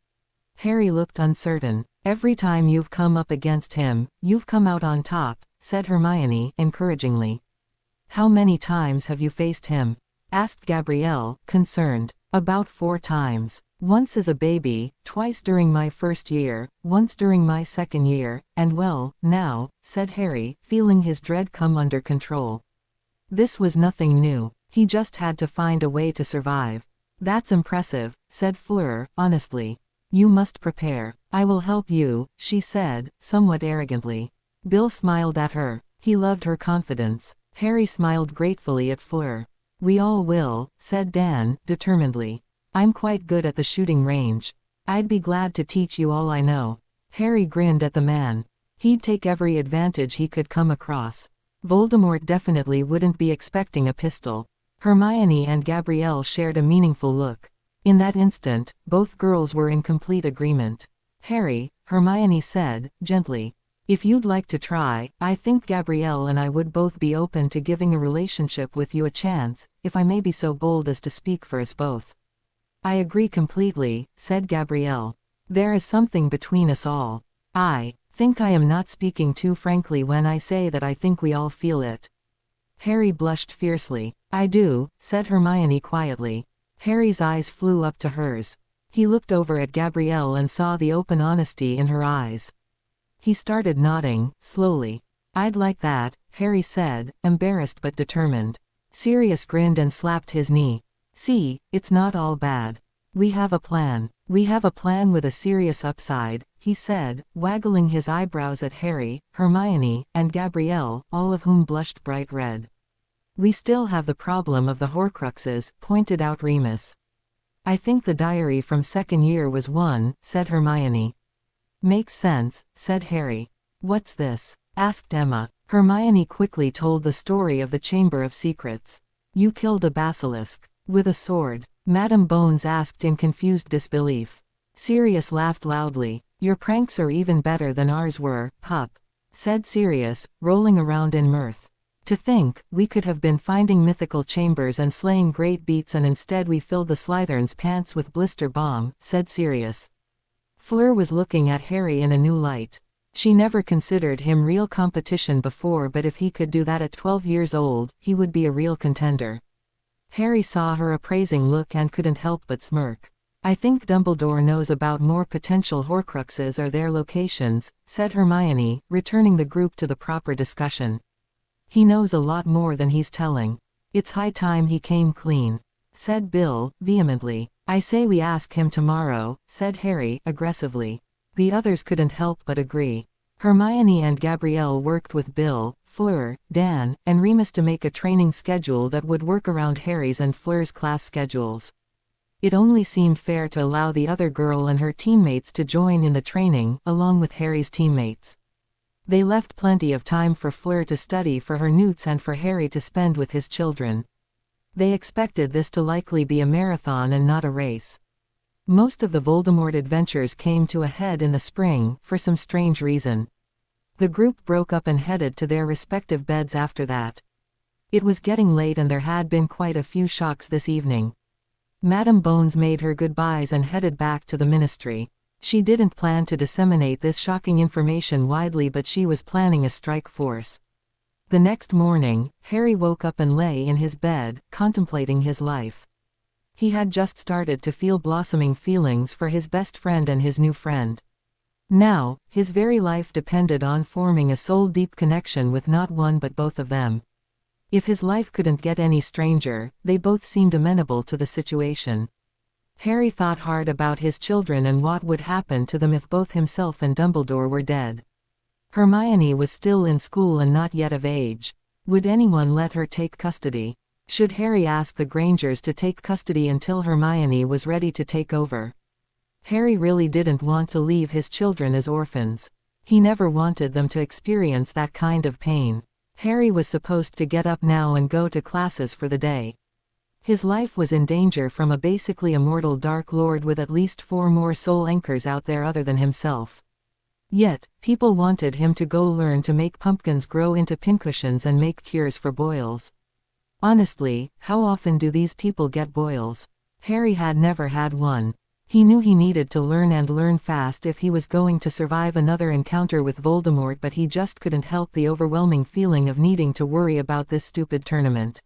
Harry looked uncertain. Every time you've come up against him, you've come out on top, said Hermione, encouragingly. How many times have you faced him? Asked Gabrielle, concerned. About 4 times. Once as a baby, twice during my first year, once during my second year, and well, now, said Harry, feeling his dread come under control. This was nothing new. He just had to find a way to survive. That's impressive, said Fleur, honestly. You must prepare. I will help you, she said, somewhat arrogantly. Bill smiled at her. He loved her confidence. Harry smiled gratefully at Fleur. We all will, said Dan, determinedly. I'm quite good at the shooting range. I'd be glad to teach you all I know. Harry grinned at the man. He'd take every advantage he could come across. Voldemort definitely wouldn't be expecting a pistol. Hermione and Gabrielle shared a meaningful look. In that instant, both girls were in complete agreement. Harry, Hermione said, gently. If you'd like to try, I think Gabrielle and I would both be open to giving a relationship with you a chance, if I may be so bold as to speak for us both. I agree completely, said Gabrielle. There is something between us all. I think I am not speaking too frankly when I say that I think we all feel it. Harry blushed fiercely. I do, said Hermione quietly. Harry's eyes flew up to hers. He looked over at Gabrielle and saw the open honesty in her eyes. He started nodding, slowly. I'd like that, Harry said, embarrassed but determined. Sirius grinned and slapped his knee. See, it's not all bad. We have a plan. We have a plan with a serious upside, he said, waggling his eyebrows at Harry, Hermione, and Gabrielle, all of whom blushed bright red. We still have the problem of the Horcruxes, pointed out Remus. I think the diary from second year was one, said Hermione. Makes sense, said Harry. What's this? Asked Emma. Hermione quickly told the story of the Chamber of Secrets. You killed a basilisk. With a sword. Madame Bones asked in confused disbelief. Sirius laughed loudly. Your pranks are even better than ours were, pup. Said Sirius, rolling around in mirth. To think, we could have been finding mythical chambers and slaying great beasts and instead we filled the Slytherin's pants with blister balm, said Sirius. Fleur was looking at Harry in a new light. She never considered him real competition before, but if he could do that at 12 years old, he would be a real contender. Harry saw her appraising look and couldn't help but smirk. I think Dumbledore knows about more potential Horcruxes or their locations, said Hermione, returning the group to the proper discussion. He knows a lot more than he's telling. It's high time he came clean," said Bill, vehemently. "I say we ask him tomorrow," said Harry, aggressively. The others couldn't help but agree. Hermione and Gabrielle worked with Bill, Fleur, Dan, and Remus to make a training schedule that would work around Harry's and Fleur's class schedules. It only seemed fair to allow the other girl and her teammates to join in the training, along with Harry's teammates. They left plenty of time for Fleur to study for her newts and for Harry to spend with his children. They expected this to likely be a marathon and not a race. Most of the Voldemort adventures came to a head in the spring, for some strange reason. The group broke up and headed to their respective beds after that. It was getting late and there had been quite a few shocks this evening. Madame Bones made her goodbyes and headed back to the ministry. She didn't plan to disseminate this shocking information widely, but she was planning a strike force. The next morning, Harry woke up and lay in his bed, contemplating his life. He had just started to feel blossoming feelings for his best friend and his new friend. Now, his very life depended on forming a soul-deep connection with not one but both of them. If his life couldn't get any stranger, they both seemed amenable to the situation. Harry thought hard about his children and what would happen to them if both himself and Dumbledore were dead. Hermione was still in school and not yet of age. Would anyone let her take custody? Should Harry ask the Grangers to take custody until Hermione was ready to take over? Harry really didn't want to leave his children as orphans. He never wanted them to experience that kind of pain. Harry was supposed to get up now and go to classes for the day. His life was in danger from a basically immortal Dark Lord with at least 4 more soul anchors out there other than himself. Yet, people wanted him to go learn to make pumpkins grow into pincushions and make cures for boils. Honestly, how often do these people get boils? Harry had never had one. He knew he needed to learn and learn fast if he was going to survive another encounter with Voldemort, but he just couldn't help the overwhelming feeling of needing to worry about this stupid tournament.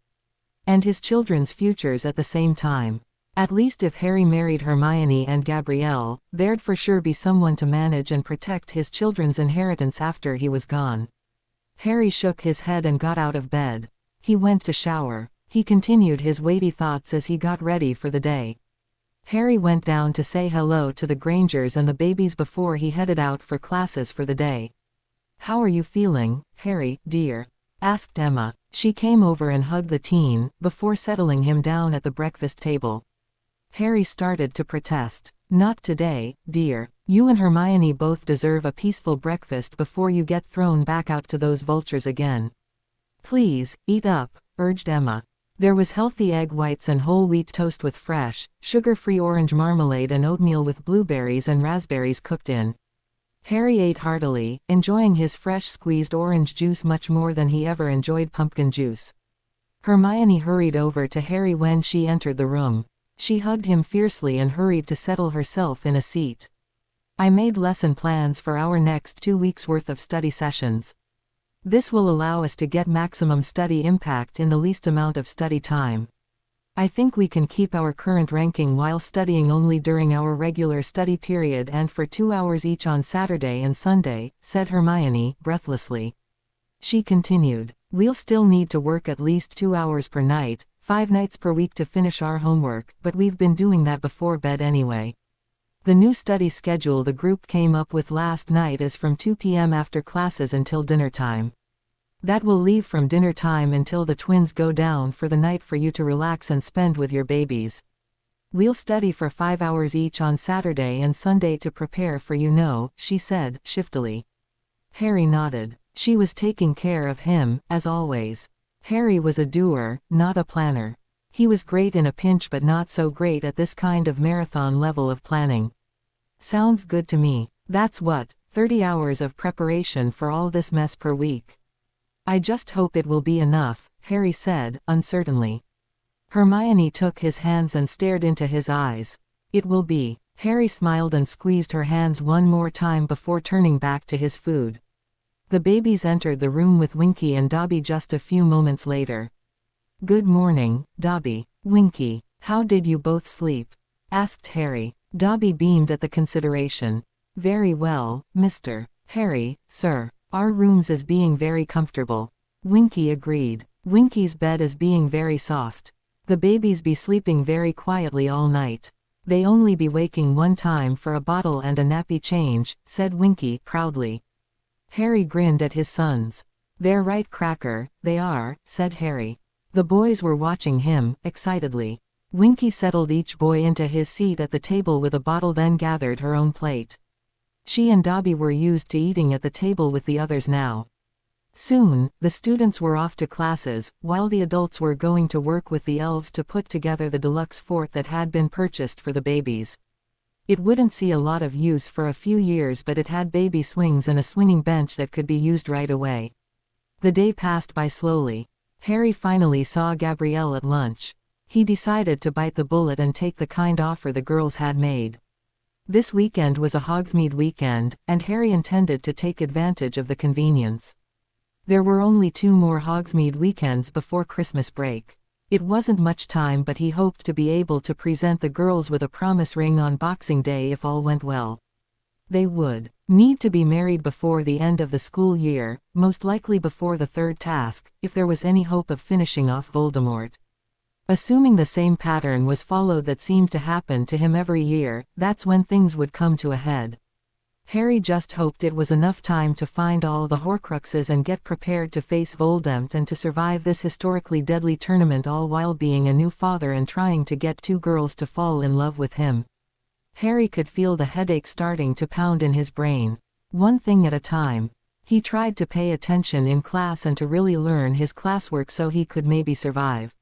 And his children's futures at the same time. At least if Harry married Hermione and Gabrielle, there'd for sure be someone to manage and protect his children's inheritance after he was gone. Harry shook his head and got out of bed. He went to shower. He continued his weighty thoughts as he got ready for the day. Harry went down to say hello to the Grangers and the babies before he headed out for classes for the day. "How are you feeling, Harry, dear?" asked Emma. She came over and hugged the teen, before settling him down at the breakfast table. Harry started to protest. "Not today, dear. You and Hermione both deserve a peaceful breakfast before you get thrown back out to those vultures again." "Please, eat up," urged Emma. There was healthy egg whites and whole wheat toast with fresh, sugar-free orange marmalade and oatmeal with blueberries and raspberries cooked in. Harry ate heartily, enjoying his fresh squeezed orange juice much more than he ever enjoyed pumpkin juice. Hermione hurried over to Harry when she entered the room. She hugged him fiercely and hurried to settle herself in a seat. "I made lesson plans for our next 2 weeks' worth of study sessions. This will allow us to get maximum study impact in the least amount of study time. I think we can keep our current ranking while studying only during our regular study period and for 2 hours each on Saturday and Sunday," said Hermione, breathlessly. She continued, "We'll still need to work at least 2 hours per night, 5 nights per week to finish our homework, but we've been doing that before bed anyway." The new study schedule the group came up with last night is from 2 p.m. after classes until dinner time. That will leave from dinner time until the twins go down for the night for you to relax and spend with your babies. "We'll study for 5 hours each on Saturday and Sunday to prepare for she said, shiftily. Harry nodded. She was taking care of him, as always. Harry was a doer, not a planner. He was great in a pinch but not so great at this kind of marathon level of planning. "Sounds good to me. That's what, 30 hours of preparation for all this mess per week." "I just hope it will be enough," Harry said, uncertainly. Hermione took his hands and stared into his eyes. "It will be." Harry smiled and squeezed her hands one more time before turning back to his food. The babies entered the room with Winky and Dobby just a few moments later. "Good morning, Dobby." "Winky, how did you both sleep?" asked Harry. Dobby beamed at the consideration. "Very well, Mr. Harry, sir. Our rooms is being very comfortable." Winky agreed. Winky's bed is being very soft. The babies be sleeping very quietly all night. They only be waking one time for a bottle and a nappy change, said Winky proudly. Harry grinned at his sons. They're right, Cracker, they are, said Harry. The boys were watching him, excitedly. Winky settled each boy into his seat at the table with a bottle, then gathered her own plate. She and Dobby were used to eating at the table with the others now. Soon, the students were off to classes, while the adults were going to work with the elves to put together the deluxe fort that had been purchased for the babies. It wouldn't see a lot of use for a few years, but it had baby swings and a swinging bench that could be used right away. The day passed by slowly. Harry finally saw Gabrielle at lunch. He decided to bite the bullet and take the kind offer the girls had made. This weekend was a Hogsmeade weekend, and Harry intended to take advantage of the convenience. There were only 2 more Hogsmeade weekends before Christmas break. It wasn't much time, but he hoped to be able to present the girls with a promise ring on Boxing Day if all went well. They would need to be married before the end of the school year, most likely before the 3rd task, if there was any hope of finishing off Voldemort. Assuming the same pattern was followed that seemed to happen to him every year, that's when things would come to a head. Harry just hoped it was enough time to find all the Horcruxes and get prepared to face Voldemort and to survive this historically deadly tournament, all while being a new father and trying to get 2 girls to fall in love with him. Harry could feel the headache starting to pound in his brain. One thing at a time. He tried to pay attention in class and to really learn his classwork so he could maybe survive.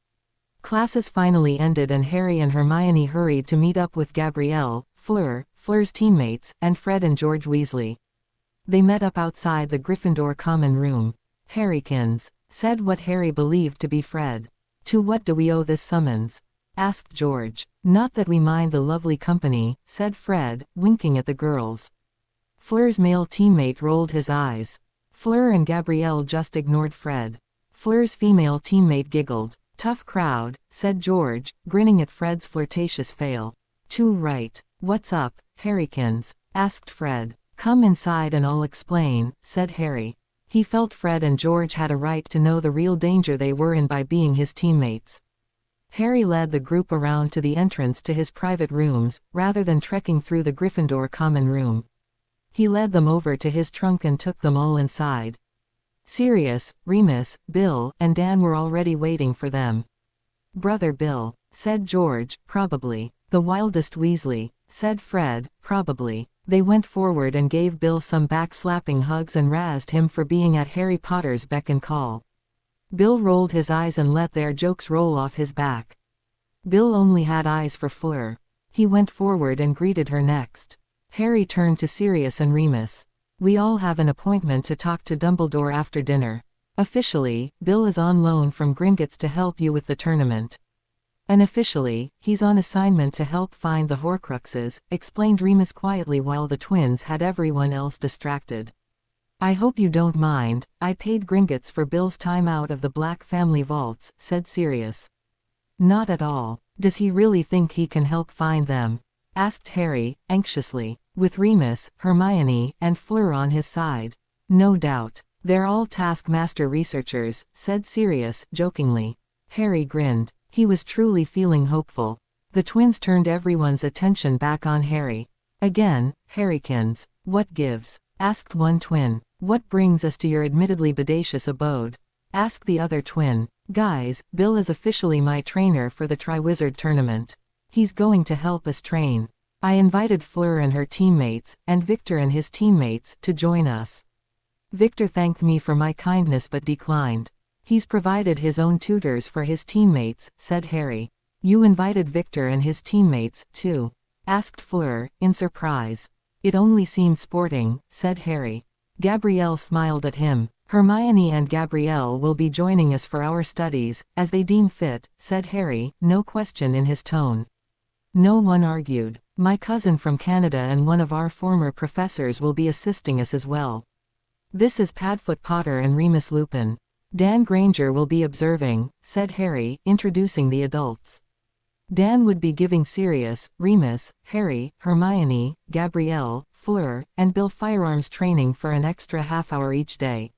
Classes finally ended and Harry and Hermione hurried to meet up with Gabrielle, Fleur's teammates, and Fred and George Weasley. They met up outside the Gryffindor common room. "Harrykins," said what Harry believed to be Fred. "To what do we owe this summons?" asked George. "Not that we mind the lovely company," said Fred, winking at the girls. Fleur's male teammate rolled his eyes. Fleur and Gabrielle just ignored Fred. Fleur's female teammate giggled. "Tough crowd," said George, grinning at Fred's flirtatious fail. "Too right. What's up, Harrykins?" asked Fred. "Come inside and I'll explain," said Harry. He felt Fred and George had a right to know the real danger they were in by being his teammates. Harry led the group around to the entrance to his private rooms, rather than trekking through the Gryffindor common room. He led them over to his trunk and took them all inside. Sirius, Remus, Bill, and Dan were already waiting for them. "Brother Bill," said George, "probably." "The wildest Weasley," said Fred, "probably." They went forward and gave Bill some back-slapping hugs and razzed him for being at Harry Potter's beck and call. Bill rolled his eyes and let their jokes roll off his back. Bill only had eyes for Fleur. He went forward and greeted her next. Harry turned to Sirius and Remus. "We all have an appointment to talk to Dumbledore after dinner. Officially, Bill is on loan from Gringotts to help you with the tournament. Unofficially, he's on assignment to help find the Horcruxes," explained Remus quietly while the twins had everyone else distracted. "I hope you don't mind, I paid Gringotts for Bill's time out of the Black family vaults," said Sirius. "Not at all. Does he really think he can help find them?" asked Harry, anxiously. "With Remus, Hermione, and Fleur on his side. No doubt. They're all Taskmaster researchers," said Sirius, jokingly. Harry grinned. He was truly feeling hopeful. The twins turned everyone's attention back on Harry. "Again, Harrykins, what gives?" asked one twin. "What brings us to your admittedly bodacious abode?" asked the other twin. "Guys, Bill is officially my trainer for the Triwizard Tournament. He's going to help us train. I invited Fleur and her teammates, and Victor and his teammates, to join us. Victor thanked me for my kindness but declined. He's provided his own tutors for his teammates," said Harry. "You invited Victor and his teammates, too?" asked Fleur, in surprise. "It only seemed sporting," said Harry. Gabrielle smiled at him. "Hermione and Gabrielle will be joining us for our studies, as they deem fit," said Harry, no question in his tone. No one argued. "My cousin from Canada and one of our former professors will be assisting us as well. This is Padfoot Potter and Remus Lupin. Dan Granger will be observing," said Harry, introducing the adults. Dan would be giving Sirius, Remus, Harry, Hermione, Gabrielle, Fleur, and Bill firearms training for an extra half-hour each day.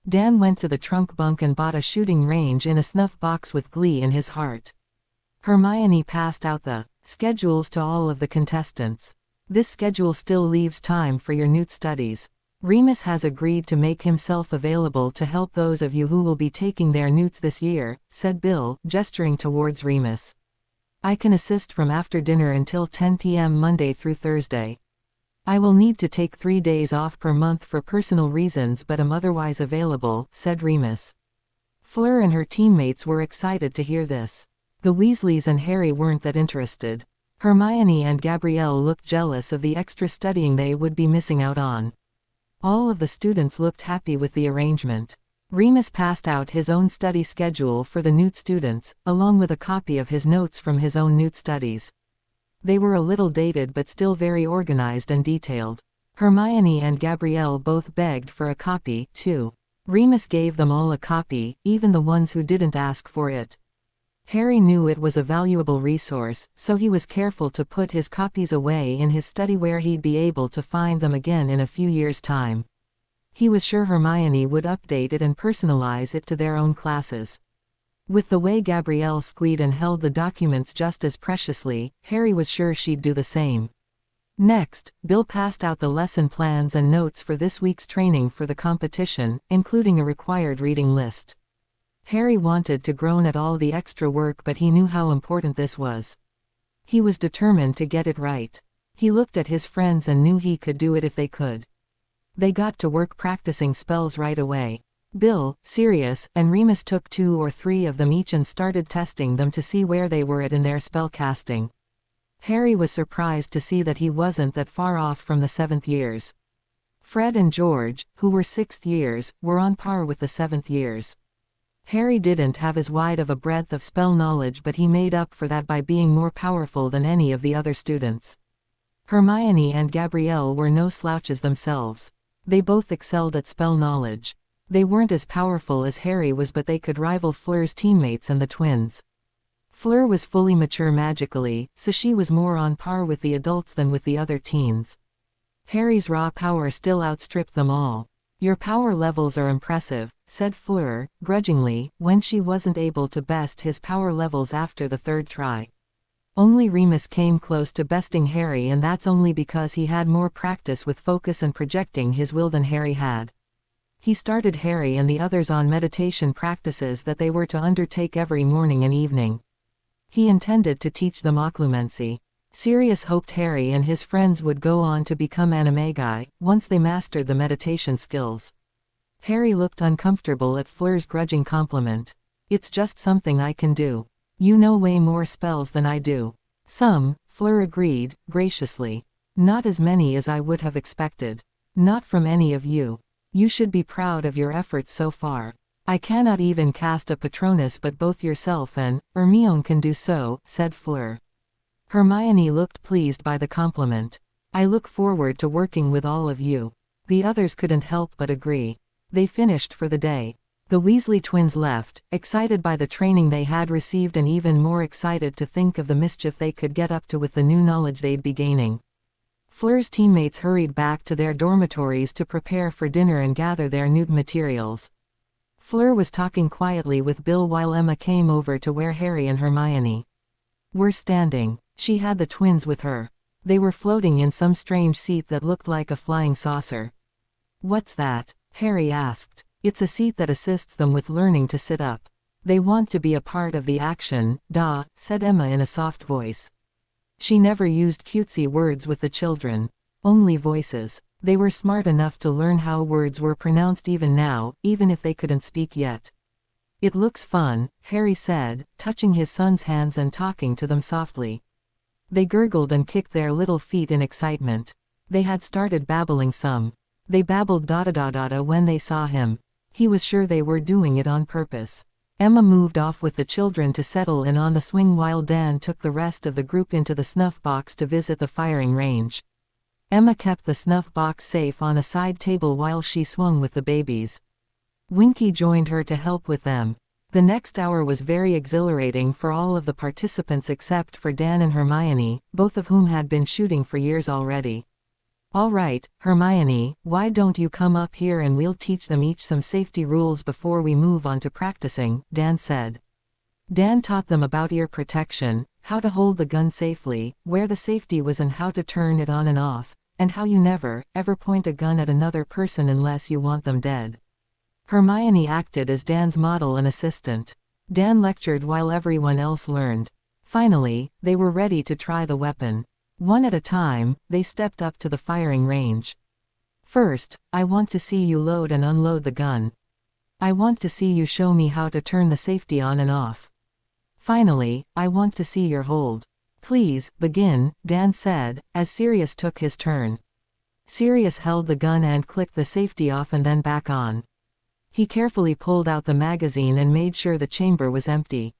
Dan went to the trunk bunk and bought a shooting range in a snuff box with glee in his heart. Hermione passed out the schedules to all of the contestants. This schedule still leaves time for your newt studies. Remus has agreed to make himself available to help those of you who will be taking their newts this year, said Bill, gesturing towards Remus. I can assist from after dinner until 10 p.m. Monday through Thursday. I will need to take 3 days off per month for personal reasons but am otherwise available, said Remus. Fleur and her teammates were excited to hear this. The Weasleys and Harry weren't that interested. Hermione and Gabrielle looked jealous of the extra studying they would be missing out on. All of the students looked happy with the arrangement. Remus passed out his own study schedule for the newt students, along with a copy of his notes from his own newt studies. They were a little dated but still very organized and detailed. Hermione and Gabrielle both begged for a copy, too. Remus gave them all a copy, even the ones who didn't ask for it. Harry knew it was a valuable resource, so he was careful to put his copies away in his study where he'd be able to find them again in a few years' time. He was sure Hermione would update it and personalize it to their own classes. With the way Gabrielle squeezed and held the documents just as preciously, Harry was sure she'd do the same. Next, Bill passed out the lesson plans and notes for this week's training for the competition, including a required reading list. Harry wanted to groan at all the extra work but he knew how important this was. He was determined to get it right. He looked at his friends and knew he could do it if they could. They got to work practicing spells right away. Bill, Sirius, and Remus took 2 or 3 of them each and started testing them to see where they were at in their spell casting. Harry was surprised to see that he wasn't that far off from the 7th years. Fred and George, who were 6th years, were on par with the 7th years. Harry didn't have as wide of a breadth of spell knowledge but he made up for that by being more powerful than any of the other students. Hermione and Gabrielle were no slouches themselves. They both excelled at spell knowledge. They weren't as powerful as Harry was but they could rival Fleur's teammates and the twins. Fleur was fully mature magically, so she was more on par with the adults than with the other teens. Harry's raw power still outstripped them all. Your power levels are impressive, said Fleur, grudgingly, when she wasn't able to best his power levels after the 3rd try. Only Remus came close to besting Harry and that's only because he had more practice with focus and projecting his will than Harry had. He started Harry and the others on meditation practices that they were to undertake every morning and evening. He intended to teach them occlumency. Sirius hoped Harry and his friends would go on to become animagi, once they mastered the meditation skills. Harry looked uncomfortable at Fleur's grudging compliment. It's just something I can do. You know way more spells than I do. Some, Fleur agreed, graciously. Not as many as I would have expected. Not from any of you. You should be proud of your efforts so far. I cannot even cast a Patronus but both yourself and Hermione can do so, said Fleur. Hermione looked pleased by the compliment. I look forward to working with all of you. The others couldn't help but agree. They finished for the day. The Weasley twins left, excited by the training they had received and even more excited to think of the mischief they could get up to with the new knowledge they'd be gaining. Fleur's teammates hurried back to their dormitories to prepare for dinner and gather their new materials. Fleur was talking quietly with Bill while Emma came over to where Harry and Hermione were standing. She had the twins with her. They were floating in some strange seat that looked like a flying saucer. What's that? Harry asked. It's a seat that assists them with learning to sit up. They want to be a part of the action, duh, said Emma in a soft voice. She never used cutesy words with the children. Only voices. They were smart enough to learn how words were pronounced even now, even if they couldn't speak yet. It looks fun, Harry said, touching his son's hands and talking to them softly. They gurgled and kicked their little feet in excitement. They had started babbling some. They babbled da-da-da-da-da when they saw him. He was sure they were doing it on purpose. Emma moved off with the children to settle in on the swing while Dan took the rest of the group into the snuff box to visit the firing range. Emma kept the snuff box safe on a side table while she swung with the babies. Winky joined her to help with them. The next hour was very exhilarating for all of the participants except for Dan and Hermione, both of whom had been shooting for years already. All right, Hermione, why don't you come up here and we'll teach them each some safety rules before we move on to practicing, Dan said. Dan taught them about ear protection, how to hold the gun safely, where the safety was and how to turn it on and off, and how you never, ever point a gun at another person unless you want them dead. Hermione acted as Dan's model and assistant. Dan lectured while everyone else learned. Finally, they were ready to try the weapon. One at a time, they stepped up to the firing range. First, I want to see you load and unload the gun. I want to see you show me how to turn the safety on and off. Finally, I want to see your hold. Please, begin, Dan said, as Sirius took his turn. Sirius held the gun and clicked the safety off and then back on. He carefully pulled out the magazine and made sure the chamber was empty.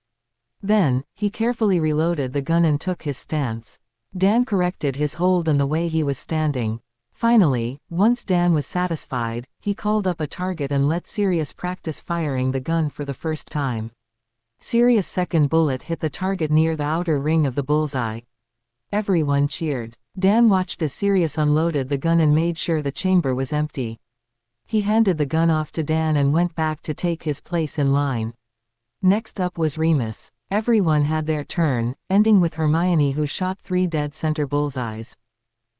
Then, he carefully reloaded the gun and took his stance. Dan corrected his hold and the way he was standing. Finally, once Dan was satisfied, he called up a target and let Sirius practice firing the gun for the first time. Sirius' second bullet hit the target near the outer ring of the bullseye. Everyone cheered. Dan watched as Sirius unloaded the gun and made sure the chamber was empty. He handed the gun off to Dan and went back to take his place in line. Next up was Remus. Everyone had their turn, ending with Hermione, who shot 3 dead center bullseyes.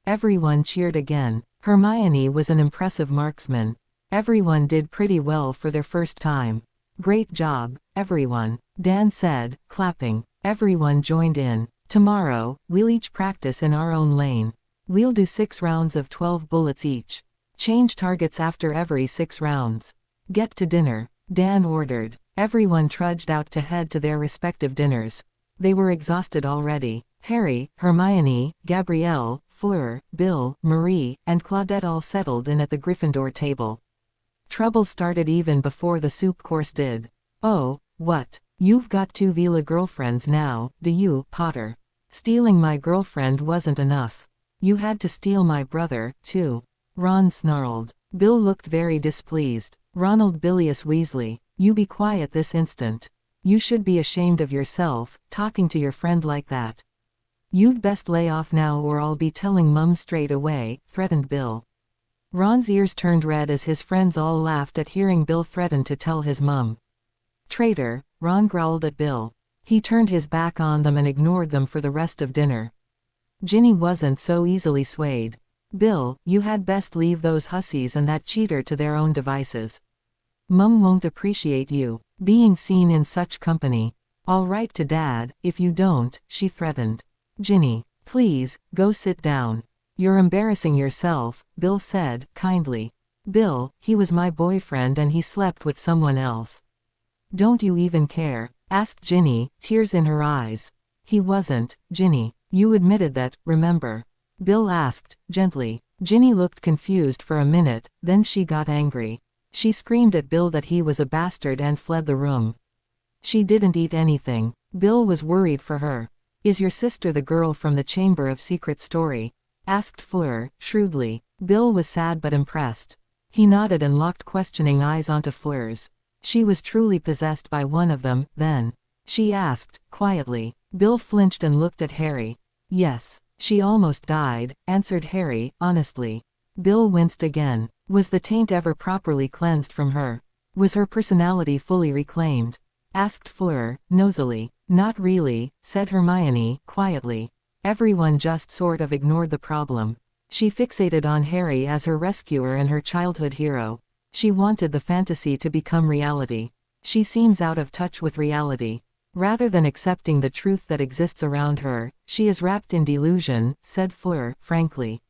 Everyone cheered again. Hermione was an impressive marksman. Everyone did pretty well for their first time. Great job, everyone, Dan said, clapping. Everyone joined in. Tomorrow, we'll each practice in our own lane. We'll do 6 rounds of 12 bullets each. Change targets after every 6 rounds. Get to dinner, Dan ordered. Everyone trudged out to head to their respective dinners. They were exhausted already. Harry, Hermione, Gabrielle, Fleur, Bill, Marie, and Claudette all settled in at the Gryffindor table. Trouble started even before the soup course did. Oh, what? You've got 2 Vila girlfriends now, do you, Potter? Stealing my girlfriend wasn't enough. You had to steal my brother, too. Ron snarled. Bill looked very displeased. Ronald Bilious Weasley, you be quiet this instant. You should be ashamed of yourself, talking to your friend like that. You'd best lay off now or I'll be telling Mum straight away, threatened Bill. Ron's ears turned red as his friends all laughed at hearing Bill threaten to tell his mum. Traitor, Ron growled at Bill. He turned his back on them and ignored them for the rest of dinner. Ginny wasn't so easily swayed. Bill, you had best leave those hussies and that cheater to their own devices. Mum won't appreciate you being seen in such company. I'll write to Dad, if you don't, she threatened. Ginny, please, go sit down. You're embarrassing yourself, Bill said, kindly. Bill, he was my boyfriend and he slept with someone else. Don't you even care? Asked Ginny, tears in her eyes. He wasn't, Ginny. You admitted that, remember? Bill asked, gently. Ginny looked confused for a minute, then she got angry. She screamed at Bill that he was a bastard and fled the room. She didn't eat anything. Bill was worried for her. Is your sister the girl from the Chamber of Secret Story? Asked Fleur, shrewdly. Bill was sad but impressed. He nodded and locked questioning eyes onto Fleur's. She was truly possessed by one of them, then. She asked, quietly. Bill flinched and looked at Harry. Yes. She almost died, answered Harry, honestly. Bill winced again. Was the taint ever properly cleansed from her? Was her personality fully reclaimed? Asked Fleur, nosily. Not really, said Hermione, quietly. Everyone just sort of ignored the problem. She fixated on Harry as her rescuer and her childhood hero. She wanted the fantasy to become reality. She seems out of touch with reality. Rather than accepting the truth that exists around her, she is wrapped in delusion, said Fleur, frankly.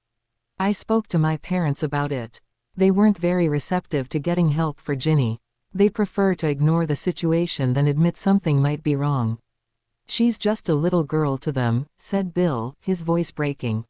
I spoke to my parents about it. They weren't very receptive to getting help for Ginny. They prefer to ignore the situation than admit something might be wrong. She's just a little girl to them, said Bill, his voice breaking.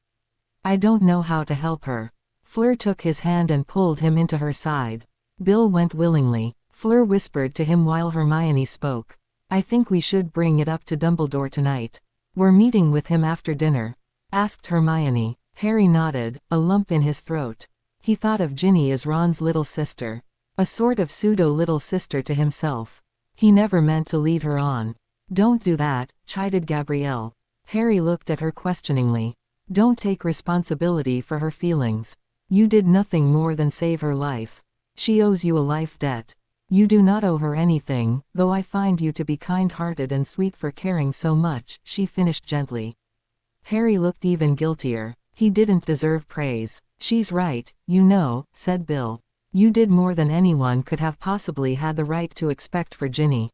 I don't know how to help her. Fleur took his hand and pulled him into her side. Bill went willingly. Fleur whispered to him while Hermione spoke. I think we should bring it up to Dumbledore tonight. We're meeting with him after dinner. Asked Hermione. Harry nodded, a lump in his throat. He thought of Ginny as Ron's little sister. A sort of pseudo-little sister to himself. He never meant to lead her on. Don't do that, chided Gabrielle. Harry looked at her questioningly. Don't take responsibility for her feelings. You did nothing more than save her life. She owes you a life debt. You do not owe her anything, though I find you to be kind-hearted and sweet for caring so much, she finished gently. Harry looked even guiltier. He didn't deserve praise. She's right, you know, said Bill. You did more than anyone could have possibly had the right to expect for Ginny.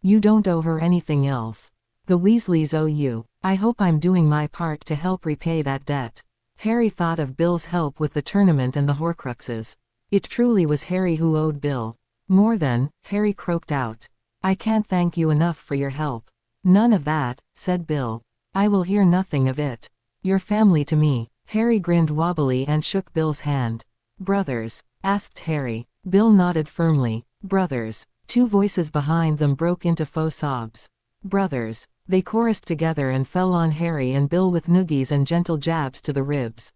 You don't owe her anything else. The Weasleys owe you. I hope I'm doing my part to help repay that debt. Harry thought of Bill's help with the tournament and the Horcruxes. It truly was Harry who owed Bill. More than, Harry croaked out. I can't thank you enough for your help. None of that, said Bill. I will hear nothing of it. You're family to me. Harry grinned wobbly and shook Bill's hand. Brothers? Asked Harry. Bill nodded firmly. Brothers. Two voices behind them broke into faux sobs. Brothers. They chorused together and fell on Harry and Bill with noogies and gentle jabs to the ribs.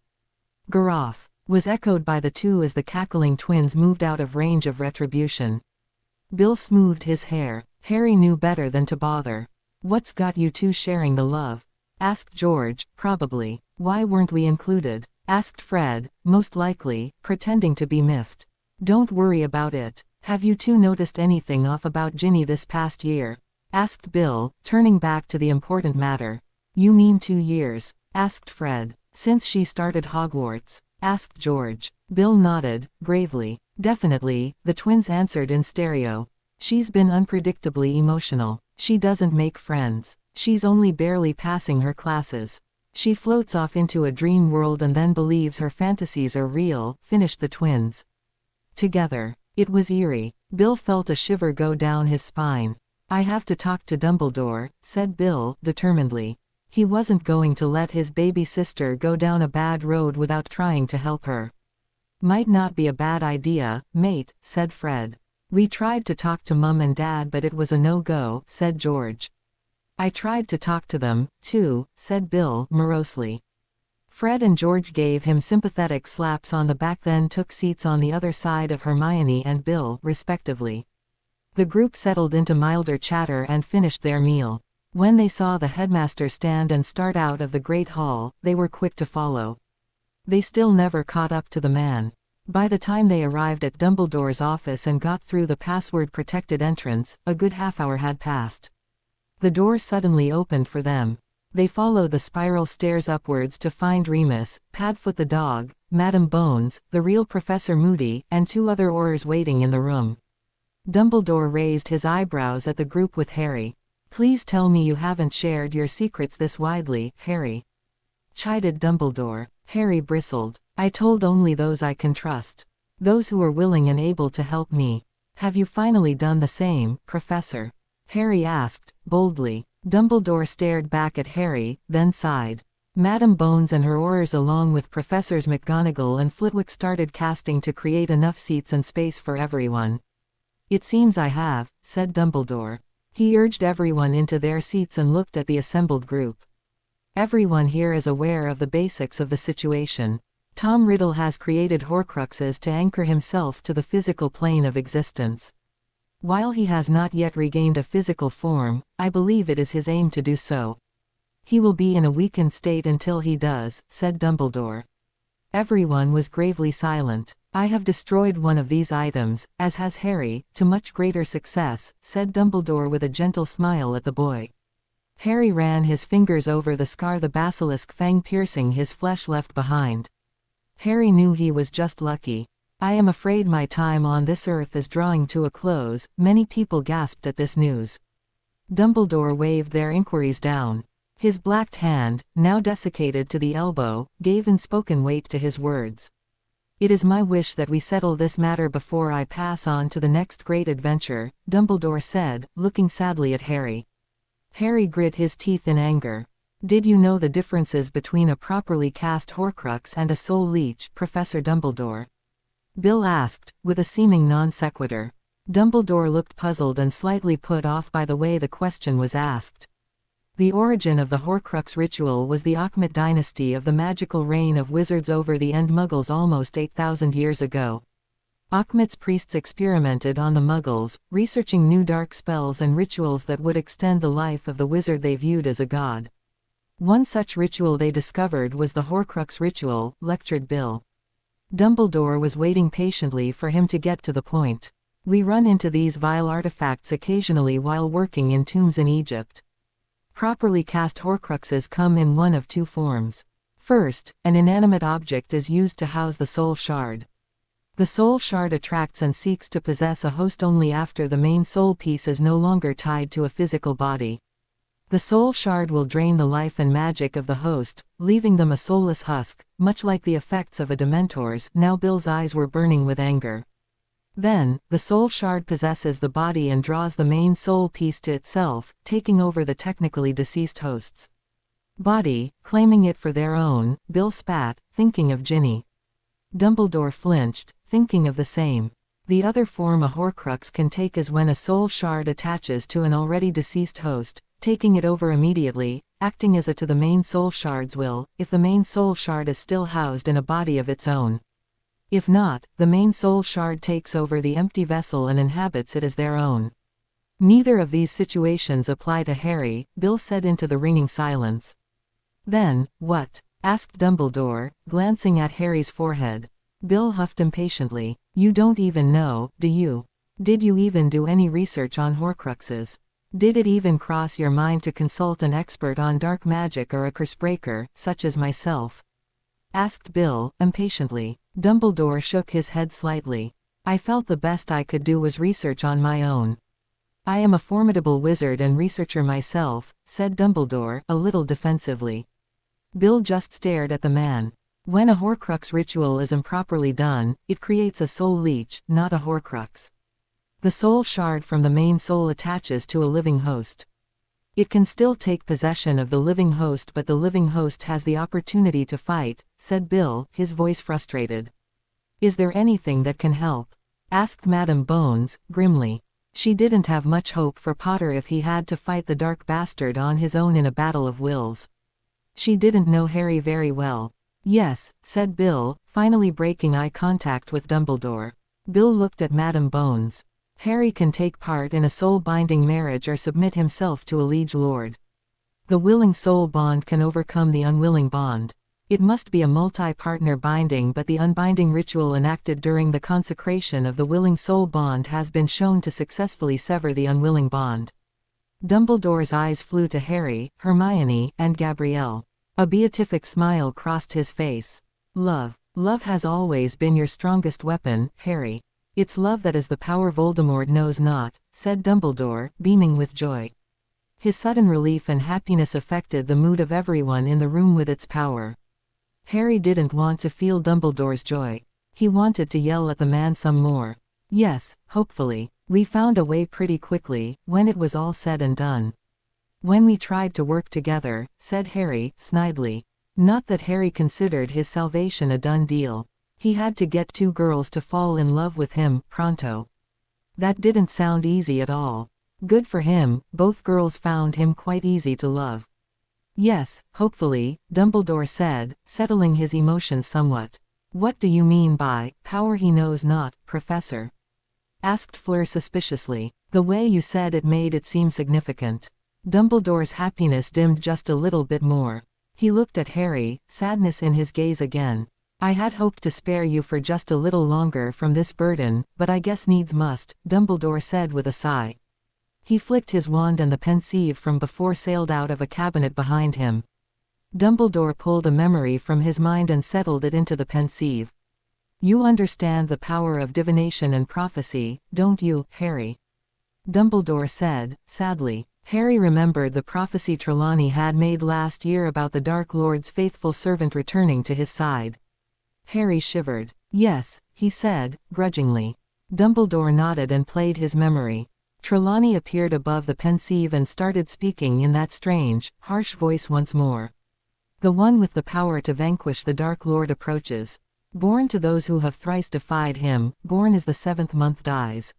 Garroff was echoed by the two as the cackling twins moved out of range of retribution. Bill smoothed his hair. Harry knew better than to bother. What's got you two sharing the love? Asked George. Probably. Why weren't we included? Asked Fred, most likely, pretending to be miffed. Don't worry about it. Have you two noticed anything off about Ginny this past year? Asked Bill, turning back to the important matter. You mean 2 years? Asked Fred. Since she started Hogwarts? Asked George. Bill nodded, gravely. Definitely, the twins answered in stereo. She's been unpredictably emotional. She doesn't make friends. She's only barely passing her classes. She floats off into a dream world and then believes her fantasies are real, finished the twins. Together. It was eerie. Bill felt a shiver go down his spine. I have to talk to Dumbledore, said Bill, determinedly. He wasn't going to let his baby sister go down a bad road without trying to help her. Might not be a bad idea, mate, said Fred. We tried to talk to Mum and Dad but it was a no-go, said George. I tried to talk to them, too, said Bill, morosely. Fred and George gave him sympathetic slaps on the back then took seats on the other side of Hermione and Bill, respectively. The group settled into milder chatter and finished their meal. When they saw the headmaster stand and start out of the great hall, they were quick to follow. They still never caught up to the man. By the time they arrived at Dumbledore's office and got through the password-protected entrance, a good half-hour had passed. The door suddenly opened for them. They followed the spiral stairs upwards to find Remus, Padfoot the dog, Madam Bones, the real Professor Moody, and 2 other Aurors waiting in the room. Dumbledore raised his eyebrows at the group with Harry. Please tell me you haven't shared your secrets this widely, Harry. Chided Dumbledore. Harry bristled. I told only those I can trust. Those who are willing and able to help me. Have you finally done the same, Professor? Harry asked, boldly. Dumbledore stared back at Harry, then sighed. Madam Bones and her Aurors along with Professors McGonagall and Flitwick started casting to create enough seats and space for everyone. It seems I have, said Dumbledore. He urged everyone into their seats and looked at the assembled group. Everyone here is aware of the basics of the situation. Tom Riddle has created Horcruxes to anchor himself to the physical plane of existence. While he has not yet regained a physical form, I believe it is his aim to do so. He will be in a weakened state until he does, said Dumbledore. Everyone was gravely silent. I have destroyed one of these items, as has Harry, to much greater success, said Dumbledore with a gentle smile at the boy. Harry ran his fingers over the scar the basilisk fang piercing his flesh left behind. Harry knew he was just lucky. I am afraid my time on this earth is drawing to a close, many people gasped at this news. Dumbledore waved their inquiries down. His blacked hand, now desiccated to the elbow, gave unspoken weight to his words. It is my wish that we settle this matter before I pass on to the next great adventure, Dumbledore said, looking sadly at Harry. Harry grit his teeth in anger. Did you know the differences between a properly cast Horcrux and a soul leech, Professor Dumbledore? Bill asked, with a seeming non sequitur. Dumbledore looked puzzled and slightly put off by the way the question was asked. The origin of the Horcrux ritual was the Akhmet dynasty of the magical reign of wizards over the End Muggles almost 8,000 years ago. Akhmet's priests experimented on the Muggles, researching new dark spells and rituals that would extend the life of the wizard they viewed as a god. One such ritual they discovered was the Horcrux ritual, lectured Bill. Dumbledore was waiting patiently for him to get to the point. We run into these vile artifacts occasionally while working in tombs in Egypt. Properly cast Horcruxes come in one of two forms. First, an inanimate object is used to house the soul shard. The soul shard attracts and seeks to possess a host only after the main soul piece is no longer tied to a physical body. The soul shard will drain the life and magic of the host, leaving them a soulless husk, much like the effects of a Dementor's. Now Bill's eyes were burning with anger. Then, the soul shard possesses the body and draws the main soul piece to itself, taking over the technically deceased host's body, claiming it for their own. Bill spat, thinking of Ginny. Dumbledore flinched, thinking of the same. The other form a Horcrux can take is when a soul shard attaches to an already deceased host, taking it over immediately, acting as a to the main soul shard's will, if the main soul shard is still housed in a body of its own. If not, the main soul shard takes over the empty vessel and inhabits it as their own. Neither of these situations apply to Harry, Bill said into the ringing silence. Then, what? Asked Dumbledore, glancing at Harry's forehead. Bill huffed impatiently. You don't even know, do you? Did you even do any research on Horcruxes? Did it even cross your mind to consult an expert on dark magic or a curse breaker, such as myself? Asked Bill, impatiently. Dumbledore shook his head slightly. I felt the best I could do was research on my own. I am a formidable wizard and researcher myself, said Dumbledore, a little defensively. Bill just stared at the man. When a Horcrux ritual is improperly done, it creates a soul leech, not a Horcrux. The soul shard from the main soul attaches to a living host. It can still take possession of the living host, but the living host has the opportunity to fight, said Bill, his voice frustrated. Is there anything that can help? Asked Madame Bones, grimly. She didn't have much hope for Potter if he had to fight the dark bastard on his own in a battle of wills. She didn't know Harry very well. Yes, said Bill, finally breaking eye contact with Dumbledore. Bill looked at Madame Bones. Harry can take part in a soul-binding marriage or submit himself to a liege lord. The willing soul bond can overcome the unwilling bond. It must be a multi-partner binding, but the unbinding ritual enacted during the consecration of the willing soul bond has been shown to successfully sever the unwilling bond. Dumbledore's eyes flew to Harry, Hermione, and Gabrielle. A beatific smile crossed his face. Love. Love has always been your strongest weapon, Harry. It's love that is the power Voldemort knows not, said Dumbledore, beaming with joy. His sudden relief and happiness affected the mood of everyone in the room with its power. Harry didn't want to feel Dumbledore's joy. He wanted to yell at the man some more. Yes, hopefully. We found a way pretty quickly, when it was all said and done. When we tried to work together, said Harry, snidely. Not that Harry considered his salvation a done deal. He had to get two girls to fall in love with him, pronto. That didn't sound easy at all. Good for him, both girls found him quite easy to love. Yes, hopefully, Dumbledore said, settling his emotions somewhat. What do you mean by power he knows not, Professor? Asked Fleur suspiciously. The way you said it made it seem significant. Dumbledore's happiness dimmed just a little bit more. He looked at Harry, sadness in his gaze again. I had hoped to spare you for just a little longer from this burden, but I guess needs must, Dumbledore said with a sigh. He flicked his wand and the pensieve from before sailed out of a cabinet behind him. Dumbledore pulled a memory from his mind and settled it into the pensieve. You understand the power of divination and prophecy, don't you, Harry? Dumbledore said, sadly. Harry remembered the prophecy Trelawney had made last year about the Dark Lord's faithful servant returning to his side. Harry shivered. Yes, he said, grudgingly. Dumbledore nodded and played his memory. Trelawney appeared above the pensieve and started speaking in that strange, harsh voice once more. The one with the power to vanquish the Dark Lord approaches. Born to those who have thrice defied him, born as the 7th month dies.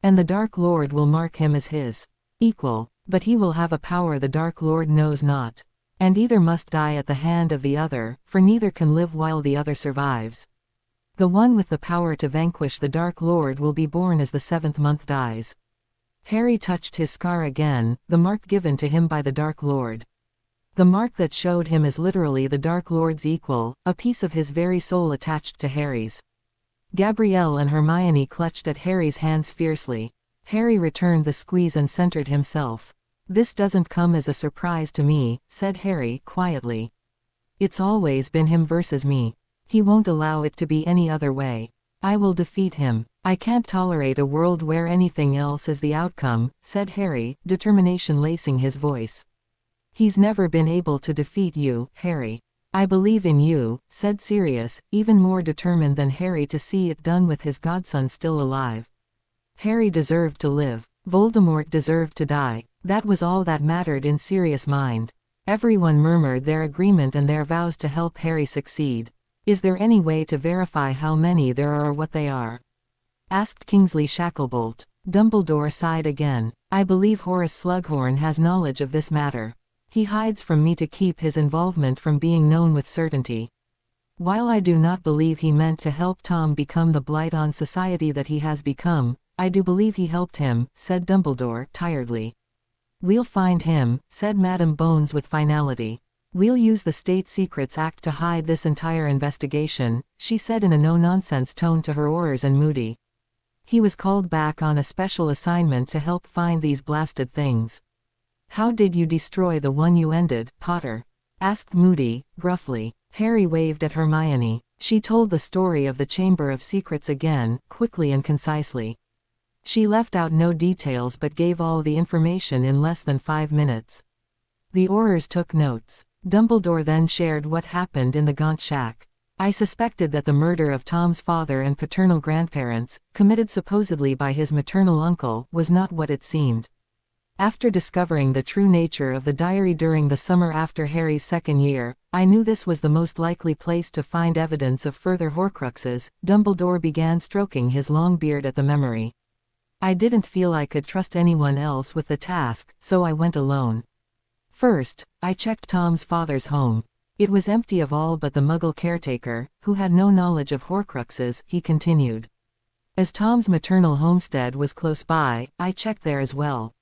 And the Dark Lord will mark him as his equal, but he will have a power the Dark Lord knows not. And either must die at the hand of the other, for neither can live while the other survives. The one with the power to vanquish the Dark Lord will be born as the 7th month dies. Harry touched his scar again, the mark given to him by the Dark Lord. The mark that showed him is literally the Dark Lord's equal, a piece of his very soul attached to Harry's. Gabrielle and Hermione clutched at Harry's hands fiercely. Harry returned the squeeze and centered himself. "This doesn't come as a surprise to me," said Harry, quietly. "It's always been him versus me. He won't allow it to be any other way. I will defeat him. I can't tolerate a world where anything else is the outcome," said Harry, determination lacing his voice. "He's never been able to defeat you, Harry. I believe in you," said Sirius, even more determined than Harry to see it done with his godson still alive. Harry deserved to live. Voldemort deserved to die. That was all that mattered in Sirius' mind. Everyone murmured their agreement and their vows to help Harry succeed. "Is there any way to verify how many there are or what they are?" asked Kingsley Shacklebolt. Dumbledore sighed again. "I believe Horace Slughorn has knowledge of this matter. He hides from me to keep his involvement from being known with certainty. While I do not believe he meant to help Tom become the blight on society that he has become, I do believe he helped him," said Dumbledore, tiredly. "We'll find him," said Madame Bones with finality. "We'll use the State Secrets Act to hide this entire investigation," she said in a no-nonsense tone to her Aurors and Moody. "He was called back on a special assignment to help find these blasted things." "How did you destroy the one you ended, Potter?" asked Moody, gruffly. Harry waved at Hermione. She told the story of the Chamber of Secrets again, quickly and concisely. She left out no details but gave all the information in less than 5 minutes. The Aurors took notes. Dumbledore then shared what happened in the Gaunt Shack. "I suspected that the murder of Tom's father and paternal grandparents, committed supposedly by his maternal uncle, was not what it seemed. After discovering the true nature of the diary during the summer after Harry's second year, I knew this was the most likely place to find evidence of further Horcruxes." Dumbledore began stroking his long beard at the memory. "I didn't feel I could trust anyone else with the task, so I went alone. First, I checked Tom's father's home. It was empty of all but the Muggle caretaker, who had no knowledge of Horcruxes," he continued. "As Tom's maternal homestead was close by, I checked there as well.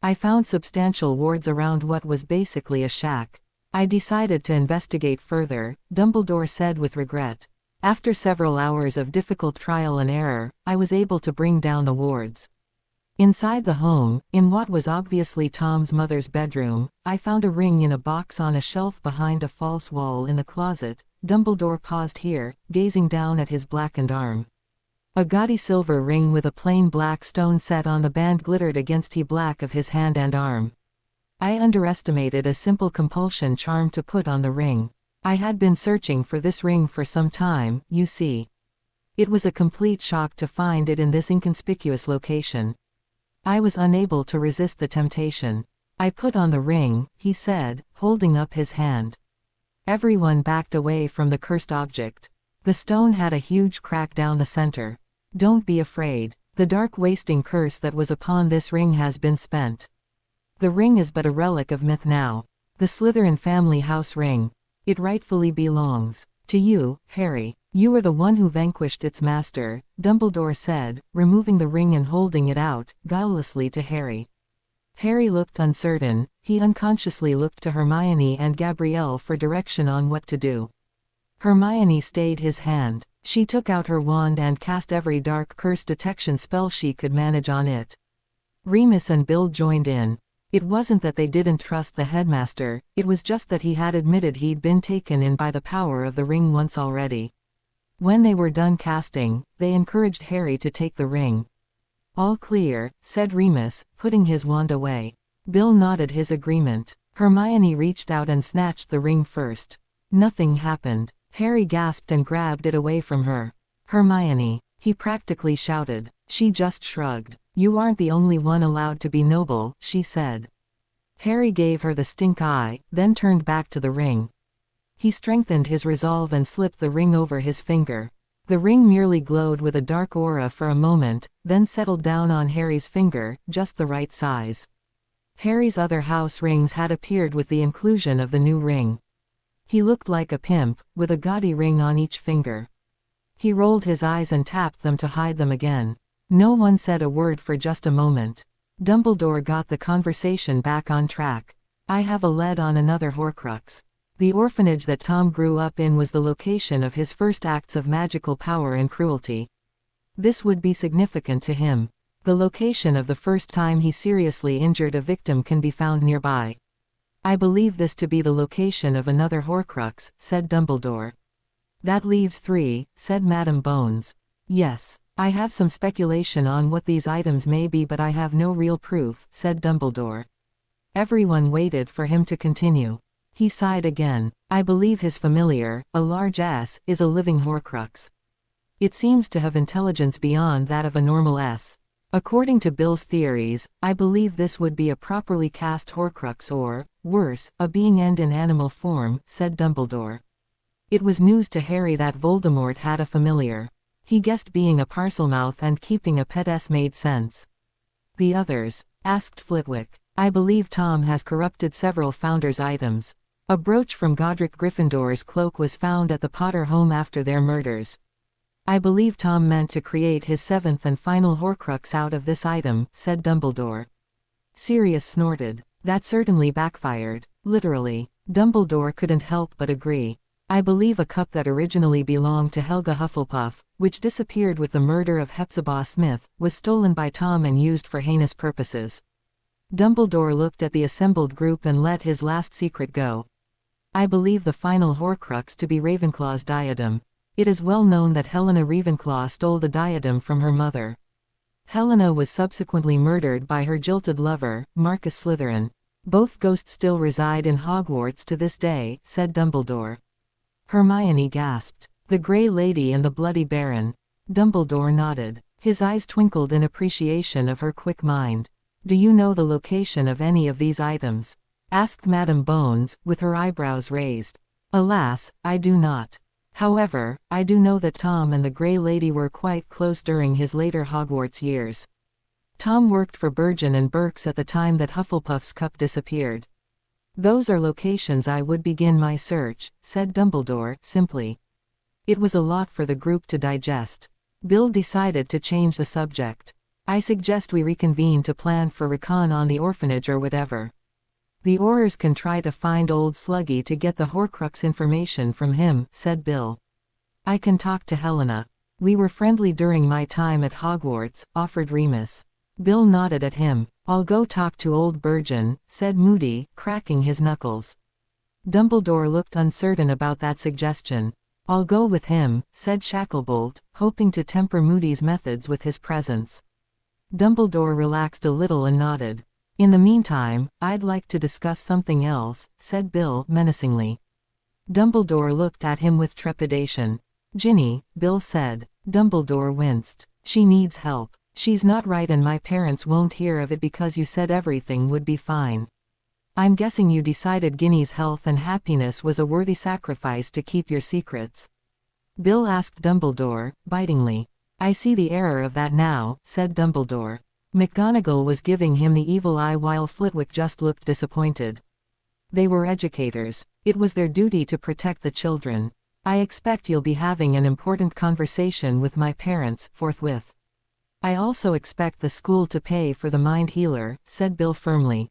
I found substantial wards around what was basically a shack. I decided to investigate further," Dumbledore said with regret. "After several hours of difficult trial and error, I was able to bring down the wards. Inside the home, in what was obviously Tom's mother's bedroom, I found a ring in a box on a shelf behind a false wall in the closet." Dumbledore paused here, gazing down at his blackened arm. A gaudy silver ring with a plain black stone set on the band glittered against the black of his hand and arm. "I underestimated a simple compulsion charm to put on the ring. I had been searching for this ring for some time, you see. It was a complete shock to find it in this inconspicuous location. I was unable to resist the temptation. I put on the ring," he said, holding up his hand. Everyone backed away from the cursed object. The stone had a huge crack down the center. "Don't be afraid. The dark wasting curse that was upon this ring has been spent. The ring is but a relic of myth now. The Slytherin family house ring. It rightfully belongs to you, Harry. You are the one who vanquished its master," Dumbledore said, removing the ring and holding it out, guilelessly to Harry. Harry looked uncertain. He unconsciously looked to Hermione and Gabrielle for direction on what to do. Hermione stayed his hand. She took out her wand and cast every dark curse detection spell she could manage on it. Remus and Bill joined in. It wasn't that they didn't trust the headmaster, it was just that he had admitted he'd been taken in by the power of the ring once already. When they were done casting, they encouraged Harry to take the ring. "All clear," said Remus, putting his wand away. Bill nodded his agreement. Hermione reached out and snatched the ring first. Nothing happened. Harry gasped and grabbed it away from her. "Hermione," he practically shouted. She just shrugged. "You aren't the only one allowed to be noble," she said. Harry gave her the stink eye, then turned back to the ring. He strengthened his resolve and slipped the ring over his finger. The ring merely glowed with a dark aura for a moment, then settled down on Harry's finger, just the right size. Harry's other house rings had appeared with the inclusion of the new ring. He looked like a pimp, with a gaudy ring on each finger. He rolled his eyes and tapped them to hide them again. No one said a word for just a moment. Dumbledore got the conversation back on track. I have a lead on another Horcrux. The orphanage that Tom grew up in was the location of his first acts of magical power and cruelty. This would be significant to him. The location of the first time he seriously injured a victim can be found nearby. I believe this to be the location of another Horcrux, said Dumbledore. That leaves 3, said Madame Bones. Yes. I have some speculation on what these items may be, but I have no real proof, said Dumbledore. Everyone waited for him to continue. He sighed again. I believe his familiar, a large S, is a living Horcrux. It seems to have intelligence beyond that of a normal S. According to Bill's theories, I believe this would be a properly cast Horcrux or, worse, a being end in animal form, said Dumbledore. It was news to Harry that Voldemort had a familiar. He guessed being a Parselmouth and keeping a pet S made sense. The others? Asked Flitwick. I believe Tom has corrupted several Founders' items. A brooch from Godric Gryffindor's cloak was found at the Potter home after their murders. I believe Tom meant to create his 7th and final Horcrux out of this item, said Dumbledore. Sirius snorted. That certainly backfired. Literally. Dumbledore couldn't help but agree. I believe a cup that originally belonged to Helga Hufflepuff, which disappeared with the murder of Hepzibah Smith, was stolen by Tom and used for heinous purposes. Dumbledore looked at the assembled group and let his last secret go. I believe the final Horcrux to be Ravenclaw's diadem. It is well known that Helena Ravenclaw stole the diadem from her mother. Helena was subsequently murdered by her jilted lover, Marcus Slytherin. Both ghosts still reside in Hogwarts to this day, said Dumbledore. Hermione gasped. The Grey Lady and the Bloody Baron. Dumbledore nodded. His eyes twinkled in appreciation of her quick mind. Do you know the location of any of these items? Asked Madame Bones, with her eyebrows raised. Alas, I do not. However, I do know that Tom and the Grey Lady were quite close during his later Hogwarts years. Tom worked for Burgon and Burkes at the time that Hufflepuff's cup disappeared. Those are locations I would begin my search, said Dumbledore, simply. It was a lot for the group to digest. Bill decided to change the subject. I suggest we reconvene to plan for recon on the orphanage or whatever. The Aurors can try to find old Sluggy to get the Horcrux information from him, said Bill. I can talk to Helena. We were friendly during my time at Hogwarts, offered Remus. Bill nodded at him. I'll go talk to old Burgon, said Moody, cracking his knuckles. Dumbledore looked uncertain about that suggestion. I'll go with him, said Shacklebolt, hoping to temper Moody's methods with his presence. Dumbledore relaxed a little and nodded. In the meantime, I'd like to discuss something else, said Bill, menacingly. Dumbledore looked at him with trepidation. Ginny, Bill said. Dumbledore winced. She needs help. She's not right and my parents won't hear of it because you said everything would be fine. I'm guessing you decided Ginny's health and happiness was a worthy sacrifice to keep your secrets. Bill asked Dumbledore, bitingly. I see the error of that now, said Dumbledore. McGonagall was giving him the evil eye while Flitwick just looked disappointed. They were educators. It was their duty to protect the children. I expect you'll be having an important conversation with my parents forthwith. I also expect the school to pay for the mind healer, said Bill firmly.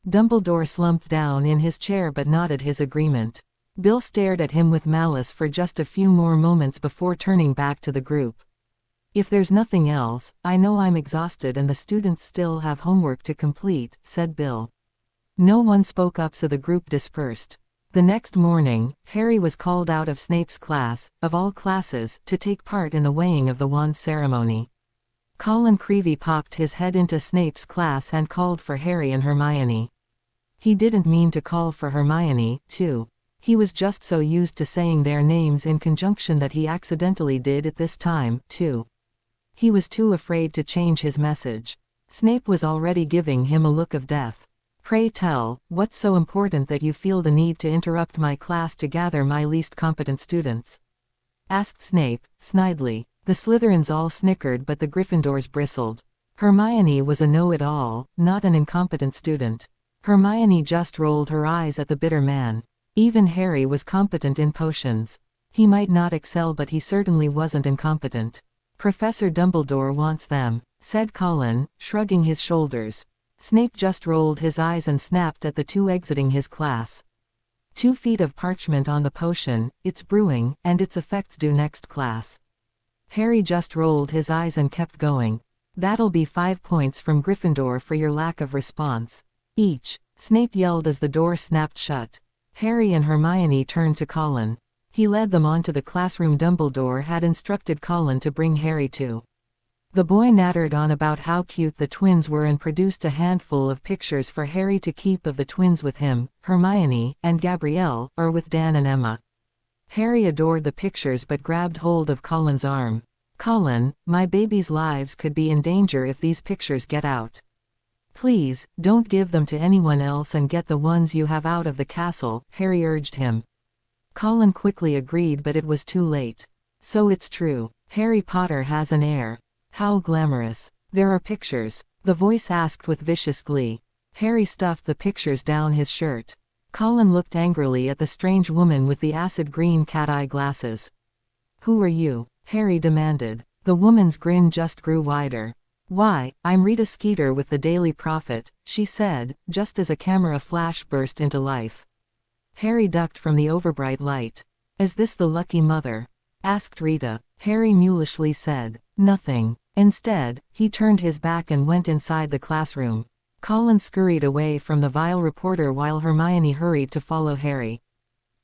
Dumbledore slumped down in his chair but nodded his agreement. Bill stared at him with malice for just a few more moments before turning back to the group. If there's nothing else, I know I'm exhausted and the students still have homework to complete, said Bill. No one spoke up so the group dispersed. The next morning, Harry was called out of Snape's class, of all classes, to take part in the weighing of the wand ceremony. Colin Creevey popped his head into Snape's class and called for Harry and Hermione. He didn't mean to call for Hermione, too. He was just so used to saying their names in conjunction that he accidentally did it this time, too. He was too afraid to change his message. Snape was already giving him a look of death. Pray tell, what's so important that you feel the need to interrupt my class to gather my least competent students? Asked Snape, snidely. The Slytherins all snickered but the Gryffindors bristled. Hermione was a know-it-all, not an incompetent student. Hermione just rolled her eyes at the bitter man. Even Harry was competent in potions. He might not excel but he certainly wasn't incompetent. Professor Dumbledore wants them, said Colin, shrugging his shoulders. Snape just rolled his eyes and snapped at the two exiting his class. 2 feet of parchment on the potion, it's brewing, and its effects due next class. Harry just rolled his eyes and kept going. That'll be 5 points from Gryffindor for your lack of response. Each. Snape yelled as the door snapped shut. Harry and Hermione turned to Colin. He led them onto the classroom Dumbledore had instructed Colin to bring Harry to. The boy nattered on about how cute the twins were and produced a handful of pictures for Harry to keep of the twins with him, Hermione, and Gabrielle, or with Dan and Emma. Harry adored the pictures but grabbed hold of Colin's arm. "Colin, my baby's lives could be in danger if these pictures get out. Please, don't give them to anyone else and get the ones you have out of the castle," Harry urged him. Colin quickly agreed, but it was too late. "So it's true. Harry Potter has an heir. How glamorous. There are pictures," the voice asked with vicious glee. Harry stuffed the pictures down his shirt. Colin looked angrily at the strange woman with the acid green cat-eye glasses. "Who are you?" Harry demanded. The woman's grin just grew wider. "Why, I'm Rita Skeeter with the Daily Prophet," she said, just as a camera flash burst into life. Harry ducked from the overbright light. "Is this the lucky mother?" asked Rita. Harry mulishly said, "Nothing." Instead, he turned his back and went inside the classroom. Colin scurried away from the vile reporter while Hermione hurried to follow Harry.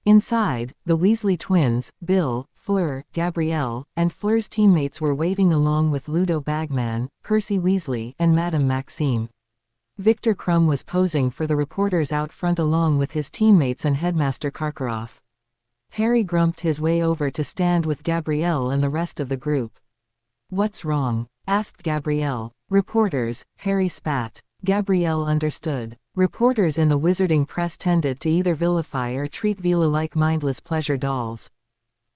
Inside, the Weasley twins, Bill, Fleur, Gabrielle, and Fleur's teammates were waiting along with Ludo Bagman, Percy Weasley, and Madame Maxime. Victor Crumb was posing for the reporters out front along with his teammates and Headmaster Karkaroff. Harry grumped his way over to stand with Gabrielle and the rest of the group. "What's wrong?" asked Gabrielle. "Reporters," Harry spat. Gabrielle understood. Reporters in the wizarding press tended to either vilify or treat Vila like mindless pleasure dolls.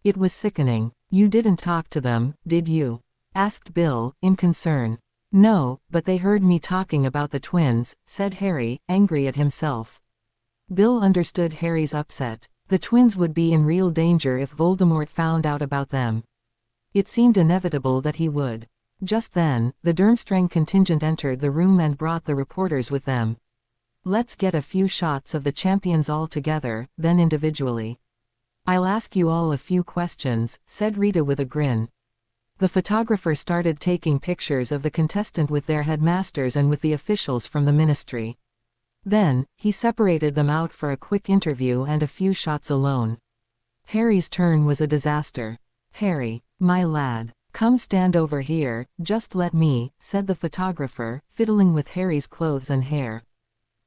It was sickening. "You didn't talk to them, did you?" asked Bill, in concern. "No, but they heard me talking about the twins," said Harry, angry at himself. Bill understood Harry's upset. The twins would be in real danger if Voldemort found out about them. It seemed inevitable that he would. Just then, the Durmstrang contingent entered the room and brought the reporters with them. "Let's get a few shots of the champions all together, then individually. I'll ask you all a few questions," said Rita with a grin. The photographer started taking pictures of the contestant with their headmasters and with the officials from the ministry. Then, he separated them out for a quick interview and a few shots alone. Harry's turn was a disaster. "Harry, my lad, come stand over here, just let me," said the photographer, fiddling with Harry's clothes and hair.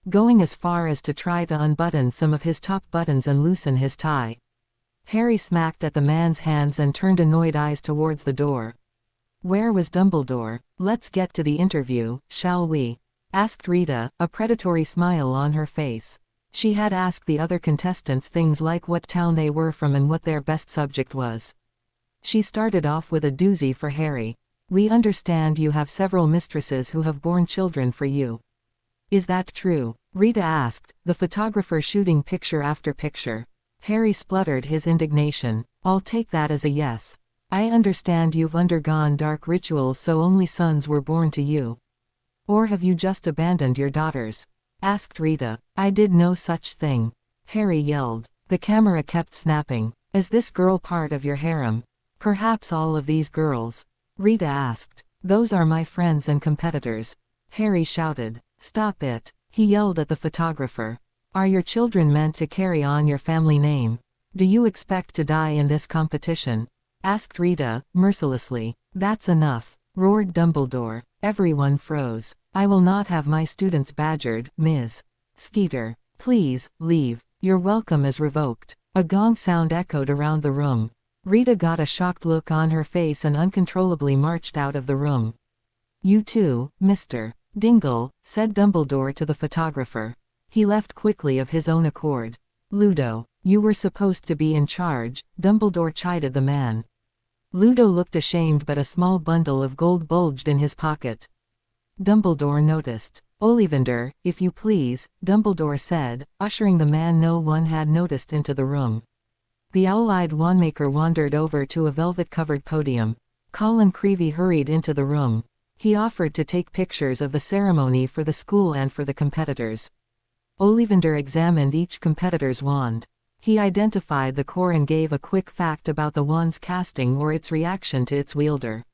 Going as far as to try to unbutton some of his top buttons and loosen his tie. Harry smacked at the man's hands and turned annoyed eyes towards the door. Where was Dumbledore? "Let's get to the interview, shall we?" asked Rita, a predatory smile on her face. She had asked the other contestants things like what town they were from and what their best subject was. She started off with a doozy for Harry. "We understand you have several mistresses who have borne children for you. Is that true?" Rita asked, the photographer shooting picture after picture. Harry spluttered his indignation. "I'll take that as a yes. I understand you've undergone dark rituals so only sons were born to you. Or have you just abandoned your daughters?" asked Rita. "I did no such thing," Harry yelled. The camera kept snapping. "Is this girl part of your harem?" "Perhaps all of these girls," Rita asked. "Those are my friends and competitors," Harry shouted. "Stop it," he yelled at the photographer. "Are your children meant to carry on your family name? Do you expect to die in this competition?" asked Rita, mercilessly. "That's enough," roared Dumbledore. Everyone froze. "I will not have my students badgered, Ms. Skeeter. Please, leave. Your welcome is revoked." A gong sound echoed around the room. Rita got a shocked look on her face and uncontrollably marched out of the room. "You too, Mr. Dingle," said Dumbledore to the photographer. He left quickly of his own accord. "Ludo, you were supposed to be in charge," Dumbledore chided the man. Ludo looked ashamed but a small bundle of gold bulged in his pocket. Dumbledore noticed. "Ollivander, if you please," Dumbledore said, ushering the man no one had noticed into the room. The owl-eyed wandmaker wandered over to a velvet-covered podium. Colin Creevey hurried into the room. He offered to take pictures of the ceremony for the school and for the competitors. Ollivander examined each competitor's wand. He identified the core and gave a quick fact about the wand's casting or its reaction to its wielder.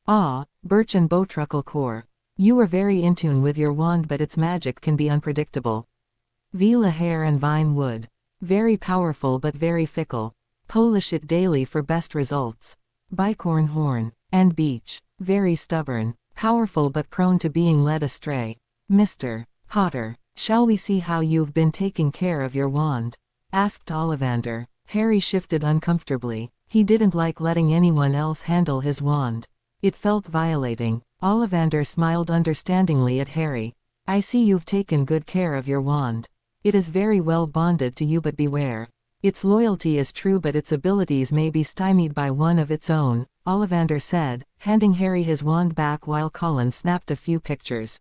Ah, birch and bowtruckle core. You are very in tune with your wand, but its magic can be unpredictable. Vila hair and vine wood. Very powerful but very fickle. Polish it daily for best results. Bicorn horn. And beech. Very stubborn. Powerful but prone to being led astray. Mr. Potter, shall we see how you've been taking care of your wand? Asked Ollivander. Harry shifted uncomfortably. He didn't like letting anyone else handle his wand. It felt violating. Ollivander smiled understandingly at Harry. I see you've taken good care of your wand. It is very well bonded to you, but beware. Its loyalty is true, but its abilities may be stymied by one of its own, Ollivander said, handing Harry his wand back while Colin snapped a few pictures.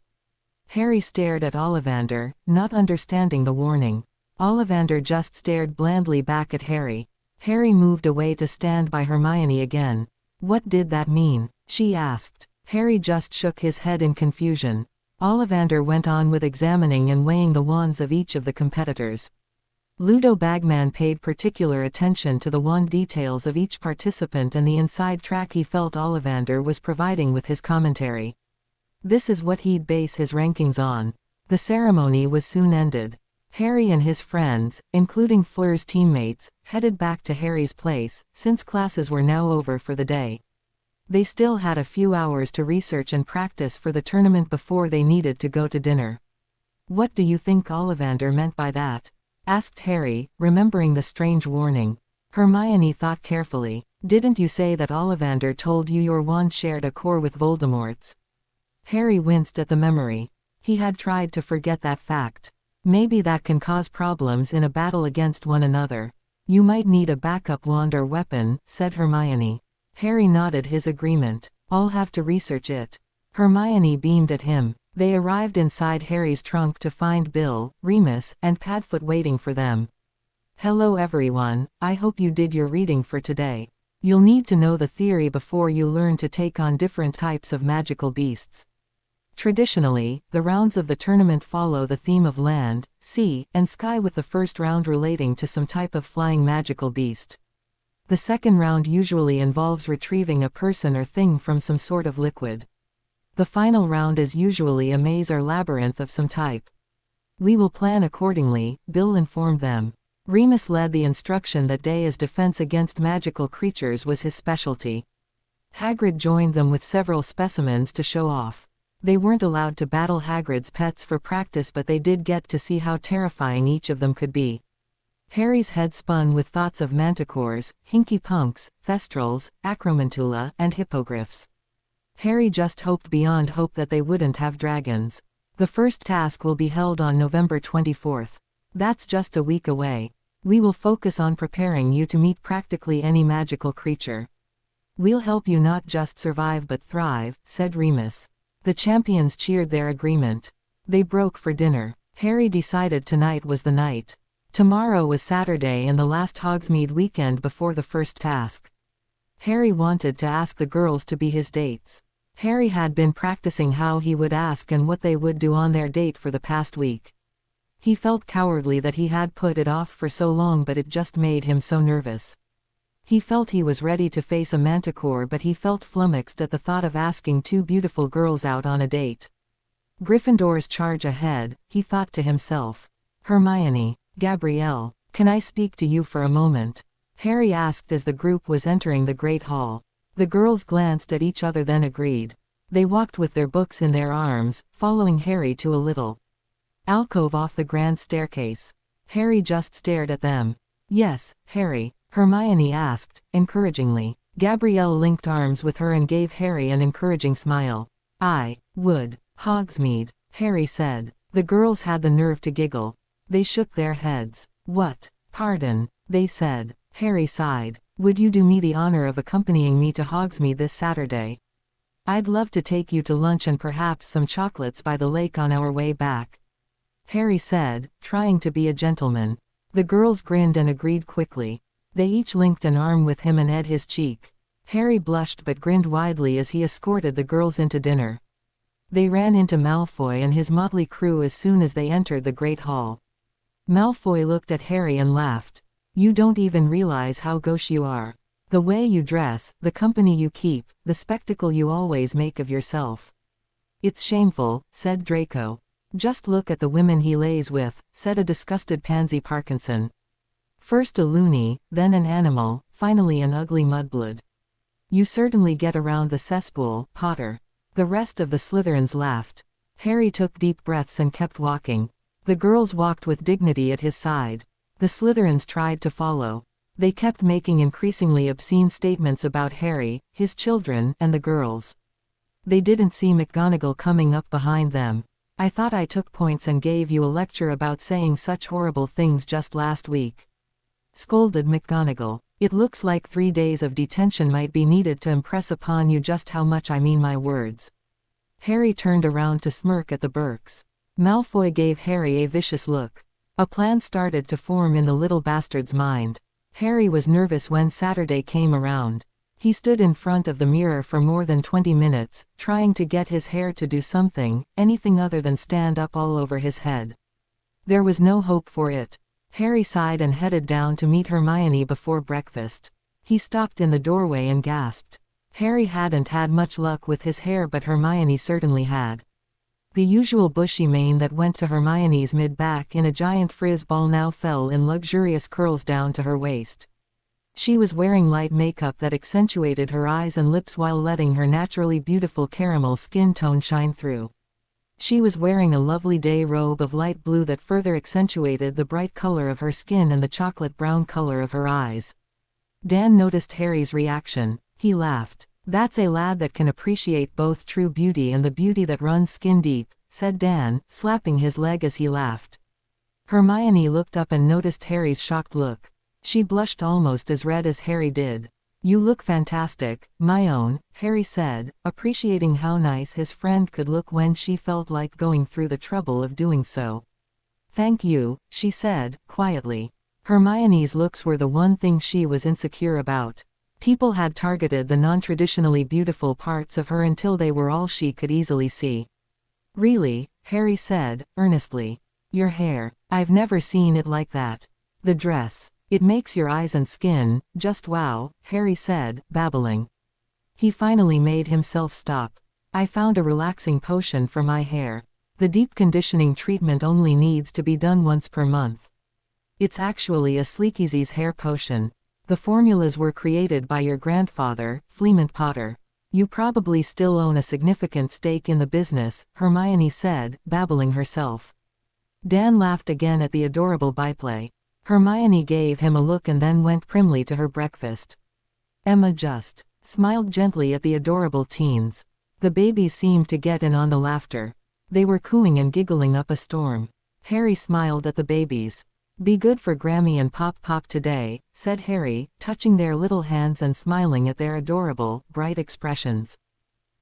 Harry stared at Ollivander, not understanding the warning. Ollivander just stared blandly back at Harry. Harry moved away to stand by Hermione again. What did that mean? She asked. Harry just shook his head in confusion. Ollivander went on with examining and weighing the wands of each of the competitors. Ludo Bagman paid particular attention to the wand details of each participant and the inside track he felt Ollivander was providing with his commentary. This is what he'd base his rankings on. The ceremony was soon ended. Harry and his friends, including Fleur's teammates, headed back to Harry's place, since classes were now over for the day. They still had a few hours to research and practice for the tournament before they needed to go to dinner. What do you think Ollivander meant by that? Asked Harry, remembering the strange warning. Hermione thought carefully. Didn't you say that Ollivander told you your wand shared a core with Voldemort's? Harry winced at the memory. He had tried to forget that fact. Maybe that can cause problems in a battle against one another. You might need a backup wand or weapon, said Hermione. Harry nodded his agreement. I'll have to research it. Hermione beamed at him. They arrived inside Harry's trunk to find Bill, Remus, and Padfoot waiting for them. Hello everyone, I hope you did your reading for today. You'll need to know the theory before you learn to take on different types of magical beasts. Traditionally, the rounds of the tournament follow the theme of land, sea, and sky, with the first round relating to some type of flying magical beast. The second round usually involves retrieving a person or thing from some sort of liquid. The final round is usually a maze or labyrinth of some type. We will plan accordingly, Bill informed them. Remus led the instruction that day as defense against magical creatures was his specialty. Hagrid joined them with several specimens to show off. They weren't allowed to battle Hagrid's pets for practice, but they did get to see how terrifying each of them could be. Harry's head spun with thoughts of manticores, hinky-punks, thestrals, acromantula, and hippogriffs. Harry just hoped beyond hope that they wouldn't have dragons. The first task will be held on November 24th. That's just a week away. We will focus on preparing you to meet practically any magical creature. We'll help you not just survive but thrive, said Remus. The champions cheered their agreement. They broke for dinner. Harry decided tonight was the night. Tomorrow was Saturday and the last Hogsmeade weekend before the first task. Harry wanted to ask the girls to be his dates. Harry had been practicing how he would ask and what they would do on their date for the past week. He felt cowardly that he had put it off for so long, but it just made him so nervous. He felt he was ready to face a manticore, but he felt flummoxed at the thought of asking two beautiful girls out on a date. Gryffindors charge ahead, he thought to himself. Hermione, Gabrielle, can I speak to you for a moment? Harry asked as the group was entering the Great Hall. The girls glanced at each other, then agreed. They walked with their books in their arms, following Harry to a little alcove off the grand staircase. Harry just stared at them. Yes, Harry, Hermione asked, encouragingly. Gabrielle linked arms with her and gave Harry an encouraging smile. I would. Hogsmeade, Harry said. The girls had the nerve to giggle. They shook their heads. What? Pardon, they said. Harry sighed. Would you do me the honor of accompanying me to Hogsmeade this Saturday? I'd love to take you to lunch and perhaps some chocolates by the lake on our way back, Harry said, trying to be a gentleman. The girls grinned and agreed quickly. They each linked an arm with him and Ed his cheek. Harry blushed but grinned widely as he escorted the girls into dinner. They ran into Malfoy and his motley crew as soon as they entered the Great Hall. Malfoy looked at Harry and laughed. "You don't even realize how gauche you are. The way you dress, the company you keep, the spectacle you always make of yourself." "It's shameful," said Draco. "Just look at the women he lays with," said a disgusted Pansy Parkinson. "First a loony, then an animal, finally an ugly mudblood. You certainly get around the cesspool, Potter." The rest of the Slytherins laughed. Harry took deep breaths and kept walking. The girls walked with dignity at his side. The Slytherins tried to follow. They kept making increasingly obscene statements about Harry, his children, and the girls. They didn't see McGonagall coming up behind them. "I thought I took points and gave you a lecture about saying such horrible things just last week," scolded McGonagall. "It looks like 3 days of detention might be needed to impress upon you just how much I mean my words." Harry turned around to smirk at the Burkes. Malfoy gave Harry a vicious look. A plan started to form in the little bastard's mind. Harry was nervous when Saturday came around. He stood in front of the mirror for more than 20 minutes, trying to get his hair to do something, anything other than stand up all over his head. There was no hope for it. Harry sighed and headed down to meet Hermione before breakfast. He stopped in the doorway and gasped. Harry hadn't had much luck with his hair, but Hermione certainly had. The usual bushy mane that went to Hermione's mid-back in a giant frizz ball now fell in luxurious curls down to her waist. She was wearing light makeup that accentuated her eyes and lips while letting her naturally beautiful caramel skin tone shine through. She was wearing a lovely day robe of light blue that further accentuated the bright color of her skin and the chocolate brown color of her eyes. Dan noticed Harry's reaction. He laughed. "That's a lad that can appreciate both true beauty and the beauty that runs skin deep," said Dan, slapping his leg as he laughed. Hermione looked up and noticed Harry's shocked look. She blushed almost as red as Harry did. "You look fantastic, my own," Harry said, appreciating how nice his friend could look when she felt like going through the trouble of doing so. "Thank you," she said, quietly. Hermione's looks were the one thing she was insecure about. People had targeted the non-traditionally beautiful parts of her until they were all she could easily see. "Really," Harry said, earnestly. "Your hair. I've never seen it like that. The dress. It makes your eyes and skin, just wow," Harry said, babbling. He finally made himself stop. "I found a relaxing potion for my hair. The deep conditioning treatment only needs to be done once per month. It's actually a Sleekeasy's hair potion. The formulas were created by your grandfather, Fleemont Potter. You probably still own a significant stake in the business," Hermione said, babbling herself. Dan laughed again at the adorable byplay. Hermione gave him a look and then went primly to her breakfast. Emma just smiled gently at the adorable teens. The babies seemed to get in on the laughter. They were cooing and giggling up a storm. Harry smiled at the babies. "Be good for Grammy and Pop Pop today," said Harry, touching their little hands and smiling at their adorable, bright expressions.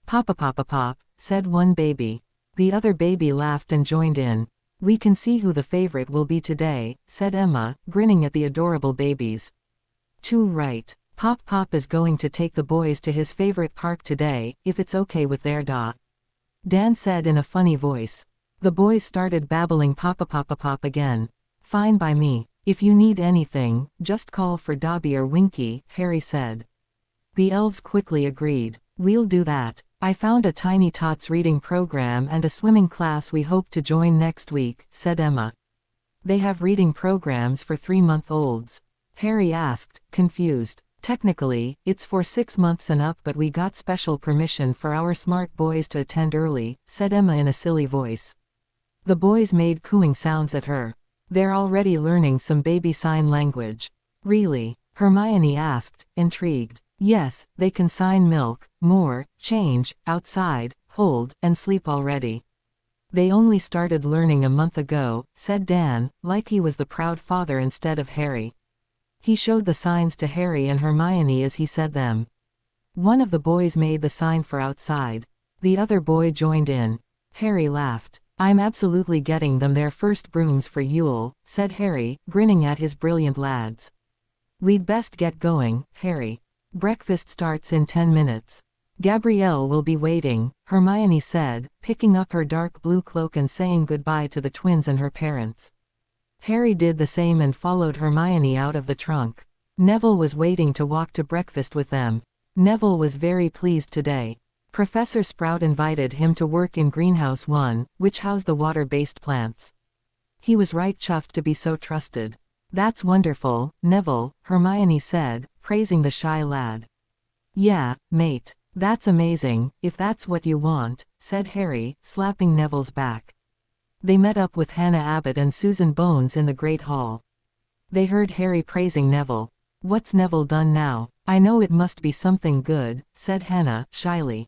"Papa Papa Pop," said one baby. The other baby laughed and joined in. "We can see who the favorite will be today," said Emma, grinning at the adorable babies. "Too right. Pop Pop is going to take the boys to his favorite park today, if it's okay with their da," Dan said in a funny voice. The boys started babbling Papa Papa Pop again. "Fine by me. If you need anything, just call for Dobby or Winky," Harry said. The elves quickly agreed. "We'll do that. I found a Tiny Tots reading program and a swimming class we hope to join next week," said Emma. "They have reading programs for 3-month-olds?" Harry asked, confused. "Technically, it's for 6 months and up, but we got special permission for our smart boys to attend early," said Emma in a silly voice. The boys made cooing sounds at her. "They're already learning some baby sign language." "Really?" Hermione asked, intrigued. "Yes, they can sign milk, more, change, outside, hold, and sleep already." "They only started learning a month ago," said Dan, like he was the proud father instead of Harry. He showed the signs to Harry and Hermione as he said them. One of the boys made the sign for outside. The other boy joined in. Harry laughed. "I'm absolutely getting them their first brooms for Yule," said Harry, grinning at his brilliant lads. "We'd best get going, Harry." Breakfast starts in 10 minutes. Gabrielle will be waiting, Hermione said, picking up her dark blue cloak and saying goodbye to the twins and her parents. Harry did the same and followed Hermione out of the trunk. Neville was waiting to walk to breakfast with them. Neville was very pleased today. Professor Sprout invited him to work in Greenhouse 1, which housed the water-based plants. He was right chuffed to be so trusted. That's wonderful, Neville, Hermione said, praising the shy lad. Yeah, mate. That's amazing, if that's what you want, said Harry, slapping Neville's back. They met up with Hannah Abbott and Susan Bones in the Great Hall. They heard Harry praising Neville. What's Neville done now? I know it must be something good, said Hannah, shyly.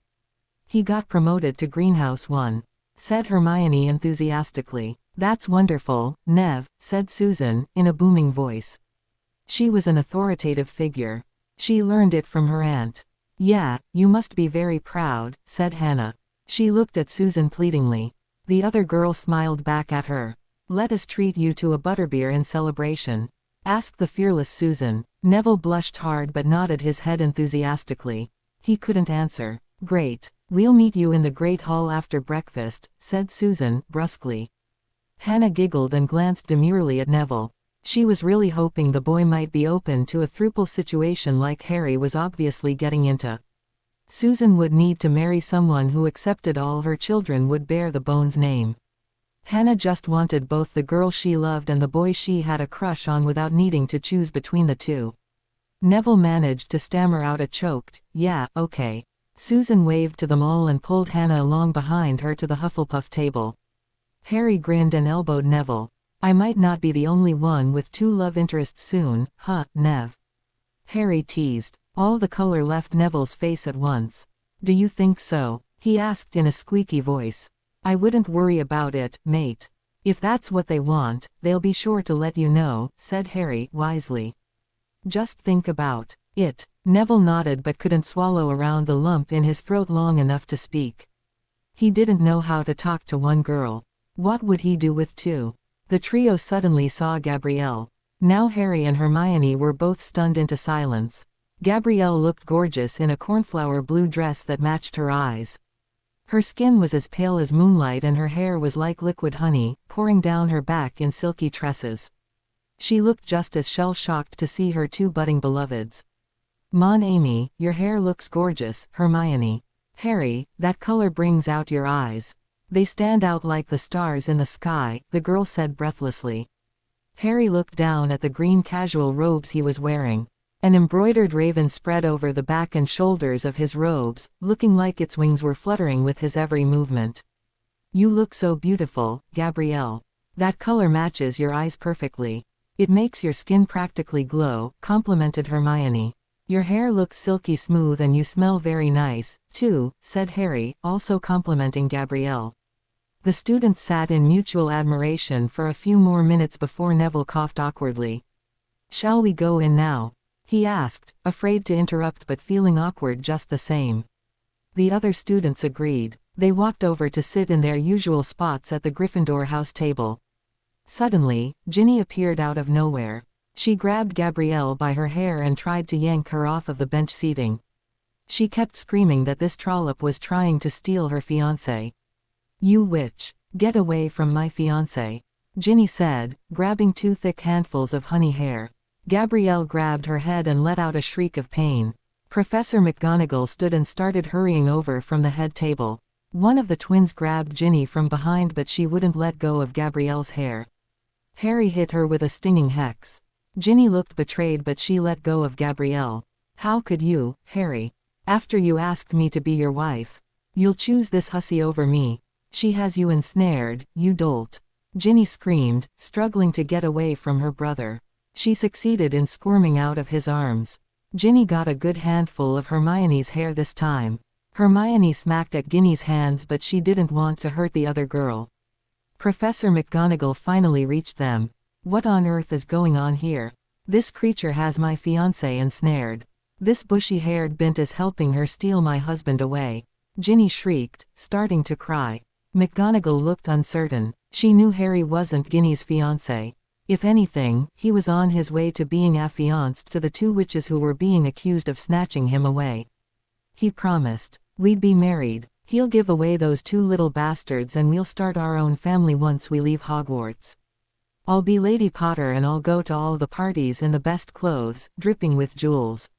He got promoted to Greenhouse 1, said Hermione enthusiastically. That's wonderful, Nev, said Susan, in a booming voice. She was an authoritative figure. She learned it from her aunt. Yeah, you must be very proud, said Hannah. She looked at Susan pleadingly. The other girl smiled back at her. Let us treat you to a butterbeer in celebration, asked the fearless Susan. Neville blushed hard but nodded his head enthusiastically. He couldn't answer. Great. We'll meet you in the Great Hall after breakfast, said Susan, brusquely. Hannah giggled and glanced demurely at Neville. She was really hoping the boy might be open to a throuple situation like Harry was obviously getting into. Susan would need to marry someone who accepted all her children would bear the Bones name. Hannah just wanted both the girl she loved and the boy she had a crush on without needing to choose between the two. Neville managed to stammer out a choked, yeah, okay. Susan waved to them all and pulled Hannah along behind her to the Hufflepuff table. Harry grinned and elbowed Neville. I might not be the only one with two love interests soon, huh, Nev? Harry teased. All the color left Neville's face at once. Do you think so? He asked in a squeaky voice. I wouldn't worry about it, mate. If that's what they want, they'll be sure to let you know, said Harry, wisely. Just think about it. Neville nodded but couldn't swallow around the lump in his throat long enough to speak. He didn't know how to talk to one girl. What would he do with two? The trio suddenly saw Gabrielle. Now Harry and Hermione were both stunned into silence. Gabrielle looked gorgeous in a cornflower blue dress that matched her eyes. Her skin was as pale as moonlight and her hair was like liquid honey, pouring down her back in silky tresses. She looked just as shell-shocked to see her two budding beloveds. Mon Amy, your hair looks gorgeous, Hermione. Harry, that color brings out your eyes. They stand out like the stars in the sky, the girl said breathlessly. Harry looked down at the green casual robes he was wearing. An embroidered raven spread over the back and shoulders of his robes, looking like its wings were fluttering with his every movement. You look so beautiful, Gabrielle. That color matches your eyes perfectly. It makes your skin practically glow, complimented Hermione. Your hair looks silky smooth and you smell very nice, too, said Harry, also complimenting Gabrielle. The students sat in mutual admiration for a few more minutes before Neville coughed awkwardly. Shall we go in now? He asked, afraid to interrupt but feeling awkward just the same. The other students agreed. They walked over to sit in their usual spots at the Gryffindor house table. Suddenly, Ginny appeared out of nowhere. She grabbed Gabrielle by her hair and tried to yank her off of the bench seating. She kept screaming that this trollop was trying to steal her fiancé. You witch! Get away from my fiancé! Ginny said, grabbing two thick handfuls of honey hair. Gabrielle grabbed her head and let out a shriek of pain. Professor McGonagall stood and started hurrying over from the head table. One of the twins grabbed Ginny from behind but she wouldn't let go of Gabrielle's hair. Harry hit her with a stinging hex. Ginny looked betrayed but she let go of Gabrielle. How could you, Harry? After you asked me to be your wife. You'll choose this hussy over me. She has you ensnared, you dolt. Ginny screamed, struggling to get away from her brother. She succeeded in squirming out of his arms. Ginny got a good handful of Hermione's hair this time. Hermione smacked at Ginny's hands but she didn't want to hurt the other girl. Professor McGonagall finally reached them. What on earth is going on here? This creature has my fiancé ensnared. This bushy-haired bint is helping her steal my husband away. Ginny shrieked, starting to cry. McGonagall looked uncertain. She knew Harry wasn't Ginny's fiancé. If anything, he was on his way to being affianced to the two witches who were being accused of snatching him away. He promised, "We'd be married. He'll give away those two little bastards and we'll start our own family once we leave Hogwarts. I'll be Lady Potter and I'll go to all the parties in the best clothes, dripping with jewels,"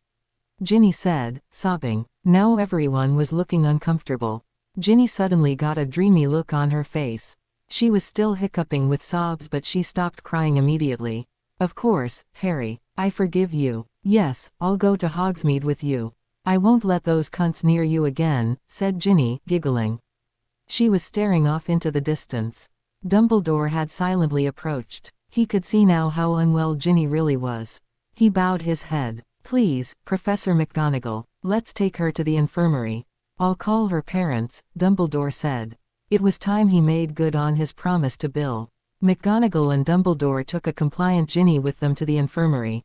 Ginny said, sobbing. Now everyone was looking uncomfortable. Ginny suddenly got a dreamy look on her face. She was still hiccuping with sobs but she stopped crying immediately. "Of course, Harry. I forgive you. Yes, I'll go to Hogsmeade with you. I won't let those cunts near you again," said Ginny, giggling. She was staring off into the distance. Dumbledore had silently approached. He could see now how unwell Ginny really was. He bowed his head. "Please, Professor McGonagall, let's take her to the infirmary. I'll call her parents," Dumbledore said. It was time he made good on his promise to Bill. McGonagall and Dumbledore took a compliant Ginny with them to the infirmary.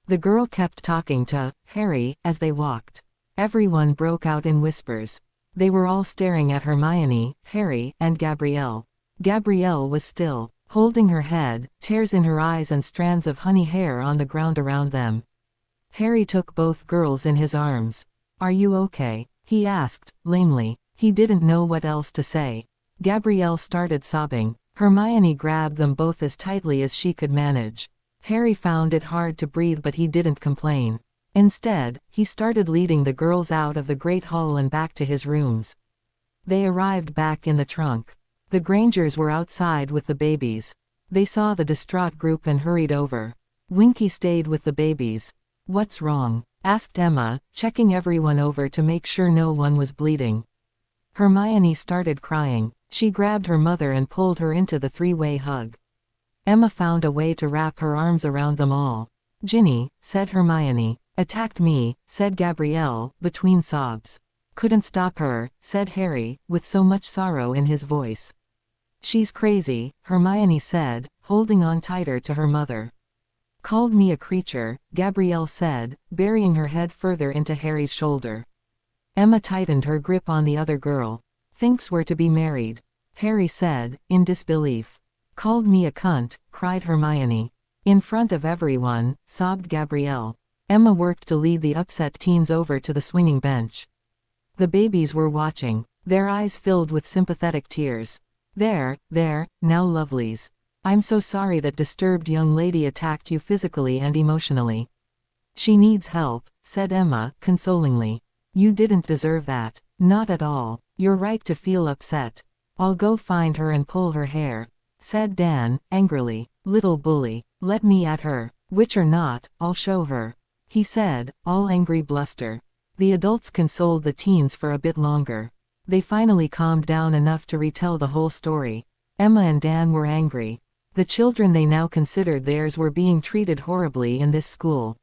The girl kept talking to Harry as they walked. Everyone broke out in whispers. They were all staring at Hermione, Harry, and Gabrielle. Gabrielle was still, holding her head, tears in her eyes and strands of honey hair on the ground around them. Harry took both girls in his arms. "Are you okay?" he asked, lamely. He didn't know what else to say. Gabrielle started sobbing. Hermione grabbed them both as tightly as she could manage. Harry found it hard to breathe but he didn't complain. Instead, he started leading the girls out of the great hall and back to his rooms. They arrived back in the trunk. The Grangers were outside with the babies. They saw the distraught group and hurried over. Winky stayed with the babies. "What's wrong?" asked Emma, checking everyone over to make sure no one was bleeding. Hermione started crying. She grabbed her mother and pulled her into the three-way hug. Emma found a way to wrap her arms around them all. "Ginny," said Hermione. "Attacked me," said Gabrielle, between sobs. "Couldn't stop her," said Harry, with so much sorrow in his voice. "She's crazy," Hermione said, holding on tighter to her mother. "Called me a creature," Gabrielle said, burying her head further into Harry's shoulder. Emma tightened her grip on the other girl. "Thinks we're to be married," Harry said, in disbelief. "Called me a cunt," cried Hermione. "In front of everyone," sobbed Gabrielle. Emma worked to lead the upset teens over to the swinging bench. The babies were watching, their eyes filled with sympathetic tears. There, now lovelies. I'm so sorry that disturbed young lady attacked you physically and emotionally. She needs help," said Emma, consolingly. "You didn't deserve that. Not at all. You're right to feel upset. I'll go find her and pull her hair," said Dan, angrily. "Little bully. Let me at her. Witch or not, I'll show her," he said, all angry bluster. The adults consoled the teens for a bit longer. They finally calmed down enough to retell the whole story. Emma and Dan were angry. The children they now considered theirs were being treated horribly in this school.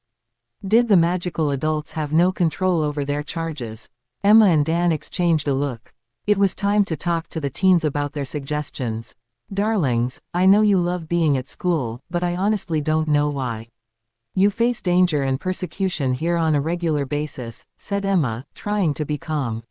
Did the magical adults have no control over their charges? Emma and Dan exchanged a look. It was time to talk to the teens about their suggestions. "Darlings, I know you love being at school, but I honestly don't know why. You face danger and persecution here on a regular basis," said Emma, trying to be calm.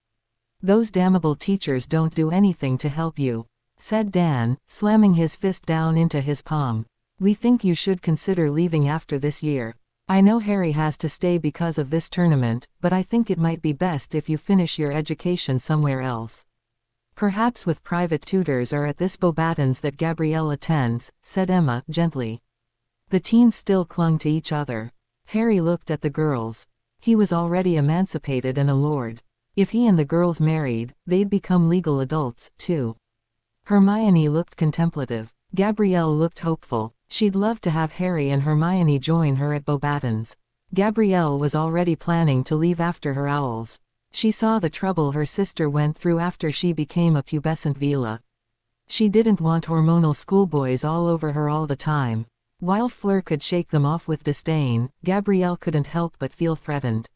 "Those damnable teachers don't do anything to help you," said Dan, slamming his fist down into his palm. "We think you should consider leaving after this year. I know Harry has to stay because of this tournament, but I think it might be best if you finish your education somewhere else. Perhaps with private tutors or at this Beauxbatons that Gabrielle attends," said Emma, gently. The teens still clung to each other. Harry looked at the girls. He was already emancipated and a lord. If he and the girls married, they'd become legal adults, too. Hermione looked contemplative. Gabrielle looked hopeful. She'd love to have Harry and Hermione join her at Beauxbatons. Gabrielle was already planning to leave after her owls. She saw the trouble her sister went through after she became a pubescent Vila. She didn't want hormonal schoolboys all over her all the time. While Fleur could shake them off with disdain, Gabrielle couldn't help but feel threatened.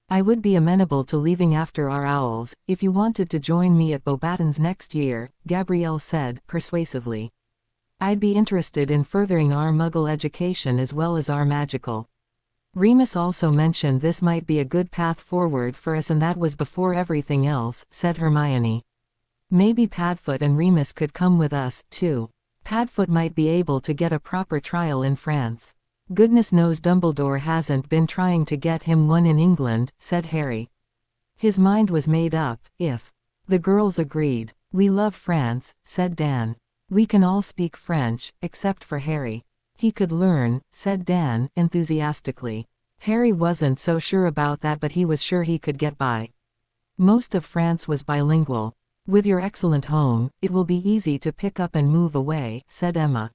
"I would be amenable to leaving after our owls, if you wanted to join me at Beauxbatons next year," Gabrielle said, persuasively. "I'd be interested in furthering our Muggle education as well as our magical." Remus also mentioned this might be a good path forward for us and that was before everything else, said Hermione. "Maybe Padfoot and Remus could come with us, too," Padfoot might be able to get a proper trial in France. Goodness knows Dumbledore hasn't been trying to get him one in England, said Harry. His mind was made up, if. The girls agreed. We love France, said Dan. We can all speak French, except for Harry. He could learn, said Dan, enthusiastically. Harry wasn't so sure about that, but he was sure he could get by. Most of France was bilingual. With your excellent home, it will be easy to pick up and move away, said Emma.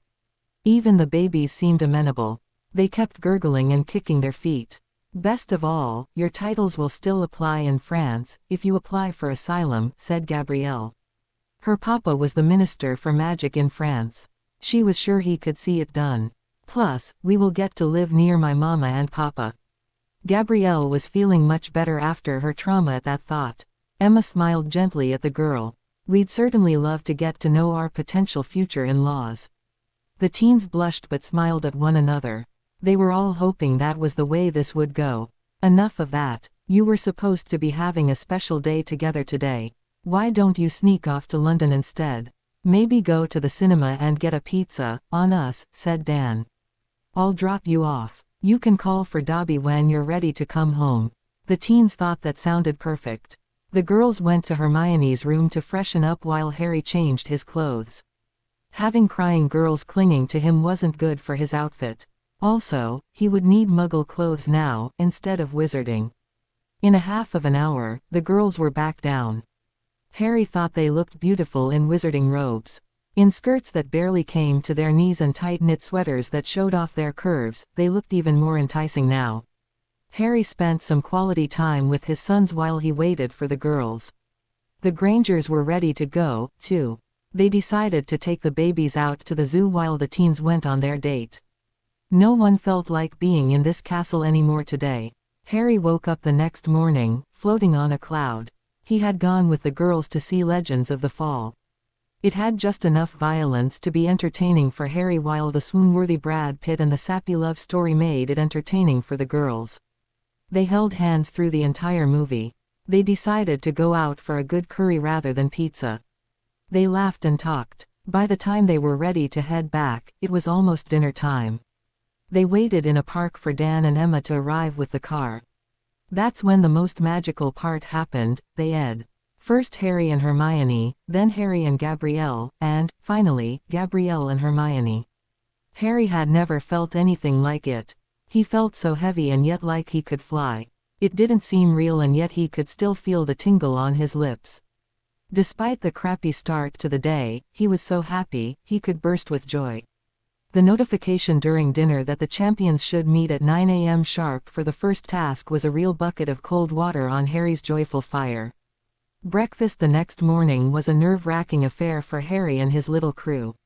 Even the babies seemed amenable. They kept gurgling and kicking their feet. Best of all, your titles will still apply in France, if you apply for asylum, said Gabrielle. Her papa was the minister for magic in France. She was sure he could see it done. Plus, we will get to live near my mama and papa. Gabrielle was feeling much better after her trauma at that thought. Emma smiled gently at the girl. We'd certainly love to get to know our potential future in-laws. The teens blushed but smiled at one another. They were all hoping that was the way this would go. Enough of that. You were supposed to be having a special day together today. Why don't you sneak off to London instead? Maybe go to the cinema and get a pizza, on us, said Dan. I'll drop you off. You can call for Dobby when you're ready to come home. The teens thought that sounded perfect. The girls went to Hermione's room to freshen up while Harry changed his clothes. Having crying girls clinging to him wasn't good for his outfit. Also, he would need muggle clothes now, instead of wizarding. In a half of an hour, the girls were back down. Harry thought they looked beautiful in wizarding robes. In skirts that barely came to their knees and tight-knit sweaters that showed off their curves, they looked even more enticing now. Harry spent some quality time with his sons while he waited for the girls. The Grangers were ready to go, too. They decided to take the babies out to the zoo while the teens went on their date. No one felt like being in this castle anymore today. Harry woke up the next morning, floating on a cloud. He had gone with the girls to see Legends of the Fall. It had just enough violence to be entertaining for Harry, while the swoon-worthy Brad Pitt and the sappy love story made it entertaining for the girls. They held hands through the entire movie. They decided to go out for a good curry rather than pizza. They laughed and talked. By the time they were ready to head back, it was almost dinner time. They waited in a park for Dan and Emma to arrive with the car. That's when the most magical part happened, they ed. First Harry and Hermione, then Harry and Gabrielle, and, finally, Gabrielle and Hermione. Harry had never felt anything like it. He felt so heavy and yet like he could fly. It didn't seem real, and yet he could still feel the tingle on his lips. Despite the crappy start to the day, he was so happy, he could burst with joy. The notification during dinner that the champions should meet at 9 a.m. sharp for the first task was a real bucket of cold water on Harry's joyful fire. Breakfast the next morning was a nerve-wracking affair for Harry and his little crew.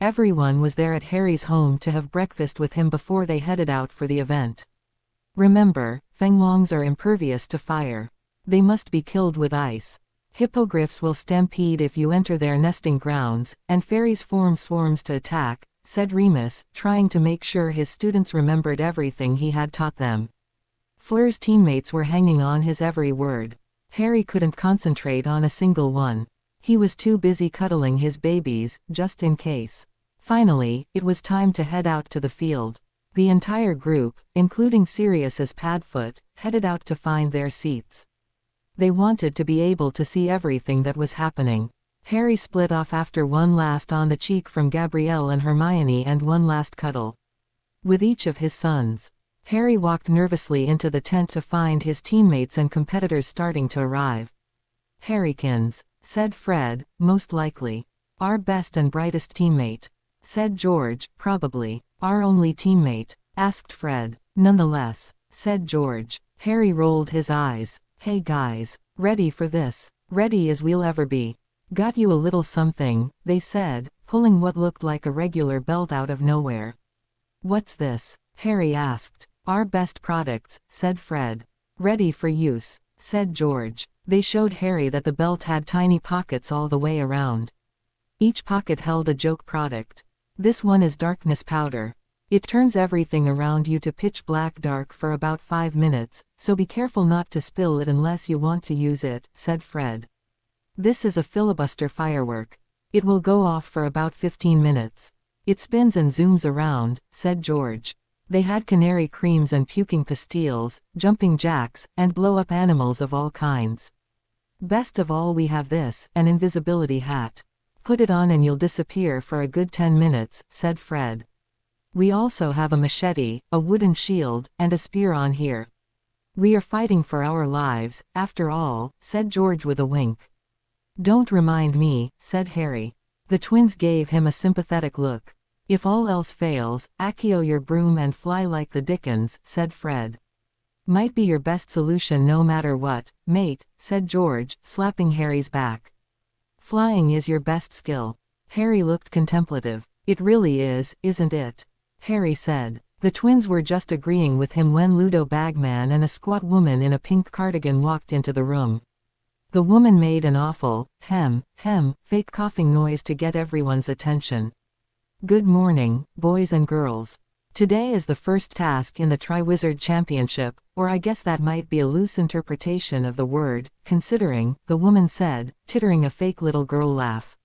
Everyone was there at Harry's home to have breakfast with him before they headed out for the event. Remember, Fenglongs are impervious to fire. They must be killed with ice. Hippogriffs will stampede if you enter their nesting grounds, and fairies form swarms to attack, said Remus, trying to make sure his students remembered everything he had taught them. Fleur's teammates were hanging on his every word. Harry couldn't concentrate on a single one. He was too busy cuddling his babies, just in case. Finally, it was time to head out to the field. The entire group, including Sirius as Padfoot, headed out to find their seats. They wanted to be able to see everything that was happening. Harry split off after one last on the cheek from Gabrielle and Hermione and one last cuddle. With each of his sons. Harry walked nervously into the tent to find his teammates and competitors starting to arrive. "Harrykins," said Fred, "most likely. Our best and brightest teammate," said George. "Probably. Our only teammate," asked Fred. "Nonetheless," said George. Harry rolled his eyes. "Hey guys, ready for this?" "Ready as we'll ever be." "Got you a little something," they said, pulling what looked like a regular belt out of nowhere. "What's this?" Harry asked. "Our best products," said Fred. "Ready for use," said George. They showed Harry that the belt had tiny pockets all the way around. Each pocket held a joke product. "This one is darkness powder. It turns everything around you to pitch black dark for about 5 minutes, so be careful not to spill it unless you want to use it," said Fred. "This is a filibuster firework. It will go off for about 15 minutes. It spins and zooms around, said George. They had canary creams and puking pastilles, jumping jacks, and blow-up animals of all kinds. Best of all, we have this, an invisibility hat. Put it on and you'll disappear for a good 10 minutes, said Fred. We also have a machete, a wooden shield, and a spear on here. We are fighting for our lives, after all, said George with a wink. Don't remind me, said Harry. The twins gave him a sympathetic look. If all else fails, accio your broom and fly like the dickens, said Fred. Might be your best solution no matter what, mate, said George, slapping Harry's back. Flying is your best skill. Harry looked contemplative. It really is, isn't it? Harry said. The twins were just agreeing with him when Ludo Bagman and a squat woman in a pink cardigan walked into the room. The woman made an awful, fake coughing noise to get everyone's attention. Good morning, boys and girls. Today is the first task in the Triwizard Championship, or I guess that might be a loose interpretation of the word, considering, the woman said, tittering a fake little girl laugh.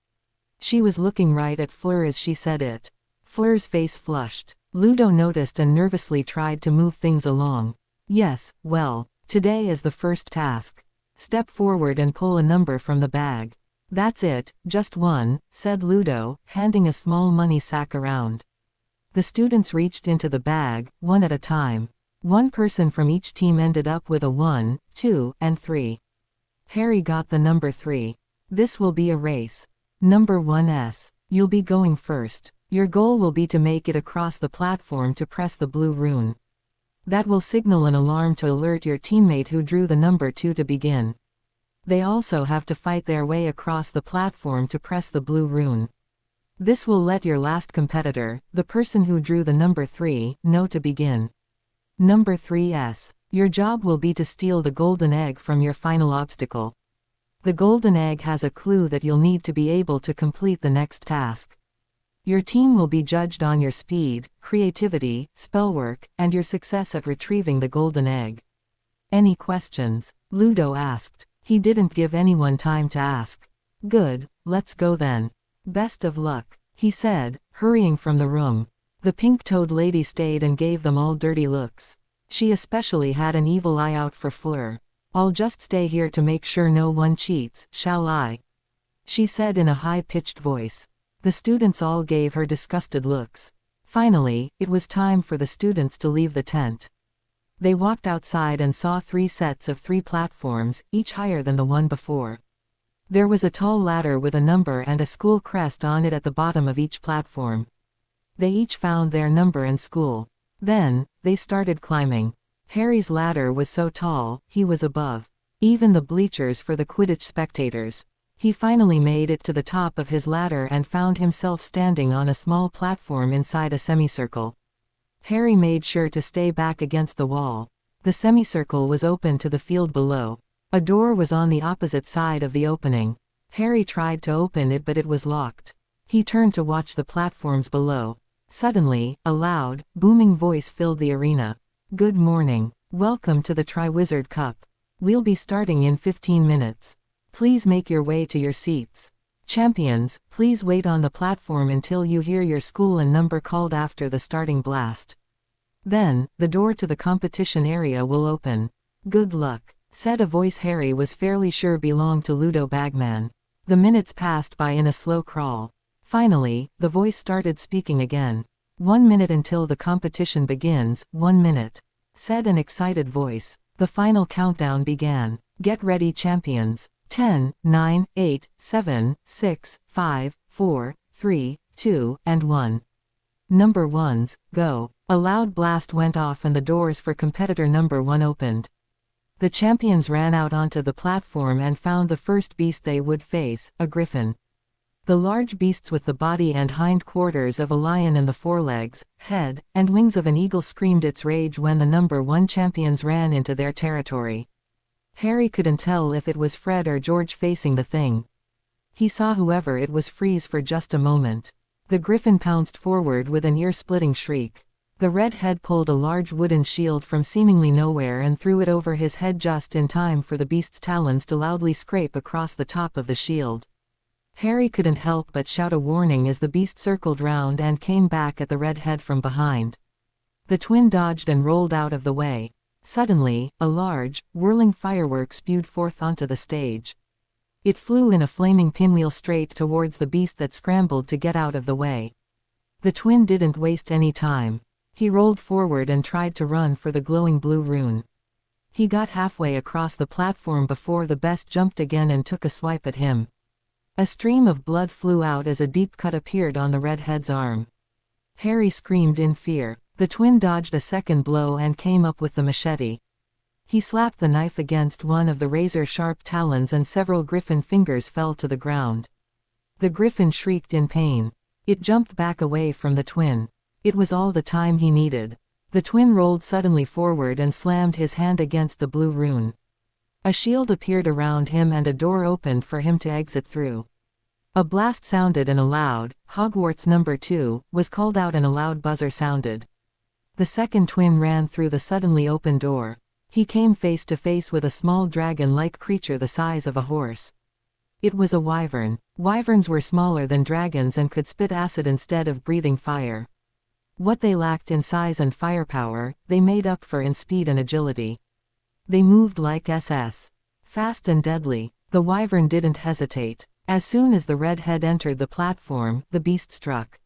She was looking right at Fleur as she said it. Fleur's face flushed. Ludo noticed and nervously tried to move things along. Yes, well, today is the first task. Step forward and pull a number from the bag. That's it, just one, said Ludo, handing a small money sack around. The students reached into the bag, one at a time. One person from each team ended up with a 1, 2, and 3. Harry got the number 3. This will be a race. Number 1s. You'll be going first. Your goal will be to make it across the platform to press the blue rune. That will signal an alarm to alert your teammate who drew the number 2 to begin. They also have to fight their way across the platform to press the blue rune. This will let your last competitor, the person who drew the number 3, know to begin. Number 3s. Your job will be to steal the golden egg from your final obstacle. The golden egg has a clue that you'll need to be able to complete the next task. Your team will be judged on your speed, creativity, spellwork, and your success at retrieving the golden egg. Any questions? Ludo asked. He didn't give anyone time to ask. Good, let's go then. Best of luck, he said, hurrying from the room. The pink-toed lady stayed and gave them all dirty looks. She especially had an evil eye out for Fleur. I'll just stay here to make sure no one cheats, shall I? She said in a high-pitched voice. The students all gave her disgusted looks. Finally, it was time for the students to leave the tent. They walked outside and saw 3 sets of 3 platforms, each higher than the one before. There was a tall ladder with a number and a school crest on it at the bottom of each platform. They each found their number and school. Then, they started climbing. Harry's ladder was so tall, he was above even the bleachers for the Quidditch spectators. He finally made it to the top of his ladder and found himself standing on a small platform inside a semicircle. Harry made sure to stay back against the wall. The semicircle was open to the field below. A door was on the opposite side of the opening. Harry tried to open it but it was locked. He turned to watch the platforms below. Suddenly, a loud, booming voice filled the arena. Good morning. Welcome to the Triwizard Cup. We'll be starting in 15 minutes. Please make your way to your seats. Champions, please wait on the platform until you hear your school and number called after the starting blast. Then, the door to the competition area will open. Good luck, said a voice Harry was fairly sure belonged to Ludo Bagman. The minutes passed by in a slow crawl. Finally, the voice started speaking again. 1 minute until the competition begins, 1 minute, said an excited voice. The final countdown began. Get ready, champions. 10, 9, 8, 7, 6, 5, 4, 3, 2, and 1. Number 1s, go. A loud blast went off and the doors for competitor number 1 opened. The champions ran out onto the platform and found the first beast they would face, a griffin. The large beasts with the body and hind quarters of a lion and the forelegs, head, and wings of an eagle screamed its rage when the number 1 champions ran into their territory. Harry couldn't tell if it was Fred or George facing the thing. He saw whoever it was freeze for just a moment. The griffin pounced forward with an ear-splitting shriek. The red head pulled a large wooden shield from seemingly nowhere and threw it over his head just in time for the beast's talons to loudly scrape across the top of the shield. Harry couldn't help but shout a warning as the beast circled round and came back at the redhead from behind. The twin dodged and rolled out of the way. Suddenly, a large, whirling firework spewed forth onto the stage. It flew in a flaming pinwheel straight towards the beast that scrambled to get out of the way. The twin didn't waste any time. He rolled forward and tried to run for the glowing blue rune. He got halfway across the platform before the beast jumped again and took a swipe at him. A stream of blood flew out as a deep cut appeared on the redhead's arm. Harry screamed in fear. The twin dodged a second blow and came up with the machete. He slapped the knife against one of the razor-sharp talons and several griffin fingers fell to the ground. The griffin shrieked in pain. It jumped back away from the twin. It was all the time he needed. The twin rolled suddenly forward and slammed his hand against the blue rune. A shield appeared around him and a door opened for him to exit through. A blast sounded and a loud, "Hogwarts number 2, was called out and a loud buzzer sounded. The second twin ran through the suddenly opened door. He came face to face with a small dragon-like creature the size of a horse. It was a wyvern. Wyverns were smaller than dragons and could spit acid instead of breathing fire. What they lacked in size and firepower, they made up for in speed and agility. They moved like SS. Fast and deadly. The wyvern didn't hesitate. As soon as the redhead entered the platform, the beast struck.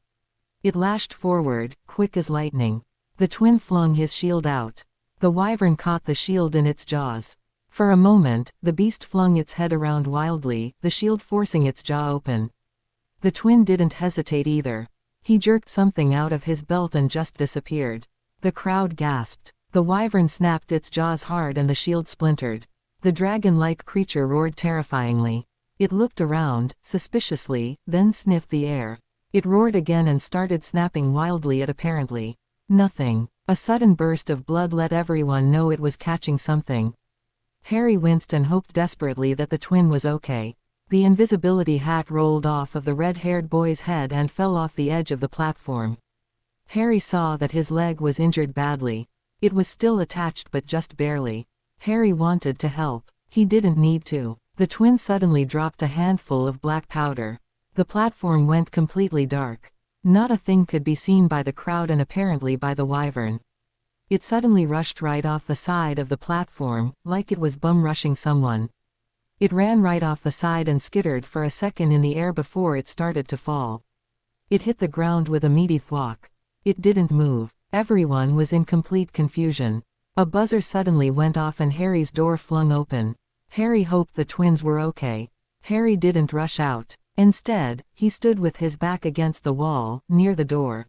It lashed forward, quick as lightning. The twin flung his shield out. The wyvern caught the shield in its jaws. For a moment, the beast flung its head around wildly, the shield forcing its jaw open. The twin didn't hesitate either. He jerked something out of his belt and just disappeared. The crowd gasped. The wyvern snapped its jaws hard and the shield splintered. The dragon-like creature roared terrifyingly. It looked around, suspiciously, then sniffed the air. It roared again and started snapping wildly at apparently nothing. A sudden burst of blood let everyone know it was catching something. Harry winced and hoped desperately that the twin was okay. The invisibility hat rolled off of the red-haired boy's head and fell off the edge of the platform. Harry saw that his leg was injured badly. It was still attached but just barely. Harry wanted to help. He didn't need to. The twin suddenly dropped a handful of black powder. The platform went completely dark. Not a thing could be seen by the crowd and apparently by the wyvern. It suddenly rushed right off the side of the platform, like it was bum-rushing someone. It ran right off the side and skittered for a second in the air before it started to fall. It hit the ground with a meaty thwack. It didn't move. Everyone was in complete confusion. A buzzer suddenly went off and Harry's door flung open. Harry hoped the twins were okay. Harry didn't rush out. Instead, he stood with his back against the wall, near the door.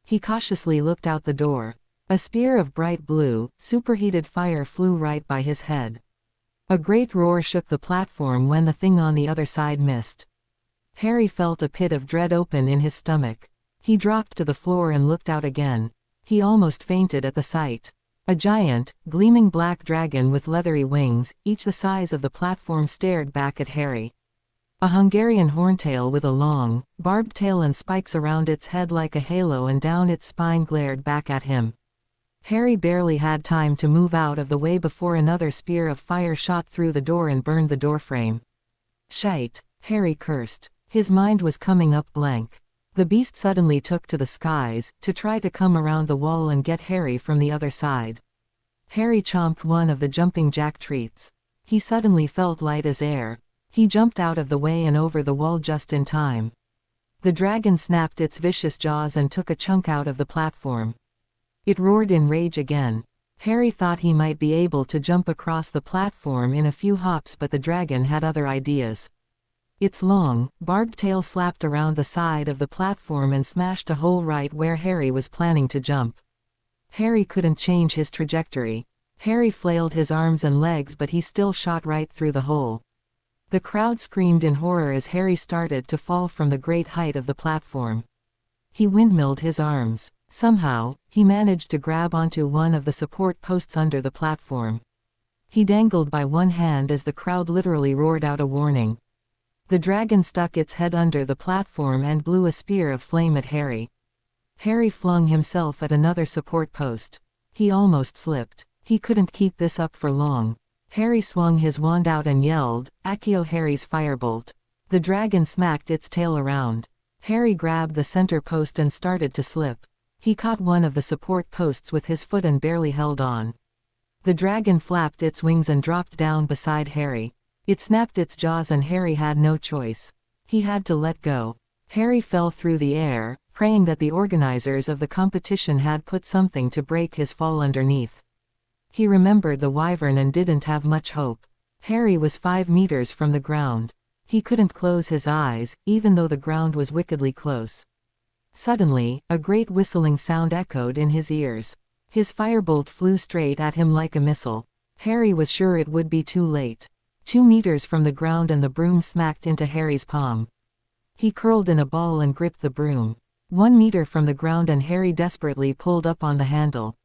He cautiously looked out the door. A spear of bright blue, superheated fire flew right by his head. A great roar shook the platform when the thing on the other side missed. Harry felt a pit of dread open in his stomach. He dropped to the floor and looked out again. He almost fainted at the sight. A giant, gleaming black dragon with leathery wings, each the size of the platform, stared back at Harry. A Hungarian horntail with a long, barbed tail and spikes around its head like a halo and down its spine glared back at him. Harry barely had time to move out of the way before another spear of fire shot through the door and burned the doorframe. Shite, Harry cursed. His mind was coming up blank. The beast suddenly took to the skies, to try to come around the wall and get Harry from the other side. Harry chomped one of the jumping jack treats. He suddenly felt light as air. He jumped out of the way and over the wall just in time. The dragon snapped its vicious jaws and took a chunk out of the platform. It roared in rage again. Harry thought he might be able to jump across the platform in a few hops, but the dragon had other ideas. Its long, barbed tail slapped around the side of the platform and smashed a hole right where Harry was planning to jump. Harry couldn't change his trajectory. Harry flailed his arms and legs, but he still shot right through the hole. The crowd screamed in horror as Harry started to fall from the great height of the platform. He windmilled his arms. Somehow, he managed to grab onto one of the support posts under the platform. He dangled by one hand as the crowd literally roared out a warning. The dragon stuck its head under the platform and blew a spear of flame at Harry. Harry flung himself at another support post. He almost slipped. He couldn't keep this up for long. Harry swung his wand out and yelled, "Accio Harry's firebolt." The dragon smacked its tail around. Harry grabbed the center post and started to slip. He caught one of the support posts with his foot and barely held on. The dragon flapped its wings and dropped down beside Harry. It snapped its jaws and Harry had no choice. He had to let go. Harry fell through the air, praying that the organizers of the competition had put something to break his fall underneath. He remembered the wyvern and didn't have much hope. Harry was 5 meters from the ground. He couldn't close his eyes, even though the ground was wickedly close. Suddenly, a great whistling sound echoed in his ears. His firebolt flew straight at him like a missile. Harry was sure it would be too late. 2 meters from the ground and the broom smacked into Harry's palm. He curled in a ball and gripped the broom. 1 meter from the ground and Harry desperately pulled up on the handle.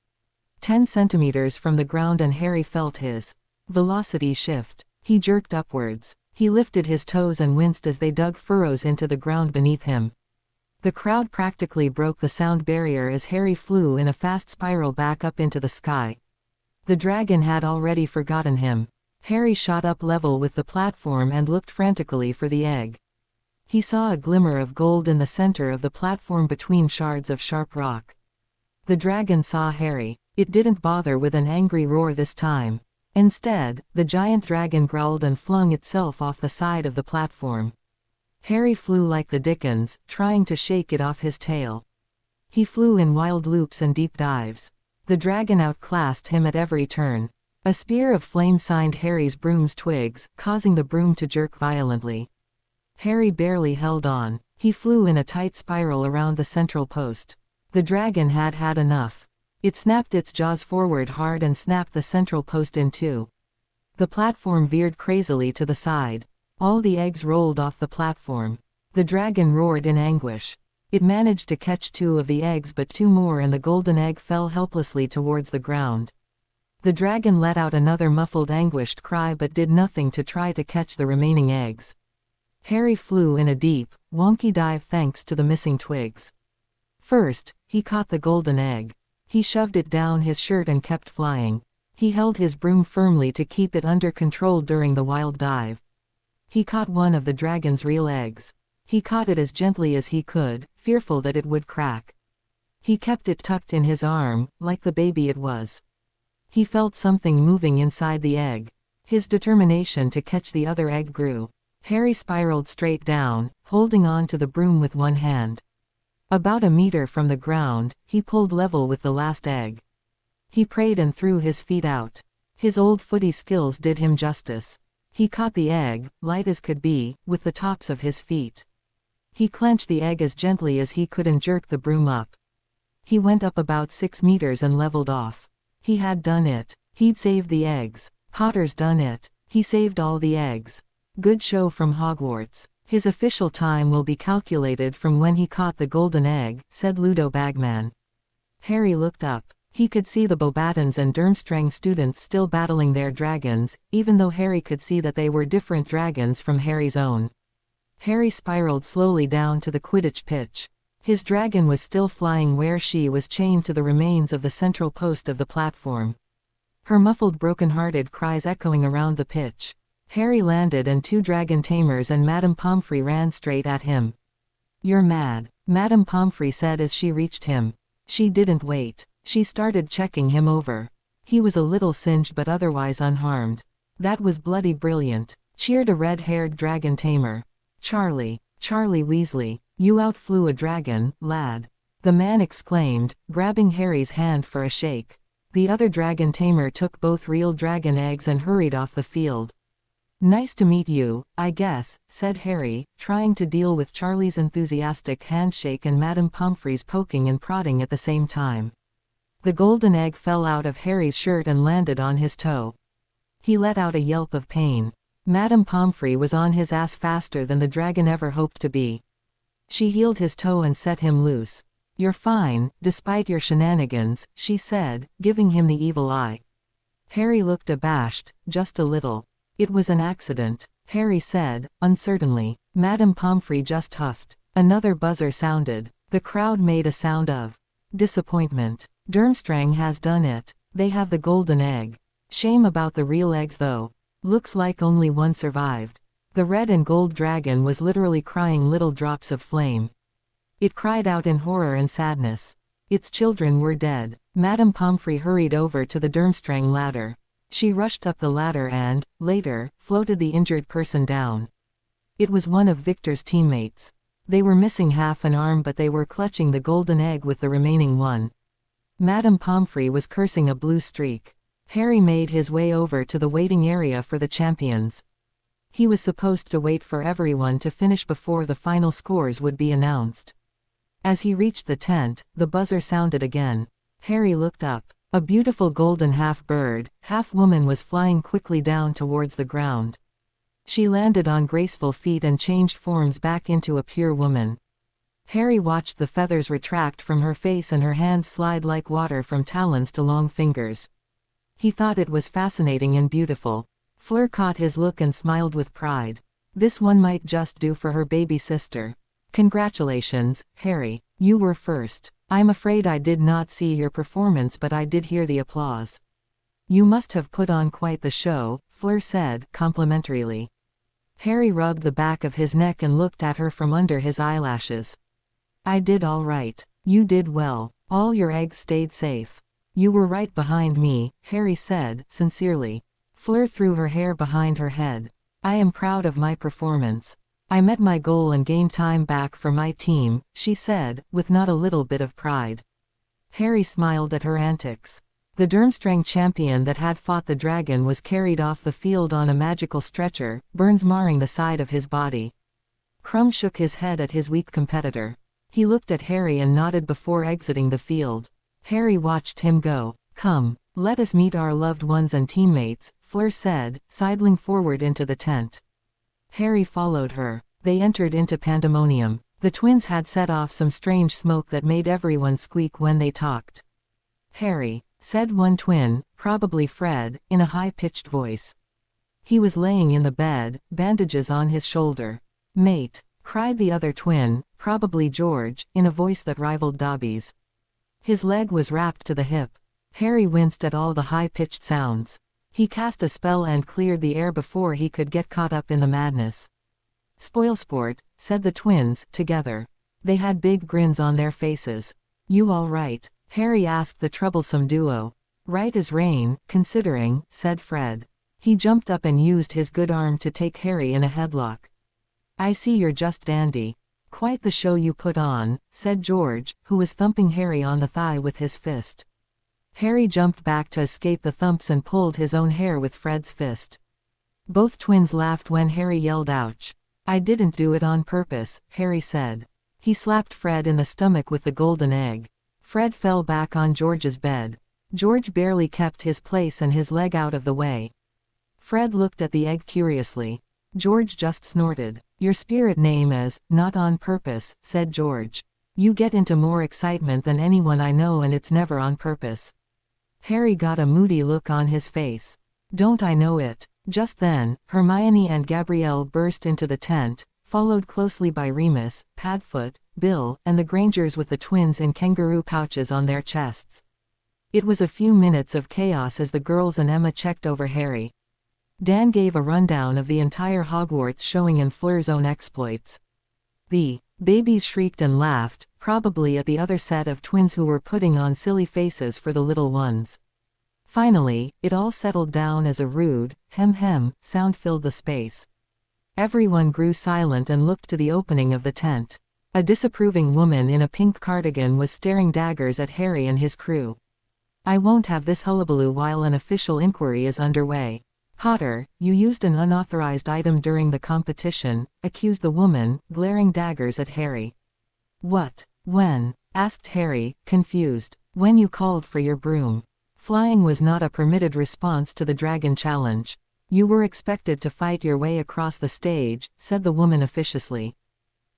10 centimeters from the ground and Harry felt his velocity shift. He jerked upwards. He lifted his toes and winced as they dug furrows into the ground beneath him. The crowd practically broke the sound barrier as Harry flew in a fast spiral back up into the sky. The dragon had already forgotten him. Harry shot up level with the platform and looked frantically for the egg. He saw a glimmer of gold in the center of the platform between shards of sharp rock. The dragon saw Harry. It didn't bother with an angry roar this time. Instead, the giant dragon growled and flung itself off the side of the platform. Harry flew like the dickens, trying to shake it off his tail. He flew in wild loops and deep dives. The dragon outclassed him at every turn. A spear of flame signed Harry's broom's twigs, causing the broom to jerk violently. Harry barely held on. He flew in a tight spiral around the central post. The dragon had had enough. It snapped its jaws forward hard and snapped the central post in two. The platform veered crazily to the side. All the eggs rolled off the platform. The dragon roared in anguish. It managed to catch 2 of the eggs, but 2 more and the golden egg fell helplessly towards the ground. The dragon let out another muffled anguished cry but did nothing to try to catch the remaining eggs. Harry flew in a deep, wonky dive thanks to the missing twigs. First, he caught the golden egg. He shoved it down his shirt and kept flying. He held his broom firmly to keep it under control during the wild dive. He caught one of the dragon's real eggs. He caught it as gently as he could, fearful that it would crack. He kept it tucked in his arm, like the baby it was. He felt something moving inside the egg. His determination to catch the other egg grew. Harry spiraled straight down, holding on to the broom with one hand. About a meter from the ground, he pulled level with the last egg. He prayed and threw his feet out. His old footy skills did him justice. He caught the egg, light as could be, with the tops of his feet. He clenched the egg as gently as he could and jerked the broom up. He went up about 6 meters and leveled off. He had done it. He'd saved the eggs. Potter's done it. He saved all the eggs. Good show from Hogwarts. His official time will be calculated from when he caught the golden egg, said Ludo Bagman. Harry looked up. He could see the Beauxbatons and Durmstrang students still battling their dragons, even though Harry could see that they were different dragons from Harry's own. Harry spiraled slowly down to the Quidditch pitch. His dragon was still flying where she was chained to the remains of the central post of the platform. Her muffled broken-hearted cries echoing around the pitch. Harry landed and 2 dragon tamers and Madame Pomfrey ran straight at him. "You're mad," Madame Pomfrey said as she reached him. She didn't wait. She started checking him over. He was a little singed but otherwise unharmed. "That was bloody brilliant," cheered a red-haired dragon tamer. Charlie Weasley, you outflew a dragon, lad," the man exclaimed, grabbing Harry's hand for a shake. The other dragon tamer took both real dragon eggs and hurried off the field. "Nice to meet you, I guess," said Harry, trying to deal with Charlie's enthusiastic handshake and Madame Pomfrey's poking and prodding at the same time. The golden egg fell out of Harry's shirt and landed on his toe. He let out a yelp of pain. Madame Pomfrey was on his ass faster than the dragon ever hoped to be. She healed his toe and set him loose. "You're fine, despite your shenanigans," she said, giving him the evil eye. Harry looked abashed, just a little. "It was an accident," Harry said, uncertainly. Madame Pomfrey just huffed. Another buzzer sounded. The crowd made a sound of disappointment. "Durmstrang has done it. They have the golden egg. Shame about the real eggs though. Looks like only one survived." The red and gold dragon was literally crying little drops of flame. It cried out in horror and sadness. Its children were dead. Madame Pomfrey hurried over to the Durmstrang ladder. She rushed up the ladder and, later, floated the injured person down. It was one of Victor's teammates. They were missing half an arm, but they were clutching the golden egg with the remaining one. Madame Pomfrey was cursing a blue streak. Harry made his way over to the waiting area for the champions. He was supposed to wait for everyone to finish before the final scores would be announced. As he reached the tent, the buzzer sounded again. Harry looked up. A beautiful golden half-bird, half-woman was flying quickly down towards the ground. She landed on graceful feet and changed forms back into a pure woman. Harry watched the feathers retract from her face and her hands slide like water from talons to long fingers. He thought it was fascinating and beautiful. Fleur caught his look and smiled with pride. This one might just do for her baby sister. Congratulations, Harry. You were first. I'm afraid I did not see your performance, but I did hear the applause. You must have put on quite the show, Fleur said, complimentarily. Harry rubbed the back of his neck and looked at her from under his eyelashes. I did all right. You did well. All your eggs stayed safe. You were right behind me, Harry said, sincerely. Fleur threw her hair behind her head. I am proud of my performance. I met my goal and gained time back for my team, she said, with not a little bit of pride. Harry smiled at her antics. The Durmstrang champion that had fought the dragon was carried off the field on a magical stretcher, burns marring the side of his body. Crumb shook his head at his weak competitor. He looked at Harry and nodded before exiting the field. Harry watched him go. Come, let us meet our loved ones and teammates, Fleur said, sidling forward into the tent. Harry followed her. They entered into pandemonium. The twins had set off some strange smoke that made everyone squeak when they talked. Harry, said one twin, probably Fred, in a high-pitched voice. He was laying in the bed, bandages on his shoulder. Mate, cried the other twin, probably George, in a voice that rivaled Dobby's. His leg was wrapped to the hip. Harry winced at all the high-pitched sounds. He cast a spell and cleared the air before he could get caught up in the madness. Spoilsport, said the twins, together. They had big grins on their faces. You all right? Harry asked the troublesome duo. Right as rain, considering, said Fred. He jumped up and used his good arm to take Harry in a headlock. I see you're just dandy. Quite the show you put on, said George, who was thumping Harry on the thigh with his fist. Harry jumped back to escape the thumps and pulled his own hair with Fred's fist. Both twins laughed when Harry yelled ouch. I didn't do it on purpose, Harry said. He slapped Fred in the stomach with the golden egg. Fred fell back on George's bed. George barely kept his place and his leg out of the way. Fred looked at the egg curiously. George just snorted. Your spirit name is, not on purpose, said George. You get into more excitement than anyone I know and it's never on purpose. Harry got a moody look on his face. Don't I know it? Just then, Hermione and Gabrielle burst into the tent, followed closely by Remus, Padfoot, Bill, and the Grangers with the twins in kangaroo pouches on their chests. It was a few minutes of chaos as the girls and Emma checked over Harry. Dan gave a rundown of the entire Hogwarts, showing in Fleur's own exploits. The babies shrieked and laughed, probably at the other set of twins who were putting on silly faces for the little ones. Finally, it all settled down as a rude, hem-hem, sound filled the space. Everyone grew silent and looked to the opening of the tent. A disapproving woman in a pink cardigan was staring daggers at Harry and his crew. I won't have this hullabaloo while an official inquiry is underway. Potter, you used an unauthorized item during the competition, accused the woman, glaring daggers at Harry. What? When? Asked Harry, confused. When you called for your broom. Flying was not a permitted response to the dragon challenge. You were expected to fight your way across the stage, said the woman officiously.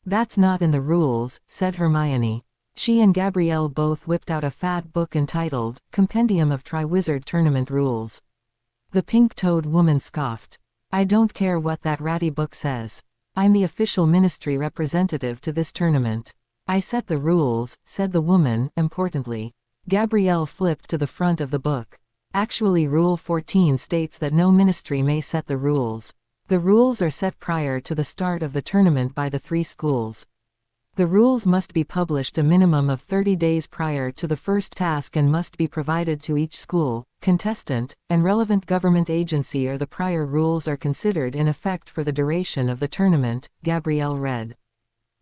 That's not in the rules, said Hermione. She and Gabrielle both whipped out a fat book entitled, Compendium of Triwizard Tournament Rules. The pink-toed woman scoffed. I don't care what that ratty book says. I'm the official ministry representative to this tournament. I set the rules, said the woman, importantly. Gabrielle flipped to the front of the book. Actually, Rule 14 states that no ministry may set the rules. The rules are set prior to the start of the tournament by the 3 schools. The rules must be published a minimum of 30 days prior to the first task and must be provided to each school, contestant, and relevant government agency, or the prior rules are considered in effect for the duration of the tournament, Gabrielle read.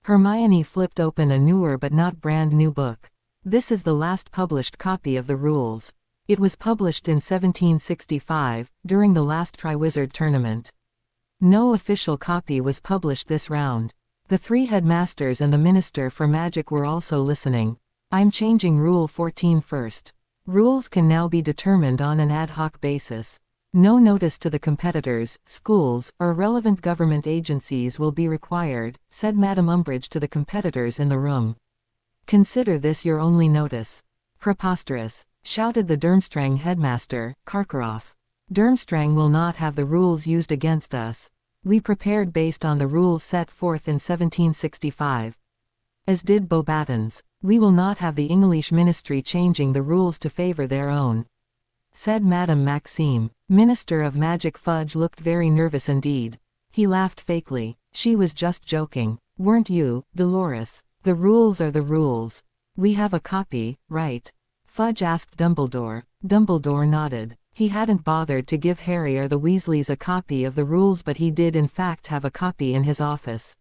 Hermione flipped open a newer but not brand new book. This is the last published copy of the rules. It was published in 1765, during the last Triwizard Tournament. No official copy was published this round. The 3 headmasters and the Minister for Magic were also listening. I'm changing Rule 14 first. Rules can now be determined on an ad hoc basis. No notice to the competitors, schools, or relevant government agencies will be required, said Madame Umbridge to the competitors in the room. Consider this your only notice. Preposterous, shouted the Durmstrang headmaster, Karkaroff. Durmstrang will not have the rules used against us. We prepared based on the rules set forth in 1765. As did Beauxbatons. We will not have the English ministry changing the rules to favor their own, said Madame Maxime. Minister of Magic Fudge looked very nervous indeed. He laughed fakely. She was just joking. Weren't you, Dolores? The rules are the rules. We have a copy, right? Fudge asked Dumbledore. Dumbledore nodded. He hadn't bothered to give Harry or the Weasleys a copy of the rules, but he did in fact have a copy in his office.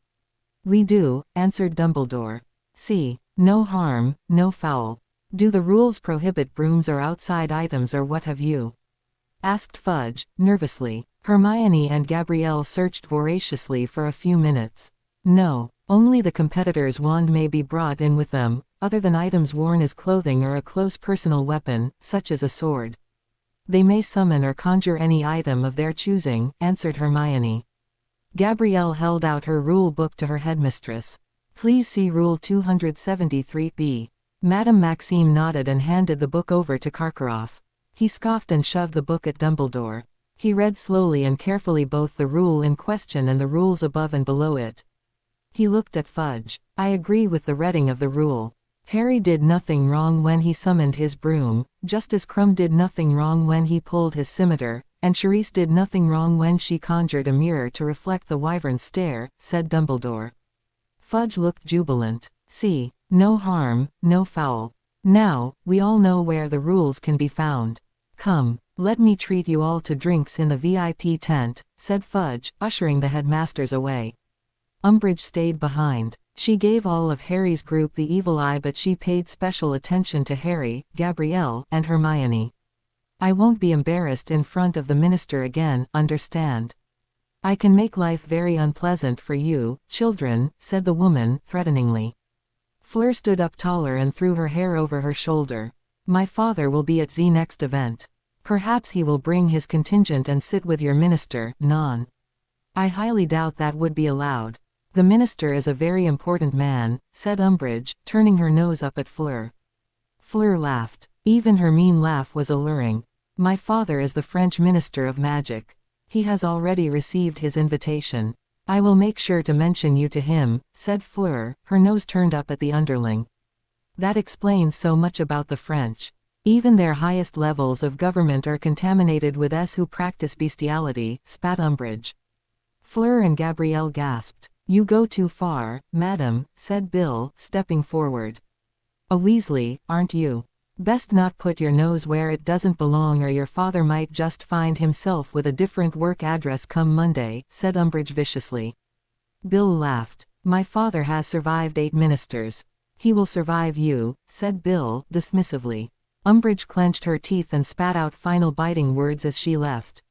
We do, answered Dumbledore. See, no harm, no foul. Do the rules prohibit brooms or outside items or what have you? Asked Fudge, nervously. Hermione and Gabrielle searched voraciously for a few minutes. No, only the competitor's wand may be brought in with them, other than items worn as clothing or a close personal weapon, such as a sword. They may summon or conjure any item of their choosing, answered Hermione. Gabrielle held out her rule book to her headmistress. Please see Rule 273b. Madame Maxime nodded and handed the book over to Karkaroff. He scoffed and shoved the book at Dumbledore. He read slowly and carefully both the rule in question and the rules above and below it. He looked at Fudge. I agree with the reading of the rule. Harry did nothing wrong when he summoned his broom, just as Krum did nothing wrong when he pulled his scimitar, and Charisse did nothing wrong when she conjured a mirror to reflect the wyvern's stare, said Dumbledore. Fudge looked jubilant. See, no harm, no foul. Now, we all know where the rules can be found. Come, let me treat you all to drinks in the VIP tent, said Fudge, ushering the headmasters away. Umbridge stayed behind. She gave all of Harry's group the evil eye, but she paid special attention to Harry, Gabrielle, and Hermione. I won't be embarrassed in front of the minister again, understand? I can make life very unpleasant for you, children, said the woman, threateningly. Fleur stood up taller and threw her hair over her shoulder. My father will be at the next event. Perhaps he will bring his contingent and sit with your minister, Non. I highly doubt that would be allowed. The minister is a very important man, said Umbridge, turning her nose up at Fleur. Fleur laughed. Even her mean laugh was alluring. My father is the French Minister of Magic. He has already received his invitation. I will make sure to mention you to him, said Fleur, her nose turned up at the underling. That explains so much about the French. Even their highest levels of government are contaminated with s who practice bestiality, spat Umbridge. Fleur and Gabrielle gasped. You go too far, madam, said Bill, stepping forward. A Weasley, aren't you? Best not put your nose where it doesn't belong, or your father might just find himself with a different work address come Monday, said Umbridge viciously. Bill laughed. My father has survived 8 ministers. He will survive you, said Bill, dismissively. Umbridge clenched her teeth and spat out final biting words as she left.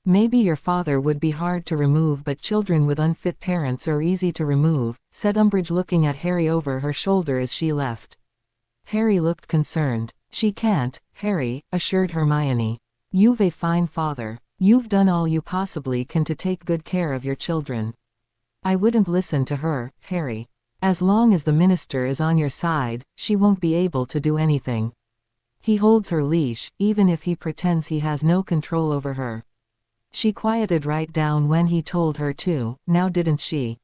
Maybe your father would be hard to remove, but children with unfit parents are easy to remove, said Umbridge, looking at Harry over her shoulder as she left. Harry looked concerned. She can't, Harry, assured Hermione. You've a fine father. You've done all you possibly can to take good care of your children. I wouldn't listen to her, Harry. As long as the minister is on your side, she won't be able to do anything. He holds her leash, even if he pretends he has no control over her. She quieted right down when he told her to, now didn't she?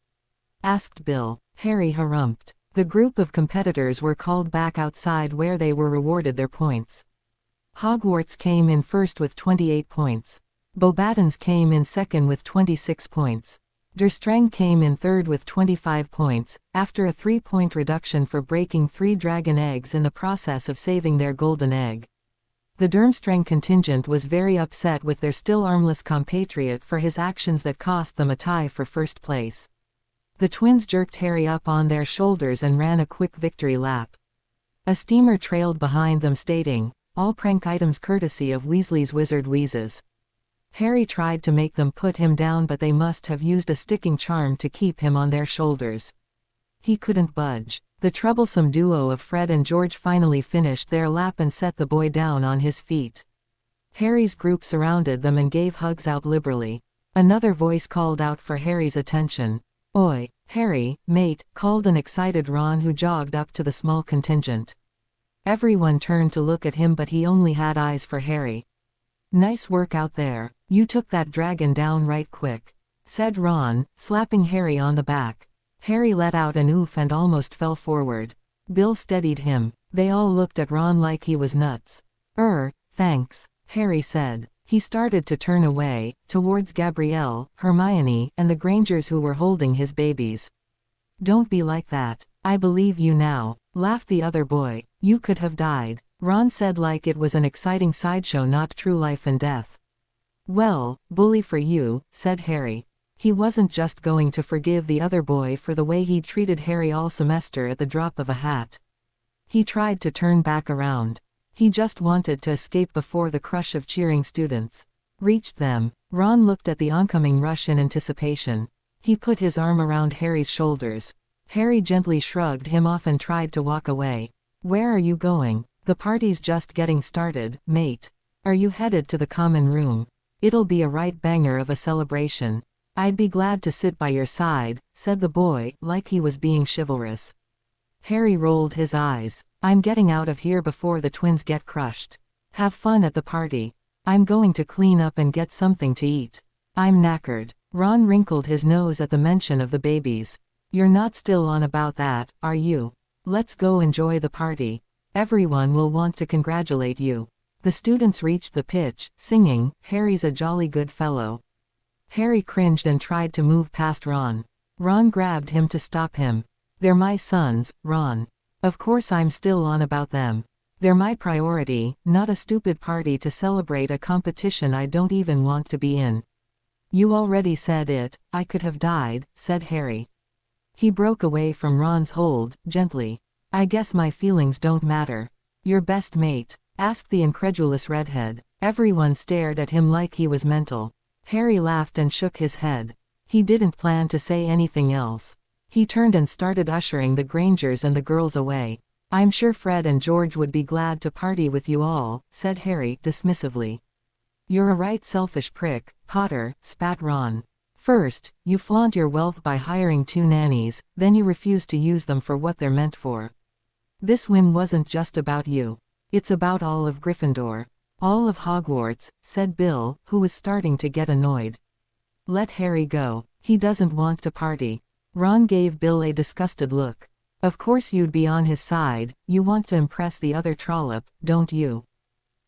Asked Bill. Harry harumphed. The group of competitors were called back outside where they were rewarded their points. Hogwarts came in first with 28 points. Bobattens came in second with 26 points. Der Streng came in third with 25 points, after a 3-point reduction for breaking 3 dragon eggs in the process of saving their golden egg. The Durmstrang contingent was very upset with their still armless compatriot for his actions that cost them a tie for first place. The twins jerked Harry up on their shoulders and ran a quick victory lap. A steamer trailed behind them stating, "All prank items courtesy of Weasley's Wizard Wheezes." Harry tried to make them put him down, but they must have used a sticking charm to keep him on their shoulders. He couldn't budge. The troublesome duo of Fred and George finally finished their lap and set the boy down on his feet. Harry's group surrounded them and gave hugs out liberally. Another voice called out for Harry's attention. "Oi, Harry, mate," called an excited Ron who jogged up to the small contingent. Everyone turned to look at him, but he only had eyes for Harry. "Nice work out there. You took that dragon down right quick," said Ron, slapping Harry on the back. Harry let out an oof and almost fell forward. Bill steadied him. They all looked at Ron like he was nuts. Thanks," Harry said. He started to turn away, towards Gabrielle, Hermione, and the Grangers who were holding his babies. "Don't be like that. I believe you now," laughed the other boy. "You could have died," Ron said like it was an exciting sideshow, not true life and death. "Well, bully for you," said Harry. He wasn't just going to forgive the other boy for the way he'd treated Harry all semester at the drop of a hat. He tried to turn back around. He just wanted to escape before the crush of cheering students reached them. Ron looked at the oncoming rush in anticipation. He put his arm around Harry's shoulders. Harry gently shrugged him off and tried to walk away. "Where are you going? The party's just getting started, mate. Are you headed to the common room? It'll be a right banger of a celebration." "I'd be glad to sit by your side," said the boy, like he was being chivalrous. Harry rolled his eyes. "I'm getting out of here before the twins get crushed. Have fun at the party. I'm going to clean up and get something to eat. I'm knackered." Ron wrinkled his nose at the mention of the babies. "You're not still on about that, are you? Let's go enjoy the party. Everyone will want to congratulate you." The students reached the pitch, singing, "Harry's a jolly good fellow." Harry cringed and tried to move past Ron. Ron grabbed him to stop him. "They're my sons, Ron. Of course I'm still on about them. They're my priority, not a stupid party to celebrate a competition I don't even want to be in." "You already said it, I could have died," said Harry. He broke away from Ron's hold, gently. "I guess my feelings don't matter." "Your best mate?" asked the incredulous redhead. Everyone stared at him like he was mental. Harry laughed and shook his head. He didn't plan to say anything else. He turned and started ushering the Grangers and the girls away. "I'm sure Fred and George would be glad to party with you all," said Harry, dismissively. "You're a right selfish prick, Potter," spat Ron. "First, you flaunt your wealth by hiring 2 nannies, then you refuse to use them for what they're meant for. This win wasn't just about you. It's about all of Gryffindor. All of Hogwarts," said Bill, who was starting to get annoyed. "Let Harry go. He doesn't want to party." Ron gave Bill a disgusted look. "Of course you'd be on his side, you want to impress the other trollop, don't you?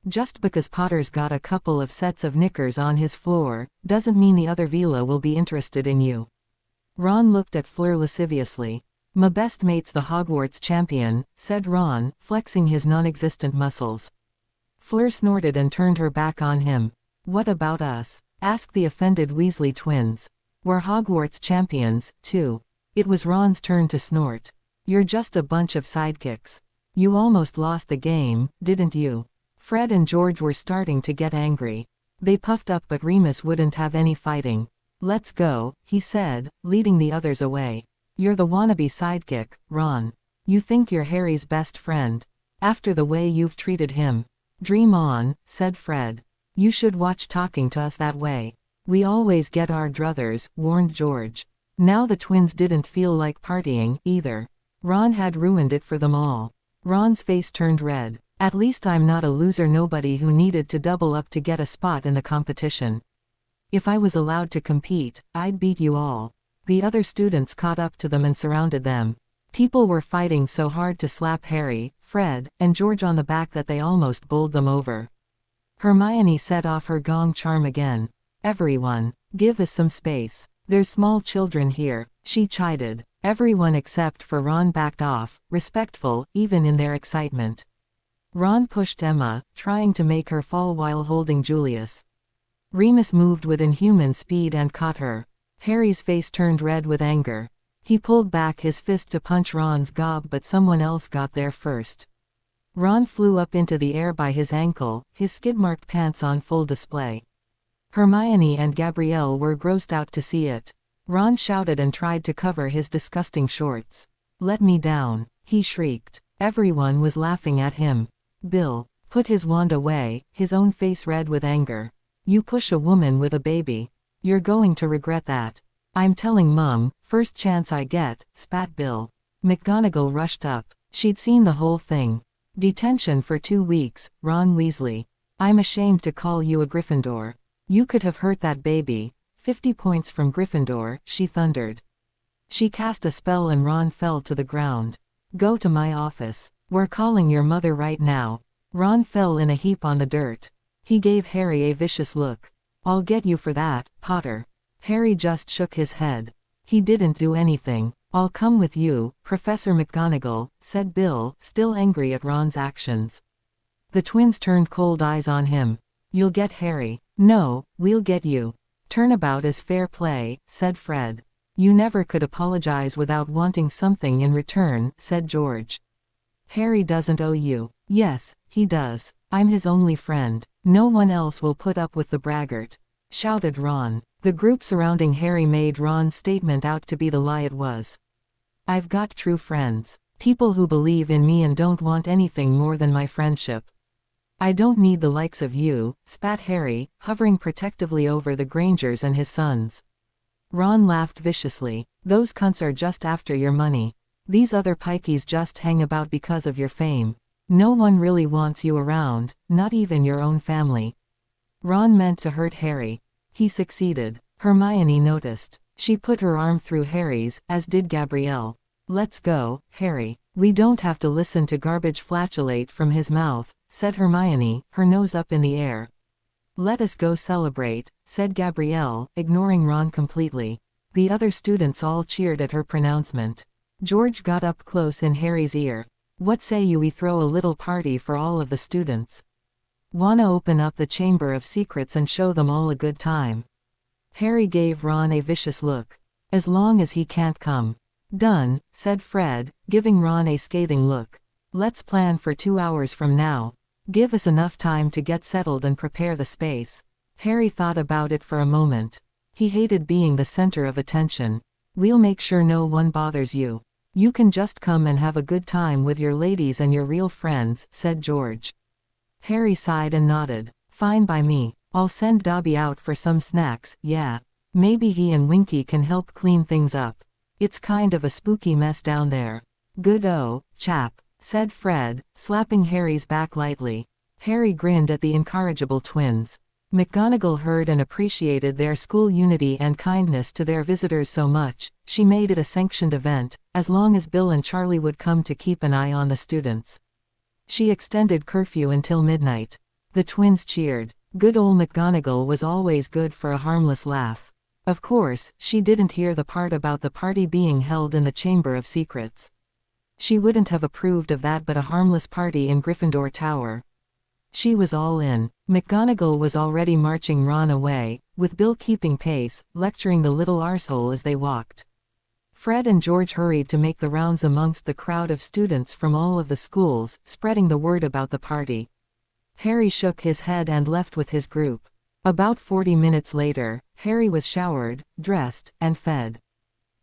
Just because Potter's got a couple of sets of knickers on his floor, doesn't mean the other Vila will be interested in you." Ron looked at Fleur lasciviously. "My best mate's the Hogwarts champion," said Ron, flexing his non-existent muscles. Fleur snorted and turned her back on him. "What about us?" asked the offended Weasley twins. "We're Hogwarts champions, too." It was Ron's turn to snort. "You're just a bunch of sidekicks. You almost lost the game, didn't you?" Fred and George were starting to get angry. They puffed up, but Remus wouldn't have any fighting. "Let's go," he said, leading the others away. "You're the wannabe sidekick, Ron. You think you're Harry's best friend. After the way you've treated him. "Dream on," said Fred. "You should watch talking to us that way. We always get our druthers," warned George. Now the twins didn't feel like partying, either. Ron had ruined it for them all. Ron's face turned red. "At least I'm not a loser nobody who needed to double up to get a spot in the competition. If I was allowed to compete, I'd beat you all." The other students caught up to them and surrounded them. People were fighting so hard to slap Harry, Fred, and George on the back that they almost bowled them over. Hermione set off her gong charm again. Everyone, give us some space. There's small children here, she chided. Everyone except for Ron backed off, respectful, even in their excitement. Ron pushed Emma, trying to make her fall while holding Julius. Remus moved with inhuman speed and caught her. Harry's face turned red with anger. He pulled back his fist to punch Ron's gob, but someone else got there first. Ron flew up into the air by his ankle, his skid-marked pants on full display. Hermione and Gabrielle were grossed out to see it. Ron shouted and tried to cover his disgusting shorts. "Let me down," he shrieked. Everyone was laughing at him. Bill put his wand away, his own face red with anger. "You push a woman with a baby. You're going to regret that." "I'm telling Mum, first chance I get," spat Bill. McGonagall rushed up. She'd seen the whole thing. "Detention for 2 weeks, Ron Weasley. I'm ashamed to call you a Gryffindor. You could have hurt that baby. 50 points from Gryffindor," she thundered. She cast a spell and Ron fell to the ground. "Go to my office. We're calling your mother right now." Ron fell in a heap on the dirt. He gave Harry a vicious look. "I'll get you for that, Potter." Harry just shook his head. "He didn't do anything." "I'll come with you, Professor McGonagall," said Bill, still angry at Ron's actions. The twins turned cold eyes on him. "You'll get Harry." "No, we'll get you." "Turnabout is fair play," said Fred. "You never could apologize without wanting something in return," said George. "Harry doesn't owe you." "Yes, he does. I'm his only friend. No one else will put up with the braggart," shouted Ron. The group surrounding Harry made Ron's statement out to be the lie it was. "I've got true friends. People who believe in me and don't want anything more than my friendship. I don't need the likes of you," spat Harry, hovering protectively over the Grangers and his sons. Ron laughed viciously. "Those cunts are just after your money. These other pikeys just hang about because of your fame. No one really wants you around, not even your own family." Ron meant to hurt Harry. He succeeded. Hermione noticed. She put her arm through Harry's, as did Gabrielle. "Let's go, Harry. We don't have to listen to garbage flatulate from his mouth," said Hermione, her nose up in the air. "Let us go celebrate," said Gabrielle, ignoring Ron completely. The other students all cheered at her pronouncement. George got up close in Harry's ear. "What say you we throw a little party for all of the students? Wanna open up the Chamber of Secrets and show them all a good time?" Harry gave Ron a vicious look. "As long as he can't come." "Done," said Fred, giving Ron a scathing look. "Let's plan for 2 hours from now. Give us enough time to get settled and prepare the space." Harry thought about it for a moment. He hated being the center of attention. "We'll make sure no one bothers you. You can just come and have a good time with your ladies and your real friends," said George. Harry sighed and nodded. "Fine by me. I'll send Dobby out for some snacks, yeah. Maybe he and Winky can help clean things up. It's kind of a spooky mess down there." "Good-o, chap," said Fred, slapping Harry's back lightly. Harry grinned at the incorrigible twins. McGonagall heard and appreciated their school unity and kindness to their visitors so much, she made it a sanctioned event, as long as Bill and Charlie would come to keep an eye on the students. She extended curfew until midnight. The twins cheered. Good old McGonagall was always good for a harmless laugh. Of course, she didn't hear the part about the party being held in the Chamber of Secrets. She wouldn't have approved of that, but a harmless party in Gryffindor Tower. She was all in. McGonagall was already marching Ron away, with Bill keeping pace, lecturing the little arsehole as they walked. Fred and George hurried to make the rounds amongst the crowd of students from all of the schools, spreading the word about the party. Harry shook his head and left with his group. About 40 minutes later, Harry was showered, dressed, and fed.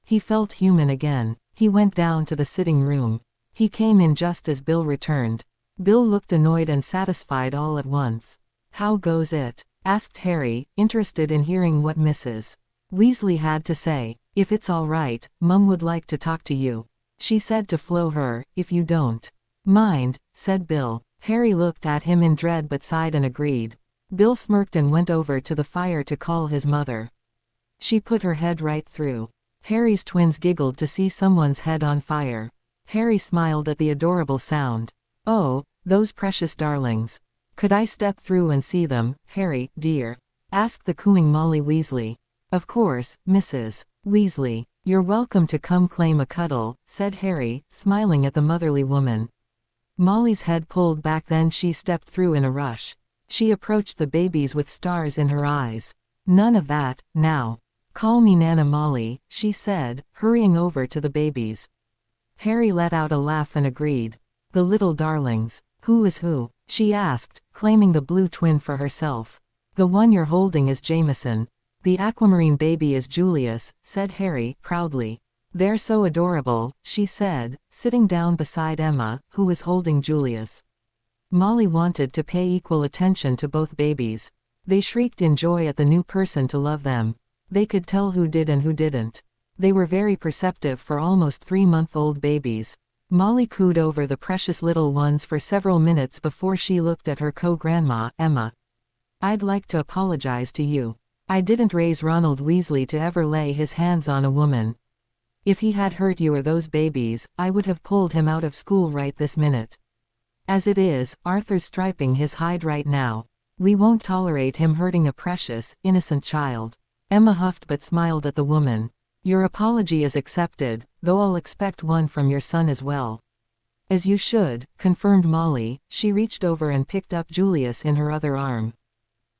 He felt human again. He went down to the sitting room. He came in just as Bill returned. Bill looked annoyed and satisfied all at once. "How goes it?" asked Harry, interested in hearing what Mrs. Weasley had to say. "If it's all right, Mum would like to talk to you. She said to flow her, if you don't mind," said Bill. Harry looked at him in dread but sighed and agreed. Bill smirked and went over to the fire to call his mother. She put her head right through. Harry's twins giggled to see someone's head on fire. Harry smiled at the adorable sound. "Oh, those precious darlings. Could I step through and see them, Harry, dear? Asked the cooing Molly Weasley. Of course, Mrs. Weasley. You're welcome to come claim a cuddle, said Harry, smiling at the motherly woman. Molly's head pulled back, then she stepped through in a rush. She approached the babies with stars in her eyes. None of that, now. Call me Nana Molly, she said, hurrying over to the babies. Harry let out a laugh and agreed. The little darlings. Who is who? She asked, claiming the blue twin for herself. The one you're holding is Jameson. The aquamarine baby is Julius, said Harry, proudly. They're so adorable, she said, sitting down beside Emma, who was holding Julius. Molly wanted to pay equal attention to both babies. They shrieked in joy at the new person to love them. They could tell who did and who didn't. They were very perceptive for almost 3-month-old babies. Molly cooed over the precious little ones for several minutes before she looked at her co-grandma, Emma. I'd like to apologize to you. I didn't raise Ronald Weasley to ever lay his hands on a woman. If he had hurt you or those babies, I would have pulled him out of school right this minute. As it is, Arthur's striping his hide right now. We won't tolerate him hurting a precious, innocent child. Emma huffed but smiled at the woman. Your apology is accepted, though I'll expect one from your son as well. As you should, confirmed Molly. She reached over and picked up Julius in her other arm.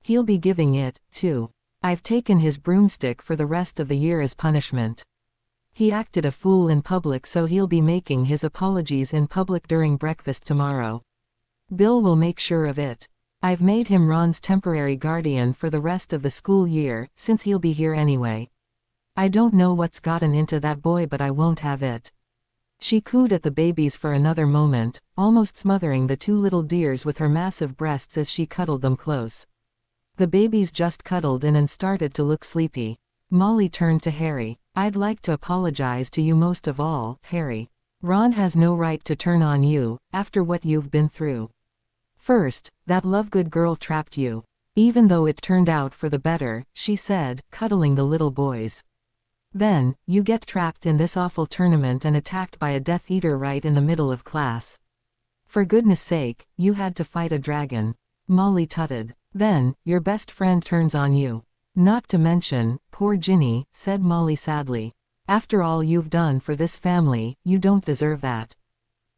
He'll be giving it, too. I've taken his broomstick for the rest of the year as punishment. He acted a fool in public, so he'll be making his apologies in public during breakfast tomorrow. Bill will make sure of it. I've made him Ron's temporary guardian for the rest of the school year, since he'll be here anyway. I don't know what's gotten into that boy, but I won't have it. She cooed at the babies for another moment, almost smothering the two little dears with her massive breasts as she cuddled them close. The babies just cuddled in and started to look sleepy. Molly turned to Harry. I'd like to apologize to you most of all, Harry. Ron has no right to turn on you, after what you've been through. First, that Lovegood girl trapped you. Even though it turned out for the better, she said, cuddling the little boys. Then, you get trapped in this awful tournament and attacked by a Death Eater right in the middle of class. For goodness sake, you had to fight a dragon. Molly tutted. Then, your best friend turns on you. Not to mention, poor Ginny, said Molly sadly. After all you've done for this family, you don't deserve that.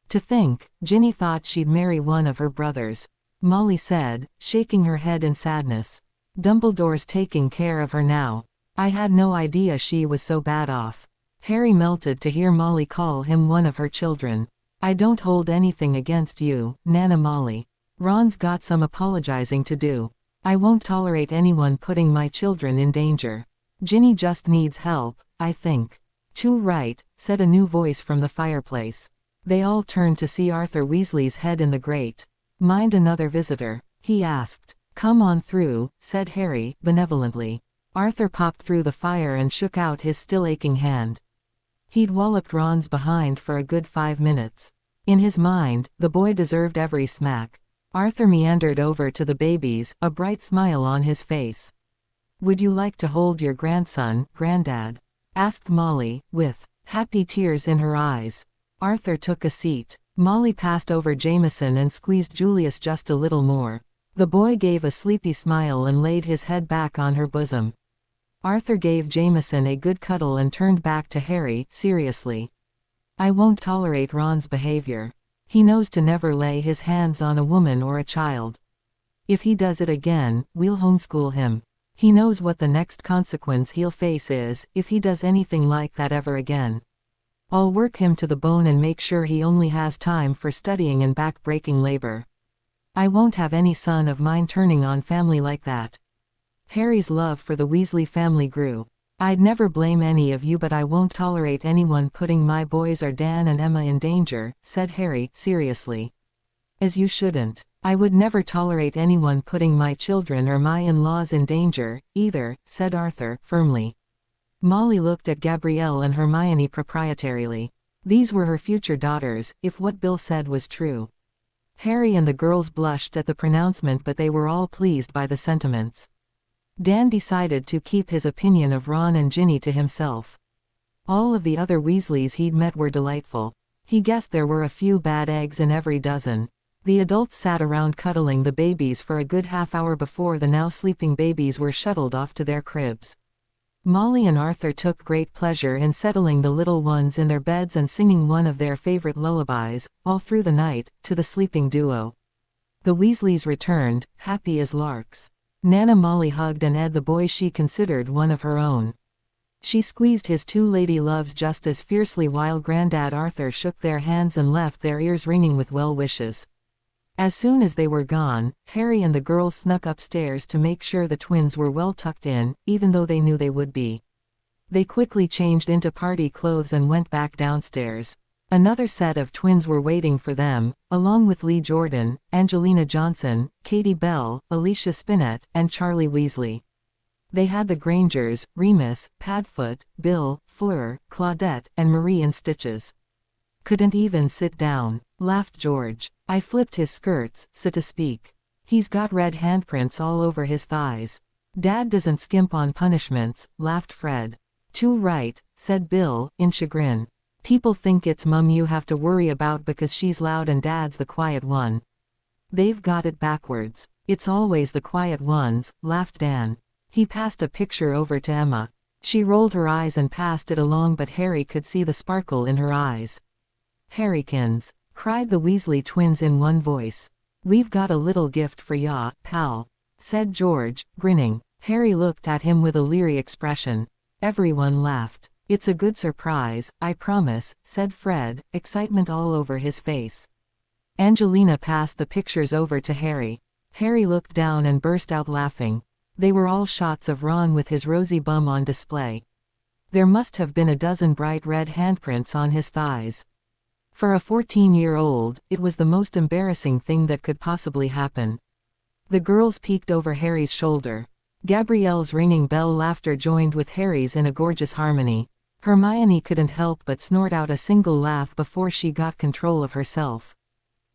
To think, Ginny thought she'd marry one of her brothers. Molly said, shaking her head in sadness. Dumbledore's taking care of her now. I had no idea she was so bad off. Harry melted to hear Molly call him one of her children. I don't hold anything against you, Nana Molly. Ron's got some apologizing to do. I won't tolerate anyone putting my children in danger. Ginny just needs help, I think. Too right, said a new voice from the fireplace. They all turned to see Arthur Weasley's head in the grate. Mind another visitor? He asked. Come on through, said Harry, benevolently. Arthur popped through the fire and shook out his still aching hand. He'd walloped Ron's behind for a good 5 minutes. In his mind, the boy deserved every smack. Arthur meandered over to the babies, a bright smile on his face. Would you like to hold your grandson, Granddad? Asked Molly, with happy tears in her eyes. Arthur took a seat. Molly passed over Jameson and squeezed Julius just a little more. The boy gave a sleepy smile and laid his head back on her bosom. Arthur gave Jameson a good cuddle and turned back to Harry, seriously. I won't tolerate Ron's behavior. He knows to never lay his hands on a woman or a child. If he does it again, we'll homeschool him. He knows what the next consequence he'll face is, if he does anything like that ever again. I'll work him to the bone and make sure he only has time for studying and back-breaking labor. I won't have any son of mine turning on family like that. Harry's love for the Weasley family grew. I'd never blame any of you, but I won't tolerate anyone putting my boys or Dan and Emma in danger, said Harry, seriously. As you shouldn't. I would never tolerate anyone putting my children or my in-laws in danger, either, said Arthur, firmly. Molly looked at Gabrielle and Hermione proprietarily. These were her future daughters, if what Bill said was true. Harry and the girls blushed at the pronouncement, but they were all pleased by the sentiments. Dan decided to keep his opinion of Ron and Ginny to himself. All of the other Weasleys he'd met were delightful. He guessed there were a few bad eggs in every dozen. The adults sat around cuddling the babies for a good half-hour before the now sleeping babies were shuttled off to their cribs. Molly and Arthur took great pleasure in settling the little ones in their beds and singing one of their favorite lullabies, all through the night, to the sleeping duo. The Weasleys returned, happy as larks. Nana Molly hugged and Ed the boy she considered one of her own. She squeezed his two lady loves just as fiercely while Grandad Arthur shook their hands and left their ears ringing with well wishes. As soon as they were gone, Harry and the girls snuck upstairs to make sure the twins were well tucked in, even though they knew they would be. They quickly changed into party clothes and went back downstairs. Another set of twins were waiting for them, along with Lee Jordan, Angelina Johnson, Katie Bell, Alicia Spinett, and Charlie Weasley. They had the Grangers, Remus, Padfoot, Bill, Fleur, Claudette, and Marie in stitches. Couldn't even sit down, laughed George. I flipped his skirts, so to speak. He's got red handprints all over his thighs. Dad doesn't skimp on punishments, laughed Fred. Too right, said Bill, in chagrin. People think it's Mum you have to worry about because she's loud and Dad's the quiet one. They've got it backwards. It's always the quiet ones, laughed Dan. He passed a picture over to Emma. She rolled her eyes and passed it along, but Harry could see the sparkle in her eyes. Harrykins, cried the Weasley twins in one voice. We've got a little gift for ya, pal, said George, grinning. Harry looked at him with a leery expression. Everyone laughed. It's a good surprise, I promise, said Fred, excitement all over his face. Angelina passed the pictures over to Harry. Harry looked down and burst out laughing. They were all shots of Ron with his rosy bum on display. There must have been a dozen bright red handprints on his thighs. For a 14-year-old, it was the most embarrassing thing that could possibly happen. The girls peeked over Harry's shoulder. Gabrielle's ringing bell laughter joined with Harry's in a gorgeous harmony. Hermione couldn't help but snort out a single laugh before she got control of herself.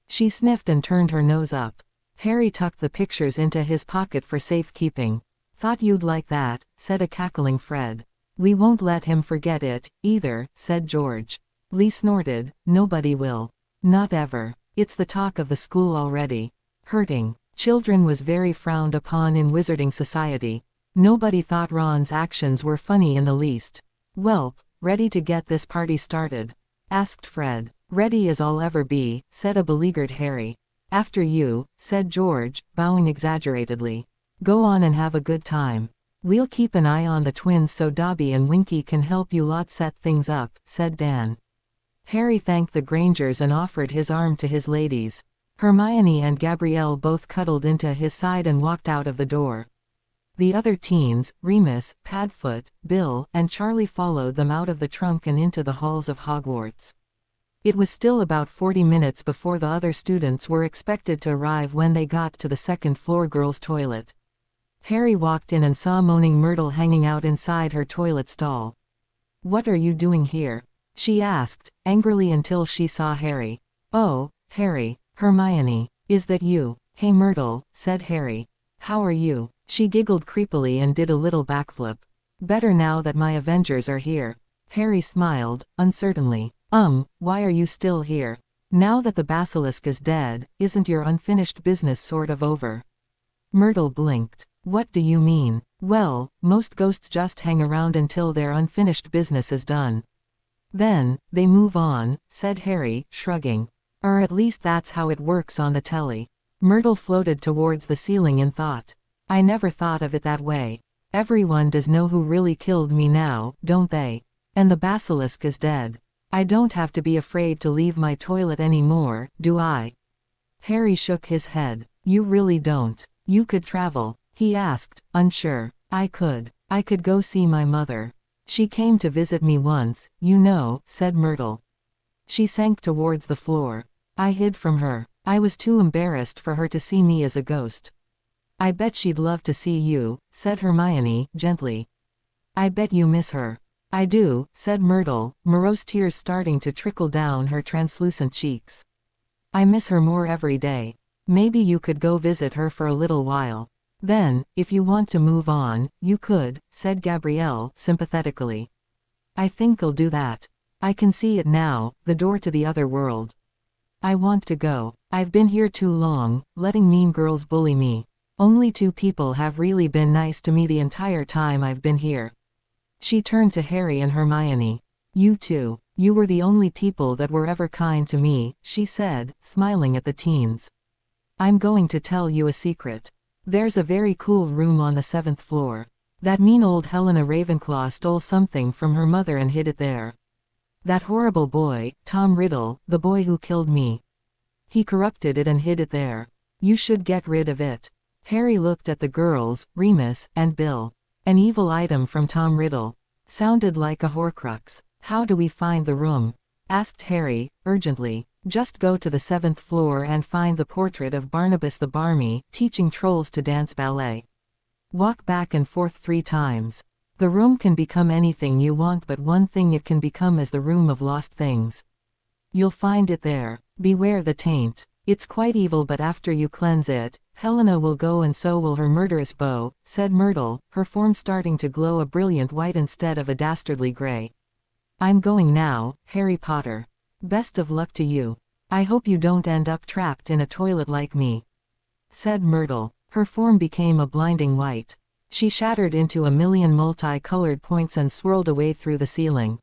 She sniffed and turned her nose up. Harry tucked the pictures into his pocket for safekeeping. Thought you'd like that, said a cackling Fred. We won't let him forget it, either, said George. Lee snorted, nobody will. Not ever. It's the talk of the school already. Hurting children was very frowned upon in wizarding society. Nobody thought Ron's actions were funny in the least. Welp, ready to get this party started? Asked Fred. Ready as I'll ever be, said a beleaguered Harry. After you, said George, bowing exaggeratedly. Go on and have a good time. We'll keep an eye on the twins so Dobby and Winky can help you lot set things up, said Dan. Harry thanked the Grangers and offered his arm to his ladies. Hermione and Gabrielle both cuddled into his side and walked out of the door. The other teens, Remus, Padfoot, Bill, and Charlie followed them out of the trunk and into the halls of Hogwarts. It was still about 40 minutes before the other students were expected to arrive when they got to the second-floor girls' toilet. Harry walked in and saw moaning Myrtle hanging out inside her toilet stall. What are you doing here? She asked, angrily until she saw Harry. Oh, Harry, Hermione, is that you? Hey Myrtle, said Harry. How are you? She giggled creepily and did a little backflip. Better now that my Avengers are here. Harry smiled, uncertainly. Why are you still here? Now that the basilisk is dead, isn't your unfinished business sort of over? Myrtle blinked. What do you mean? Well, most ghosts just hang around until their unfinished business is done. Then, they move on, said Harry, shrugging. Or at least that's how it works on the telly. Myrtle floated towards the ceiling in thought. I never thought of it that way. Everyone does know who really killed me now, don't they? And the basilisk is dead. I don't have to be afraid to leave my toilet anymore, do I? Harry shook his head. You really don't. You could travel, he asked, unsure. I could go see my mother. She came to visit me once, you know, said Myrtle. She sank towards the floor. I hid from her. I was too embarrassed for her to see me as a ghost. I bet she'd love to see you, said Hermione, gently. I bet you miss her. I do, said Myrtle, morose tears starting to trickle down her translucent cheeks. I miss her more every day. Maybe you could go visit her for a little while. Then, if you want to move on, you could, said Gabrielle, sympathetically. I think I'll do that. I can see it now, the door to the other world. I want to go. I've been here too long, letting mean girls bully me. Only 2 people have really been nice to me the entire time I've been here. She turned to Harry and Hermione. You two. You were the only people that were ever kind to me, she said, smiling at the teens. I'm going to tell you a secret. There's a very cool room on the 7th floor. That mean old Helena Ravenclaw stole something from her mother and hid it there. That horrible boy, Tom Riddle, the boy who killed me. He corrupted it and hid it there. You should get rid of it. Harry looked at the girls, Remus, and Bill. An evil item from Tom Riddle. Sounded like a Horcrux. How do we find the room? Asked Harry, urgently. Just go to the 7th floor and find the portrait of Barnabas the Barmy, teaching trolls to dance ballet. Walk back and forth 3 times. The room can become anything you want, but one thing it can become is the room of lost things. You'll find it there. Beware the taint. It's quite evil, but after you cleanse it, Helena will go and so will her murderous beau, said Myrtle, her form starting to glow a brilliant white instead of a dastardly gray. I'm going now, Harry Potter. Best of luck to you. I hope you don't end up trapped in a toilet like me, said Myrtle. Her form became a blinding white. She shattered into a million multi-colored points and swirled away through the ceiling.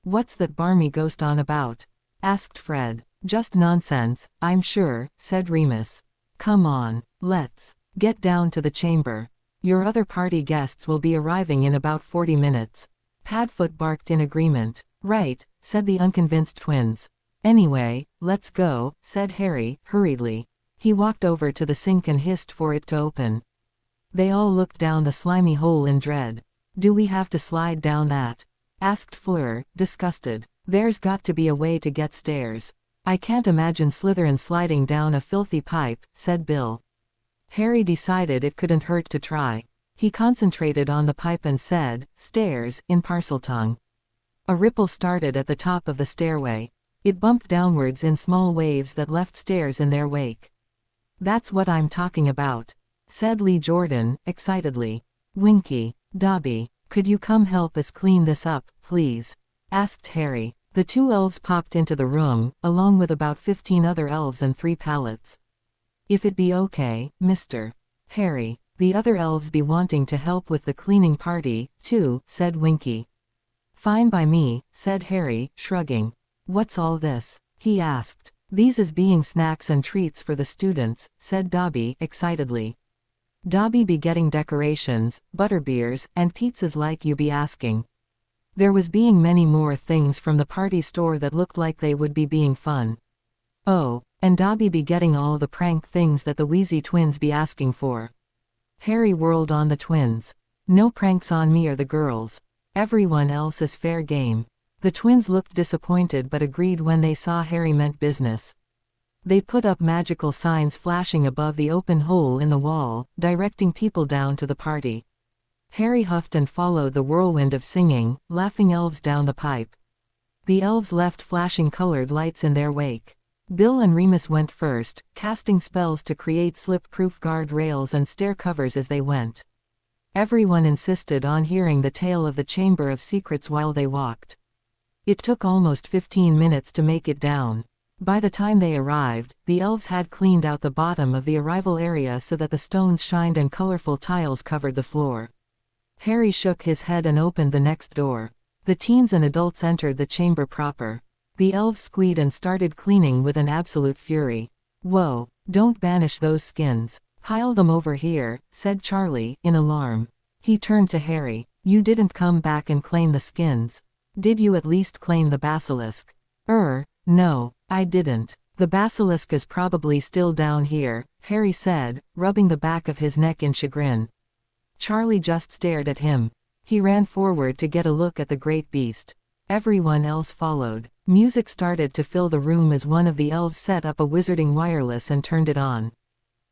What's that Barmy ghost on about? Asked Fred. Just nonsense, I'm sure, said Remus. Come on, let's get down to the chamber. Your other party guests will be arriving in about 40 minutes. Padfoot barked in agreement. Right, said the unconvinced twins. Anyway, let's go, said Harry, hurriedly. He walked over to the sink and hissed for it to open. They all looked down the slimy hole in dread. Do we have to slide down that? Asked Fleur, disgusted. There's got to be a way to get stairs. I can't imagine Slytherin sliding down a filthy pipe, said Bill. Harry decided it couldn't hurt to try. He concentrated on the pipe and said, stairs, in Parseltongue. A ripple started at the top of the stairway. It bumped downwards in small waves that left stairs in their wake. That's what I'm talking about, said Lee Jordan, excitedly. Winky, Dobby, could you come help us clean this up, please? Asked Harry. The 2 elves popped into the room, along with about 15 other elves and 3 pallets. If it be okay, Mr. Harry, the other elves be wanting to help with the cleaning party, too, said Winky. Fine by me, said Harry, shrugging. What's all this? He asked. These is being snacks and treats for the students, said Dobby, excitedly. Dobby be getting decorations, butterbeers, and pizzas like you be asking. There was being many more things from the party store that looked like they would be being fun. Oh, and Dobby be getting all the prank things that the Weasley twins be asking for. Harry whirled on the twins. No pranks on me or the girls. Everyone else is fair game. The twins looked disappointed but agreed when they saw Harry meant business. They put up magical signs flashing above the open hole in the wall, directing people down to the party. Harry huffed and followed the whirlwind of singing, laughing elves down the pipe. The elves left flashing colored lights in their wake. Bill and Remus went first, casting spells to create slip-proof guard rails and stair covers as they went. Everyone insisted on hearing the tale of the Chamber of Secrets while they walked. It took almost 15 minutes to make it down. By the time they arrived, the elves had cleaned out the bottom of the arrival area so that the stones shined and colorful tiles covered the floor. Harry shook his head and opened the next door. The teens and adults entered the chamber proper. The elves squeaked and started cleaning with an absolute fury. Whoa, don't banish those skins. Pile them over here, said Charlie, in alarm. He turned to Harry. You didn't come back and claim the skins. Did you at least claim the basilisk? No, I didn't. The basilisk is probably still down here, Harry said, rubbing the back of his neck in chagrin. Charlie just stared at him. He ran forward to get a look at the great beast. Everyone else followed. Music started to fill the room as one of the elves set up a wizarding wireless and turned it on.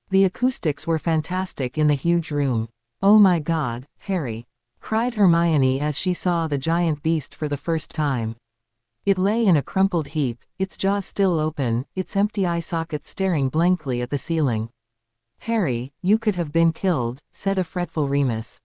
The acoustics were fantastic in the huge room. Oh my God, Harry! Cried Hermione as she saw the giant beast for the first time. It lay in a crumpled heap, its jaws still open, its empty eye sockets staring blankly at the ceiling. Harry, you could have been killed, said a fretful Remus.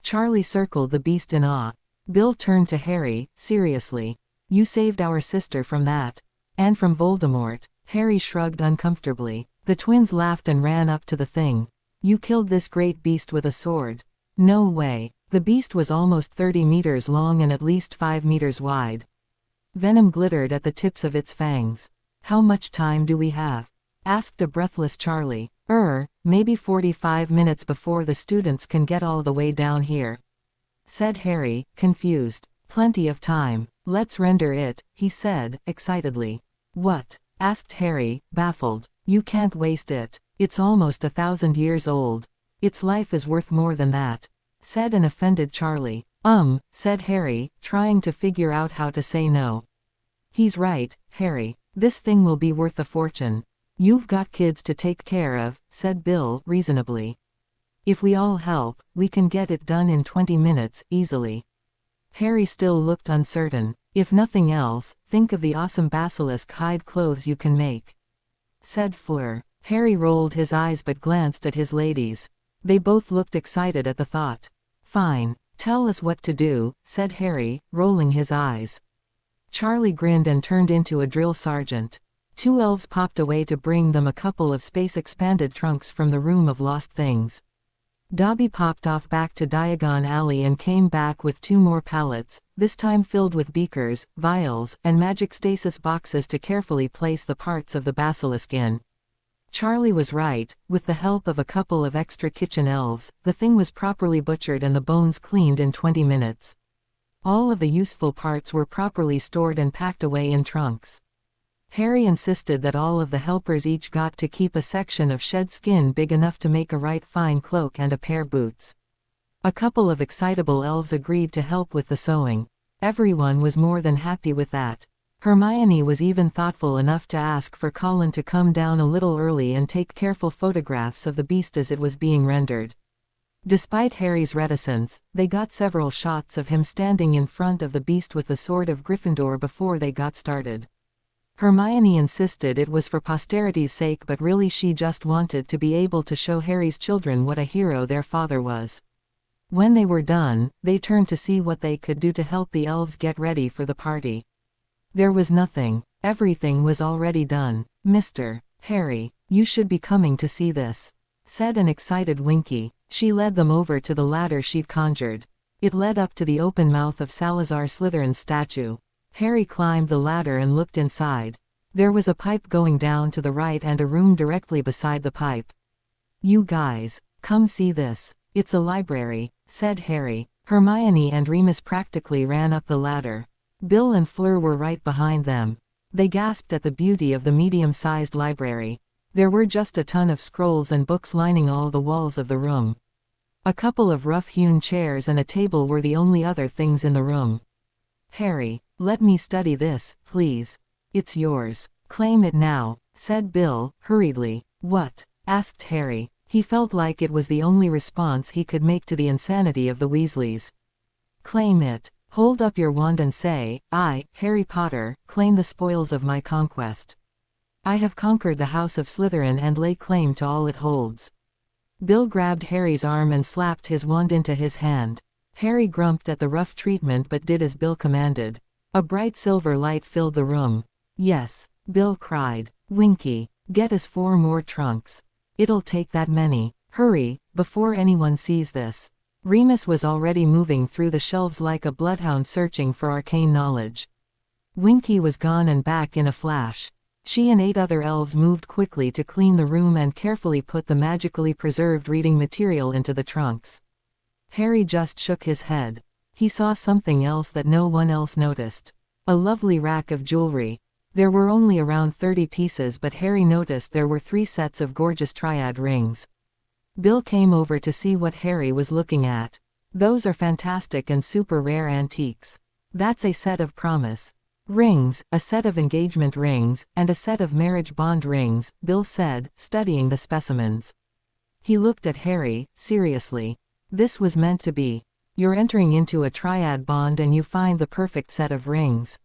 Charlie circled the beast in awe. Bill turned to Harry, seriously. You saved our sister from that. And from Voldemort. Harry shrugged uncomfortably. The twins laughed and ran up to the thing. You killed this great beast with a sword. No way. The beast was almost 30 meters long and at least 5 meters wide. Venom glittered at the tips of its fangs. How much time do we have? Asked a breathless Charlie. Maybe 45 minutes before the students can get all the way down here, said Harry, confused. Plenty of time. Let's render it, he said, excitedly. What? Asked Harry, baffled. You can't waste it. It's almost 1,000 years old. Its life is worth more than that, said an offended Charlie. Said Harry, trying to figure out how to say no. He's right, Harry. This thing will be worth a fortune. You've got kids to take care of, said Bill, reasonably. If we all help, we can get it done in 20 minutes, easily. Harry still looked uncertain. If nothing else, think of the awesome basilisk hide clothes you can make, said Fleur. Harry rolled his eyes but glanced at his ladies. They both looked excited at the thought. Fine. Tell us what to do, said Harry, rolling his eyes. Charlie grinned and turned into a drill sergeant. 2 elves popped away to bring them a couple of space-expanded trunks from the Room of Lost Things. Dobby popped off back to Diagon Alley and came back with 2 more pallets, this time filled with beakers, vials, and magic stasis boxes to carefully place the parts of the basilisk in. Charlie was right. With the help of a couple of extra kitchen elves, the thing was properly butchered and the bones cleaned in 20 minutes. All of the useful parts were properly stored and packed away in trunks. Harry insisted that all of the helpers each got to keep a section of shed skin big enough to make a right fine cloak and a pair boots. A couple of excitable elves agreed to help with the sewing. Everyone was more than happy with that. Hermione was even thoughtful enough to ask for Colin to come down a little early and take careful photographs of the beast as it was being rendered. Despite Harry's reticence, they got several shots of him standing in front of the beast with the sword of Gryffindor before they got started. Hermione insisted it was for posterity's sake, but really she just wanted to be able to show Harry's children what a hero their father was. When they were done, they turned to see what they could do to help the elves get ready for the party. There was nothing. Everything was already done. Mr. Harry, you should be coming to see this, said an excited Winky. She led them over to the ladder she'd conjured. It led up to the open mouth of Salazar Slytherin's statue. Harry climbed the ladder and looked inside. There was a pipe going down to the right and a room directly beside the pipe. You guys, come see this. It's a library, said Harry. Hermione and Remus practically ran up the ladder. Bill and Fleur were right behind them. They gasped at the beauty of the medium-sized library. There were just a ton of scrolls and books lining all the walls of the room. A couple of rough-hewn chairs and a table were the only other things in the room. Harry, let me study this, please. It's yours. Claim it now, said Bill, hurriedly. What? Asked Harry. He felt like it was the only response he could make to the insanity of the Weasleys. Claim it. Hold up your wand and say, I, Harry Potter, claim the spoils of my conquest. I have conquered the House of Slytherin and lay claim to all it holds. Bill grabbed Harry's arm and slapped his wand into his hand. Harry grumped at the rough treatment but did as Bill commanded. A bright silver light filled the room. Yes, Bill cried. Winky, get us 4 more trunks. It'll take that many. Hurry, before anyone sees this. Remus was already moving through the shelves like a bloodhound searching for arcane knowledge. Winky was gone and back in a flash. She and 8 other elves moved quickly to clean the room and carefully put the magically preserved reading material into the trunks. Harry just shook his head. He saw something else that no one else noticed. A lovely rack of jewelry. There were only around 30 pieces, but Harry noticed there were 3 sets of gorgeous triad rings. Bill came over to see what Harry was looking at. Those are fantastic and super rare antiques. That's a set of promise rings, a set of engagement rings, and a set of marriage bond rings, Bill said, studying the specimens. He looked at Harry, seriously. This was meant to be. You're entering into a triad bond and you find the perfect set of rings.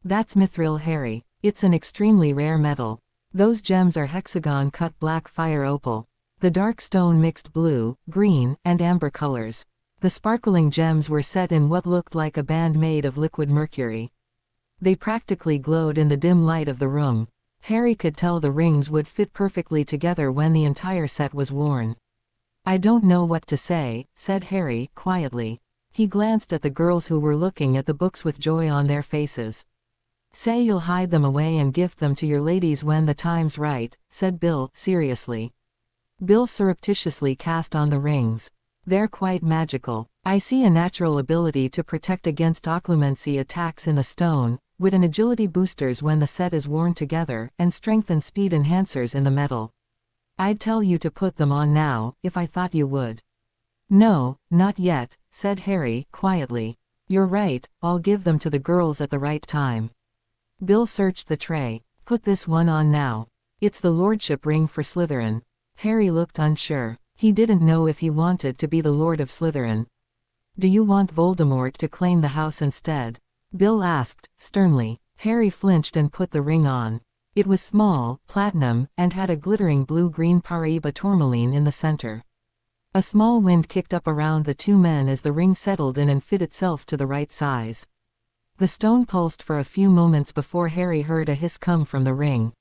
That's mithril, Harry. It's an extremely rare metal. Those gems are hexagon-cut black fire opal. The dark stone mixed blue, green, and amber colors. The sparkling gems were set in what looked like a band made of liquid mercury. They practically glowed in the dim light of the room. Harry could tell the rings would fit perfectly together when the entire set was worn. "I don't know what to say," said Harry, quietly. He glanced at the girls who were looking at the books with joy on their faces. "Say you'll hide them away and gift them to your ladies when the time's right," said Bill, seriously. Bill surreptitiously cast on the rings. "They're quite magical. I see a natural ability to protect against occlumency attacks in the stone, wit and agility boosters when the set is worn together, and strength and speed enhancers in the metal. I'd tell you to put them on now, if I thought you would." "No, not yet," said Harry, quietly. "You're right, I'll give them to the girls at the right time." Bill searched the tray. "Put this one on now. It's the lordship ring for Slytherin." Harry looked unsure. He didn't know if he wanted to be the Lord of Slytherin. "Do you want Voldemort to claim the house instead?" Bill asked, sternly. Harry flinched and put the ring on. It was small, platinum, and had a glittering blue-green Paraiba tourmaline in the center. A small wind kicked up around the two men as the ring settled in and fit itself to the right size. The stone pulsed for a few moments before Harry heard a hiss come from the ring.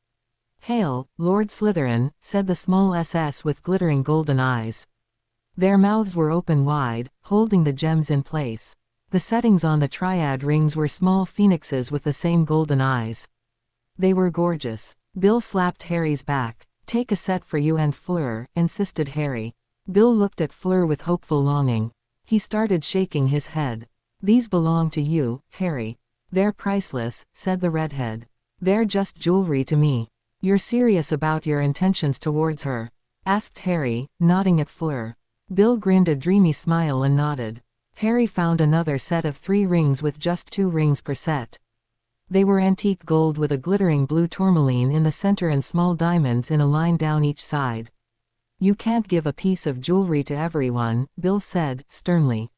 "Hail, Lord Slytherin," said the small SS with glittering golden eyes. Their mouths were open wide, holding the gems in place. The settings on the triad rings were small phoenixes with the same golden eyes. They were gorgeous. Bill slapped Harry's back. "Take a set for you and Fleur," insisted Harry. Bill looked at Fleur with hopeful longing. He started shaking his head. "These belong to you, Harry." "They're priceless," said the redhead. "They're just jewelry to me." "You're serious about your intentions towards her?" asked Harry, nodding at Fleur. Bill grinned a dreamy smile and nodded. Harry found another set of 3 rings with just 2 rings per set. They were antique gold with a glittering blue tourmaline in the center and small diamonds in a line down each side. "You can't give a piece of jewelry to everyone," Bill said, sternly.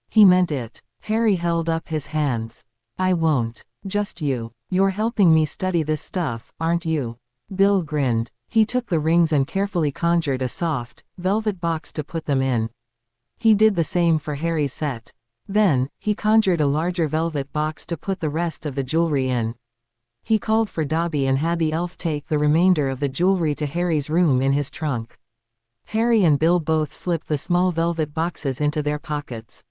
He meant it. Harry held up his hands. "I won't. Just you. You're helping me study this stuff, aren't you?" Bill grinned. He took the rings and carefully conjured a soft, velvet box to put them in. He did the same for Harry's set. Then, he conjured a larger velvet box to put the rest of the jewelry in. He called for Dobby and had the elf take the remainder of the jewelry to Harry's room in his trunk. Harry and Bill both slipped the small velvet boxes into their pockets.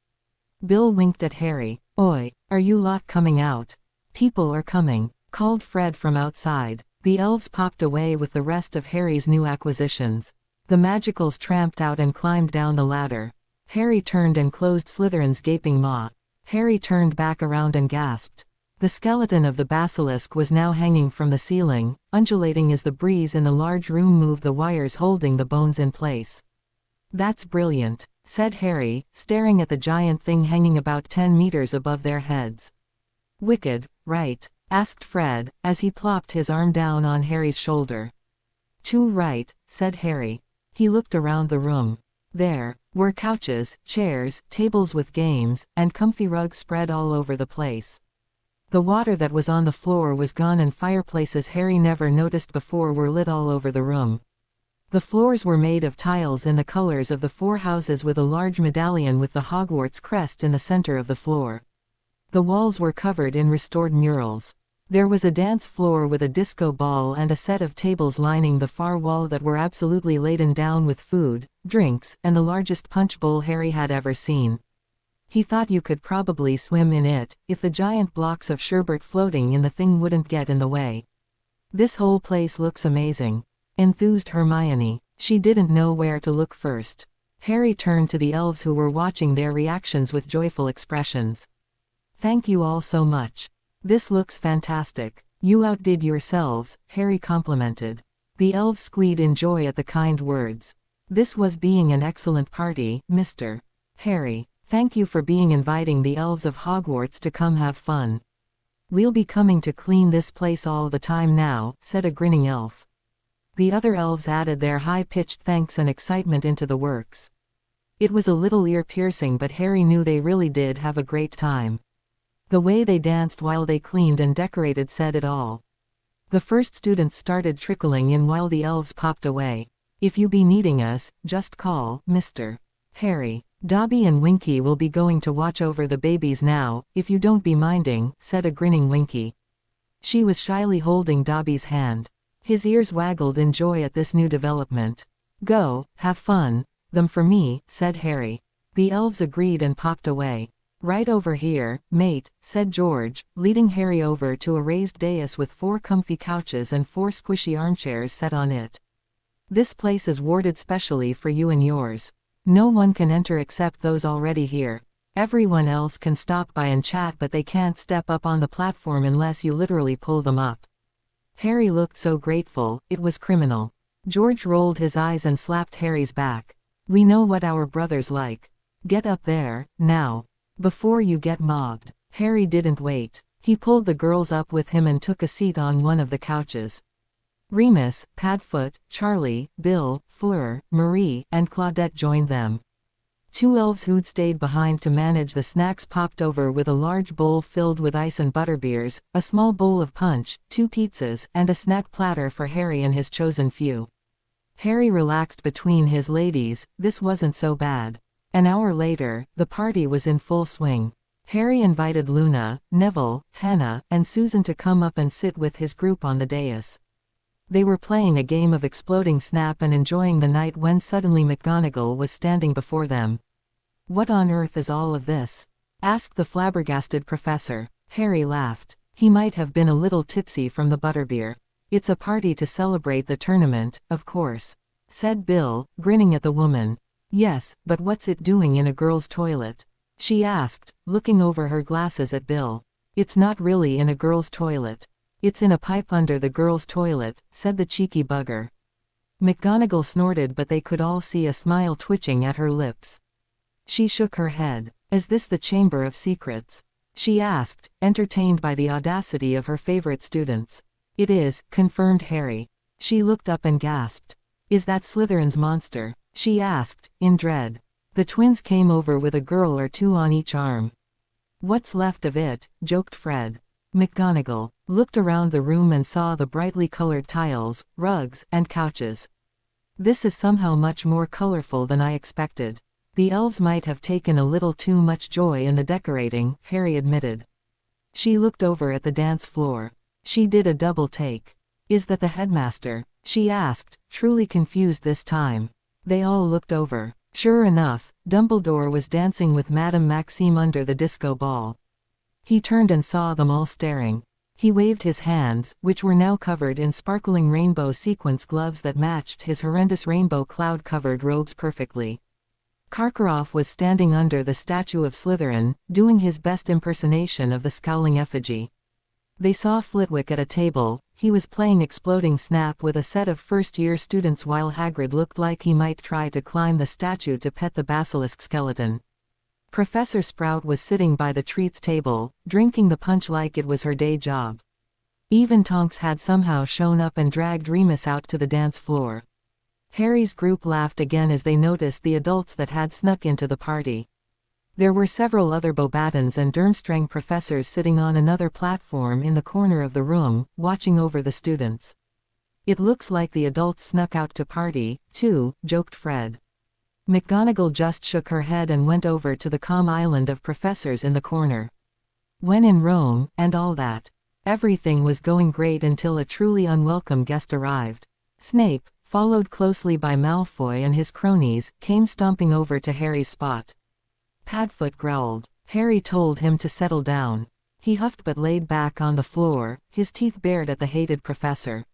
Bill winked at Harry. "Oi, are you lot coming out?" "People are coming," called Fred from outside. The elves popped away with the rest of Harry's new acquisitions. The magicals tramped out and climbed down the ladder. Harry turned and closed Slytherin's gaping maw. Harry turned back around and gasped. The skeleton of the basilisk was now hanging from the ceiling, undulating as the breeze in the large room moved the wires holding the bones in place. "That's brilliant," said Harry, staring at the giant thing hanging about 10 meters above their heads. "Wicked, right?" asked Fred, as he plopped his arm down on Harry's shoulder. "Too right," said Harry. He looked around the room. There were couches, chairs, tables with games, and comfy rugs spread all over the place. The water that was on the floor was gone and fireplaces Harry never noticed before were lit all over the room. The floors were made of tiles in the colors of the 4 houses with a large medallion with the Hogwarts crest in the center of the floor. The walls were covered in restored murals. There was a dance floor with a disco ball and a set of tables lining the far wall that were absolutely laden down with food, drinks, and the largest punch bowl Harry had ever seen. He thought you could probably swim in it, if the giant blocks of sherbet floating in the thing wouldn't get in the way. "This whole place looks amazing," enthused Hermione. She didn't know where to look first. Harry turned to the elves who were watching their reactions with joyful expressions. "Thank you all so much. This looks fantastic. You outdid yourselves," Harry complimented. The elves squeaked in joy at the kind words. "This was being an excellent party, Mr. Harry. Thank you for inviting the elves of Hogwarts to come have fun. We'll be coming to clean this place all the time now," said a grinning elf. The other elves added their high-pitched thanks and excitement into the works. It was a little ear-piercing, but Harry knew they really did have a great time. The way they danced while they cleaned and decorated said it all. The first students started trickling in while the elves popped away. "If you be needing us, just call, Mr. Harry. Dobby and Winky will be going to watch over the babies now, if you don't be minding," said a grinning Winky. She was shyly holding Dobby's hand. His ears waggled in joy at this new development. "Go, have fun. Them for me," said Harry. The elves agreed and popped away. "Right over here, mate," said George, leading Harry over to a raised dais with 4 comfy couches and 4 squishy armchairs set on it. "This place is warded specially for you and yours. No one can enter except those already here. Everyone else can stop by and chat, but they can't step up on the platform unless you literally pull them up." Harry looked so grateful, it was criminal. George rolled his eyes and slapped Harry's back. "We know what our brother's like. Get up there, now. Before you get mobbed." Harry didn't wait. He pulled the girls up with him and took a seat on one of the couches. Remus, Padfoot, Charlie, Bill, Fleur, Marie, and Claudette joined them. 2 elves who'd stayed behind to manage the snacks popped over with a large bowl filled with ice and butterbeers, a small bowl of punch, 2 pizzas, and a snack platter for Harry and his chosen few. Harry relaxed between his ladies. This wasn't so bad. An hour later, the party was in full swing. Harry invited Luna, Neville, Hannah, and Susan to come up and sit with his group on the dais. They were playing a game of exploding snap and enjoying the night when suddenly McGonagall was standing before them. "What on earth is all of this?" asked the flabbergasted professor. Harry laughed. He might have been a little tipsy from the butterbeer. "It's a party to celebrate the tournament, of course," said Bill, grinning at the woman. "Yes, but what's it doing in a girl's toilet?" she asked, looking over her glasses at Bill. "It's not really in a girl's toilet. It's in a pipe under the girl's toilet," said the cheeky bugger. McGonagall snorted, but they could all see a smile twitching at her lips. She shook her head. "Is this the Chamber of Secrets?" she asked, entertained by the audacity of her favorite students. "It is," confirmed Harry. She looked up and gasped. "Is that Slytherin's monster?" she asked, in dread. The twins came over with a girl or 2 on each arm. "What's left of it," joked Fred. McGonagall looked around the room and saw the brightly colored tiles, rugs, and couches. "This is somehow much more colorful than I expected. The elves might have taken a little too much joy in the decorating," Harry admitted. She looked over at the dance floor. She did a double take. "Is that the headmaster?" she asked, truly confused this time. They all looked over. Sure enough, Dumbledore was dancing with Madame Maxime under the disco ball. He turned and saw them all staring. He waved his hands, which were now covered in sparkling rainbow sequence gloves that matched his horrendous rainbow cloud-covered robes perfectly. Karkaroff was standing under the statue of Slytherin, doing his best impersonation of the scowling effigy. They saw Flitwick at a table. He was playing Exploding Snap with a set of first-year students while Hagrid looked like he might try to climb the statue to pet the basilisk skeleton. Professor Sprout was sitting by the treats table, drinking the punch like it was her day job. Even Tonks had somehow shown up and dragged Remus out to the dance floor. Harry's group laughed again as they noticed the adults that had snuck into the party. There were several other Beauxbatons and Durmstrang professors sitting on another platform in the corner of the room, watching over the students. "It looks like the adults snuck out to party, too," joked Fred. McGonagall just shook her head and went over to the calm island of professors in the corner. When in Rome, and all that. Everything was going great until a truly unwelcome guest arrived. Snape, followed closely by Malfoy and his cronies, came stomping over to Harry's spot. Padfoot growled. Harry told him to settle down. He huffed but laid back on the floor, his teeth bared at the hated professor.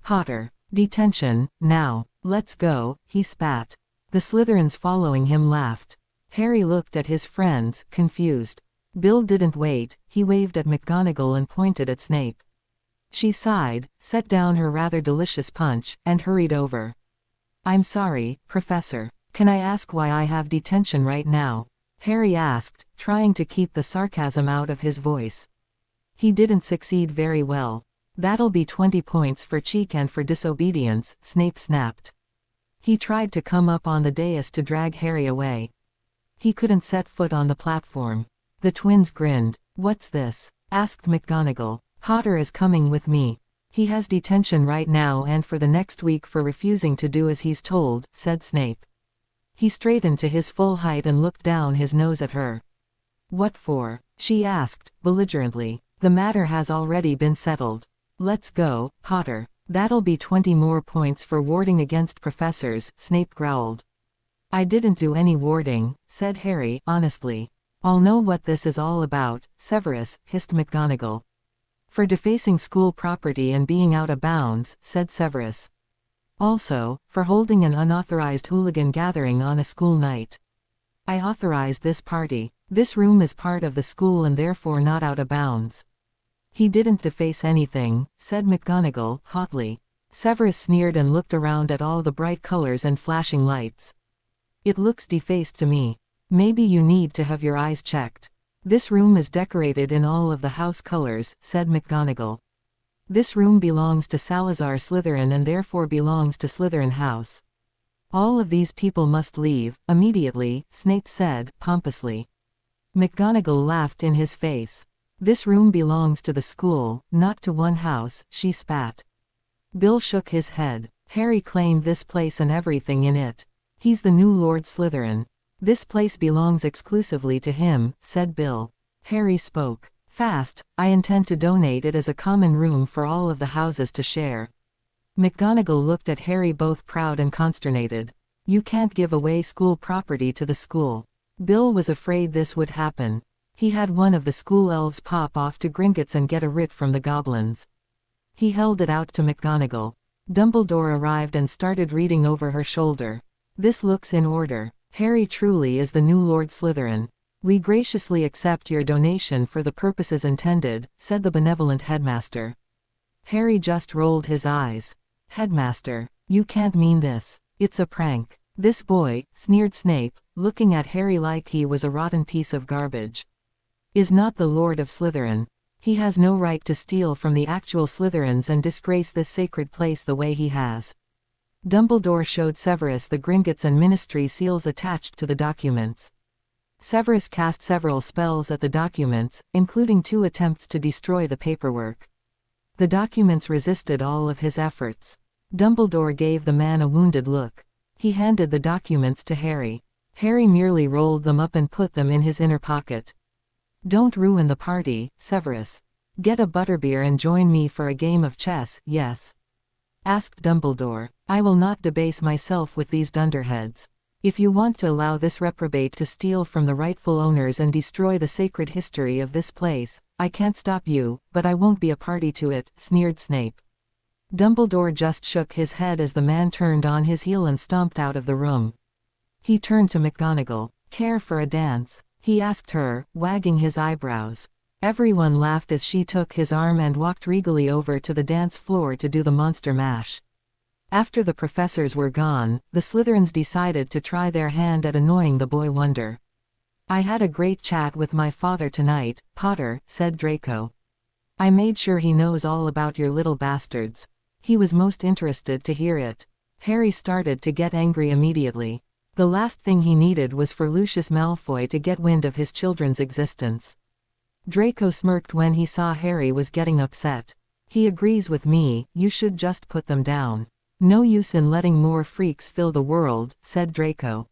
"Potter. Detention, now. Let's go," he spat. The Slytherins following him laughed. Harry looked at his friends, confused. Bill didn't wait. He waved at McGonagall and pointed at Snape. She sighed, set down her rather delicious punch, and hurried over. "I'm sorry, Professor. Can I ask why I have detention right now?" Harry asked, trying to keep the sarcasm out of his voice. He didn't succeed very well. "That'll be 20 points for cheek and for disobedience," Snape snapped. He tried to come up on the dais to drag Harry away. He couldn't set foot on the platform. The twins grinned. "What's this?" asked McGonagall. "Potter is coming with me. He has detention right now and for the next week for refusing to do as he's told," said Snape. He straightened to his full height and looked down his nose at her. "What for?" she asked, belligerently. The matter has already been settled. Let's go, Potter. That'll be 20 more points for warding against professors, Snape growled. I didn't do any warding, said Harry, honestly. I'll know what this is all about, Severus, hissed McGonagall. For defacing school property and being out of bounds, said Severus. Also, for holding an unauthorized hooligan gathering on a school night. I authorized this party. This room is part of the school and therefore not out of bounds. He didn't deface anything, said McGonagall, hotly. Severus sneered and looked around at all the bright colors and flashing lights. It looks defaced to me. Maybe you need to have your eyes checked. This room is decorated in all of the house colors, said McGonagall. This room belongs to Salazar Slytherin and therefore belongs to Slytherin House. All of these people must leave, immediately, Snape said, pompously. McGonagall laughed in his face. This room belongs to the school, not to one house, she spat. Bill shook his head. Harry claimed this place and everything in it. He's the new Lord Slytherin. This place belongs exclusively to him, said Bill. Harry spoke fast. I intend to donate it as a common room for all of the houses to share. McGonagall looked at Harry both proud and consternated. You can't give away school property to the school. Bill was afraid this would happen. He had one of the school elves pop off to Gringotts and get a writ from the goblins. He held it out to McGonagall. Dumbledore arrived and started reading over her shoulder. This looks in order. Harry truly is the new Lord Slytherin. We graciously accept your donation for the purposes intended, said the benevolent headmaster. Harry just rolled his eyes. Headmaster, you can't mean this. It's a prank. This boy, sneered Snape, looking at Harry like he was a rotten piece of garbage, is not the Lord of Slytherin. He has no right to steal from the actual Slytherins and disgrace this sacred place the way he has. Dumbledore showed Severus the Gringotts and Ministry seals attached to the documents. Severus cast several spells at the documents, including 2 attempts to destroy the paperwork. The documents resisted all of his efforts. Dumbledore gave the man a wounded look. He handed the documents to Harry. Harry merely rolled them up and put them in his inner pocket. Don't ruin the party, Severus. Get a butterbeer and join me for a game of chess, yes? Asked Dumbledore. I will not debase myself with these dunderheads. If you want to allow this reprobate to steal from the rightful owners and destroy the sacred history of this place, I can't stop you, but I won't be a party to it, sneered Snape. Dumbledore just shook his head as the man turned on his heel and stomped out of the room. He turned to McGonagall. Care for a dance? He asked her, wagging his eyebrows. Everyone laughed as she took his arm and walked regally over to the dance floor to do the monster mash. After the professors were gone, the Slytherins decided to try their hand at annoying the boy wonder. I had a great chat with my father tonight, Potter, said Draco. I made sure he knows all about your little bastards. He was most interested to hear it. Harry started to get angry immediately. The last thing he needed was for Lucius Malfoy to get wind of his children's existence. Draco smirked when he saw Harry was getting upset. He agrees with me, you should just put them down. No use in letting more freaks fill the world, said Draco.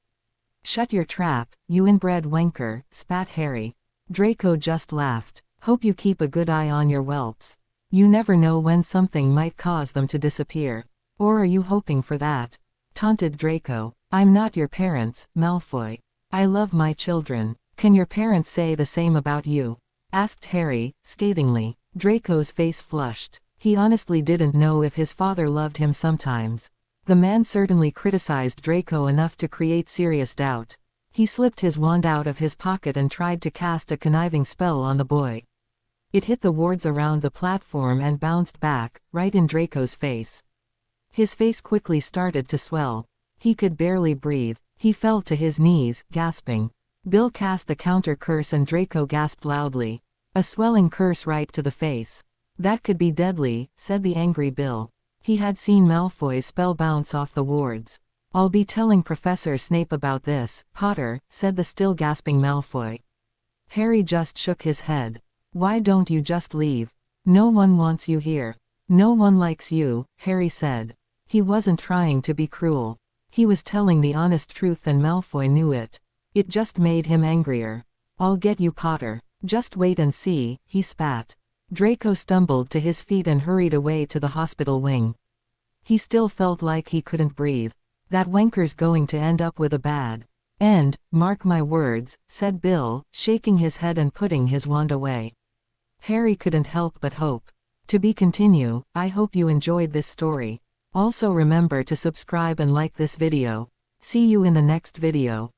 Shut your trap, you inbred wanker, spat Harry. Draco just laughed. Hope you keep a good eye on your whelps. You never know when something might cause them to disappear. Or are you hoping for that? Taunted Draco. I'm not your parents, Malfoy. I love my children. Can your parents say the same about you? Asked Harry, scathingly. Draco's face flushed. He honestly didn't know if his father loved him sometimes. The man certainly criticized Draco enough to create serious doubt. He slipped his wand out of his pocket and tried to cast a conniving spell on the boy. It hit the wards around the platform and bounced back, right in Draco's face. His face quickly started to swell. He could barely breathe. He fell to his knees, gasping. Bill cast the counter curse and Draco gasped loudly. A swelling curse right to the face. That could be deadly, said the angry Bill. He had seen Malfoy's spell bounce off the wards. I'll be telling Professor Snape about this, Potter, said the still gasping Malfoy. Harry just shook his head. Why don't you just leave? No one wants you here. No one likes you, Harry said. He wasn't trying to be cruel. He was telling the honest truth and Malfoy knew it. It just made him angrier. I'll get you, Potter. Just wait and see, he spat. Draco stumbled to his feet and hurried away to the hospital wing. He still felt like he couldn't breathe. That wanker's going to end up with a bad end, mark my words, said Bill, shaking his head and putting his wand away. Harry couldn't help but hope. To be continue. I hope you enjoyed this story. Also remember to subscribe and like this video. See you in the next video.